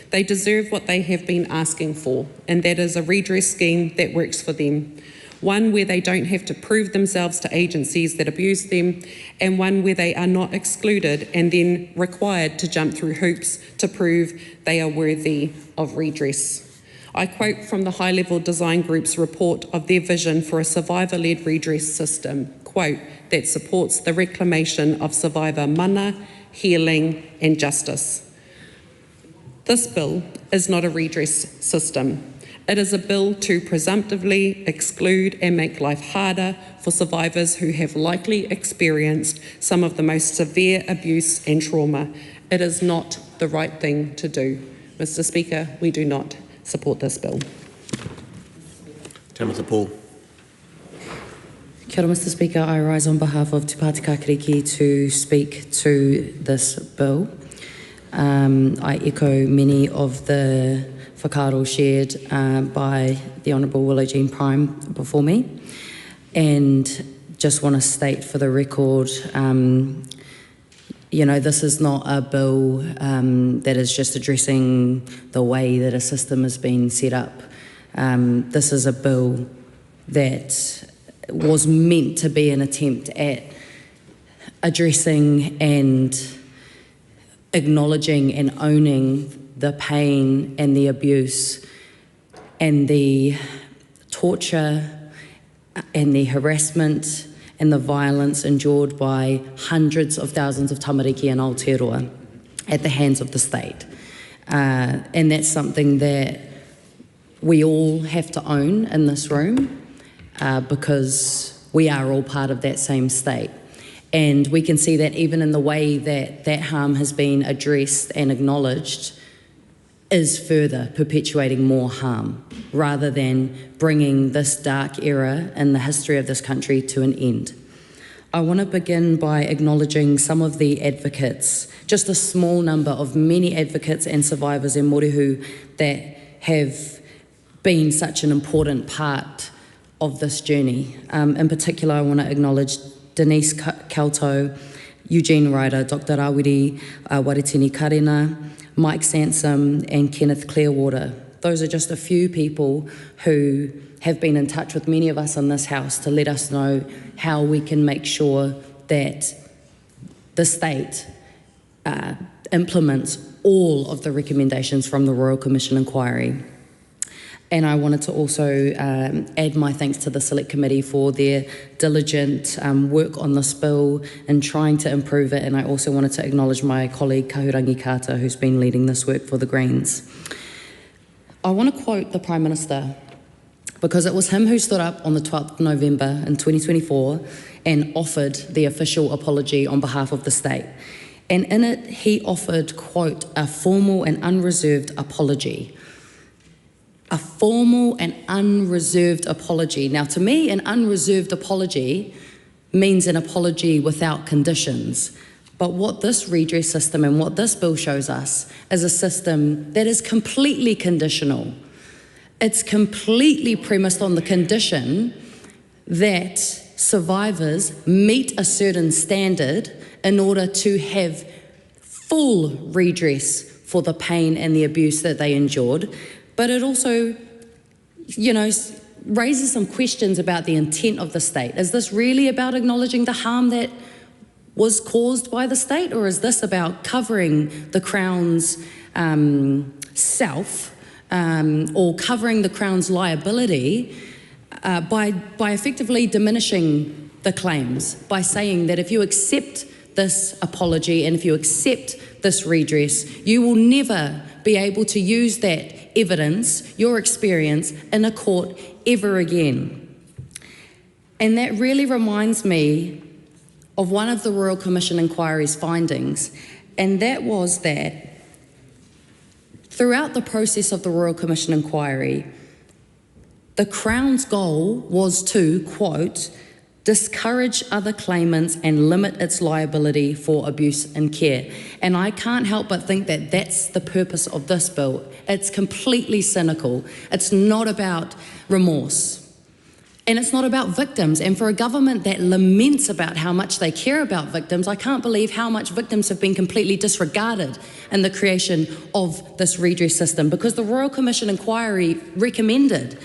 They deserve what they have been asking for, and that is a redress scheme that works for them. One where they don't have to prove themselves to agencies that abuse them, and one where they are not excluded and then required to jump through hoops to prove they are worthy of redress. I quote from the High Level Design Group's report of their vision for a survivor-led redress system, quote, that supports the reclamation of survivor mana, healing and justice. This bill is not a redress system. It is a bill to presumptively exclude and make life harder for survivors who have likely experienced some of the most severe abuse and trauma. It is not the right thing to do. Mr. Speaker, we do not support this bill. Timothy Paul. Kia ora, Mr. Speaker. I rise on behalf of Te Pāti Kākariki to speak to this bill. I echo many of the whakaaro shared by the Honourable Willow Jean Prime before me, and just want to state for the record, this is not a bill that is just addressing the way that a system has been set up. This is a bill that was meant to be an attempt at addressing and acknowledging and owning the pain and the abuse and the torture and the harassment and the violence endured by hundreds of thousands of tamariki in Aotearoa at the hands of the state. And that's something that we all have to own in this room because we are all part of that same state. And we can see that even in the way that that harm has been addressed and acknowledged is further perpetuating more harm rather than bringing this dark era in the history of this country to an end. I want to begin by acknowledging some of the advocates, just a small number of many advocates and survivors in Morihu that have been such an important part of this journey. In particular, I want to acknowledge Denise Kauto, Eugene Ryder, Dr. Rawiri, Waritini Karina, Mike Sansom and Kenneth Clearwater. Those are just a few people who have been in touch with many of us in this house to let us know how we can make sure that the state implements all of the recommendations from the Royal Commission inquiry. And I wanted to also add my thanks to the Select Committee for their diligent work on this bill and trying to improve it. And I also wanted to acknowledge my colleague Kahurangi Carter, who's been leading this work for the Greens. I want to quote the Prime Minister, because it was him who stood up on the 12th of November in 2024 and offered the official apology on behalf of the state. And in it, he offered, quote, a formal and unreserved apology. A formal and unreserved apology. Now, to me, an unreserved apology means an apology without conditions. But what this redress system and what this bill shows us is a system that is completely conditional. It's completely premised on the condition that survivors meet a certain standard in order to have full redress for the pain and the abuse that they endured. But it also, raises some questions about the intent of the state. Is this really about acknowledging the harm that was caused by the state, or is this about covering the Crown's self or covering the Crown's liability by effectively diminishing the claims, by saying that if you accept this apology and if you accept this redress, you will never be able to use that evidence, your experience, in a court ever again. And that really reminds me of one of the Royal Commission inquiry's findings, and that was that throughout the process of the Royal Commission inquiry, the Crown's goal was to, quote, discourage other claimants and limit its liability for abuse and care. And I can't help but think that that's the purpose of this bill. It's completely cynical. It's not about remorse. And it's not about victims. And for a government that laments about how much they care about victims, I can't believe how much victims have been completely disregarded in the creation of this redress system, because the Royal Commission inquiry recommended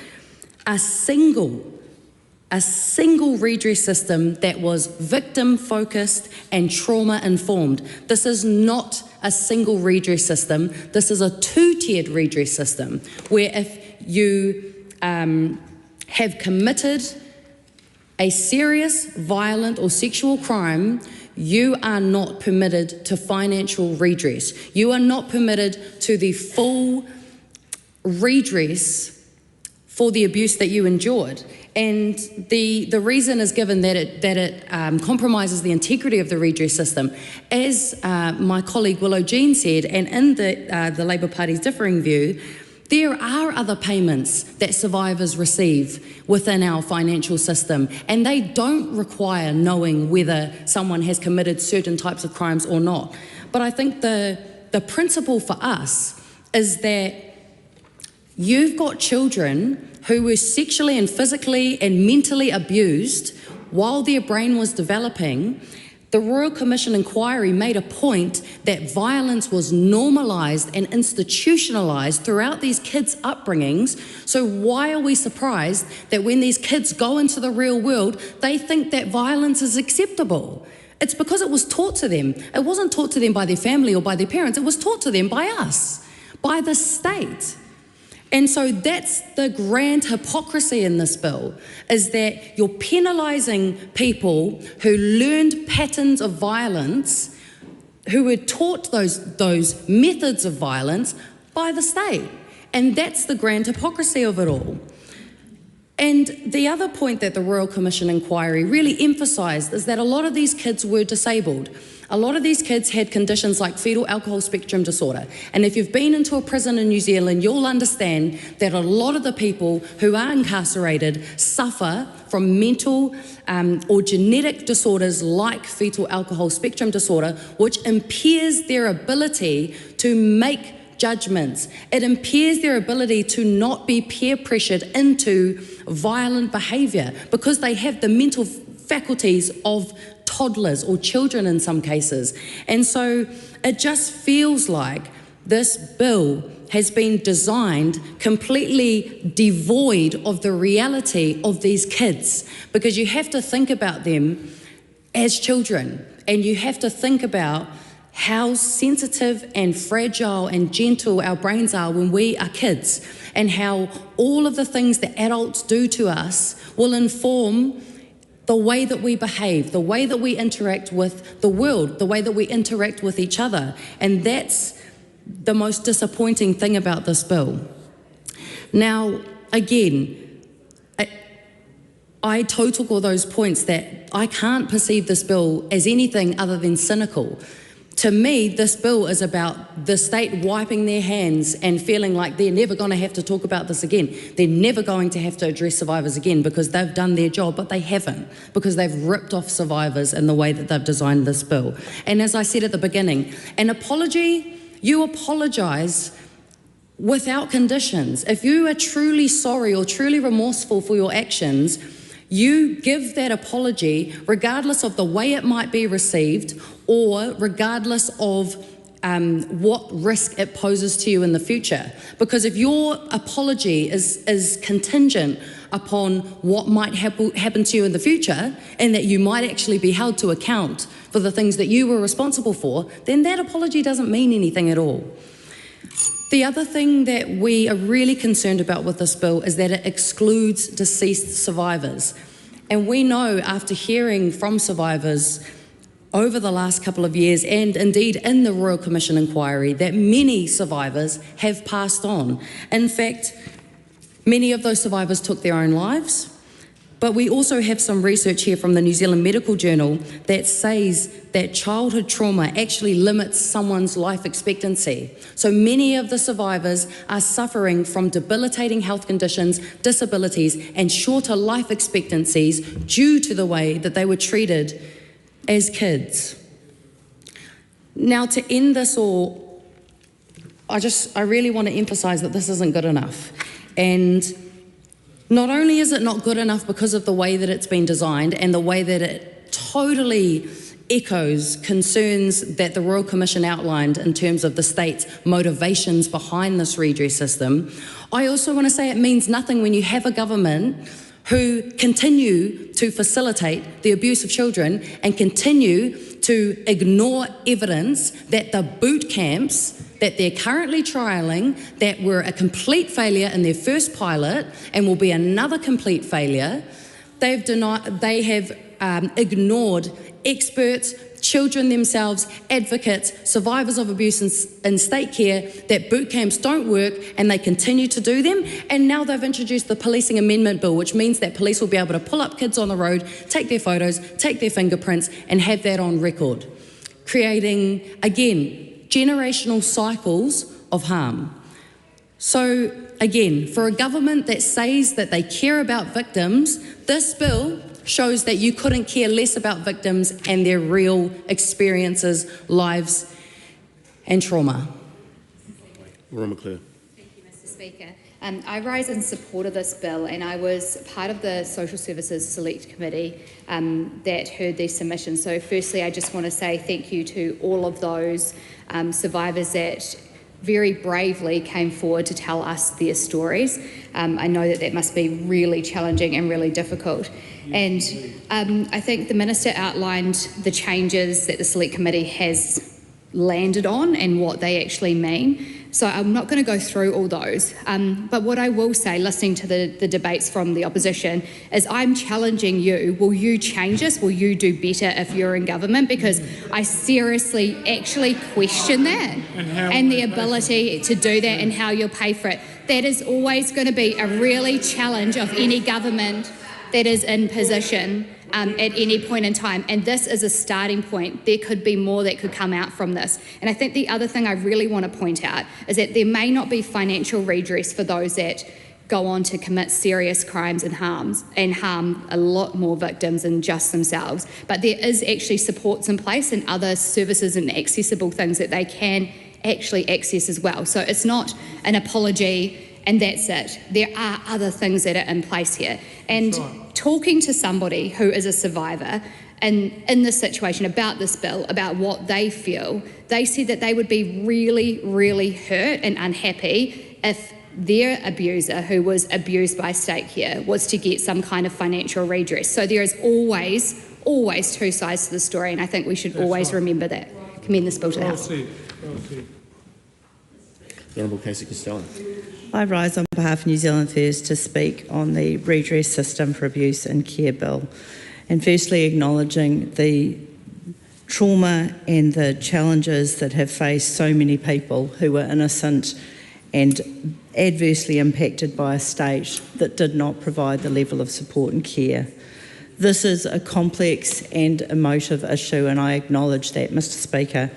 a single redress system that was victim-focused and trauma-informed. This is not a single redress system. This is a two-tiered redress system, where if you have committed a serious, violent or sexual crime, you are not permitted to financial redress. You are not permitted to the full redress for the abuse that you endured. And the reason is given that it compromises the integrity of the redress system. As my colleague Willow Jean said, and in the Labour Party's differing view, there are other payments that survivors receive within our financial system, and they don't require knowing whether someone has committed certain types of crimes or not. But I think the principle for us is that you've got children who were sexually and physically and mentally abused while their brain was developing. The Royal Commission inquiry made a point that violence was normalised and institutionalised throughout these kids' upbringings. So why are we surprised that when these kids go into the real world, they think that violence is acceptable? It's because it was taught to them. It wasn't taught to them by their family or by their parents. It was taught to them by us, by the state. And so that's the grand hypocrisy in this bill, is that you're penalising people who learned patterns of violence, who were taught those methods of violence by the state. And that's the grand hypocrisy of it all. And the other point that the Royal Commission inquiry really emphasised is that a lot of these kids were disabled. A lot of these kids had conditions like fetal alcohol spectrum disorder. And if you've been into a prison in New Zealand, you'll understand that a lot of the people who are incarcerated suffer from mental or genetic disorders like fetal alcohol spectrum disorder, which impairs their ability to make judgments. It impairs their ability to not be peer pressured into violent behaviour because they have the mental faculties of toddlers or children in some cases. And so it just feels like this bill has been designed completely devoid of the reality of these kids, because you have to think about them as children, and you have to think about how sensitive and fragile and gentle our brains are when we are kids, and how all of the things that adults do to us will inform the way that we behave, the way that we interact with the world, the way that we interact with each other. And that's the most disappointing thing about this bill. Now, again, I total all those points that I can't perceive this bill as anything other than cynical. To me, this bill is about the state wiping their hands and feeling like they're never going to have to talk about this again. They're never going to have to address survivors again because they've done their job, but they haven't, because they've ripped off survivors in the way that they've designed this bill. And as I said at the beginning, an apology, you apologise without conditions. If you are truly sorry or truly remorseful for your actions, you give that apology regardless of the way it might be received or regardless of what risk it poses to you in the future. Because if your apology is contingent upon what might happen to you in the future, and that you might actually be held to account for the things that you were responsible for, then that apology doesn't mean anything at all. The other thing that we are really concerned about with this bill is that it excludes deceased survivors. And we know, after hearing from survivors over the last couple of years, and indeed in the Royal Commission inquiry, that many survivors have passed on. In fact, many of those survivors took their own lives. But we also have some research here from the New Zealand Medical Journal that says that childhood trauma actually limits someone's life expectancy. So many of the survivors are suffering from debilitating health conditions, disabilities, and shorter life expectancies due to the way that they were treated as kids. Now, to end this all, I really want to emphasise that this isn't good enough. And not only is it not good enough because of the way that it's been designed and the way that it totally echoes concerns that the Royal Commission outlined in terms of the state's motivations behind this redress system, I also want to say it means nothing when you have a government who continue to facilitate the abuse of children and continue to ignore evidence that the boot camps that they're currently trialling, that were a complete failure in their first pilot and will be another complete failure, they have ignored experts, children themselves, advocates, survivors of abuse in state care, that boot camps don't work, and they continue to do them. And now they've introduced the Policing Amendment Bill, which means that police will be able to pull up kids on the road, take their photos, take their fingerprints, and have that on record, creating, again, generational cycles of harm. So, again, for a government that says that they care about victims, this bill shows that you couldn't care less about victims and their real experiences, lives, and trauma. Laura McClure. Thank you, Mr. Speaker. I rise in support of this bill, and I was part of the Social Services Select Committee that heard these submissions. So firstly, I just want to say thank you to all of those survivors that very bravely came forward to tell us their stories. I know that that must be really challenging and really difficult. And I think the Minister outlined the changes that the Select Committee has landed on and what they actually mean. So I'm not going to go through all those. But what I will say, listening to the debates from the opposition, is I'm challenging you. Will you change this? Will you do better if you're in government? Because I seriously actually question that and the ability to do that and how you'll pay for it. That is always going to be a really challenge of any government that is in position at any point in time. And this is a starting point. There could be more that could come out from this. And I think the other thing I really want to point out is that there may not be financial redress for those that go on to commit serious crimes and harm a lot more victims than just themselves. But there is actually supports in place and other services and accessible things that they can actually access as well. So it's not an apology and that's it. There are other things that are in place here. And talking to somebody who is a survivor and in this situation about this bill, about what they feel, they said that they would be really, really hurt and unhappy if their abuser, who was abused by state here, was to get some kind of financial redress. So there is always two sides to the story, and I think we should always remember that. Commend this bill to the House. The Honourable Casey Costello. I rise on behalf of New Zealand First to speak on the redress system for abuse and care bill, and firstly acknowledging the trauma and the challenges that have faced so many people who were innocent and adversely impacted by a state that did not provide the level of support and care. This is a complex and emotive issue, and I acknowledge that, Mr. Speaker.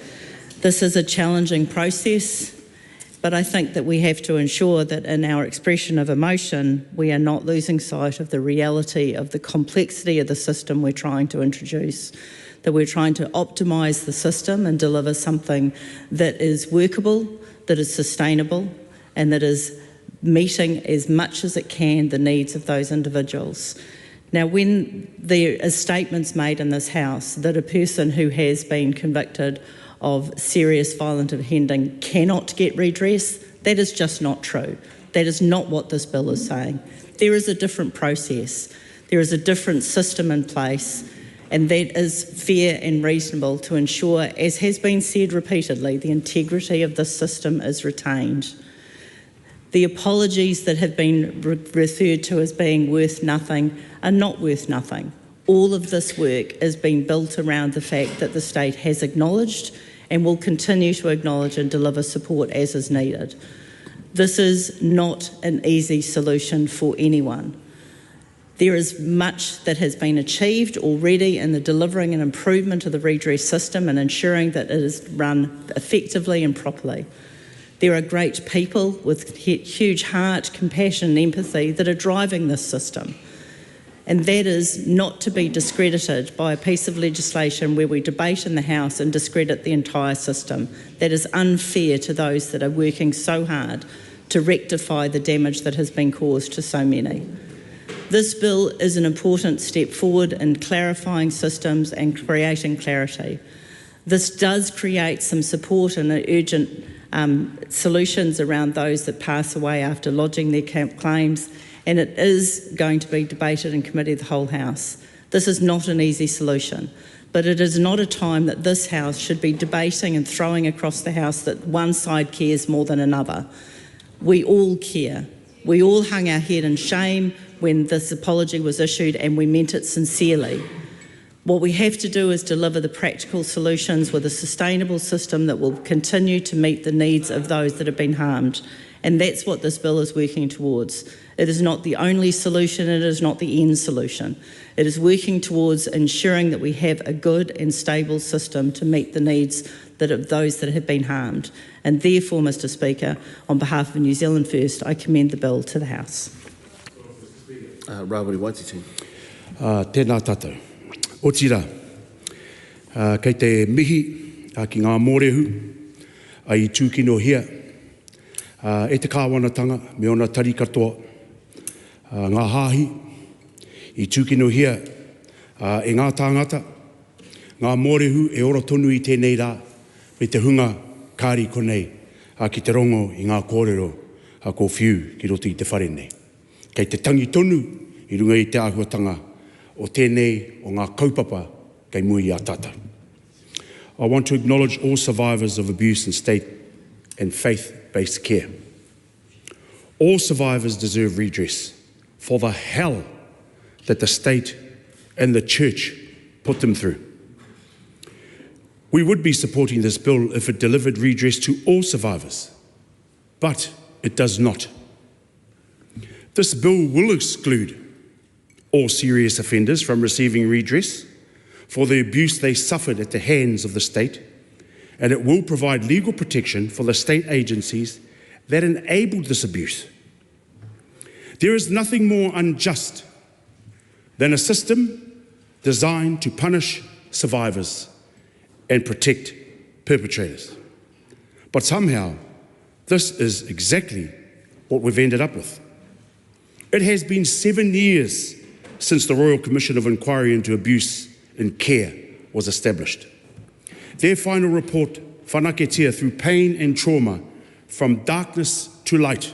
This is a challenging process, but I think that we have to ensure that in our expression of emotion, we are not losing sight of the reality of the complexity of the system we're trying to introduce, that we're trying to optimise the system and deliver something that is workable, that is sustainable, and that is meeting as much as it can the needs of those individuals. Now, when there are statements made in this House that a person who has been convicted of serious violent offending cannot get redress, that is just not true. That is not what this bill is saying. There is a different process. There is a different system in place, and that is fair and reasonable to ensure, as has been said repeatedly, the integrity of this system is retained. The apologies that have been referred to as being worth nothing are not worth nothing. All of this work is being built around the fact that the state has acknowledged and will continue to acknowledge and deliver support as is needed. This is not an easy solution for anyone. There is much that has been achieved already in the delivering and improvement of the redress system and ensuring that it is run effectively and properly. There are great people with huge heart, compassion and empathy that are driving this system. And that is not to be discredited by a piece of legislation where we debate in the House and discredit the entire system. That is unfair to those that are working so hard to rectify the damage that has been caused to so many. This bill is an important step forward in clarifying systems and creating clarity. This does create some support and urgent solutions around those that pass away after lodging their claims, and it is going to be debated in committee of the whole House. This is not an easy solution, but it is not a time that this House should be debating and throwing across the House that one side cares more than another. We all care. We all hung our head in shame when this apology was issued, and we meant it sincerely. What we have to do is deliver the practical solutions with a sustainable system that will continue to meet the needs of those that have been harmed. And that's what this bill is working towards. It is not the only solution, it is not the end solution. It is working towards ensuring that we have a good and stable system to meet the needs of those that have been harmed. And therefore, Mr. Speaker, on behalf of New Zealand First, I commend the bill to the House. Rawiri Waititi. Tēnā tātou. O tira, kei te mihi ki ngā mōrehu ai tūkino hia, e te kāwanatanga me ona tari katoa, ngā hāhi i tūkino hia, e ngā tāngata, ngā mōrehu e ora tonu i tēnei rā, me te hunga kāri konei ki te rongo i ngā kōrero ko whiu ki roto i te whare nei. Kei te tangi tonu i runga i te āhuatanga o tēnei o ngā kaupapa kei mui a tata. I want to acknowledge all survivors of abuse in state and faith-based care. All survivors deserve redress for the hell that the state and the church put them through. We would be supporting this bill if it delivered redress to all survivors, but it does not. This bill will exclude all serious offenders from receiving redress for the abuse they suffered at the hands of the state, and it will provide legal protection for the state agencies that enabled this abuse. There is nothing more unjust than a system designed to punish survivors and protect perpetrators. But somehow, this is exactly what we've ended up with. It has been 7 years since the Royal Commission of Inquiry into Abuse in Care was established. Their final report, Whanaketia Through Pain and Trauma, From Darkness to Light,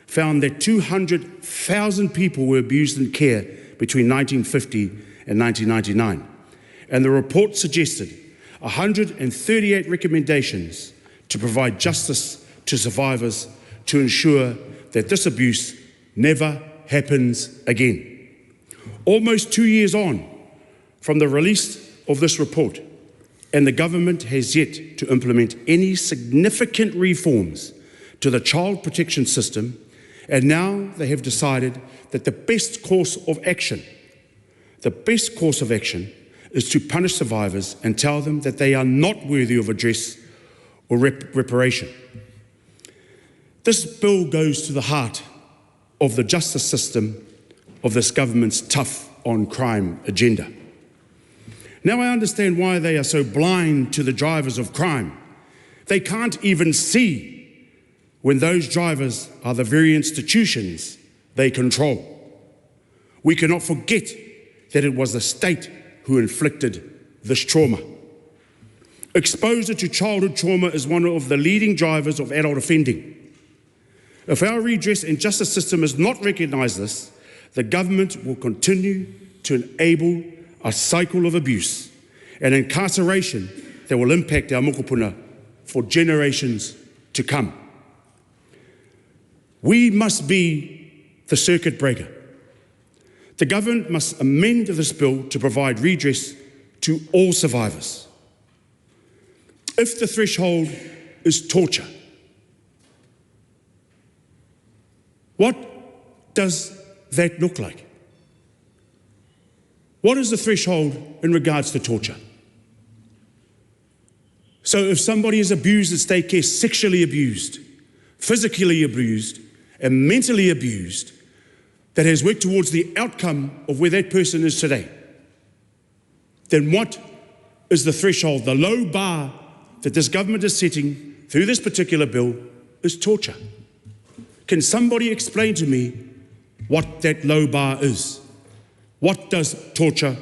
found that 200,000 people were abused in care between 1950 and 1999. And the report suggested 138 recommendations to provide justice to survivors to ensure that this abuse never happens again. Almost 2 years on from the release of this report, and the government has yet to implement any significant reforms to the child protection system, and now they have decided that the best course of action is to punish survivors and tell them that they are not worthy of redress or reparation. This bill goes to the heart of the justice system of this government's tough on crime agenda. Now I understand why they are so blind to the drivers of crime. They can't even see when those drivers are the very institutions they control. We cannot forget that it was the state who inflicted this trauma. Exposure to childhood trauma is one of the leading drivers of adult offending. If our redress and justice system does not recognise this, the government will continue to enable a cycle of abuse and incarceration that will impact our mokopuna for generations to come. We must be the circuit breaker. The government must amend this bill to provide redress to all survivors. If the threshold is torture, what does that look like? What is the threshold in regards to torture? So if somebody is abused at state care, sexually abused, physically abused, and mentally abused, that has worked towards the outcome of where that person is today, then what is the threshold, the low bar that this government is setting through this particular bill is torture? Can somebody explain to me what that low bar is? What does torture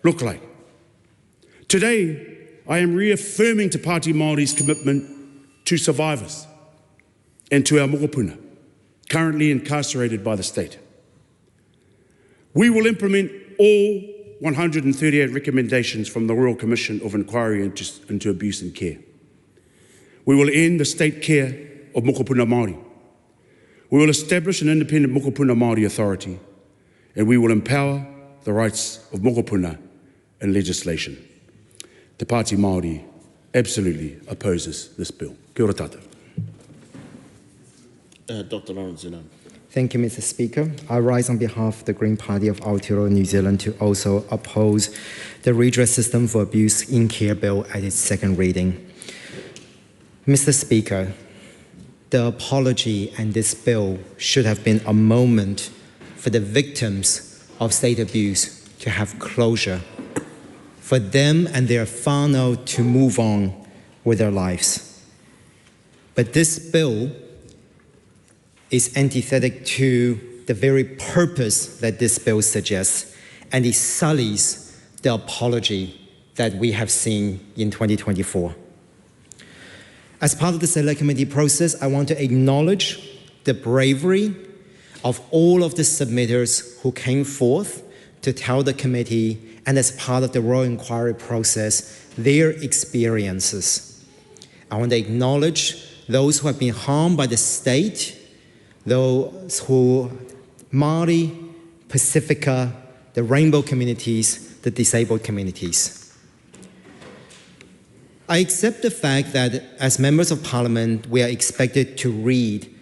look like? Today, I am reaffirming Te Pāti Māori's commitment to survivors and to our mokopuna, currently incarcerated by the state. We will implement all 138 recommendations from the Royal Commission of Inquiry into Abuse and Care. We will end the state care of mokopuna Māori. We will establish an independent mokopuna Māori authority, and we will empower the rights of mokopuna in legislation. Te Pāti Māori absolutely opposes this bill. Kia ora tātou. Dr. Lawrence Zenone. Thank you, Mr. Speaker. I rise on behalf of the Green Party of Aotearoa, New Zealand, to also oppose the redress system for abuse in care bill at its second reading. Mr. Speaker, the apology and this bill should have been a moment for the victims of state abuse to have closure, for them and their whānau to move on with their lives. But this bill is antithetic to the very purpose that this bill suggests, and it sullies the apology that we have seen in 2024. As part of the Select Committee process, I want to acknowledge the bravery of all of the submitters who came forth to tell the committee, and as part of the Royal Inquiry process, their experiences. I want to acknowledge those who have been harmed by the state, those who, Māori, Pacifica, the rainbow communities, the disabled communities. I accept the fact that as members of parliament, we are expected to read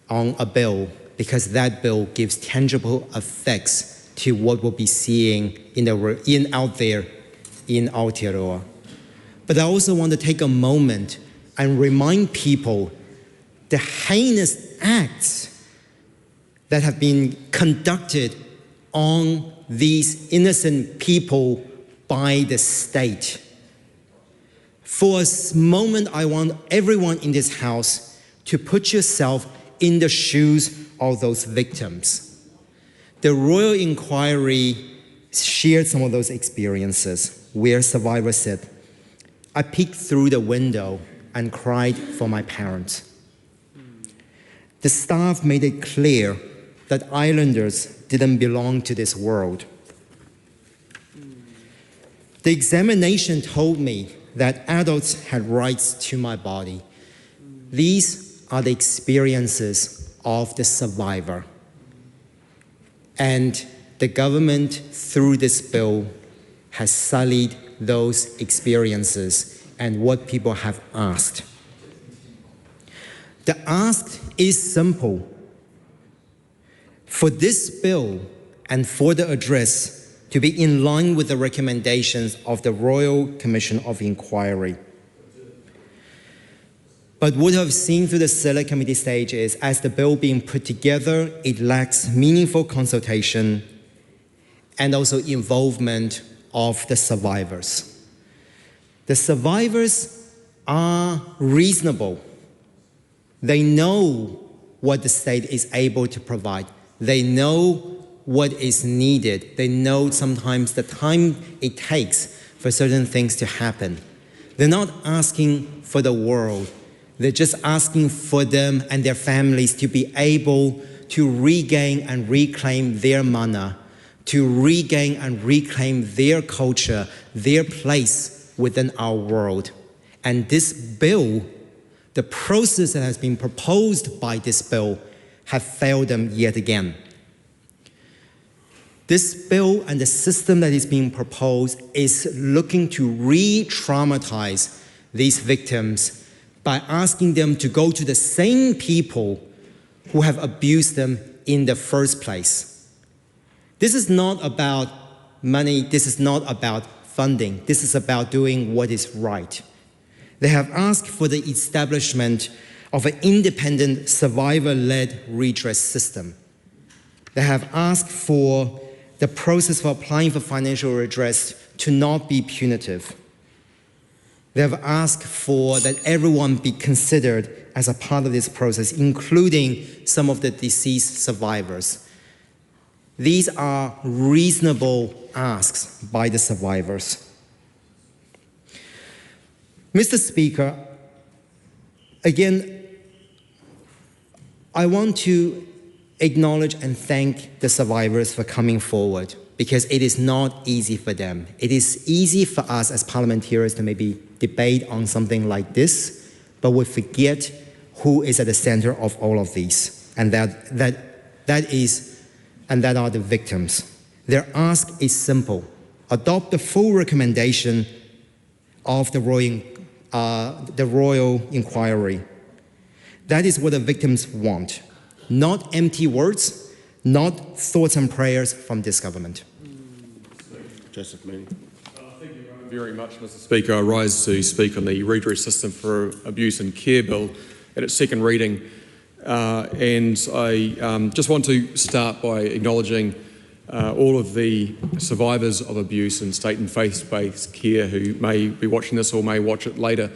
on a bill because that bill gives tangible effects to what we'll be seeing out there in Aotearoa. But I also want to take a moment and remind people the heinous acts that have been conducted on these innocent people by the state. For a moment, I want everyone in this house to put yourself in the shoes of those victims. The Royal Inquiry shared some of those experiences where survivors said, I peeked through the window and cried for my parents. The staff made it clear that islanders didn't belong to this world. The examination told me that adults had rights to my body. These are the experiences of the survivor. And the government, through this bill, has sullied those experiences and what people have asked. The ask is simple. For this bill and for the address to be in line with the recommendations of the Royal Commission of Inquiry. But what I've seen through the Select Committee stage is, as the bill being put together, it lacks meaningful consultation and also involvement of the survivors. The survivors are reasonable. They know what the state is able to provide. They know what is needed. They know sometimes the time it takes for certain things to happen. They're not asking for the world. They're just asking for them and their families to be able to regain and reclaim their mana, to regain and reclaim their culture, their place within our world. And this bill, the process that has been proposed by this bill, have failed them yet again. This bill and the system that is being proposed is looking to re-traumatize these victims by asking them to go to the same people who have abused them in the first place. This is not about money. This is not about funding. This is about doing what is right. They have asked for the establishment of an independent survivor-led redress system. They have asked for the process for applying for financial redress to not be punitive. They have asked for that everyone be considered as a part of this process, including some of the deceased survivors. These are reasonable asks by the survivors. Mr. Speaker, again, I want to acknowledge and thank the survivors for coming forward, because it is not easy for them. It is easy for us as parliamentarians to maybe debate on something like this, but we forget who is at the center of all of these, and that are the victims. Their ask is simple: adopt the full recommendation of the Royal Inquiry. That is what the victims want. Not empty words, not thoughts and prayers from this government. Joseph Mooney. Thank you very much, Mr. Speaker. I rise to speak on the Redress System for Abuse and Care Bill at its second reading. And I just want to start by acknowledging all of the survivors of abuse in state and faith-based care who may be watching this or may watch it later,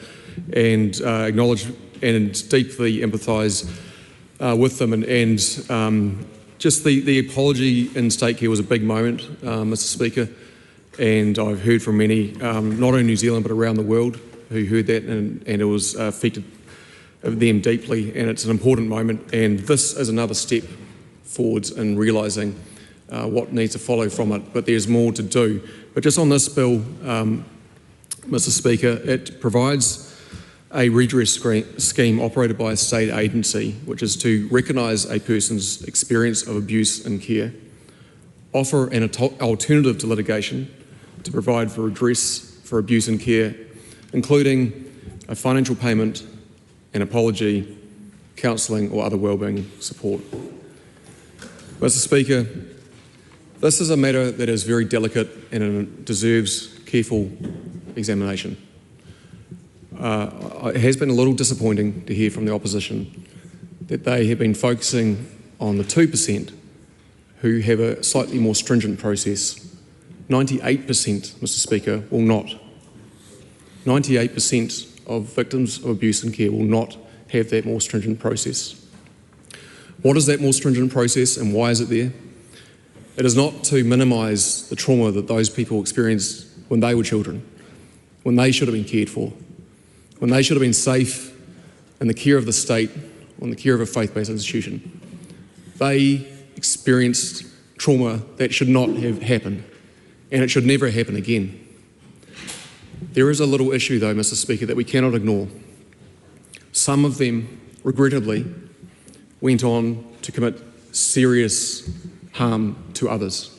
and acknowledge and deeply empathise with them. And just the apology in state care was a big moment, Mr. Speaker, and I've heard from many, not only in New Zealand but around the world, who heard that, and it was affected them deeply, and it's an important moment, and this is another step forwards in realising what needs to follow from it, but there's more to do. But just on this bill, Mr. Speaker, it provides a redress scheme operated by a state agency, which is to recognise a person's experience of abuse and care, offer an alternative to litigation to provide for redress for abuse and care, including a financial payment, an apology, counselling or other wellbeing support. Mr. Speaker, this is a matter that is very delicate and it deserves careful examination. It has been a little disappointing to hear from the opposition that they have been focusing on the 2% who have a slightly more stringent process. 98%, Mr. Speaker, will not. 98% of victims of abuse and care will not have that more stringent process. What is that more stringent process and why is it there? It is not to minimise the trauma that those people experienced when they were children, when they should have been cared for, when they should have been safe in the care of the state, or in the care of a faith-based institution. They experienced trauma that should not have happened, and it should never happen again. There is a little issue though, Mr. Speaker, that we cannot ignore. Some of them, regrettably, went on to commit serious harm to others.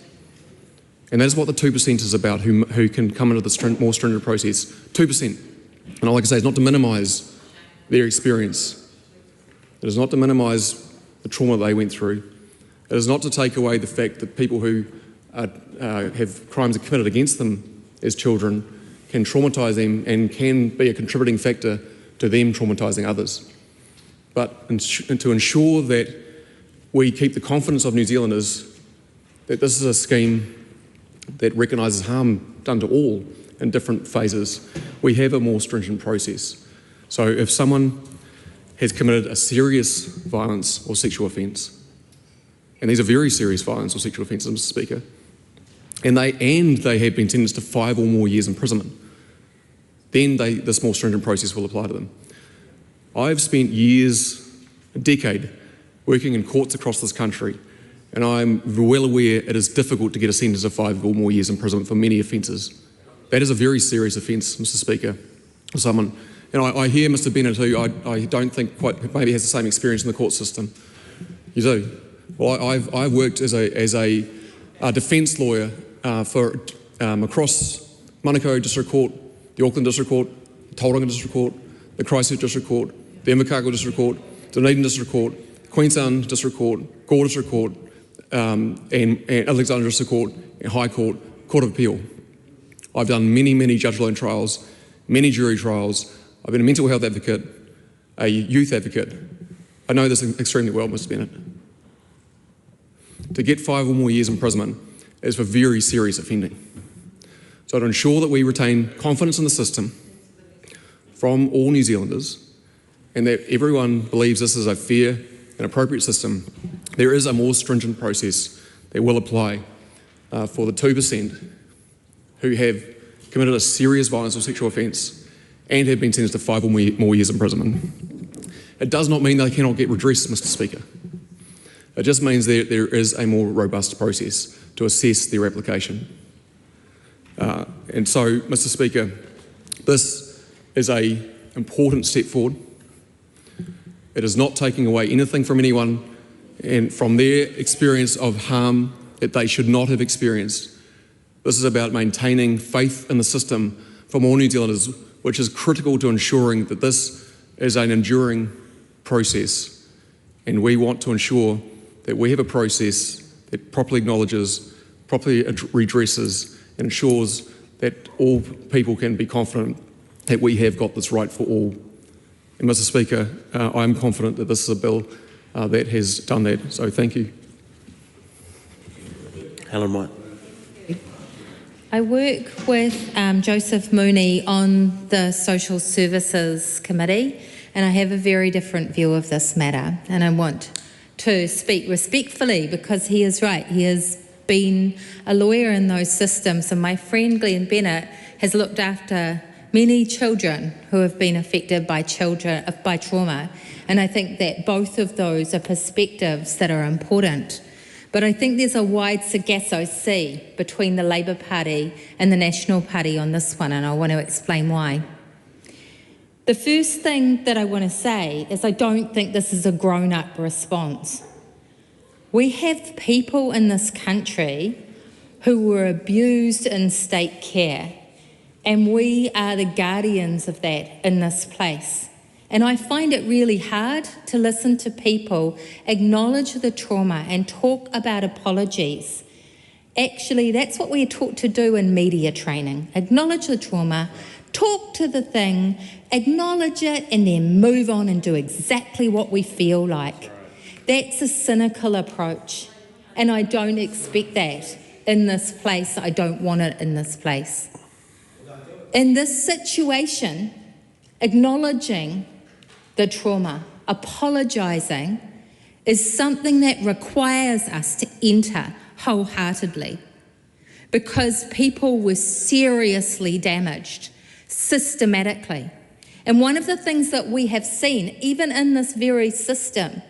And that is what the 2% is about, who can come into the more stringent process. 2%. And all I can say is not to minimise their experience. It is not to minimise the trauma they went through. It is not to take away the fact that people who have crimes committed against them as children can traumatise them and can be a contributing factor to them traumatising others. But to ensure that we keep the confidence of New Zealanders that this is a scheme that recognises harm done to all in different phases, we have a more stringent process. So if someone has committed a serious violence or sexual offence, and these are very serious violence or sexual offences, Mr. Speaker, and they have been sentenced to 5 or more years imprisonment, then this more stringent process will apply to them. I've spent years, a decade, working in courts across this country, and I'm well aware it is difficult to get a sentence of 5 or more years imprisonment for many offences. That is a very serious offence, Mr. Speaker, for someone. And I hear Mr. Bennett, who I don't think quite maybe has the same experience in the court system. You do. Well, I've worked as a defence lawyer for across Manukau District Court, the Auckland District Court, the Tauranga District Court, the Christchurch District Court, the Invercargill District Court, Dunedin District Court, Queenstown District Court, Gore District Court, and Alexandra District Court, and High Court, Court of Appeal. I've done many judge-alone trials, many jury trials. I've been a mental health advocate, a youth advocate. I know this extremely well, Mr. Bennett. To get 5 or more years imprisonment is for very serious offending. So to ensure that we retain confidence in the system from all New Zealanders and that everyone believes this is a fair and appropriate system, there is a more stringent process that will apply for the 2% who have committed a serious violence or sexual offence and have been sentenced to 5 or more years imprisonment. It does not mean they cannot get redress, Mr. Speaker. It just means that there is a more robust process to assess their application. And so, Mr. Speaker, this is an important step forward. It is not taking away anything from anyone and from their experience of harm that they should not have experienced. This is about maintaining faith in the system from all New Zealanders, which is critical to ensuring that this is an enduring process. And we want to ensure that we have a process that properly acknowledges, properly redresses, and ensures that all people can be confident that we have got this right for all. And Mr. Speaker, I'm confident that this is a bill that has done that. So thank you. Helen White. I work with Joseph Mooney on the Social Services Committee, and I have a very different view of this matter. And I want to speak respectfully because he is right. He has been a lawyer in those systems, and my friend Glenn Bennett has looked after many children who have been affected by trauma. And I think that both of those are perspectives that are important. But I think there's a wide Sargasso Sea between the Labour Party and the National Party on this one, and I want to explain why. The first thing that I want to say is I don't think this is a grown-up response. We have people in this country who were abused in state care, and we are the guardians of that in this place. And I find it really hard to listen to people acknowledge the trauma and talk about apologies. Actually, that's what we're taught to do in media training. Acknowledge the trauma, talk to the thing, acknowledge it, and then move on and do exactly what we feel like. That's a cynical approach, and I don't expect that in this place. I don't want it in this place. In this situation, acknowledging the trauma, apologising, is something that requires us to enter wholeheartedly, because people were seriously damaged, systematically. And one of the things that we have seen, even in this very system,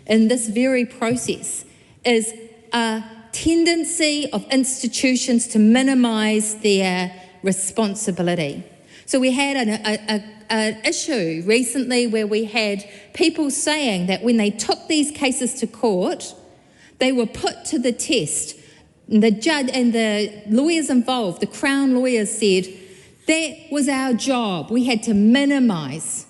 in this very process, is a tendency of institutions to minimise their responsibility. So we had an issue recently where we had people saying that when they took these cases to court, they were put to the test. The judge and the lawyers involved, the Crown lawyers, said that was our job. We had to minimise.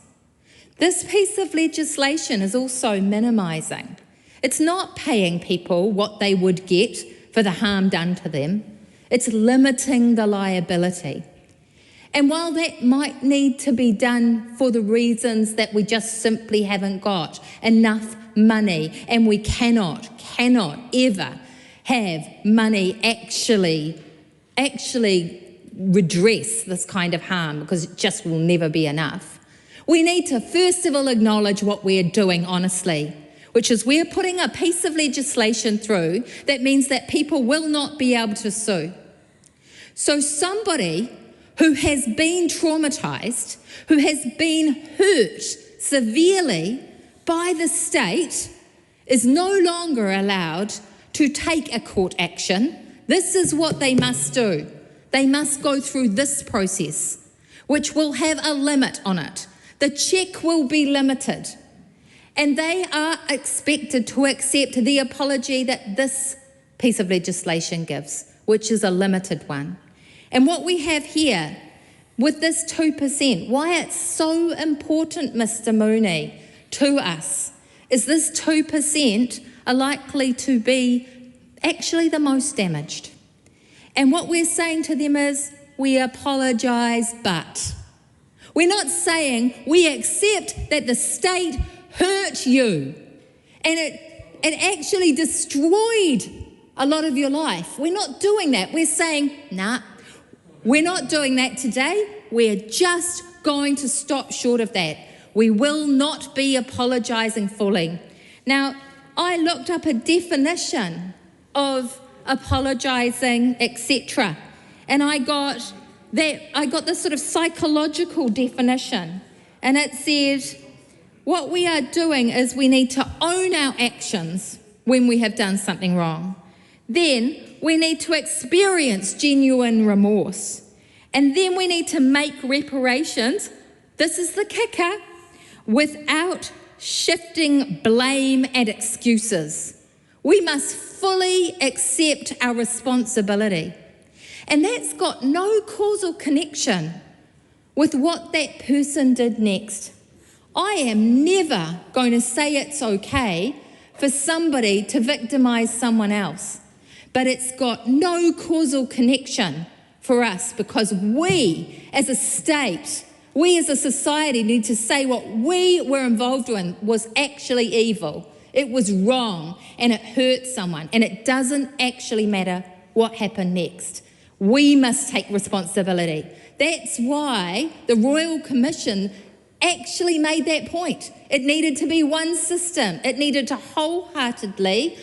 This piece of legislation is also minimising. It's not paying people what they would get for the harm done to them. It's limiting the liability. And while that might need to be done for the reasons that we just simply haven't got enough money, and we cannot ever have money actually redress this kind of harm, because it just will never be enough. We need to first of all acknowledge what we're doing honestly, which is we're putting a piece of legislation through that means that people will not be able to sue. So somebody who has been traumatised, who has been hurt severely by the state, is no longer allowed to take a court action. This is what they must do. They must go through this process, which will have a limit on it. The cheque will be limited. And they are expected to accept the apology that this piece of legislation gives, which is a limited one. And what we have here with this 2%, why it's so important, Mr. Mooney, to us, is this 2% are likely to be actually the most damaged. And what we're saying to them is, we apologise, but. We're not saying we accept that the state hurt you and it actually destroyed a lot of your life. We're not doing that. We're saying, nah, we're not doing that today. We're just going to stop short of that. We will not be apologising fully. Now, I looked up a definition of apologising, etc., and I got this sort of psychological definition, and it said, what we are doing is we need to own our actions when we have done something wrong. Then we need to experience genuine remorse. And then we need to make reparations, this is the kicker, without shifting blame and excuses. We must fully accept our responsibility. And that's got no causal connection with what that person did next. I am never going to say it's okay for somebody to victimise someone else, but it's got no causal connection for us, because we as a state, we as a society need to say what we were involved in was actually evil. It was wrong and it hurt someone, and it doesn't actually matter what happened next. We must take responsibility. That's why the Royal Commission actually made that point. It needed to be one system. It needed to wholeheartedly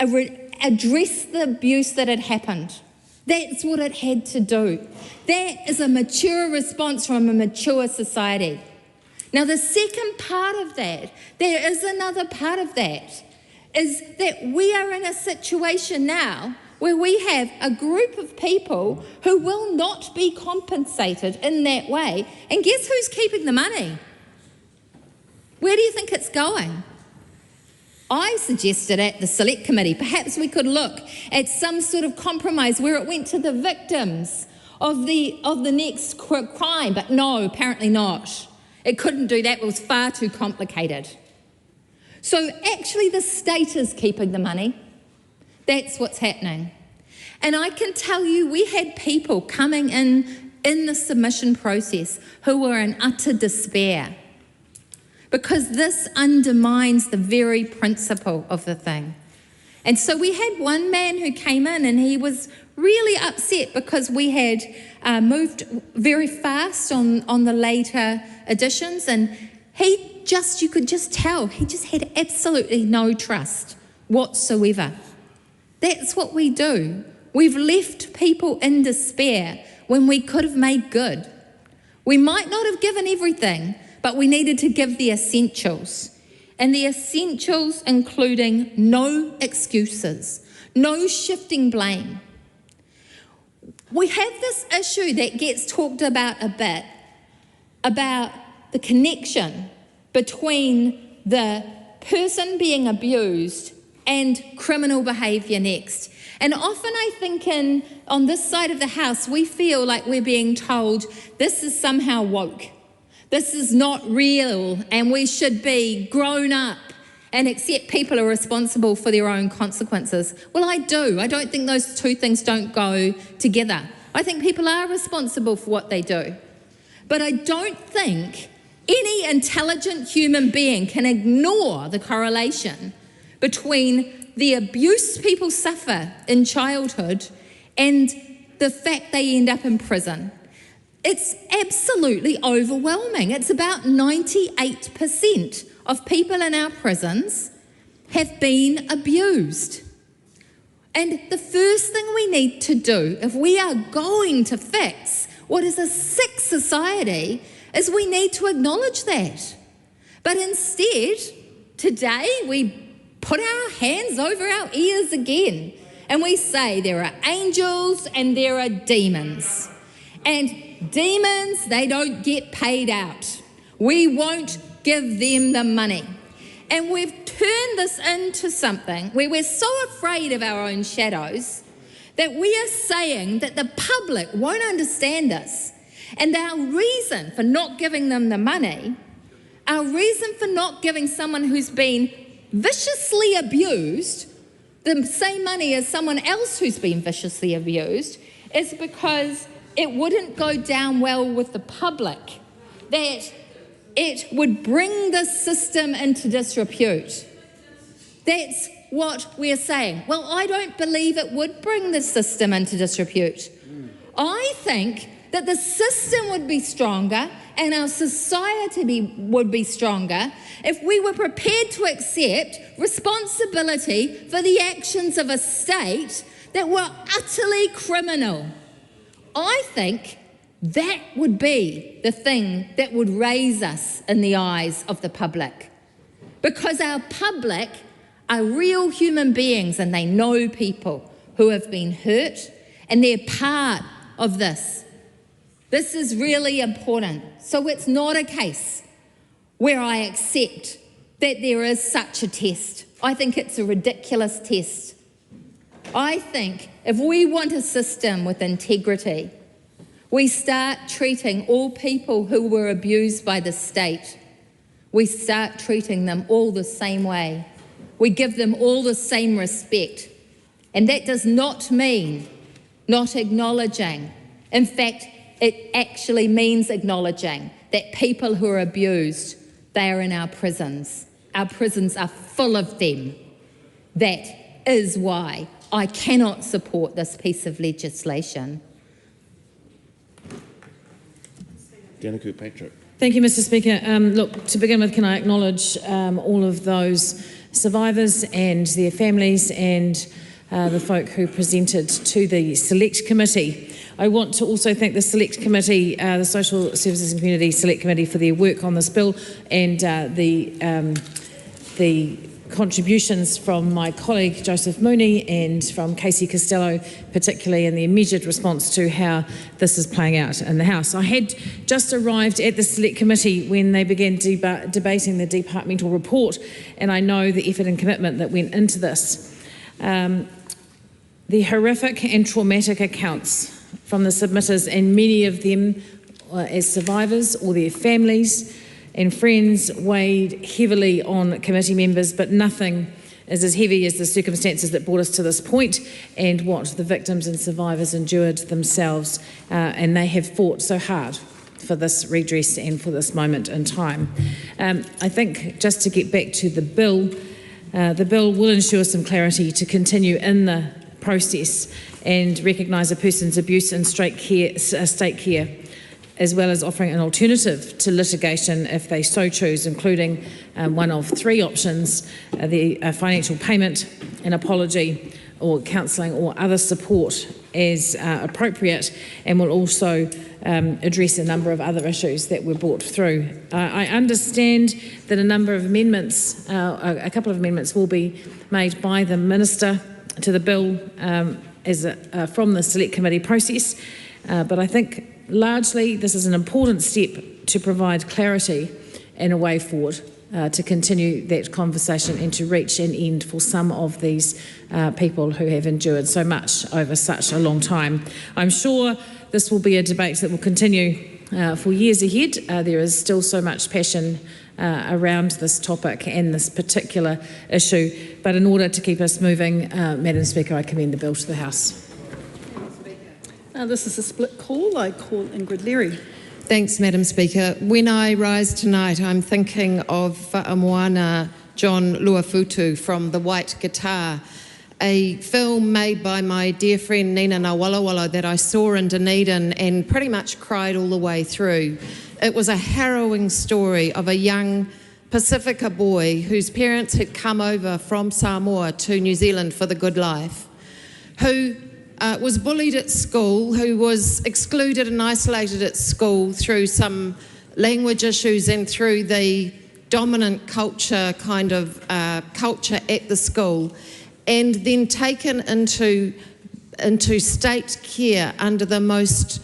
address the abuse that had happened. That's what it had to do. That is a mature response from a mature society. Now, the second part of that, there is another part of that, is that we are in a situation now where we have a group of people who will not be compensated in that way. And guess who's keeping the money? Where do you think it's going? I suggested at the Select Committee, perhaps we could look at some sort of compromise where it went to the victims of the next crime, but no, apparently not. It couldn't do that, it was far too complicated. So actually the state is keeping the money. That's what's happening. And I can tell you, we had people coming in the submission process who were in utter despair because this undermines the very principle of the thing. And so we had one man who came in and he was really upset because we had moved very fast on the later editions, and you could just tell, he just had absolutely no trust whatsoever. That's what we do. We've left people in despair when we could have made good. We might not have given everything, but we needed to give the essentials. And the essentials including no excuses, no shifting blame. We have this issue that gets talked about a bit, about the connection between the person being abused and criminal behaviour next. And often I think on this side of the house, we feel like we're being told this is somehow woke. This is not real and we should be grown up and accept people are responsible for their own consequences. Well, I do. I don't think those two things don't go together. I think people are responsible for what they do. But I don't think any intelligent human being can ignore the correlation between the abuse people suffer in childhood and the fact they end up in prison. It's absolutely overwhelming. It's about 98% of people in our prisons have been abused. And the first thing we need to do, if we are going to fix what is a sick society, is we need to acknowledge that. But instead, today we put our hands over our ears again and we say there are angels and there are demons. And demons, they don't get paid out. We won't give them the money. And we've turned this into something where we're so afraid of our own shadows that we are saying that the public won't understand us. And our reason for not giving them the money, our reason for not giving someone who's been viciously abused the same money as someone else who's been viciously abused is because it wouldn't go down well with the public, that it would bring the system into disrepute. That's what we're saying. Well, I don't believe it would bring the system into disrepute. I think that the system would be stronger and our society would be stronger if we were prepared to accept responsibility for the actions of a state that were utterly criminal. I think that would be the thing that would raise us in the eyes of the public. Because our public are real human beings and they know people who have been hurt and they're part of this. This is really important. So it's not a case where I accept that there is such a test. I think it's a ridiculous test. I think if we want a system with integrity, we start treating all people who were abused by the state, we start treating them all the same way. We give them all the same respect. And that does not mean not acknowledging. In fact, it actually means acknowledging that people who are abused, they are in our prisons. Our prisons are full of them. That is why I cannot support this piece of legislation. Thank you, Mr. Speaker. Look, to begin with, can I acknowledge all of those survivors and their families and the folk who presented to the Select Committee. I want to also thank the Select Committee, the Social Services and Community Select Committee, for their work on this bill and the contributions from my colleague Joseph Mooney and from Casey Costello, particularly in the immediate response to how this is playing out in the House. I had just arrived at the Select Committee when they began debating the departmental report, and I know the effort and commitment that went into this. The horrific and traumatic accounts from the submitters, and many of them as survivors or their families, and friends weighed heavily on committee members, but nothing is as heavy as the circumstances that brought us to this point and what the victims and survivors endured themselves, and they have fought so hard for this redress and for this moment in time. I think just to get back to the bill will ensure some clarity to continue in the process and recognise a person's abuse in state care, as well as offering an alternative to litigation if they so choose, including one of three options: the financial payment, an apology, or counselling or other support as appropriate, and will also address a number of other issues that were brought through. I understand that a number of amendments, a couple of amendments will be made by the Minister to the bill from the Select Committee process, but I think largely this is an important step to provide clarity and a way forward to continue that conversation and to reach an end for some of these people who have endured so much over such a long time. I'm sure this will be a debate that will continue for years ahead. There is still so much passion around this topic and this particular issue, but in order to keep us moving, Madam Speaker, I commend the bill to the House. This is a split call. I call Ingrid Leary. Thanks, Madam Speaker. When I rise tonight, I'm thinking of Whaamoana John Luafutu from The White Guitar, a film made by my dear friend Nina Ngawalawala that I saw in Dunedin and pretty much cried all the way through. It was a harrowing story of a young Pacifica boy whose parents had come over from Samoa to New Zealand for the good life, who was bullied at school, who was excluded and isolated at school through some language issues and through the dominant culture culture at the school, and then taken into state care under the most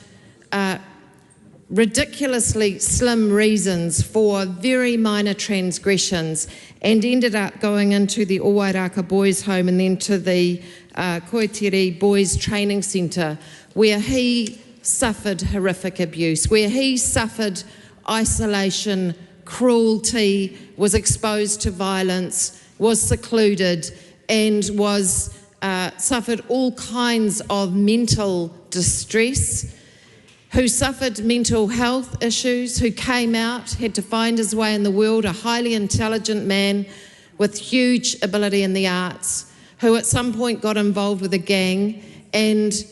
ridiculously slim reasons for very minor transgressions, and ended up going into the Owairaka Boys Home and then to the Koetiri Boys Training Centre, where he suffered horrific abuse, where he suffered isolation, cruelty, was exposed to violence, was secluded, and was suffered all kinds of mental distress, who suffered mental health issues, who came out, had to find his way in the world, a highly intelligent man with huge ability in the arts, who at some point got involved with a gang and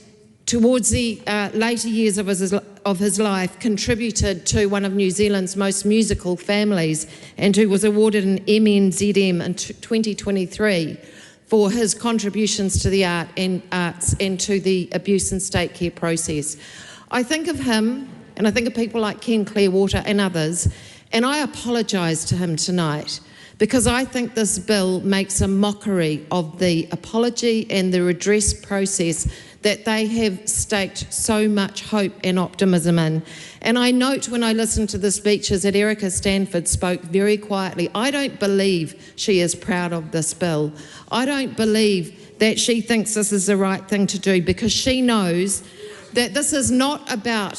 towards the later years of his life contributed to one of New Zealand's most musical families, and who was awarded an MNZM in 2023 for his contributions to the arts and to the abuse and state care process. I think of him, and I think of people like Ken Clearwater and others, and I apologise to him tonight, because I think this bill makes a mockery of the apology and the redress process that they have staked so much hope and optimism in. And I note when I listen to the speeches that Erica Stanford spoke very quietly, I don't believe she is proud of this bill. I don't believe that she thinks this is the right thing to do, because she knows that this is not about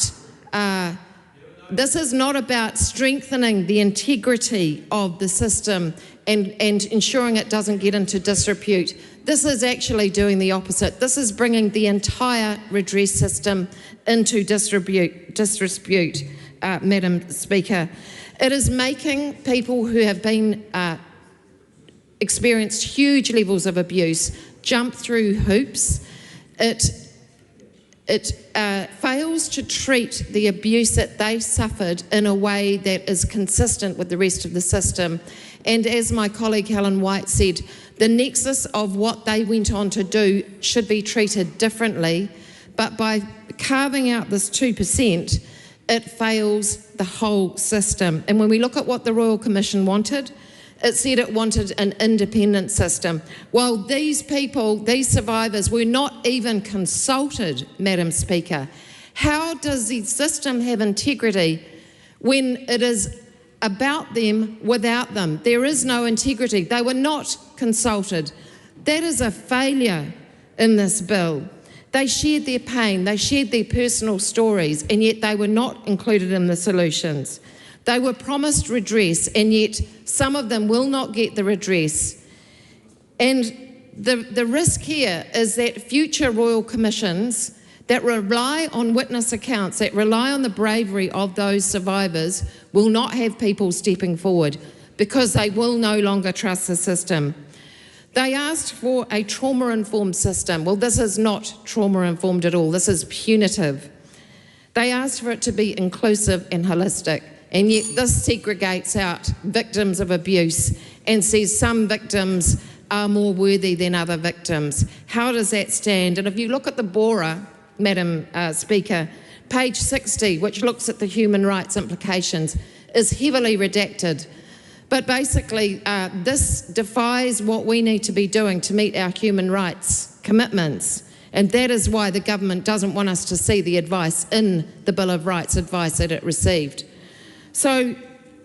strengthening the integrity of the system and ensuring it doesn't get into disrepute. This is actually doing the opposite. This is bringing the entire redress system into disrepute, Madam Speaker. It is making people who have been experienced huge levels of abuse jump through hoops. It fails to treat the abuse that they suffered in a way that is consistent with the rest of the system. And as my colleague Helen White said, the nexus of what they went on to do should be treated differently, but by carving out this 2%, it fails the whole system. And when we look at what the Royal Commission wanted, it said it wanted an independent system. Well, these people, these survivors, were not even consulted, Madam Speaker. How does the system have integrity when it is about them without them? There is no integrity. They were not consulted. That is a failure in this bill. They shared their pain, they shared their personal stories, and yet they were not included in the solutions. They were promised redress, and yet some of them will not get the redress. And the risk here is that future royal commissions that rely on witness accounts, that rely on the bravery of those survivors, will not have people stepping forward because they will no longer trust the system. They asked for a trauma-informed system. Well, this is not trauma-informed at all. This is punitive. They asked for it to be inclusive and holistic, and yet this segregates out victims of abuse and says some victims are more worthy than other victims. How does that stand? And if you look at the BORA, Madam Speaker, page 60, which looks at the human rights implications, is heavily redacted. But basically, this defies what we need to be doing to meet our human rights commitments. And that is why the government doesn't want us to see the advice in the Bill of Rights advice that it received. So,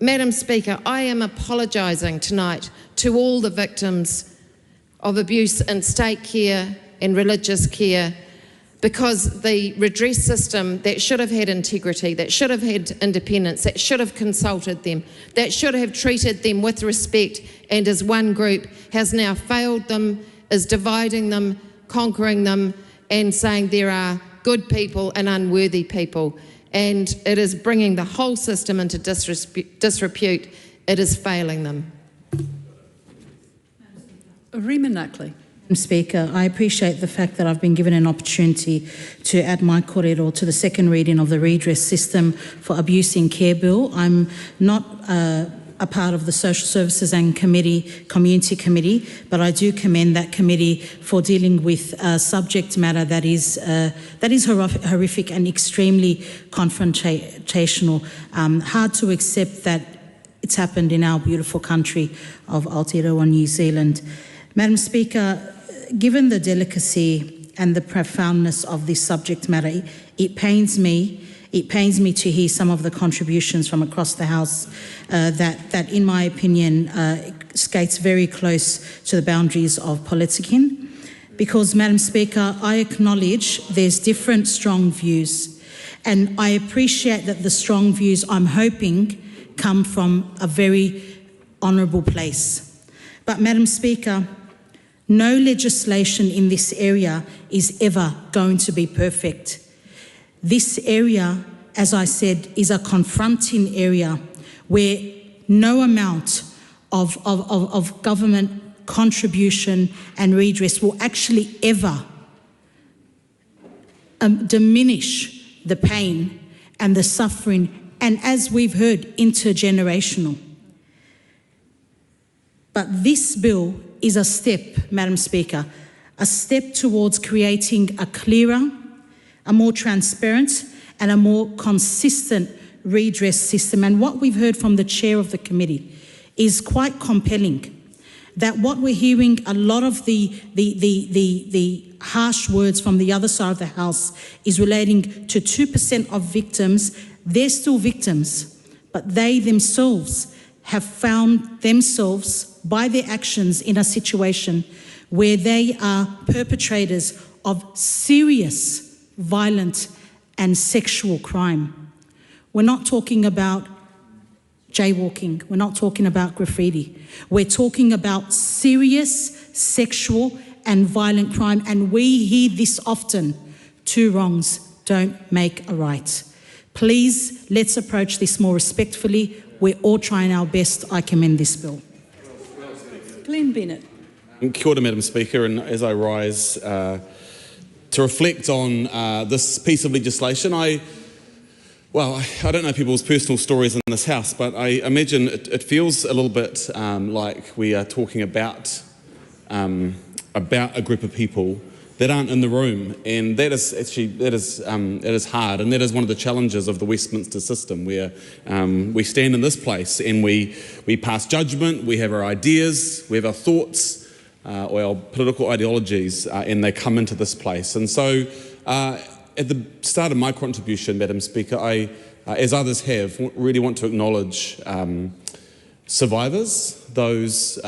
Madam Speaker, I am apologising tonight to all the victims of abuse in state care and religious care, because the redress system that should have had integrity, that should have had independence, that should have consulted them, that should have treated them with respect and as one group, has now failed them, is dividing them, conquering them, and saying there are good people and unworthy people. And it is bringing the whole system into disrepute. It is failing them. Rima Nuckley. Speaker, I appreciate the fact that I've been given an opportunity to add my kōrero to the second reading of the redress system for abuse in care bill. I'm not a part of the Social Services and Community Committee, but I do commend that committee for dealing with subject matter that is horrific and extremely confrontational. Hard to accept that it's happened in our beautiful country of Aotearoa, New Zealand. Madam Speaker, given the delicacy and the profoundness of this subject matter, it pains me to hear some of the contributions from across the House that, in my opinion, skates very close to the boundaries of politicking. Because, Madam Speaker, I acknowledge there's different strong views, and I appreciate that the strong views, I'm hoping, come from a very honourable place. But, Madam Speaker, no legislation in this area is ever going to be perfect. This area, as I said, is a confronting area where no amount of government contribution and redress will actually ever diminish the pain and the suffering, and as we've heard, intergenerational. But this bill is a step, Madam Speaker, a step towards creating a clearer, a more transparent and a more consistent redress system. And what we've heard from the chair of the committee is quite compelling, that what we're hearing, a lot of the harsh words from the other side of the House is relating to 2% of victims. They're still victims, but they themselves have found themselves by their actions in a situation where they are perpetrators of serious, violent and sexual crime. We're not talking about jaywalking, we're not talking about graffiti. We're talking about serious sexual and violent crime, and we hear this often: two wrongs don't make a right. Please, let's approach this more respectfully. We're all trying our best. I commend this bill. Glenn Bennett. Kia ora, Madam Speaker, and as I rise to reflect on this piece of legislation, I don't know people's personal stories in this House, but I imagine it feels a little bit like we are talking about a group of people that aren't in the room, and that is hard, and that is one of the challenges of the Westminster system, where we stand in this place and we pass judgment, we have our ideas, we have our thoughts, or our political ideologies, and they come into this place. And so, at the start of my contribution, Madam Speaker, I, as others have, really want to acknowledge survivors, those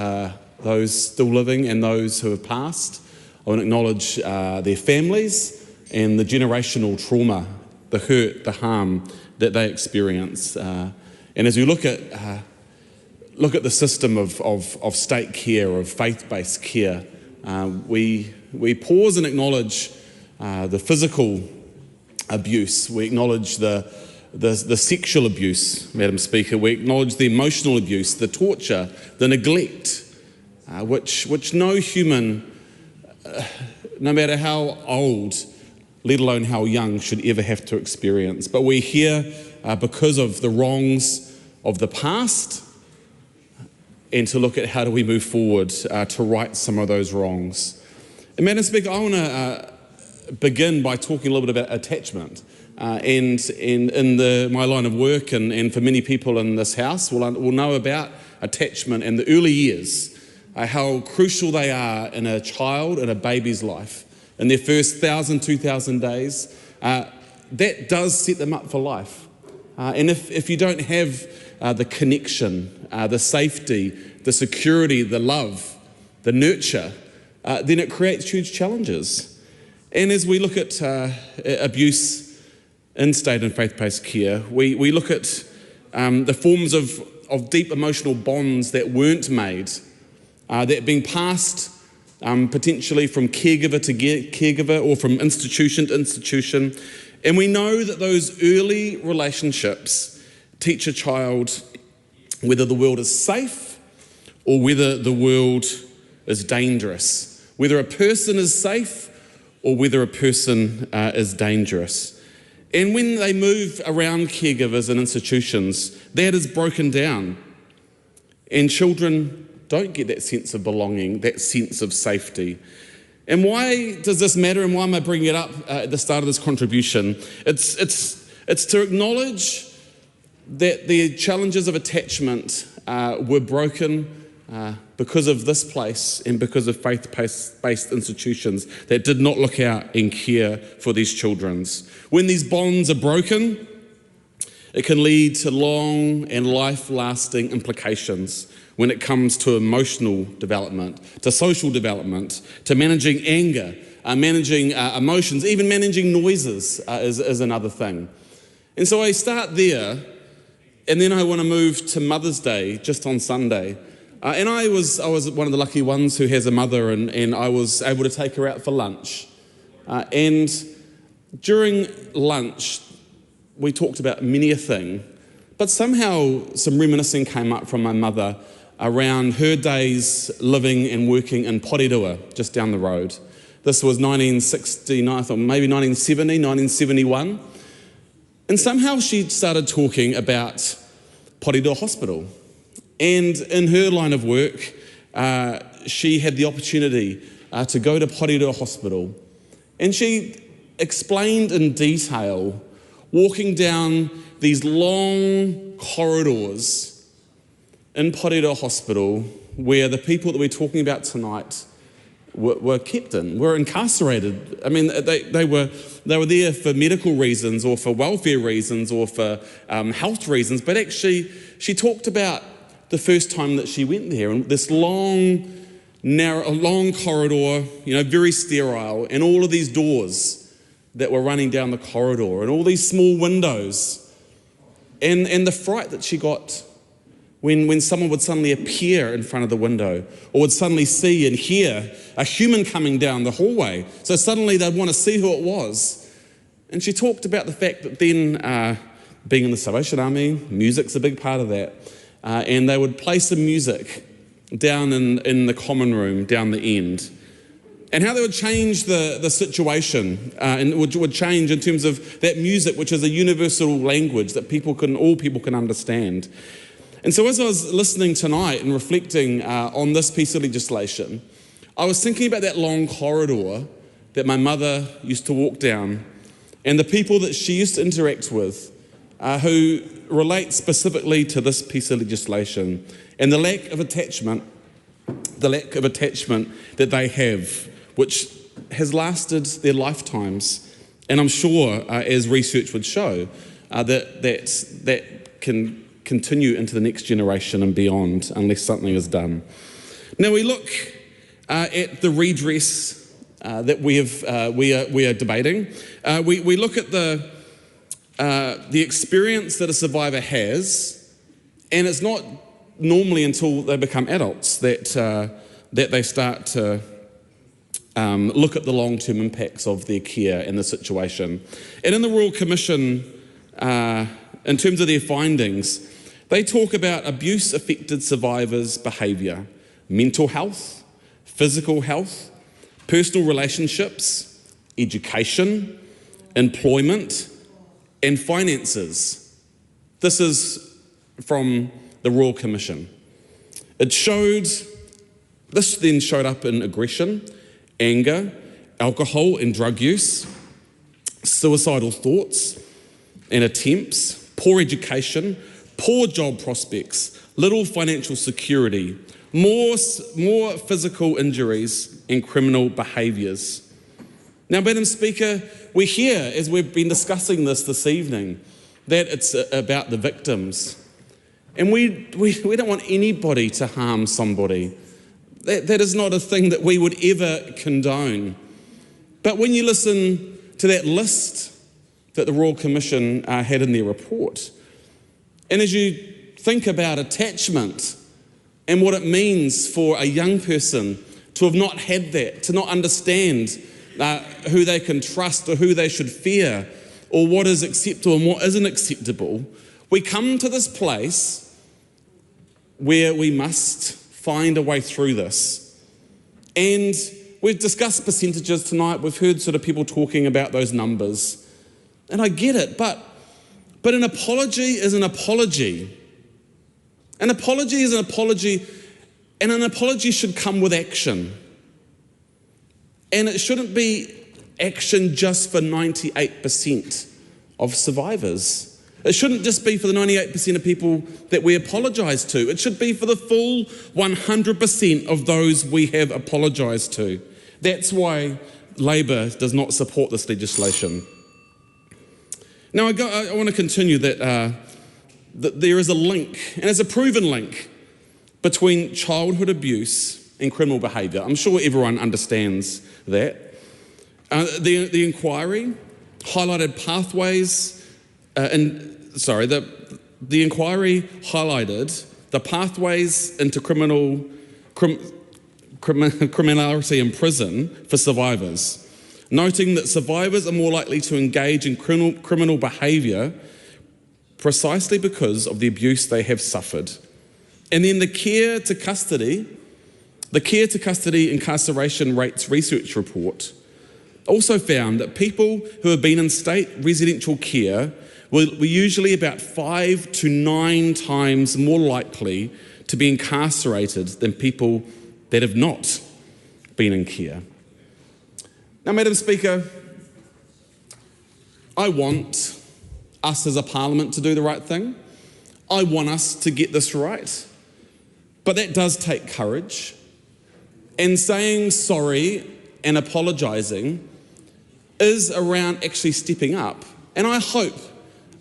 still living and those who have passed. I want to acknowledge their families and the generational trauma, the hurt, the harm that they experience. And And as we look at the system of state care, of faith-based care, we pause and acknowledge the physical abuse. We acknowledge the sexual abuse, Madam Speaker. We acknowledge the emotional abuse, the torture, the neglect, which no human, no matter how old, let alone how young, should ever have to experience. But we're here because of the wrongs of the past, and to look at how do we move forward to right some of those wrongs. And Madam Speaker, I want to begin by talking a little bit about attachment. And in my line of work, and for many people in this house will know about attachment and the early years, how crucial they are in a child and a baby's life. In their first 1,000, 2,000 days, that does set them up for life. And if you don't have the connection, the safety, the security, the love, the nurture, then it creates huge challenges. And as we look at abuse in state and faith-based care, we look at the forms of deep emotional bonds that weren't made, that being passed potentially from caregiver to caregiver or from institution to institution. And we know that those early relationships teach a child whether the world is safe or whether the world is dangerous, whether a person is safe or whether a person is dangerous. And when they move around caregivers and institutions, that is broken down. And children don't get that sense of belonging, that sense of safety. And why does this matter, and why am I bringing it up at the start of this contribution? It's to acknowledge that the challenges of attachment were broken because of this place and because of faith-based institutions that did not look out and care for these children. When these bonds are broken, it can lead to long and life-lasting implications when it comes to emotional development, to social development, to managing anger, managing emotions, even managing noises is another thing. And so I start there, and then I want to move to Mother's Day, just on Sunday. And I was one of the lucky ones who has a mother, and I was able to take her out for lunch. And during lunch, we talked about many a thing, but somehow some reminiscing came up from my mother around her days living and working in Aotearoa, just down the road. This was 1969, or maybe 1970, 1971. And somehow she started talking about Aotearoa Hospital. And in her line of work, she had the opportunity to go to Aotearoa Hospital. And she explained in detail, walking down these long corridors in Aotearoa Hospital, where the people that we're talking about tonight were kept in, were incarcerated. I mean, they were there for medical reasons or for welfare reasons or for health reasons, but actually she talked about the first time that she went there, and this long corridor, very sterile, and all of these doors that were running down the corridor, and all these small windows, and the fright that she got when someone would suddenly appear in front of the window, or would suddenly see and hear a human coming down the hallway. So suddenly they'd want to see who it was. And she talked about the fact that then, being in the Salvation Army, music's a big part of that. And they would play some music down in the common room, down the end. And how they would change the situation, and would change in terms of that music, which is a universal language that all people can understand. And so as I was listening tonight and reflecting on this piece of legislation, I was thinking about that long corridor that my mother used to walk down, and the people that she used to interact with who relate specifically to this piece of legislation, and the lack of attachment that they have, which has lasted their lifetimes. And I'm sure, as research would show, that can continue into the next generation and beyond unless something is done. Now we look at the redress that we are debating. We look at the experience that a survivor has And it's not normally until they become adults that they start to look at the long-term impacts of their care and the situation. And in the Royal Commission, in terms of their findings, they talk about abuse-affected survivors' behaviour, mental health, physical health, personal relationships, education, employment, and finances. This is from the Royal Commission. This then showed up in aggression, anger, alcohol and drug use, suicidal thoughts and attempts, poor education, poor job prospects, little financial security, more physical injuries and criminal behaviours. Now, Madam Speaker, we hear, as we've been discussing this evening, that it's about the victims. And we don't want anybody to harm somebody. That is not a thing that we would ever condone. But when you listen to that list that the Royal Commission had in their report, and as you think about attachment and what it means for a young person to have not had that, to not understand who they can trust or who they should fear or what is acceptable and what isn't acceptable, we come to this place where we must find a way through this. And we've discussed percentages tonight. We've heard sort of people talking about those numbers. And I get it, but an apology is an apology. An apology is an apology, and an apology should come with action. And it shouldn't be action just for 98% of survivors. It shouldn't just be for the 98% of people that we apologise to. It should be for the full 100% of those we have apologised to. That's why Labour does not support this legislation. Now, I want to continue that there is a link, and it's a proven link, between childhood abuse and criminal behaviour. I'm sure everyone understands that. The inquiry highlighted pathways, the inquiry highlighted the pathways into criminality in prison for survivors, noting that survivors are more likely to engage in criminal behaviour precisely because of the abuse they have suffered. And then the care to custody incarceration rates research report also found that people who have been in state residential care were usually about 5 to 9 times more likely to be incarcerated than people that have not been in care. Now, Madam Speaker, I want us as a parliament to do the right thing. I want us to get this right. But that does take courage. And saying sorry and apologising is around actually stepping up. And I hope,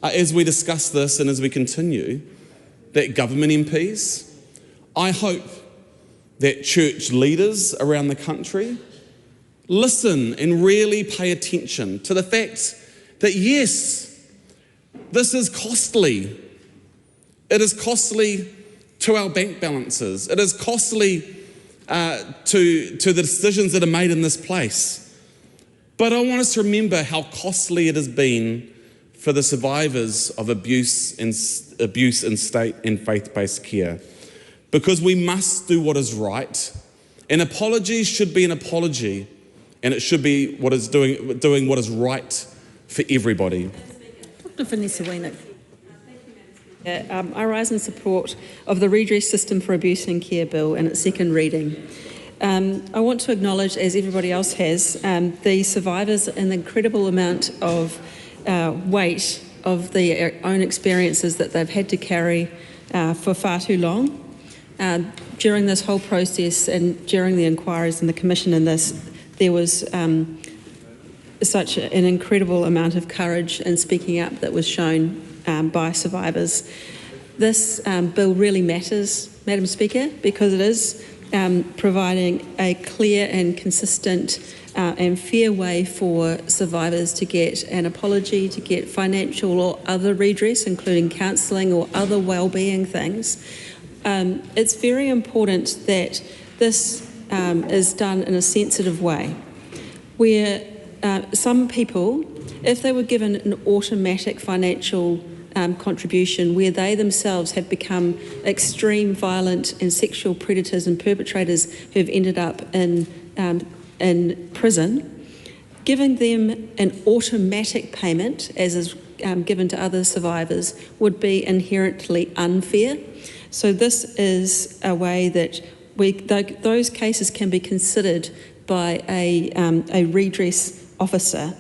as we discuss this and as we continue, that government MPs, I hope that church leaders around the country listen and really pay attention to the fact that, yes, this is costly. It is costly to our bank balances. It is costly to the decisions that are made in this place. But I want us to remember how costly it has been for the survivors of abuse in state and faith-based care. Because we must do what is right. An apology should be an apology, and it should be what is doing what is right for everybody. Dr. Vanessa Wiener. I rise in support of the Redress System for Abuse in Care Bill and its second reading. I want to acknowledge, as everybody else has, the survivors and the incredible amount of weight of their own experiences that they've had to carry for far too long. During this whole process and during the inquiries and the commission in this, there was such an incredible amount of courage and speaking up that was shown by survivors. This bill really matters, Madam Speaker, because it is providing a clear and consistent and fair way for survivors to get an apology, to get financial or other redress, including counselling or other wellbeing things. It's very important that this is done in a sensitive way, where some people, if they were given an automatic financial contribution where they themselves have become extreme violent and sexual predators and perpetrators who've ended up in prison, giving them an automatic payment, as is given to other survivors, would be inherently unfair. So this is a way that those cases can be considered by a redress officer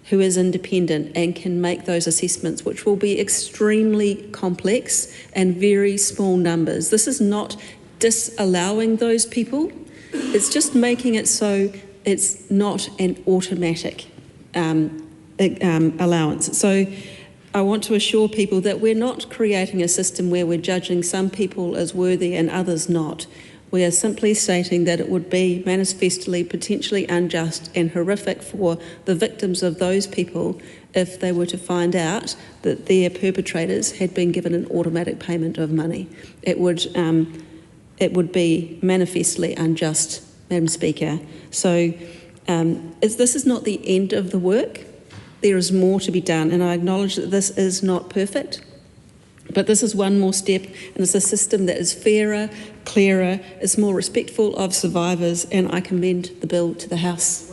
who is independent and can make those assessments, which will be extremely complex and very small numbers. This is not disallowing those people, it's just making it so it's not an automatic allowance. So I want to assure people that we're not creating a system where we're judging some people as worthy and others not. We are simply stating that it would be manifestly, potentially unjust and horrific for the victims of those people if they were to find out that their perpetrators had been given an automatic payment of money. It would be manifestly unjust, Madam Speaker. So this is not the end of the work. There is more to be done, and I acknowledge that this is not perfect. But this is one more step, and it's a system that is fairer, clearer, is more respectful of survivors, and I commend the bill to the House.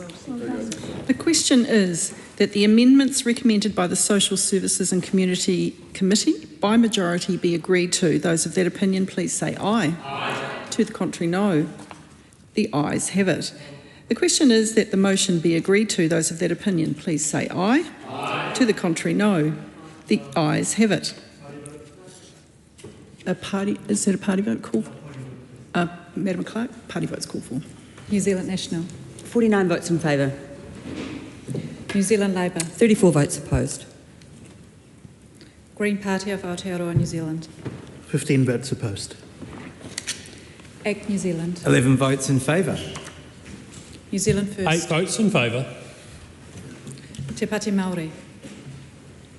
The question is that the amendments recommended by the Social Services and Community Committee by majority be agreed to. Those of that opinion, please say aye. Aye. To the contrary, no. The ayes have it. The question is that the motion be agreed to. Those of that opinion, please say aye. Aye. To the contrary, no. The ayes have it. Is that a party vote called for? Madam Clerk, party votes called for. New Zealand National. 49 votes in favour. New Zealand Labour. 34 votes opposed. Green Party of Aotearoa, New Zealand. 15 votes opposed. ACT New Zealand. 11 votes in favour. New Zealand First. 8 votes in favour. Te Pāti Māori.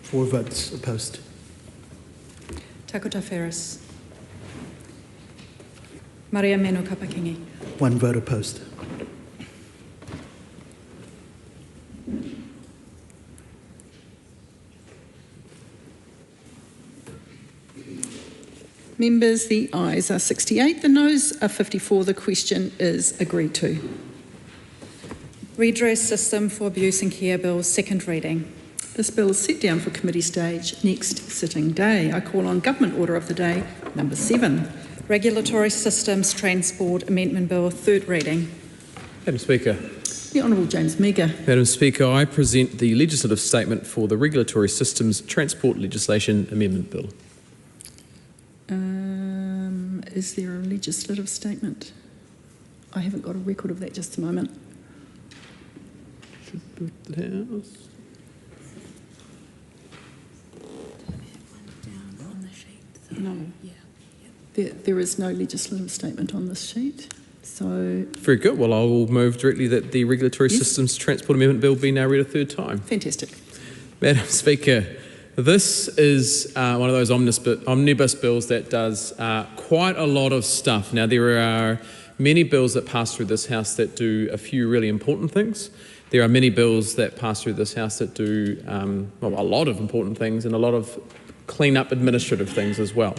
4 votes opposed. Takota Ferris. Maria Meno Kapakingi. 1 vote opposed. Members, the ayes are 68, the noes are 54. The question is agreed to. Redress System for Abuse and Care Bill, second reading. This bill is set down for committee stage next sitting day. I call on Government Order of the Day, number 7. Regulatory Systems Transport Amendment Bill, third reading. Madam Speaker. The Honourable James Meagher. Madam Speaker, I present the legislative statement for the Regulatory Systems Transport Legislation Amendment Bill. Is there a legislative statement? I haven't got a record of that, just a moment. Should put the House. No. There is no legislative statement on this sheet. So. Very good. Well, I will move directly that the Regulatory Systems Transport Amendment Bill be now read a third time. Fantastic. Madam Speaker, this is one of those omnibus bills that does quite a lot of stuff. Now, there are many bills that pass through this House that do a few really important things. There are many bills that pass through this House that do a lot of important things and a lot of clean-up administrative things as well.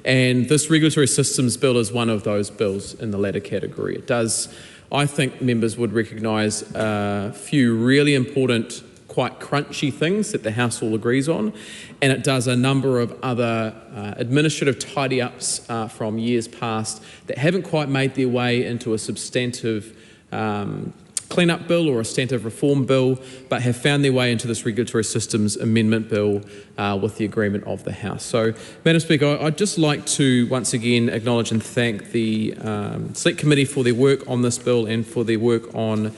And this Regulatory Systems Bill is one of those bills in the latter category. It does, I think members would recognise a few really important, quite crunchy things that the House all agrees on, and it does a number of other administrative tidy-ups from years past that haven't quite made their way into a substantive clean-up bill or a substantive reform bill, but have found their way into this Regulatory Systems Amendment Bill with the agreement of the House. So, Madam Speaker, I'd just like to once again acknowledge and thank the Select Committee for their work on this bill and for their work on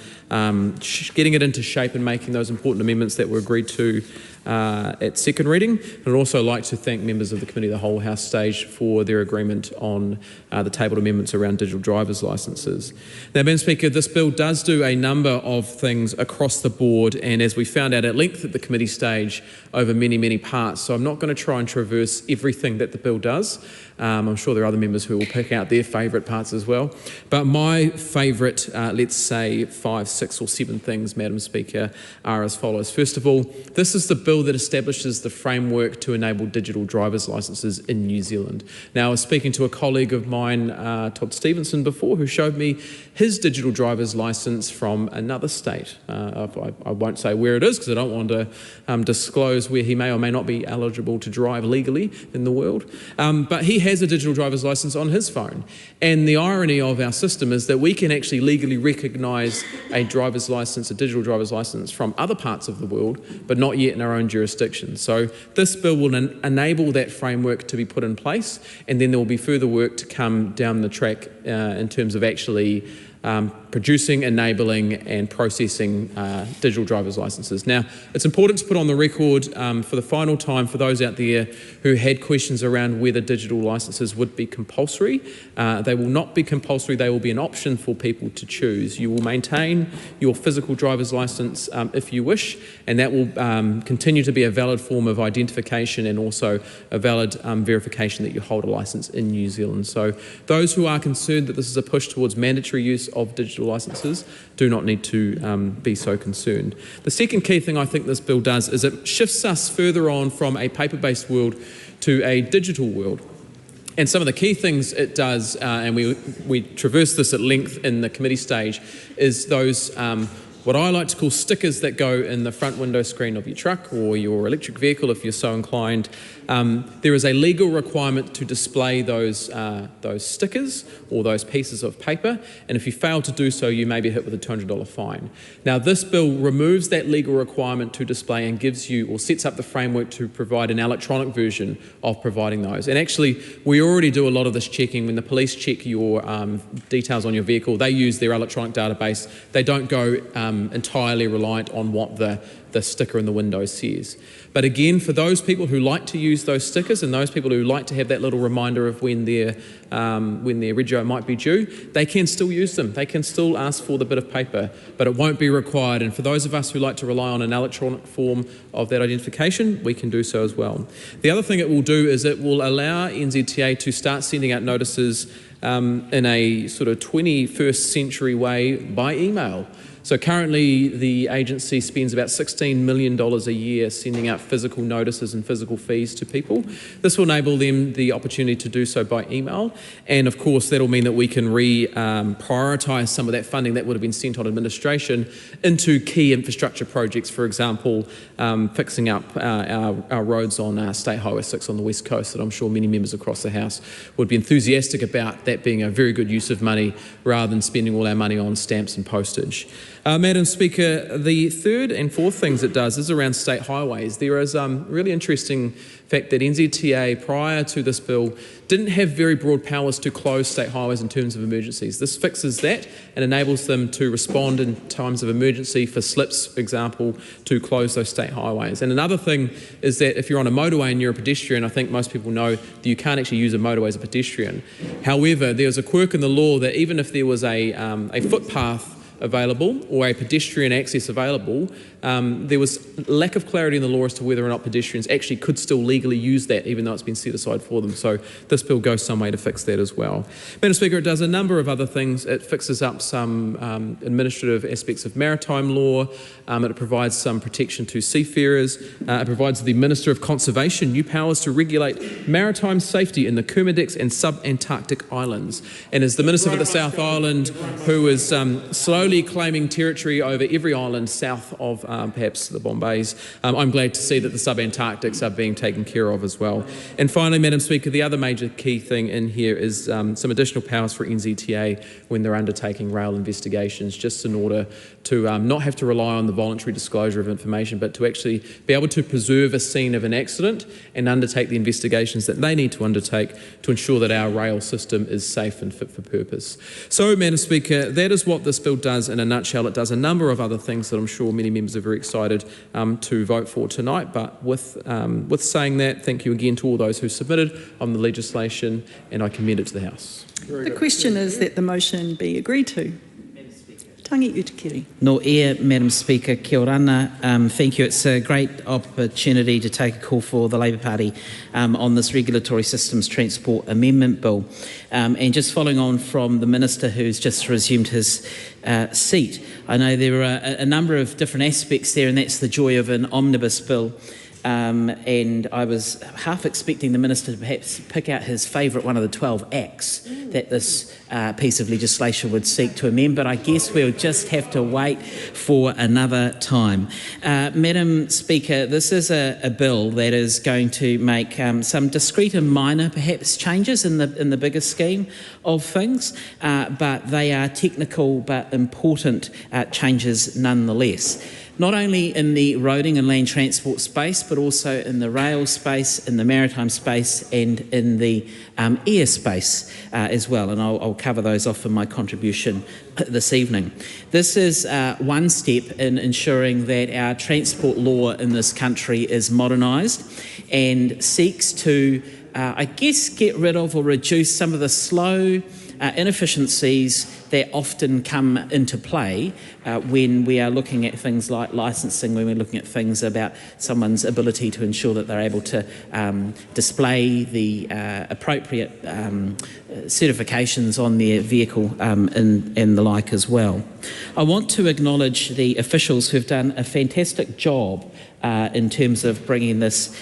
getting it into shape and making those important amendments that were agreed to at second reading. And I'd also like to thank members of the committee, the whole House stage, for their agreement on the tabled amendments around digital driver's licences. Now, Madam Speaker, this bill does do a number of things across the board, and as we found out at length at the committee stage, over many, many parts. So I'm not going to try and traverse everything that the bill does. I'm sure there are other members who will pick out their favourite parts as well. But my favourite, let's say 5, 6 or 7 things, Madam Speaker, are as follows. First of all, this is the bill that establishes the framework to enable digital driver's licences in New Zealand. Now, I was speaking to a colleague of mine, Todd Stevenson, before, who showed me his digital driver's licence from another state. I won't say where it is because I don't want to disclose where he may or may not be eligible to drive legally in the world. But he has a digital driver's licence on his phone. And the irony of our system is that we can actually legally recognise a driver's licence, a digital driver's licence from other parts of the world, but not yet in our own jurisdiction. So this bill will enable that framework to be put in place, and then there will be further work to come down the track in terms of actually producing, enabling and processing digital driver's licences. Now, it's important to put on the record for the final time for those out there who had questions around whether digital licences would be compulsory. They will not be compulsory, they will be an option for people to choose. You will maintain your physical driver's licence if you wish, and that will continue to be a valid form of identification and also a valid verification that you hold a licence in New Zealand. So those who are concerned that this is a push towards mandatory use of digital licences do not need to be so concerned. The second key thing I think this bill does is it shifts us further on from a paper-based world to a digital world. And some of the key things it does, and we traverse this at length in the committee stage, is those what I like to call stickers that go in the front window screen of your truck or your electric vehicle if you're so inclined. There is a legal requirement to display those stickers or those pieces of paper, and if you fail to do so, you may be hit with a $200 fine. Now, this bill removes that legal requirement to display and gives you, or sets up the framework to provide an electronic version of providing those. And actually, we already do a lot of this checking. When the police check your details on your vehicle, they use their electronic database. They don't go entirely reliant on what the sticker in the window says. But again, for those people who like to use those stickers and those people who like to have that little reminder of when their rego might be due, they can still use them. They can still ask for the bit of paper, but it won't be required. And for those of us who like to rely on an electronic form of that identification, we can do so as well. The other thing it will do is it will allow NZTA to start sending out notices in a sort of 21st century way by email. So currently the agency spends about $16 million a year sending out physical notices and physical fees to people. This will enable them the opportunity to do so by email, and of course that'll mean that we can prioritise some of that funding that would have been sent on administration into key infrastructure projects, for example fixing up our roads on State Highway 6 on the west coast that I'm sure many members across the House would be enthusiastic about that being a very good use of money rather than spending all our money on stamps and postage. Madam Speaker, the third and fourth things it does is around state highways. There is a really interesting fact that NZTA, prior to this bill, didn't have very broad powers to close state highways in terms of emergencies. This fixes that and enables them to respond in times of emergency for slips, for example, to close those state highways. And another thing is that if you're on a motorway and you're a pedestrian, I think most people know that you can't actually use a motorway as a pedestrian. However, there's a quirk in the law that even if there was a footpath available or a pedestrian access available, there was lack of clarity in the law as to whether or not pedestrians actually could still legally use that even though it's been set aside for them. So this bill goes some way to fix that as well. Madam Speaker, it does a number of other things. It fixes up some administrative aspects of maritime law. It provides some protection to seafarers. It provides the Minister of Conservation new powers to regulate maritime safety in the Kermadec and sub-Antarctic islands. And as the Minister for the South Island, who is slowly claiming territory over every island south of perhaps the Bombays, I'm glad to see that the sub-Antarctics are being taken care of as well. And finally, Madam Speaker, the other major key thing in here is some additional powers for NZTA when they're undertaking rail investigations, just in order to not have to rely on the voluntary disclosure of information, but to actually be able to preserve a scene of an accident and undertake the investigations that they need to undertake to ensure that our rail system is safe and fit for purpose. So, Madam Speaker, that is what this bill does. does, in a nutshell, it does a number of other things that I'm sure many members are very excited to vote for tonight. But with saying that, thank you again to all those who submitted on the legislation, and I commend it to the House. The question is that the motion be agreed to. Tangi Utikiri. No ea, Madam Speaker, kia orana. Thank you. It's a great opportunity to take a call for the Labour Party on this Regulatory Systems Transport Amendment Bill. And just following on from the Minister who's just resumed his seat, I know there are a number of different aspects there, and that's the joy of an omnibus bill. And I was half expecting the Minister to perhaps pick out his favourite one of the 12 acts that this piece of legislation would seek to amend, but I guess we'll just have to wait for another time. Madam Speaker, this is a bill that is going to make some discrete and minor perhaps changes in the bigger scheme of things, but they are technical but important changes nonetheless. Not only in the roading and land transport space, but also in the rail space, in the maritime space, and in the air space as well. And I'll cover those off in my contribution this evening. This is one step in ensuring that our transport law in this country is modernised and seeks to, I guess, get rid of or reduce some of the slow inefficiencies that often come into play when we are looking at things like licensing, when we're looking at things about someone's ability to ensure that they're able to display the appropriate certifications on their vehicle and the like as well. I want to acknowledge the officials who've done a fantastic job in terms of bringing this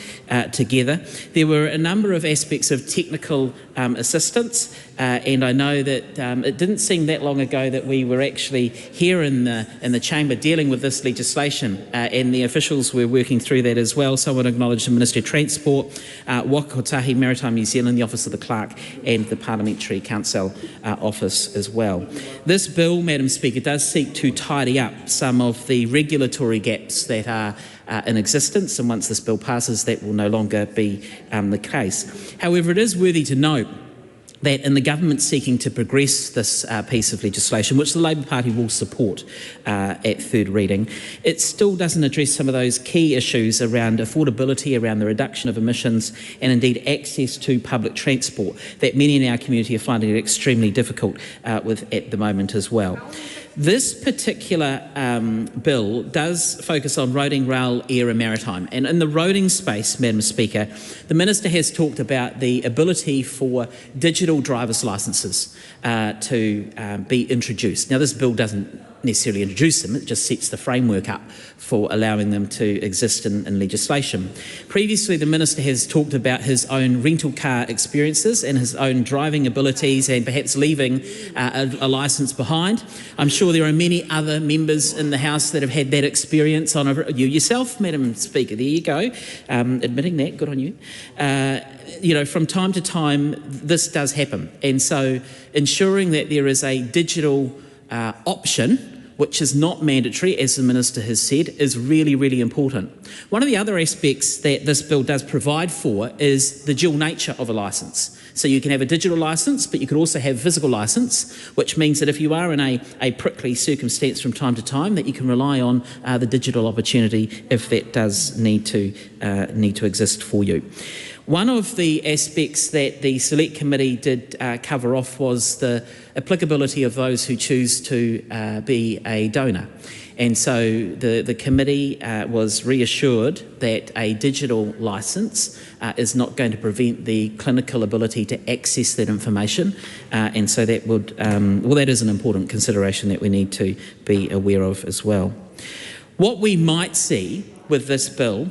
together. There were a number of aspects of technical assistance, and I know that it didn't seem that long ago that we were actually here in the chamber dealing with this legislation, and the officials were working through that as well. So I want to acknowledge the Ministry of Transport, Wakakotahi Maritime New Zealand, the Office of the Clerk, and the Parliamentary Council Office as well. This bill, Madam Speaker, does seek to tidy up some of the regulatory gaps that are in existence, and once this bill passes, that will no longer be the case. However, it is worthy to note that in the government seeking to progress this piece of legislation, which the Labour Party will support at third reading, it still doesn't address some of those key issues around affordability, around the reduction of emissions, and indeed access to public transport that many in our community are finding it extremely difficult with at the moment as well. This particular bill does focus on roading, rail, air and maritime. And in the roading space, Madam Speaker, the Minister has talked about the ability for digital driver's licences to be introduced. Now, this bill doesn't necessarily introduce them, it just sets the framework up for allowing them to exist in legislation. Previously, the Minister has talked about his own rental car experiences and his own driving abilities and perhaps leaving a licence behind. I'm sure there are many other members in the House that have had that experience. You yourself, Madam Speaker, there you go, admitting that, good on you. You know, from time to time, this does happen. And so ensuring that there is a digital option, which is not mandatory, as the Minister has said, is really, really important. One of the other aspects that this bill does provide for is the dual nature of a licence. So you can have a digital licence, but you could also have a physical licence, which means that if you are in a prickly circumstance from time to time, that you can rely on the digital opportunity if that does need to exist for you. One of the aspects that the Select Committee did cover off was the applicability of those who choose to be a donor. And so the committee was reassured that a digital licence is not going to prevent the clinical ability to access that information. And so that would, that is an important consideration that we need to be aware of as well. What we might see with this bill,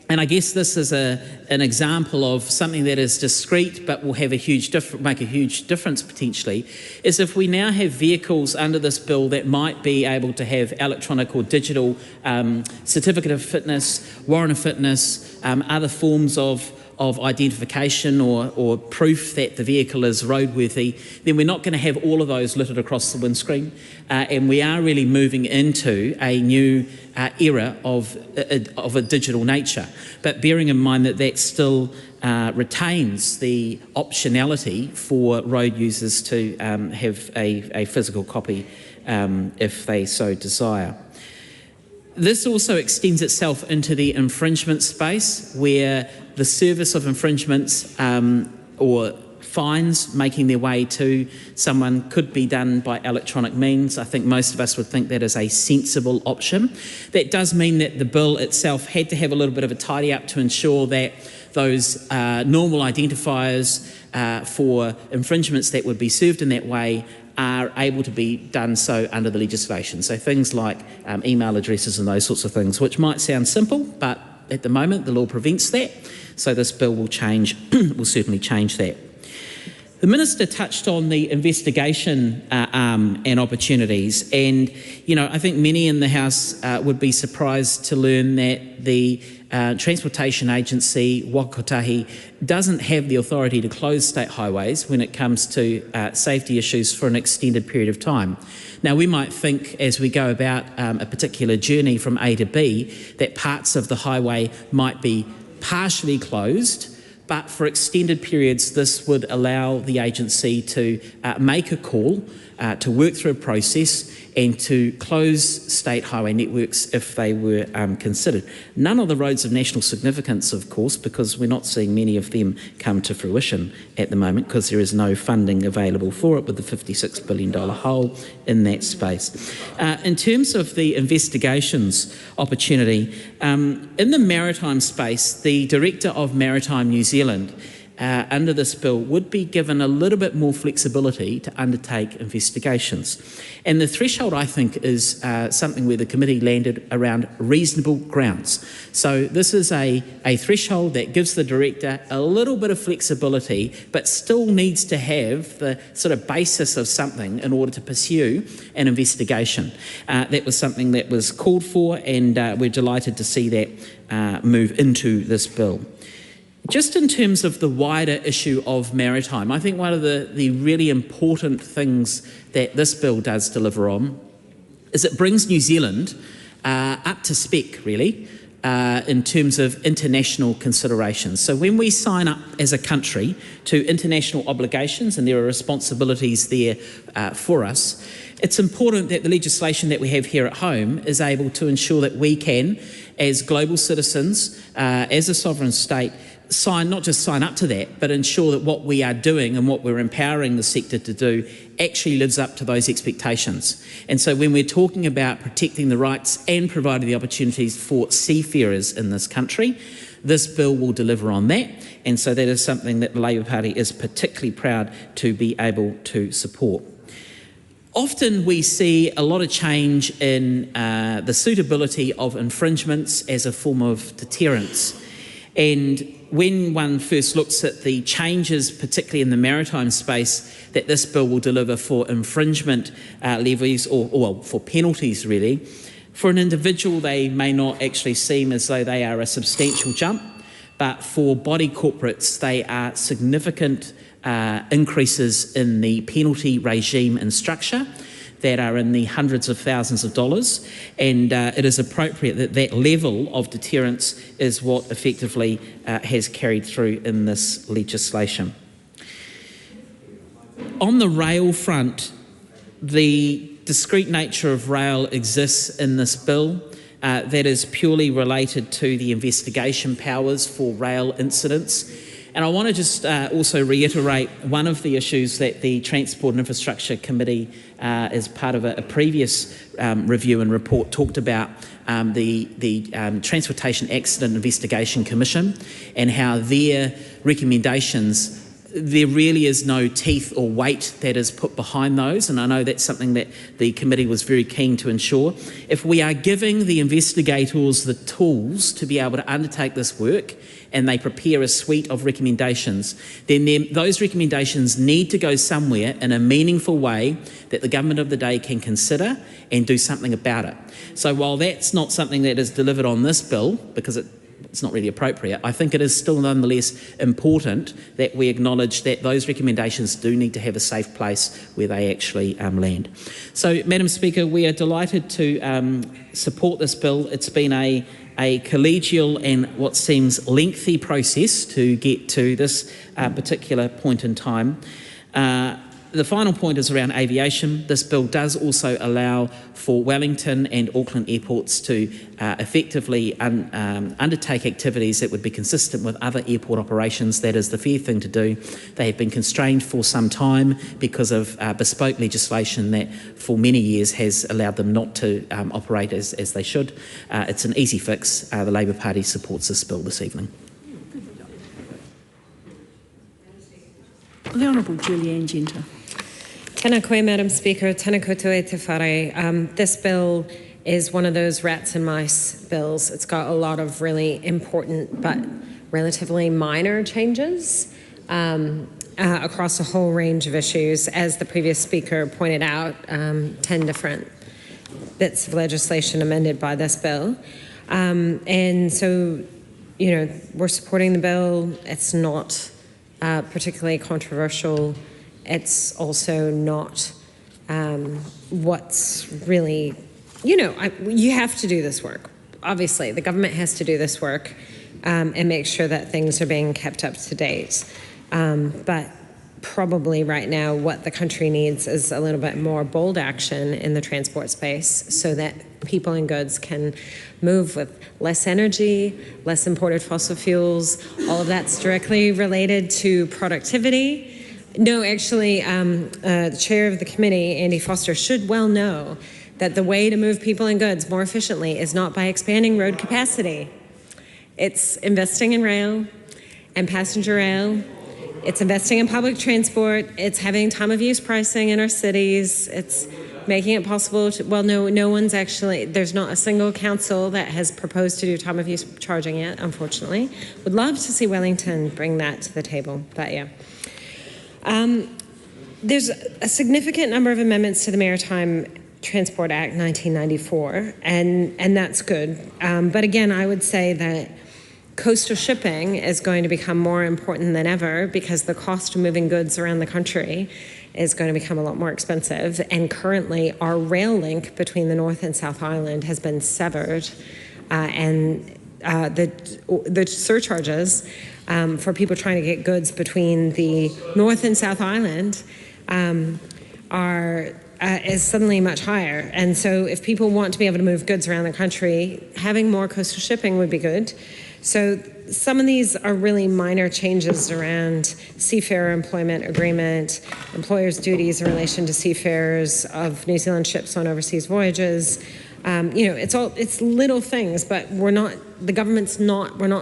and I guess this is an example of something that is discrete but will have make a huge difference potentially, is if we now have vehicles under this bill that might be able to have electronic or digital certificate of fitness, warrant of fitness, other forms of identification or proof that the vehicle is roadworthy, then we're not going to have all of those littered across the windscreen. And we are really moving into a new era of a digital nature. But bearing in mind that that still retains the optionality for road users to have a physical copy if they so desire. This also extends itself into the infringement space, where the service of infringements or fines making their way to someone could be done by electronic means. I think most of us would think that is a sensible option. That does mean that the bill itself had to have a little bit of a tidy up to ensure that those normal identifiers for infringements that would be served in that way are able to be done so under the legislation. So things like email addresses and those sorts of things, which might sound simple, but at the moment the law prevents that. So this bill will change, will certainly change that. The Minister touched on the investigation arm and opportunities, and I think many in the House would be surprised to learn that the Transportation Agency, Wakotahi, doesn't have the authority to close state highways when it comes to safety issues for an extended period of time. Now, we might think as we go about a particular journey from A to B that parts of the highway might be partially closed, but for extended periods this would allow the agency to make a call, to work through a process and to close state highway networks if they were considered. None of the roads of national significance, of course, because we're not seeing many of them come to fruition at the moment because there is no funding available for it with the $56 billion hole in that space. In terms of the investigations opportunity, in the maritime space, the Director of Maritime New Zealand under this bill would be given a little bit more flexibility to undertake investigations. And the threshold, I think, is something where the committee landed around reasonable grounds. So this is a threshold that gives the director a little bit of flexibility, but still needs to have the sort of basis of something in order to pursue an investigation. That was something that was called for, and we're delighted to see that move into this bill. Just in terms of the wider issue of maritime, I think one of the really important things that this bill does deliver on is it brings New Zealand up to spec, really, in terms of international considerations. So when we sign up as a country to international obligations, and there are responsibilities there for us, it's important that the legislation that we have here at home is able to ensure that we can, as global citizens, as a sovereign state, not just sign up to that, but ensure that what we are doing and what we're empowering the sector to do actually lives up to those expectations. And so when we're talking about protecting the rights and providing the opportunities for seafarers in this country, this bill will deliver on that. And so that is something that the Labour Party is particularly proud to be able to support. Often we see a lot of change in the suitability of infringements as a form of deterrence. And when one first looks at the changes, particularly in the maritime space, that this bill will deliver for infringement levies, or for penalties really, for an individual they may not actually seem as though they are a substantial jump, but for body corporates they are significant increases in the penalty regime and structure that are in the hundreds of thousands of dollars, and it is appropriate that that level of deterrence is what effectively has carried through in this legislation. On the rail front, the discrete nature of rail exists in this bill. That is purely related to the investigation powers for rail incidents. And I want to just also reiterate one of the issues that the Transport and Infrastructure Committee, as part of a previous review and report, talked about the Transportation Accident Investigation Commission and how their recommendations, there really is no teeth or weight that is put behind those, and I know that's something that the committee was very keen to ensure. If we are giving the investigators the tools to be able to undertake this work and they prepare a suite of recommendations, then those recommendations need to go somewhere in a meaningful way that the government of the day can consider and do something about it. So while that's not something that is delivered on this bill, because it's not really appropriate, I think it is still nonetheless important that we acknowledge that those recommendations do need to have a safe place where they actually land. So, Madam Speaker, we are delighted to support this bill. It's been a collegial and what seems lengthy process to get to this particular point in time. The final point is around aviation. This bill does also allow for Wellington and Auckland airports to effectively undertake activities that would be consistent with other airport operations. That is the fair thing to do. They have been constrained for some time because of bespoke legislation that for many years has allowed them not to operate as they should. It's an easy fix. The Labour Party supports this bill this evening. The Honourable Julianne Genter. Tēnā koe, Madam Speaker. Tēnā koutou e te whare. This bill is one of those rats and mice bills. It's got a lot of really important but relatively minor changes across a whole range of issues. As the previous speaker pointed out, 10 different bits of legislation amended by this bill. And so, you know, we're supporting the bill. It's not particularly controversial. It's also not what's really, you know, you have to do this work. Obviously, the government has to do this work and make sure that things are being kept up to date. But probably right now what the country needs is a little bit more bold action in the transport space so that people and goods can move with less energy, less imported fossil fuels. All of that's directly related to productivity. No, actually, the chair of the committee, Andy Foster, should well know that the way to move people and goods more efficiently is not by expanding road capacity. It's investing in rail and passenger rail. It's investing in public transport. It's having time of use pricing in our cities. It's making it possible to, well, no one's actually, there's not a single council that has proposed to do time of use charging yet, unfortunately. Would love to see Wellington bring that to the table, but yeah. There's a significant number of amendments to the Maritime Transport Act 1994, and that's good. But again, I would say that coastal shipping is going to become more important than ever because the cost of moving goods around the country is going to become a lot more expensive. And currently, our rail link between the North and South Island has been severed, and the surcharges for people trying to get goods between the North and South Island is suddenly much higher. And so if people want to be able to move goods around the country, having more coastal shipping would be good. So some of these are really minor changes around seafarer employment agreement, employers' duties in relation to seafarers of New Zealand ships on overseas voyages. You know, it's little things, but we're not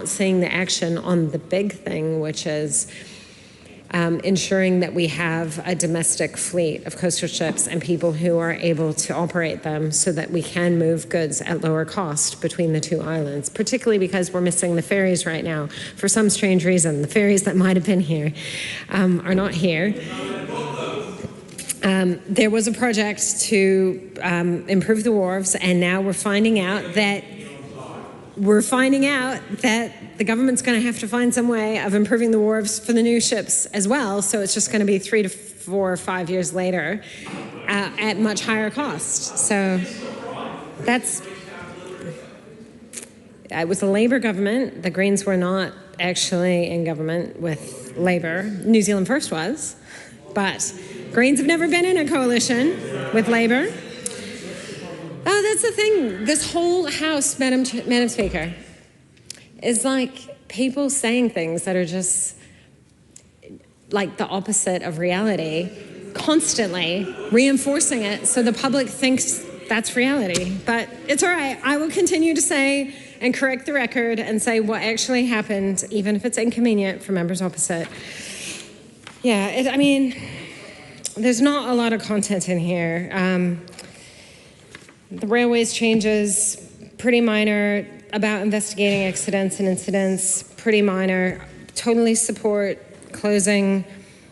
seeing the action on the big thing, which is ensuring that we have a domestic fleet of coastal ships and people who are able to operate them so that we can move goods at lower cost between the two islands, particularly because we're missing the ferries right now. For some strange reason, the ferries that might have been here are not here. There was a project to improve the wharves, and now we're finding out that the government's going to have to find some way of improving the wharves for the new ships as well. So it's just going to be 3 to 4 or 5 years later at much higher cost. So it was a Labour government. The Greens were not actually in government with Labour. New Zealand First was, but Greens have never been in a coalition with Labour. Oh, that's the thing. This whole House, Madam Speaker, is like people saying things that are just like the opposite of reality, constantly reinforcing it so the public thinks that's reality. But it's all right. I will continue to say and correct the record and say what actually happened, even if it's inconvenient for members opposite. Yeah, I mean, there's not a lot of content in here. The railways changes, pretty minor. About investigating accidents and incidents, pretty minor. Totally support closing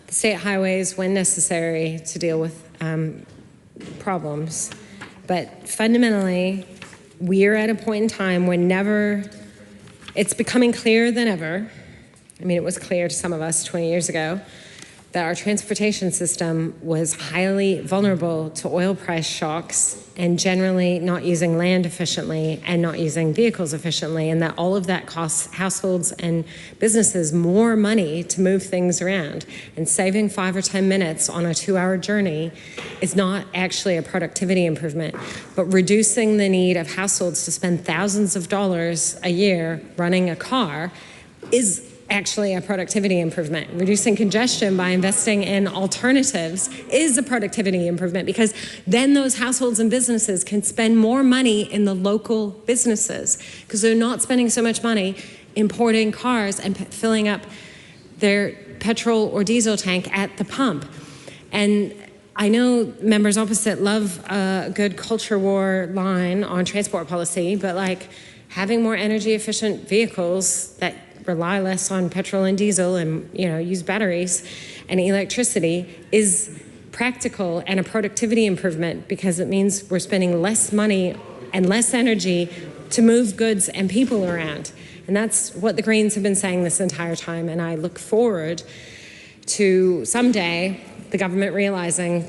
the state highways when necessary to deal with problems. But fundamentally, we're at a point in time when it's becoming clearer than ever. I mean, it was clear to some of us 20 years ago, that our transportation system was highly vulnerable to oil price shocks and generally not using land efficiently and not using vehicles efficiently, and that all of that costs households and businesses more money to move things around. And saving 5 or 10 minutes on a 2-hour journey is not actually a productivity improvement, but reducing the need of households to spend thousands of dollars a year running a car is actually a productivity improvement. Reducing congestion by investing in alternatives is a productivity improvement, because then those households and businesses can spend more money in the local businesses because they're not spending so much money importing cars and filling up their petrol or diesel tank at the pump. And I know members opposite love a good culture war line on transport policy, but like having more energy efficient vehicles that rely less on petrol and diesel and, you know, use batteries and electricity is practical and a productivity improvement, because it means we're spending less money and less energy to move goods and people around. And that's what the Greens have been saying this entire time. And I look forward to someday the government realizing,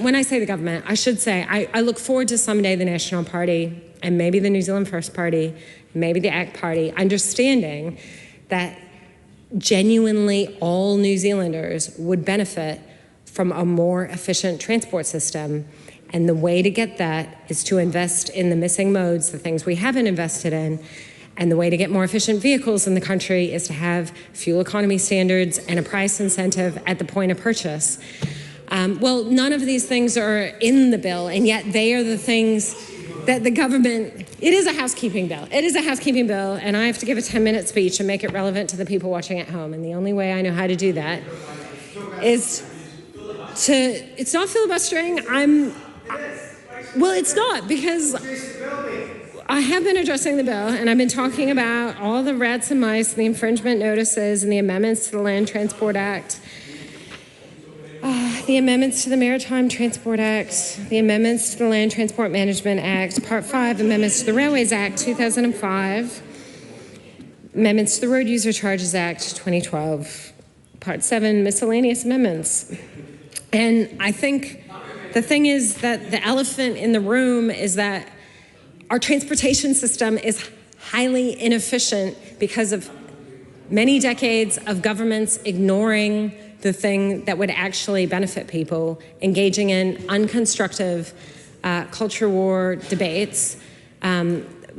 when I say the government, I should say, I look forward to someday the National Party and maybe the New Zealand First Party, maybe the ACT Party, understanding that genuinely all New Zealanders would benefit from a more efficient transport system. And the way to get that is to invest in the missing modes, the things we haven't invested in. And the way to get more efficient vehicles in the country is to have fuel economy standards and a price incentive at the point of purchase. Well, none of these things are in the bill, and yet they are the things that the government, it is a housekeeping bill. It is a housekeeping bill, and I have to give a 10-minute speech and make it relevant to the people watching at home. And the only way I know how to do that is to, it's not filibustering, well, it's not, because I have been addressing the bill, and I've been talking about all the rats and mice, and the infringement notices, and the amendments to the Land Transport Act, the amendments to the Maritime Transport Act, the amendments to the Land Transport Management Act, Part 5, amendments to the Railways Act 2005, amendments to the Road User Charges Act 2012, Part 7, miscellaneous amendments. And I think the thing is that the elephant in the room is that our transportation system is highly inefficient because of many decades of governments ignoring the thing that would actually benefit people, engaging in unconstructive culture war debates,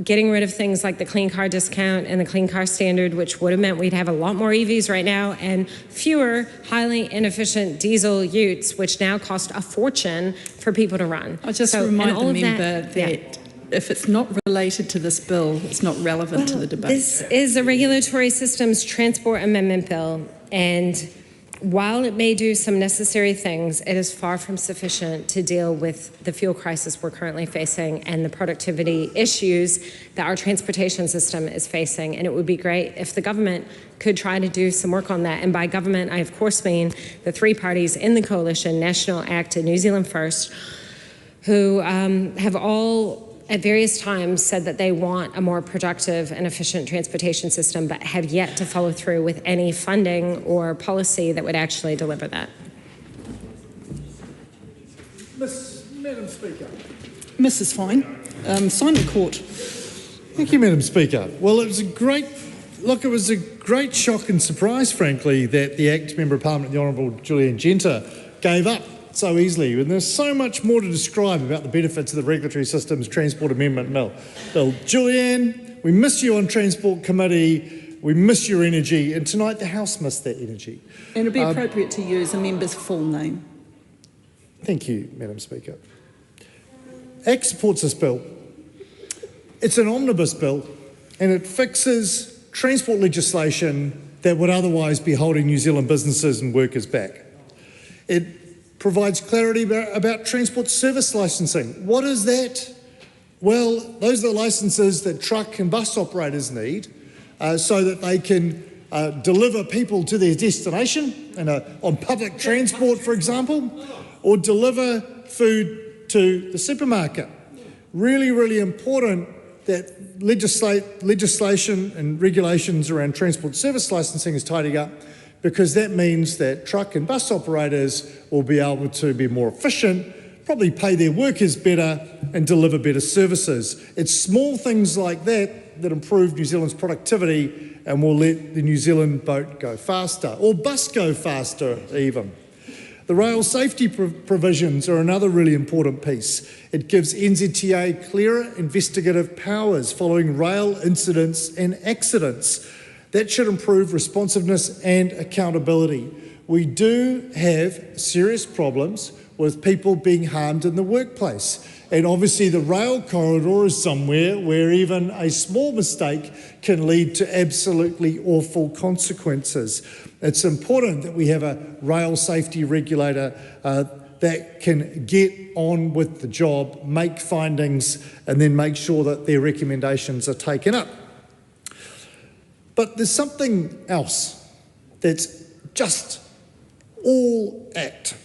getting rid of things like the clean car discount and the clean car standard, which would have meant we'd have a lot more EVs right now and fewer highly inefficient diesel utes, which now cost a fortune for people to run. I just remind the member that if it's not related to this bill, it's not relevant to the debate. This is a regulatory systems transport amendment bill, and while it may do some necessary things, it is far from sufficient to deal with the fuel crisis we're currently facing and the productivity issues that our transportation system is facing. And it would be great if the government could try to do some work on that. And by government, I of course mean the three parties in the coalition, National, ACT, and New Zealand First, who have all at various times said that they want a more productive and efficient transportation system, but have yet to follow through with any funding or policy that would actually deliver that. Madam Speaker. Mrs. Fine. Simon Court. Thank you, Madam Speaker. Well, it was a great shock and surprise, frankly, that the ACT Member of Parliament, the Honourable Julian Genter, gave up so easily. And there's so much more to describe about the benefits of the Regulatory Systems Transport Amendment Bill. Julian, we miss you on Transport Committee. We miss your energy. And tonight the House missed that energy. And it'd be appropriate to use a member's full name. Thank you, Madam Speaker. ACT supports this bill. It's an omnibus bill, and it fixes transport legislation that would otherwise be holding New Zealand businesses and workers back. It provides clarity about transport service licensing. What is that? Well, those are the licenses that truck and bus operators need so that they can deliver people to their destination on public transport, for example, or deliver food to the supermarket. Really, really important that legislation and regulations around transport service licensing is tidying up, because that means that truck and bus operators will be able to be more efficient, probably pay their workers better and deliver better services. It's small things like that that improve New Zealand's productivity and will let the New Zealand boat go faster, or bus go faster even. The rail safety provisions are another really important piece. It gives NZTA clearer investigative powers following rail incidents and accidents. That should improve responsiveness and accountability. We do have serious problems with people being harmed in the workplace. And obviously the rail corridor is somewhere where even a small mistake can lead to absolutely awful consequences. It's important that we have a rail safety regulator that can get on with the job, make findings, and then make sure that their recommendations are taken up. But there's something else that's just all act.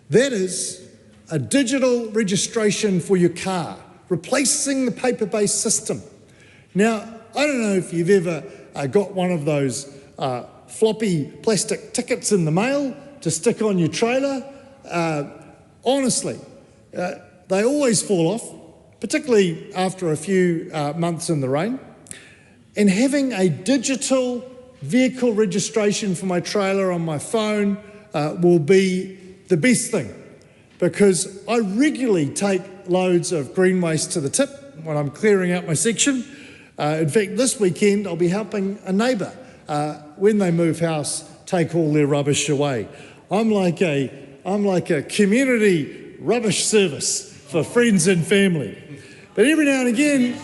That is a digital registration for your car, replacing the paper-based system. Now, I don't know if you've ever got one of those floppy plastic tickets in the mail to stick on your trailer. Honestly, they always fall off, particularly after a few months in the rain. And having a digital vehicle registration for my trailer on my phone will be the best thing, because I regularly take loads of green waste to the tip when I'm clearing out my section. In fact, this weekend I'll be helping a neighbour when they move house take all their rubbish away. I'm like a community rubbish service for friends and family. But every now and again,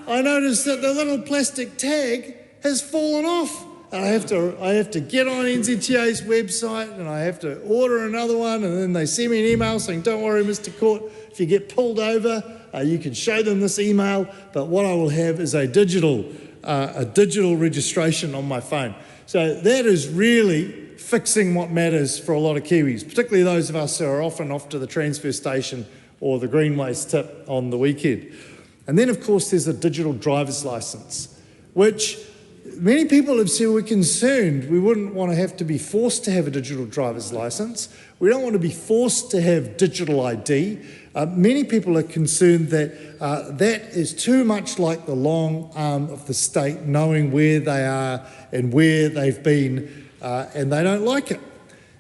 I notice that the little plastic tag has fallen off. And I have to get on NZTA's website and I have to order another one, and then they send me an email saying, don't worry, Mr. Court, if you get pulled over, you can show them this email, but what I will have is a digital registration on my phone. So that is really fixing what matters for a lot of Kiwis, particularly those of us who are often off to the transfer station or the green waste tip on the weekend. And then, of course, there's a digital driver's licence, which many people have said we're concerned. We wouldn't want to have to be forced to have a digital driver's licence. We don't want to be forced to have digital ID. Many people are concerned that that is too much like the long arm of the state, knowing where they are and where they've been, and they don't like it.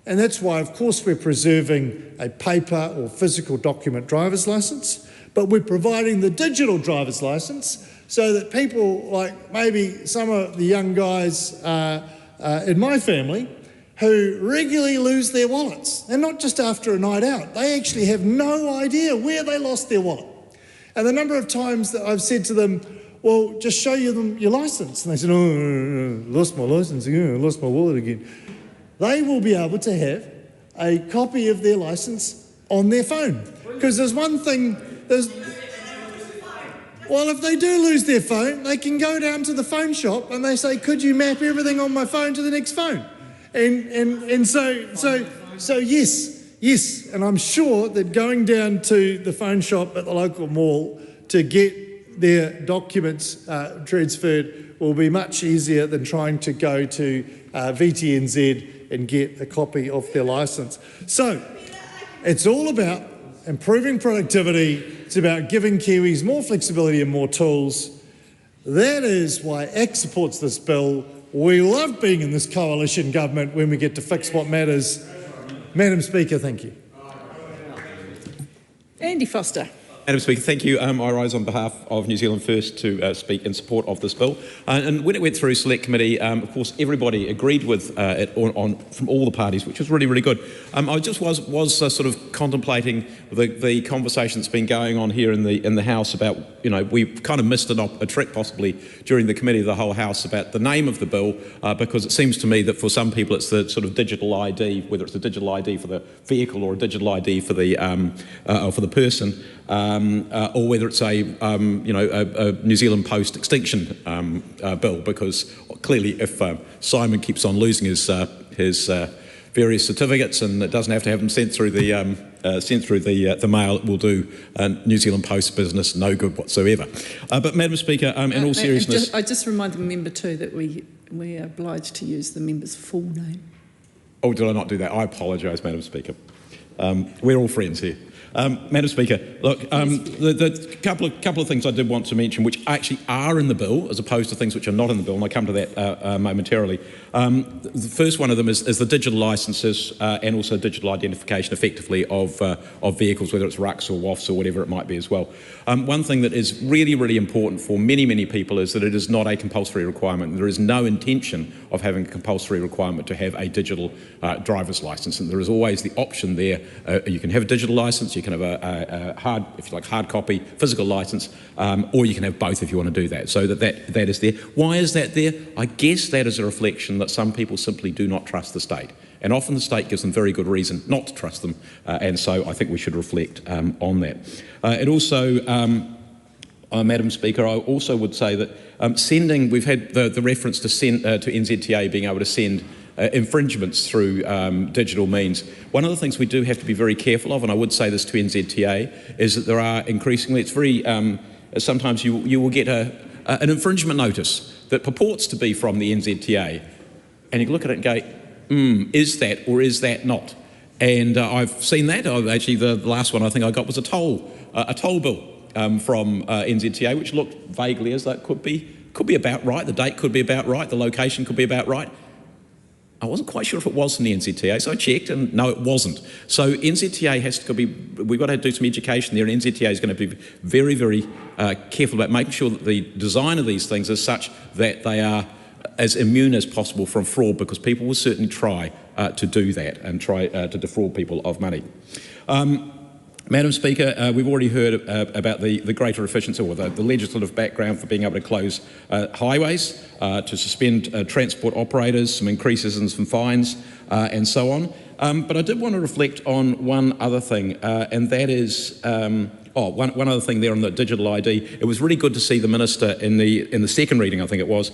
And that's why, of course, we're preserving a paper or physical document driver's licence, but we're providing the digital driver's licence so that people like maybe some of the young guys in my family who regularly lose their wallets, and not just after a night out. They actually have no idea where they lost their wallet. And the number of times that I've said to them, well, just show them your licence. And they said, oh, lost my licence again, lost my wallet again. They will be able to have a copy of their licence on their phone. Because there's one thing, well, if they do lose their phone, they can go down to the phone shop and they say, could you map everything on my phone to the next phone? And so yes, and I'm sure that going down to the phone shop at the local mall to get their documents transferred will be much easier than trying to go to VTNZ and get a copy of their licence. So it's all about improving productivity. It's about giving Kiwis more flexibility and more tools. That is why ACT supports this bill. We love being in this coalition government when we get to fix what matters. Madam Speaker, thank you. Andy Foster. Madam Speaker, thank you. I rise on behalf of New Zealand First to speak in support of this bill. And when it went through Select Committee, of course, everybody agreed with it from all the parties, which was really, really good. I just was sort of contemplating the conversation that's been going on here in the House about, you know, we've kind of missed a trick possibly during the committee of the whole House about the name of the bill, because it seems to me that for some people it's the sort of digital ID, whether it's a digital ID for the vehicle or a digital ID for the person. Or whether it's a New Zealand Post extinction bill, because clearly if Simon keeps on losing his various certificates and it doesn't have to have them sent through the mail, it will do New Zealand Post business no good whatsoever. But Madam Speaker, in all seriousness, I just remind the member too that we we're obliged to use the member's full name. Oh, did I not do that? I apologise, Madam Speaker. We're all friends here. Madam Speaker, look, the couple of things I did want to mention which actually are in the bill as opposed to things which are not in the bill, and I'll come to that momentarily. The first one of them is the digital licences and also digital identification effectively of vehicles, whether it's rucks or WAFs or whatever it might be as well. One thing that is really, really important for many, many people is that it is not a compulsory requirement. There is no intention of having a compulsory requirement to have a digital driver's licence, and there is always the option there. You can have a digital licence, you can have a hard, if you like, hard copy physical licence, or you can have both if you want to do that. So that is there. Why is that there? I guess that is a reflection that some people simply do not trust the state. And often the state gives them very good reason not to trust them, and so I think we should reflect on that. It also, Madam Speaker, I also would say that sending, we've had the reference to NZTA being able to send infringements through digital means. One of the things we do have to be very careful of, and I would say this to NZTA, is that there are increasingly, it's very, sometimes you will get an infringement notice that purports to be from the NZTA, and you can look at it and go, is that or is that not? And I've seen that. Actually, the last one I think I got was a toll bill from NZTA, which looked vaguely as though it could be about right. The date could be about right. The location could be about right. I wasn't quite sure if it was from the NZTA, so I checked, and no, it wasn't. So NZTA has to be, we've got to do some education there, and NZTA is going to be very, very careful about making sure that the design of these things is such that they are as immune as possible from fraud, because people will certainly try to do that and try to defraud people of money. Madam Speaker, we've already heard about the greater efficiency or the legislative background for being able to close highways, to suspend transport operators, some increases in some fines and so on. But I did want to reflect on one other thing, and that is, one other thing there on the digital ID. It was really good to see the Minister in the second reading, I think it was,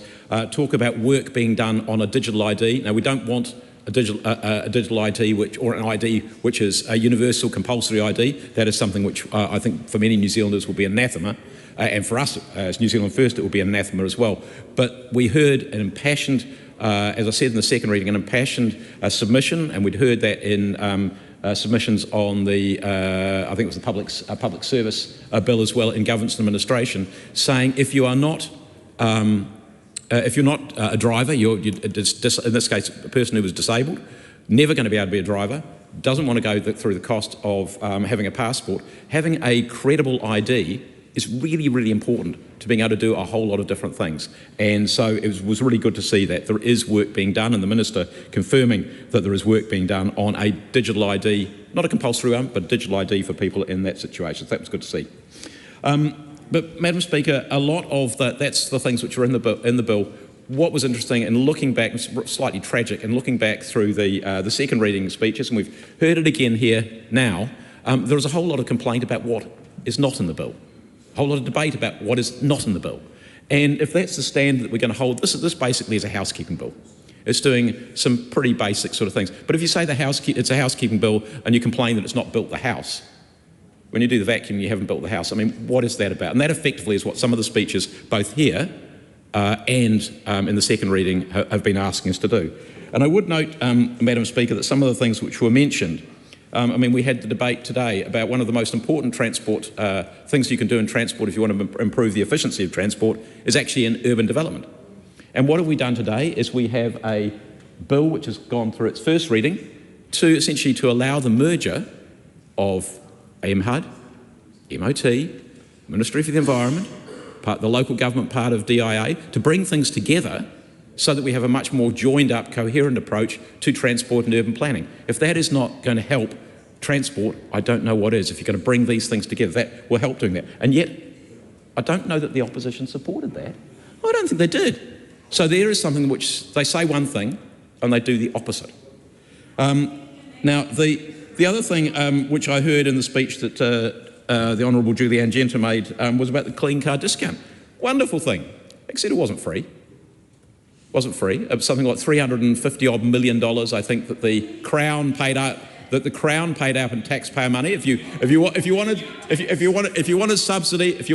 talk about work being done on a digital ID. Now, we don't want a digital ID or an ID which is a universal compulsory ID. That is something which I think for many New Zealanders will be anathema, and for us as New Zealand First it will be anathema as well. But we heard an impassioned, as I said in the second reading, an impassioned submission, and we'd heard that in submissions on the, I think it was the public service bill as well in governance and administration, saying if you are not a driver, you're in this case a person who was disabled, never going to be able to be a driver, doesn't want to go through the cost of having a passport, having a credible ID is really, really important to being able to do a whole lot of different things. And so it was really good to see that there is work being done, and the Minister confirming that there is work being done on a digital ID, not a compulsory one, but digital ID for people in that situation. So that was good to see. But Madam Speaker, a lot of that's the things which are in the bill. What was interesting, and looking back, slightly tragic, and looking back through the second reading speeches, and we've heard it again here now, there was a whole lot of complaint about what is not in the bill. A whole lot of debate about what is not in the bill. And if that's the standard that we're going to hold, this basically is a housekeeping bill. It's doing some pretty basic sort of things. But if you say it's a housekeeping bill and you complain that it's not built the house, when you do the vacuum you haven't built the house, I mean, what is that about? And that effectively is what some of the speeches, both here and in the second reading, have been asking us to do. And I would note, Madam Speaker, that some of the things which were mentioned, I mean, we had the debate today about one of the most important transport things you can do in transport if you want to improve the efficiency of transport is actually in urban development. And what have we done today is we have a bill which has gone through its first reading to essentially to allow the merger of MHUD, MOT, Ministry for the Environment, the local government part of DIA, to bring things together so that we have a much more joined up, coherent approach to transport and urban planning. If that is not going to help transport, I don't know what is. If you're going to bring these things together, that will help doing that. And yet, I don't know that the opposition supported that. I don't think they did. So there is something which they say one thing and they do the opposite. Now, the other thing which I heard in the speech that the Honourable Julianne Genter made was about the clean car discount. Wonderful thing, except it wasn't free. Wasn't free. It was something like $350 million, I think, that the Crown paid out. That the Crown paid out in taxpayer money. If you wanted subsidy for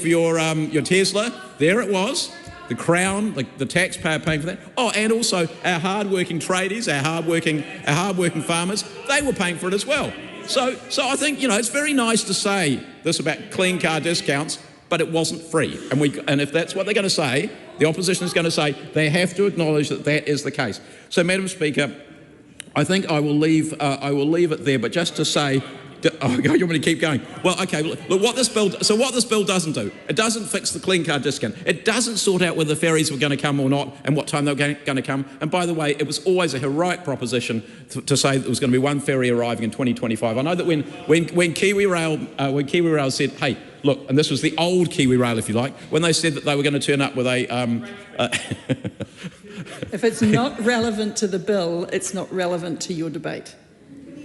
your Tesla, there it was. the Crown, the taxpayer paying for that. Oh, and also our hard-working tradies, our hard-working farmers, they were paying for it as well. So I think, it's very nice to say this about clean car discounts, but it wasn't free. And if that's what they're going to say, the opposition is going to say, they have to acknowledge that that is the case. So, Madam Speaker, I think I will leave it there, but just to say, oh, you want me to keep going? Well, okay, look, what this bill doesn't do, it doesn't fix the clean car discount. It doesn't sort out whether ferries were going to come or not and what time they were going to come. And by the way, it was always a heroic proposition to say that there was going to be one ferry arriving in 2025. I know that when KiwiRail said, hey, look, and this was the old KiwiRail, if you like, when they said that they were going to turn up with a... If it's not relevant to the bill, it's not relevant to your debate.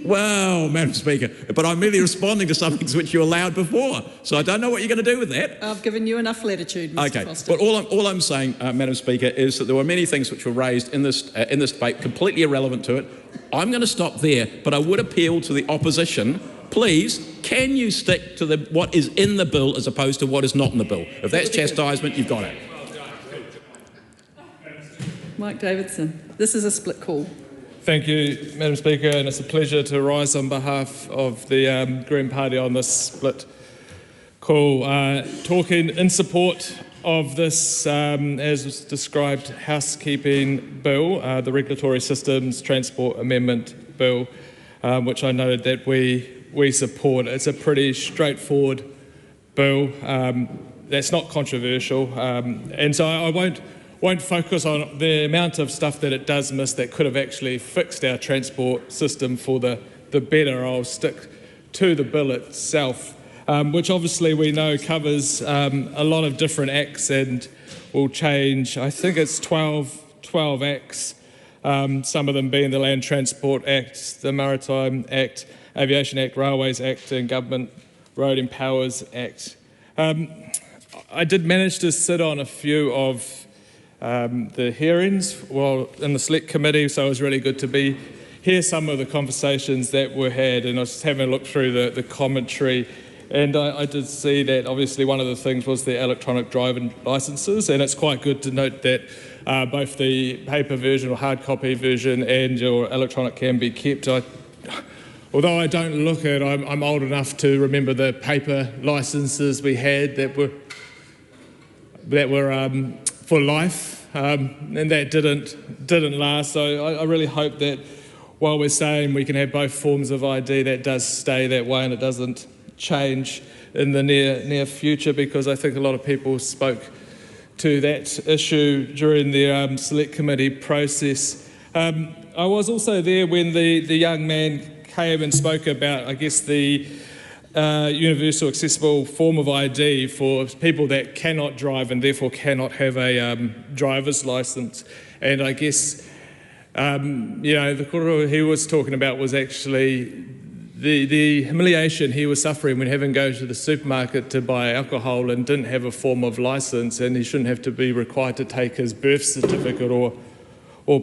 Well, Madam Speaker, but I'm merely responding to some things which you allowed before, so I don't know what you're going to do with that. I've given you enough latitude, Mr. Foster. But all I'm saying, Madam Speaker, is that there were many things which were raised in this debate completely irrelevant to it. I'm going to stop there, but I would appeal to the opposition. Please, can you stick to what is in the bill as opposed to what is not in the bill? If that's chastisement, you've got it. Mike Davidson, this is a split call. Thank you, Madam Speaker, and it's a pleasure to rise on behalf of the Green Party on this split call, talking in support of this, as was described, housekeeping bill, the Regulatory Systems Transport Amendment Bill, which I noted that we support. It's a pretty straightforward bill that's not controversial, and so I won't focus on the amount of stuff that it does miss that could have actually fixed our transport system for the better. I'll stick to the bill itself, which obviously we know covers a lot of different acts and will change, I think it's 12 acts, some of them being the Land Transport Act, the Maritime Act, Aviation Act, Railways Act and Government Road and Powers Act. I did manage to sit on a few of the hearings in the Select Committee, so it was really good to hear some of the conversations that were had, and I was just having a look through the commentary, and I did see that obviously one of the things was the electronic driving licences, and it's quite good to note that both the paper version or hard copy version and your electronic can be kept. Although I don't look at it, I'm old enough to remember the paper licences we had that were for life, and that didn't last. So I really hope that while we're saying we can have both forms of ID, that does stay that way and it doesn't change in the near future, because I think a lot of people spoke to that issue during the Select Committee process. I was also there when the young man came and spoke about, I guess, the universal accessible form of ID for people that cannot drive and therefore cannot have a driver's licence. And I guess, the kōrero he was talking about was actually the humiliation he was suffering when having to go to the supermarket to buy alcohol and didn't have a form of licence, and he shouldn't have to be required to take his birth certificate or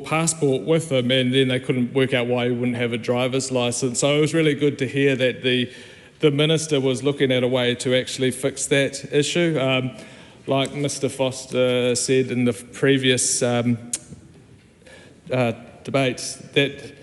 passport with him, and then they couldn't work out why he wouldn't have a driver's licence. So it was really good to hear that the Minister was looking at a way to actually fix that issue. Like Mr Foster said in the previous debates, that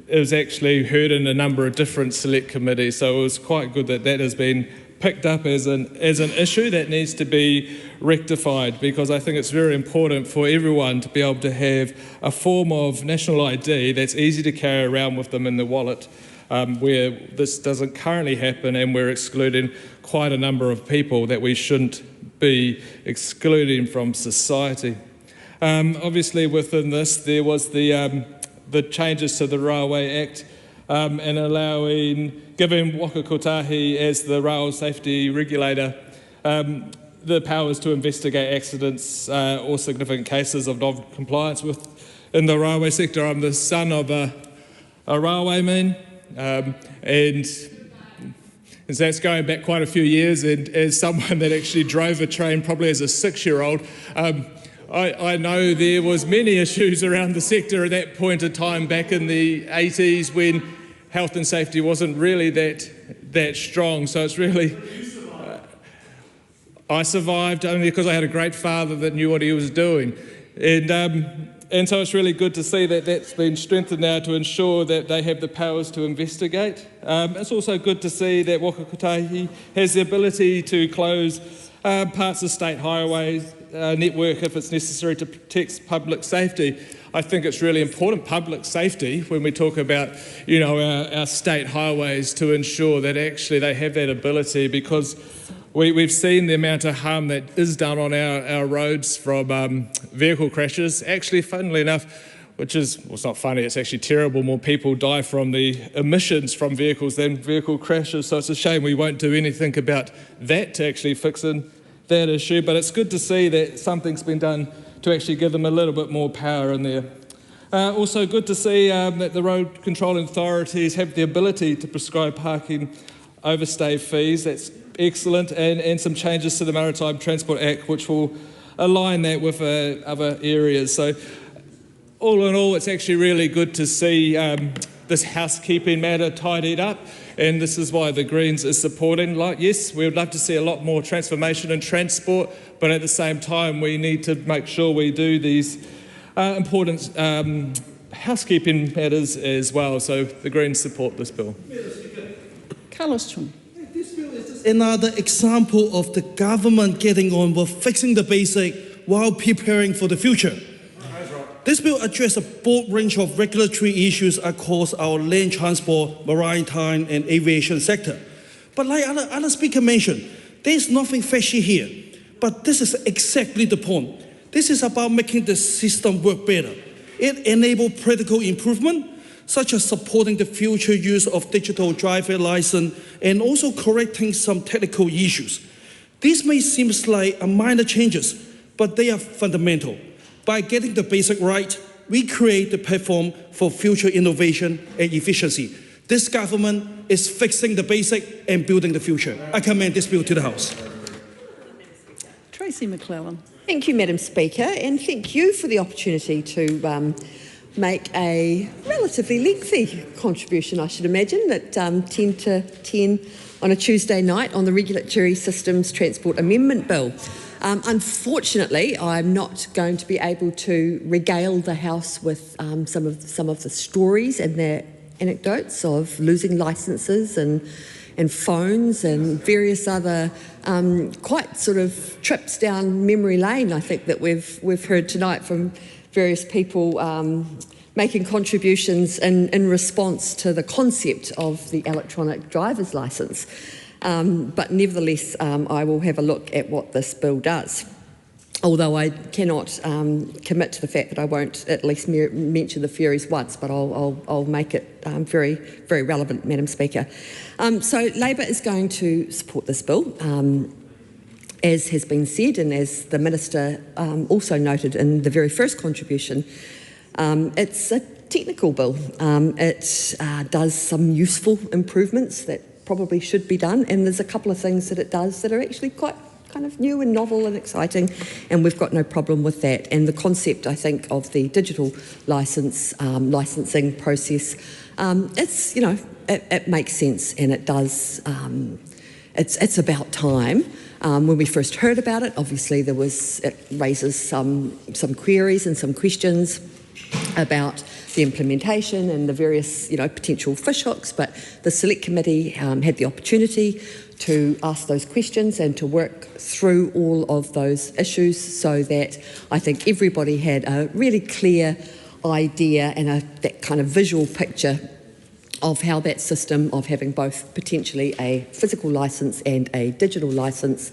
it was actually heard in a number of different select committees, so it was quite good that that has been picked up as an issue that needs to be rectified, because I think it's very important for everyone to be able to have a form of national ID that's easy to carry around with them in the wallet, where this doesn't currently happen, and we're excluding quite a number of people that we shouldn't be excluding from society. Obviously within this there was the changes to the Railway Act and giving Waka Kotahi as the rail safety regulator the powers to investigate accidents or significant cases of non-compliance in the railway sector. I'm the son of a railwayman, and so that's going back quite a few years, and as someone that actually drove a train probably as a 6-year-old, I know there was many issues around the sector at that point in time back in the 80s when health and safety wasn't really that strong. So it's really, I survived only because I had a great father that knew what he was doing. And so it's really good to see that that's been strengthened now to ensure that they have the powers to investigate. It's also good to see that Waka Kotahi has the ability to close parts of state highways network if it's necessary to protect public safety. I think it's really important, public safety, when we talk about, our state highways, to ensure that actually they have that ability, because we've seen the amount of harm that is done on our roads from vehicle crashes. Actually, funnily enough, it's not funny, it's actually terrible. More people die from the emissions from vehicles than vehicle crashes. So it's a shame we won't do anything about that to actually fixing that issue. But it's good to see that something's been done to actually give them a little bit more power in there. Also good to see that the road controlling authorities have the ability to prescribe parking overstay fees. That's excellent, and some changes to the Maritime Transport Act which will align that with other areas. So all in all, it's actually really good to see this housekeeping matter tidied up, and this is why the Greens is supporting. Yes, we would love to see a lot more transformation in transport, but at the same time we need to make sure we do these important housekeeping matters as well. So the Greens support this bill. Carlos Chung. Another example of the government getting on with fixing the basic while preparing for the future. This bill addresses a broad range of regulatory issues across our land transport, maritime and aviation sector. But like other speaker mentioned, there's nothing fishy here. But this is exactly the point. This is about making the system work better. It enables practical improvement, such as supporting the future use of digital driver license and also correcting some technical issues. These may seem like minor changes, but they are fundamental. By getting the basic right, we create the platform for future innovation and efficiency. This government is fixing the basic and building the future. I commend this bill to the House. Tracy McClellan. Thank you, Madam Speaker, and thank you for the opportunity to make a relatively lengthy contribution, I should imagine, at 10 to 10 on a Tuesday night on the Regulatory Systems Transport Amendment Bill. Unfortunately, I'm not going to be able to regale the House with some of the stories and the anecdotes of losing licences and phones and various other quite sort of trips down memory lane, I think, that we've heard tonight from various people making contributions in response to the concept of the electronic driver's licence. But nevertheless, I will have a look at what this bill does. Although I cannot commit to the fact that I won't at least mention the ferries once, but I'll make it very, very relevant, Madam Speaker. So Labor is going to support this bill, as has been said, and as the Minister also noted in the very first contribution. It's a technical bill. It does some useful improvements that probably should be done, and there's a couple of things that it does that are actually quite kind of new and novel and exciting, and we've got no problem with that. And the concept, I think, of the digital licensing process, it's, it makes sense, and it does. It's about time. When we first heard about it, obviously it raises some queries and some questions about the implementation and the various, potential fishhooks, but the Select Committee had the opportunity to ask those questions and to work through all of those issues so that I think everybody had a really clear idea and that kind of visual picture of how that system of having both potentially a physical licence and a digital licence,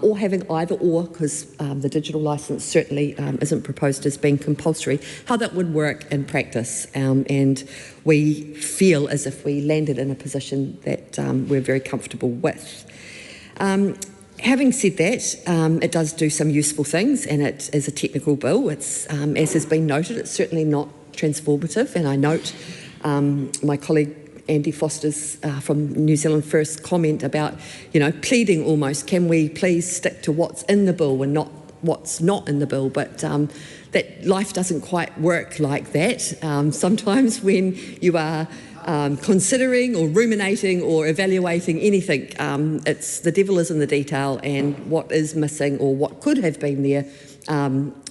or having either or, because the digital licence certainly isn't proposed as being compulsory, how that would work in practice. And we feel as if we landed in a position that we're very comfortable with. Having said that, it does do some useful things, and it is a technical bill. It's, as has been noted, it's certainly not transformative, and I note my colleague Andy Foster's from New Zealand First comment about, pleading almost, can we please stick to what's in the bill and not what's not in the bill? But that life doesn't quite work like that. Sometimes when you are considering or ruminating or evaluating anything. It's the devil is in the detail, and what is missing or what could have been there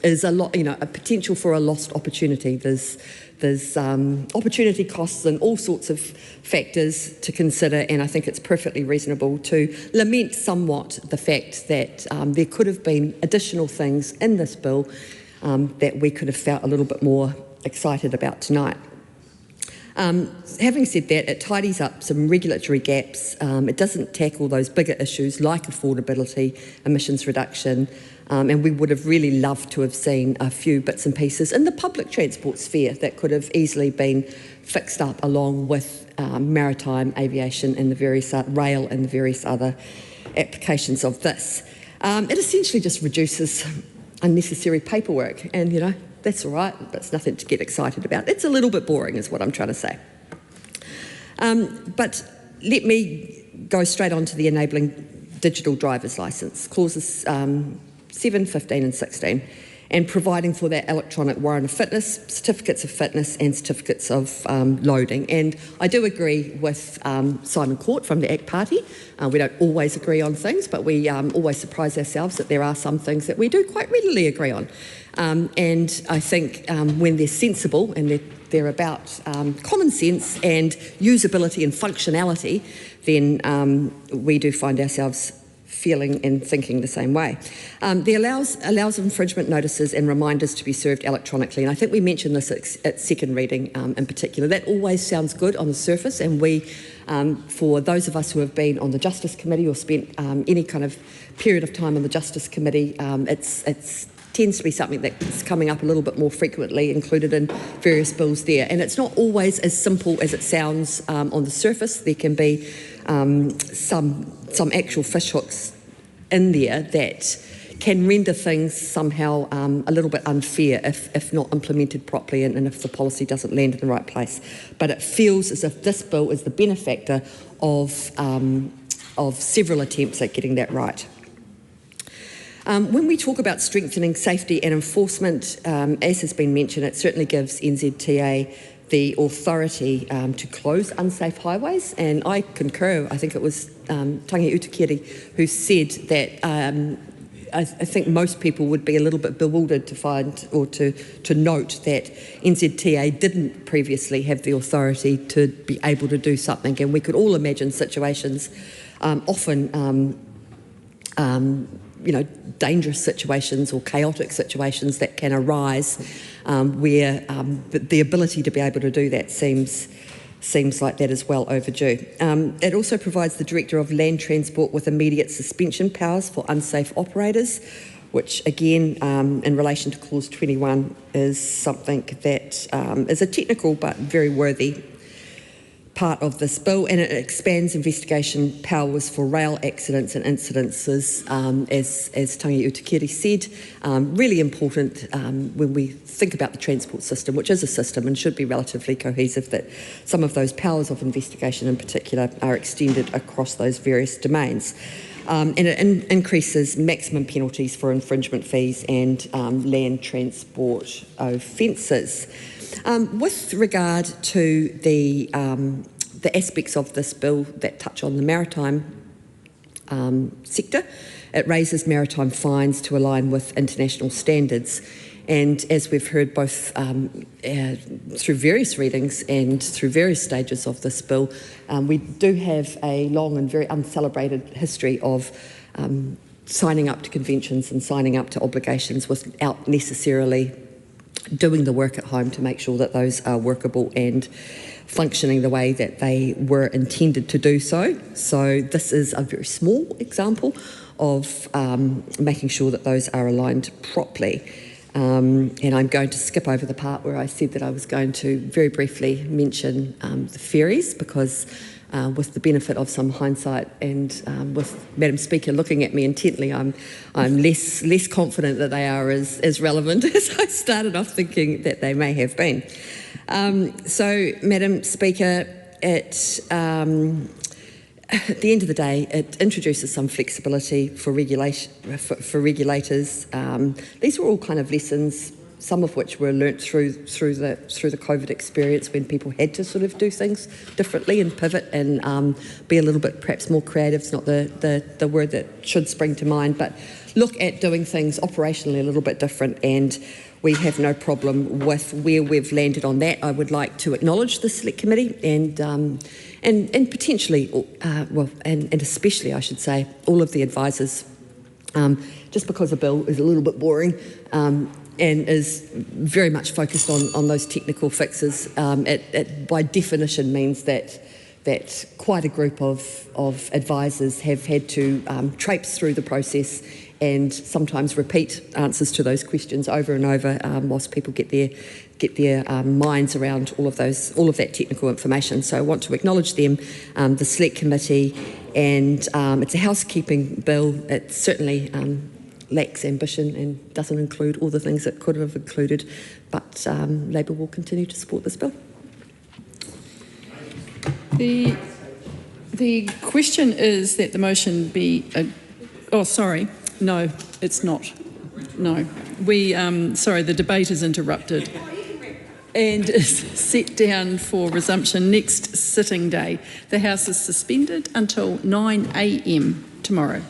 is a lot, a potential for a lost opportunity. There's opportunity costs and all sorts of factors to consider, and I think it's perfectly reasonable to lament somewhat the fact that there could have been additional things in this bill that we could have felt a little bit more excited about tonight. Having said that, it tidies up some regulatory gaps. It doesn't tackle those bigger issues like affordability, emissions reduction, and we would have really loved to have seen a few bits and pieces in the public transport sphere that could have easily been fixed up along with maritime aviation and the various rail and the various other applications of this. It essentially just reduces unnecessary paperwork, and that's all right. That's nothing to get excited about. It's a little bit boring is what I'm trying to say. But let me go straight on to the enabling digital driver's licence, clauses 7, 15 and 16, and providing for that electronic warrant of fitness, certificates of fitness and certificates of loading. And I do agree with Simon Court from the ACT Party. We don't always agree on things, but we always surprise ourselves that there are some things that we do quite readily agree on. And I think when they're sensible and they're about common sense and usability and functionality, then we do find ourselves feeling and thinking the same way. They allows infringement notices and reminders to be served electronically, and I think we mentioned this at second reading in particular. That always sounds good on the surface, and we, for those of us who have been on the Justice Committee or spent any kind of period of time on the Justice Committee, it's tends to be something that's coming up a little bit more frequently, included in various bills there. And it's not always as simple as it sounds on the surface. There can be some actual fishhooks in there that can render things somehow a little bit unfair if not implemented properly and if the policy doesn't land in the right place. But it feels as if this bill is the benefactor of several attempts at getting that right. When we talk about strengthening safety and enforcement, as has been mentioned, it certainly gives NZTA the authority to close unsafe highways, and I concur. I think it was Tangi Utukiri who said that I think most people would be a little bit bewildered to find or to note that NZTA didn't previously have the authority to be able to do something, and we could all imagine situations, often dangerous situations or chaotic situations that can arise where the ability to be able to do that seems like that is well overdue. It also provides the Director of Land Transport with immediate suspension powers for unsafe operators, which again, in relation to Clause 21, is something that is a technical but very worthy part of this bill, and it expands investigation powers for rail accidents and incidences, as Tangi Utukiri said. Really important when we think about the transport system, which is a system and should be relatively cohesive, that some of those powers of investigation in particular are extended across those various domains. And it increases maximum penalties for infringement fees and land transport offences. With regard to the aspects of this bill that touch on the maritime sector, it raises maritime fines to align with international standards. And as we've heard both through various readings and through various stages of this bill, we do have a long and very uncelebrated history of signing up to conventions and signing up to obligations without necessarily doing the work at home to make sure that those are workable and functioning the way that they were intended to do so. So this is a very small example of making sure that those are aligned properly. And I'm going to skip over the part where I said that I was going to very briefly mention the ferries, because with the benefit of some hindsight and with Madam Speaker looking at me intently, I'm less confident that they are as relevant as I started off thinking that they may have been. So, Madam Speaker, at the end of the day, it introduces some flexibility for regulators. These were all kind of lessons some of which were learnt through the COVID experience, when people had to sort of do things differently and pivot and be a little bit perhaps more creative. It's not the word that should spring to mind, but look at doing things operationally a little bit different, and we have no problem with where we've landed on that. I would like to acknowledge the Select Committee and potentially, and especially, I should say, all of the advisors. Just because a bill is a little bit boring and is very much focused on those technical fixes, it by definition means that quite a group of advisors have had to traipse through the process and sometimes repeat answers to those questions over and over whilst people get their minds around all of that technical information. So I want to acknowledge them, the Select Committee, and it's a housekeeping bill. It certainly lacks ambition and doesn't include all the things it could have included, but Labour will continue to support this bill. The question is that the motion be... No, it's not. No. The debate is interrupted and is set down for resumption next sitting day. The House is suspended until 9 a.m. tomorrow.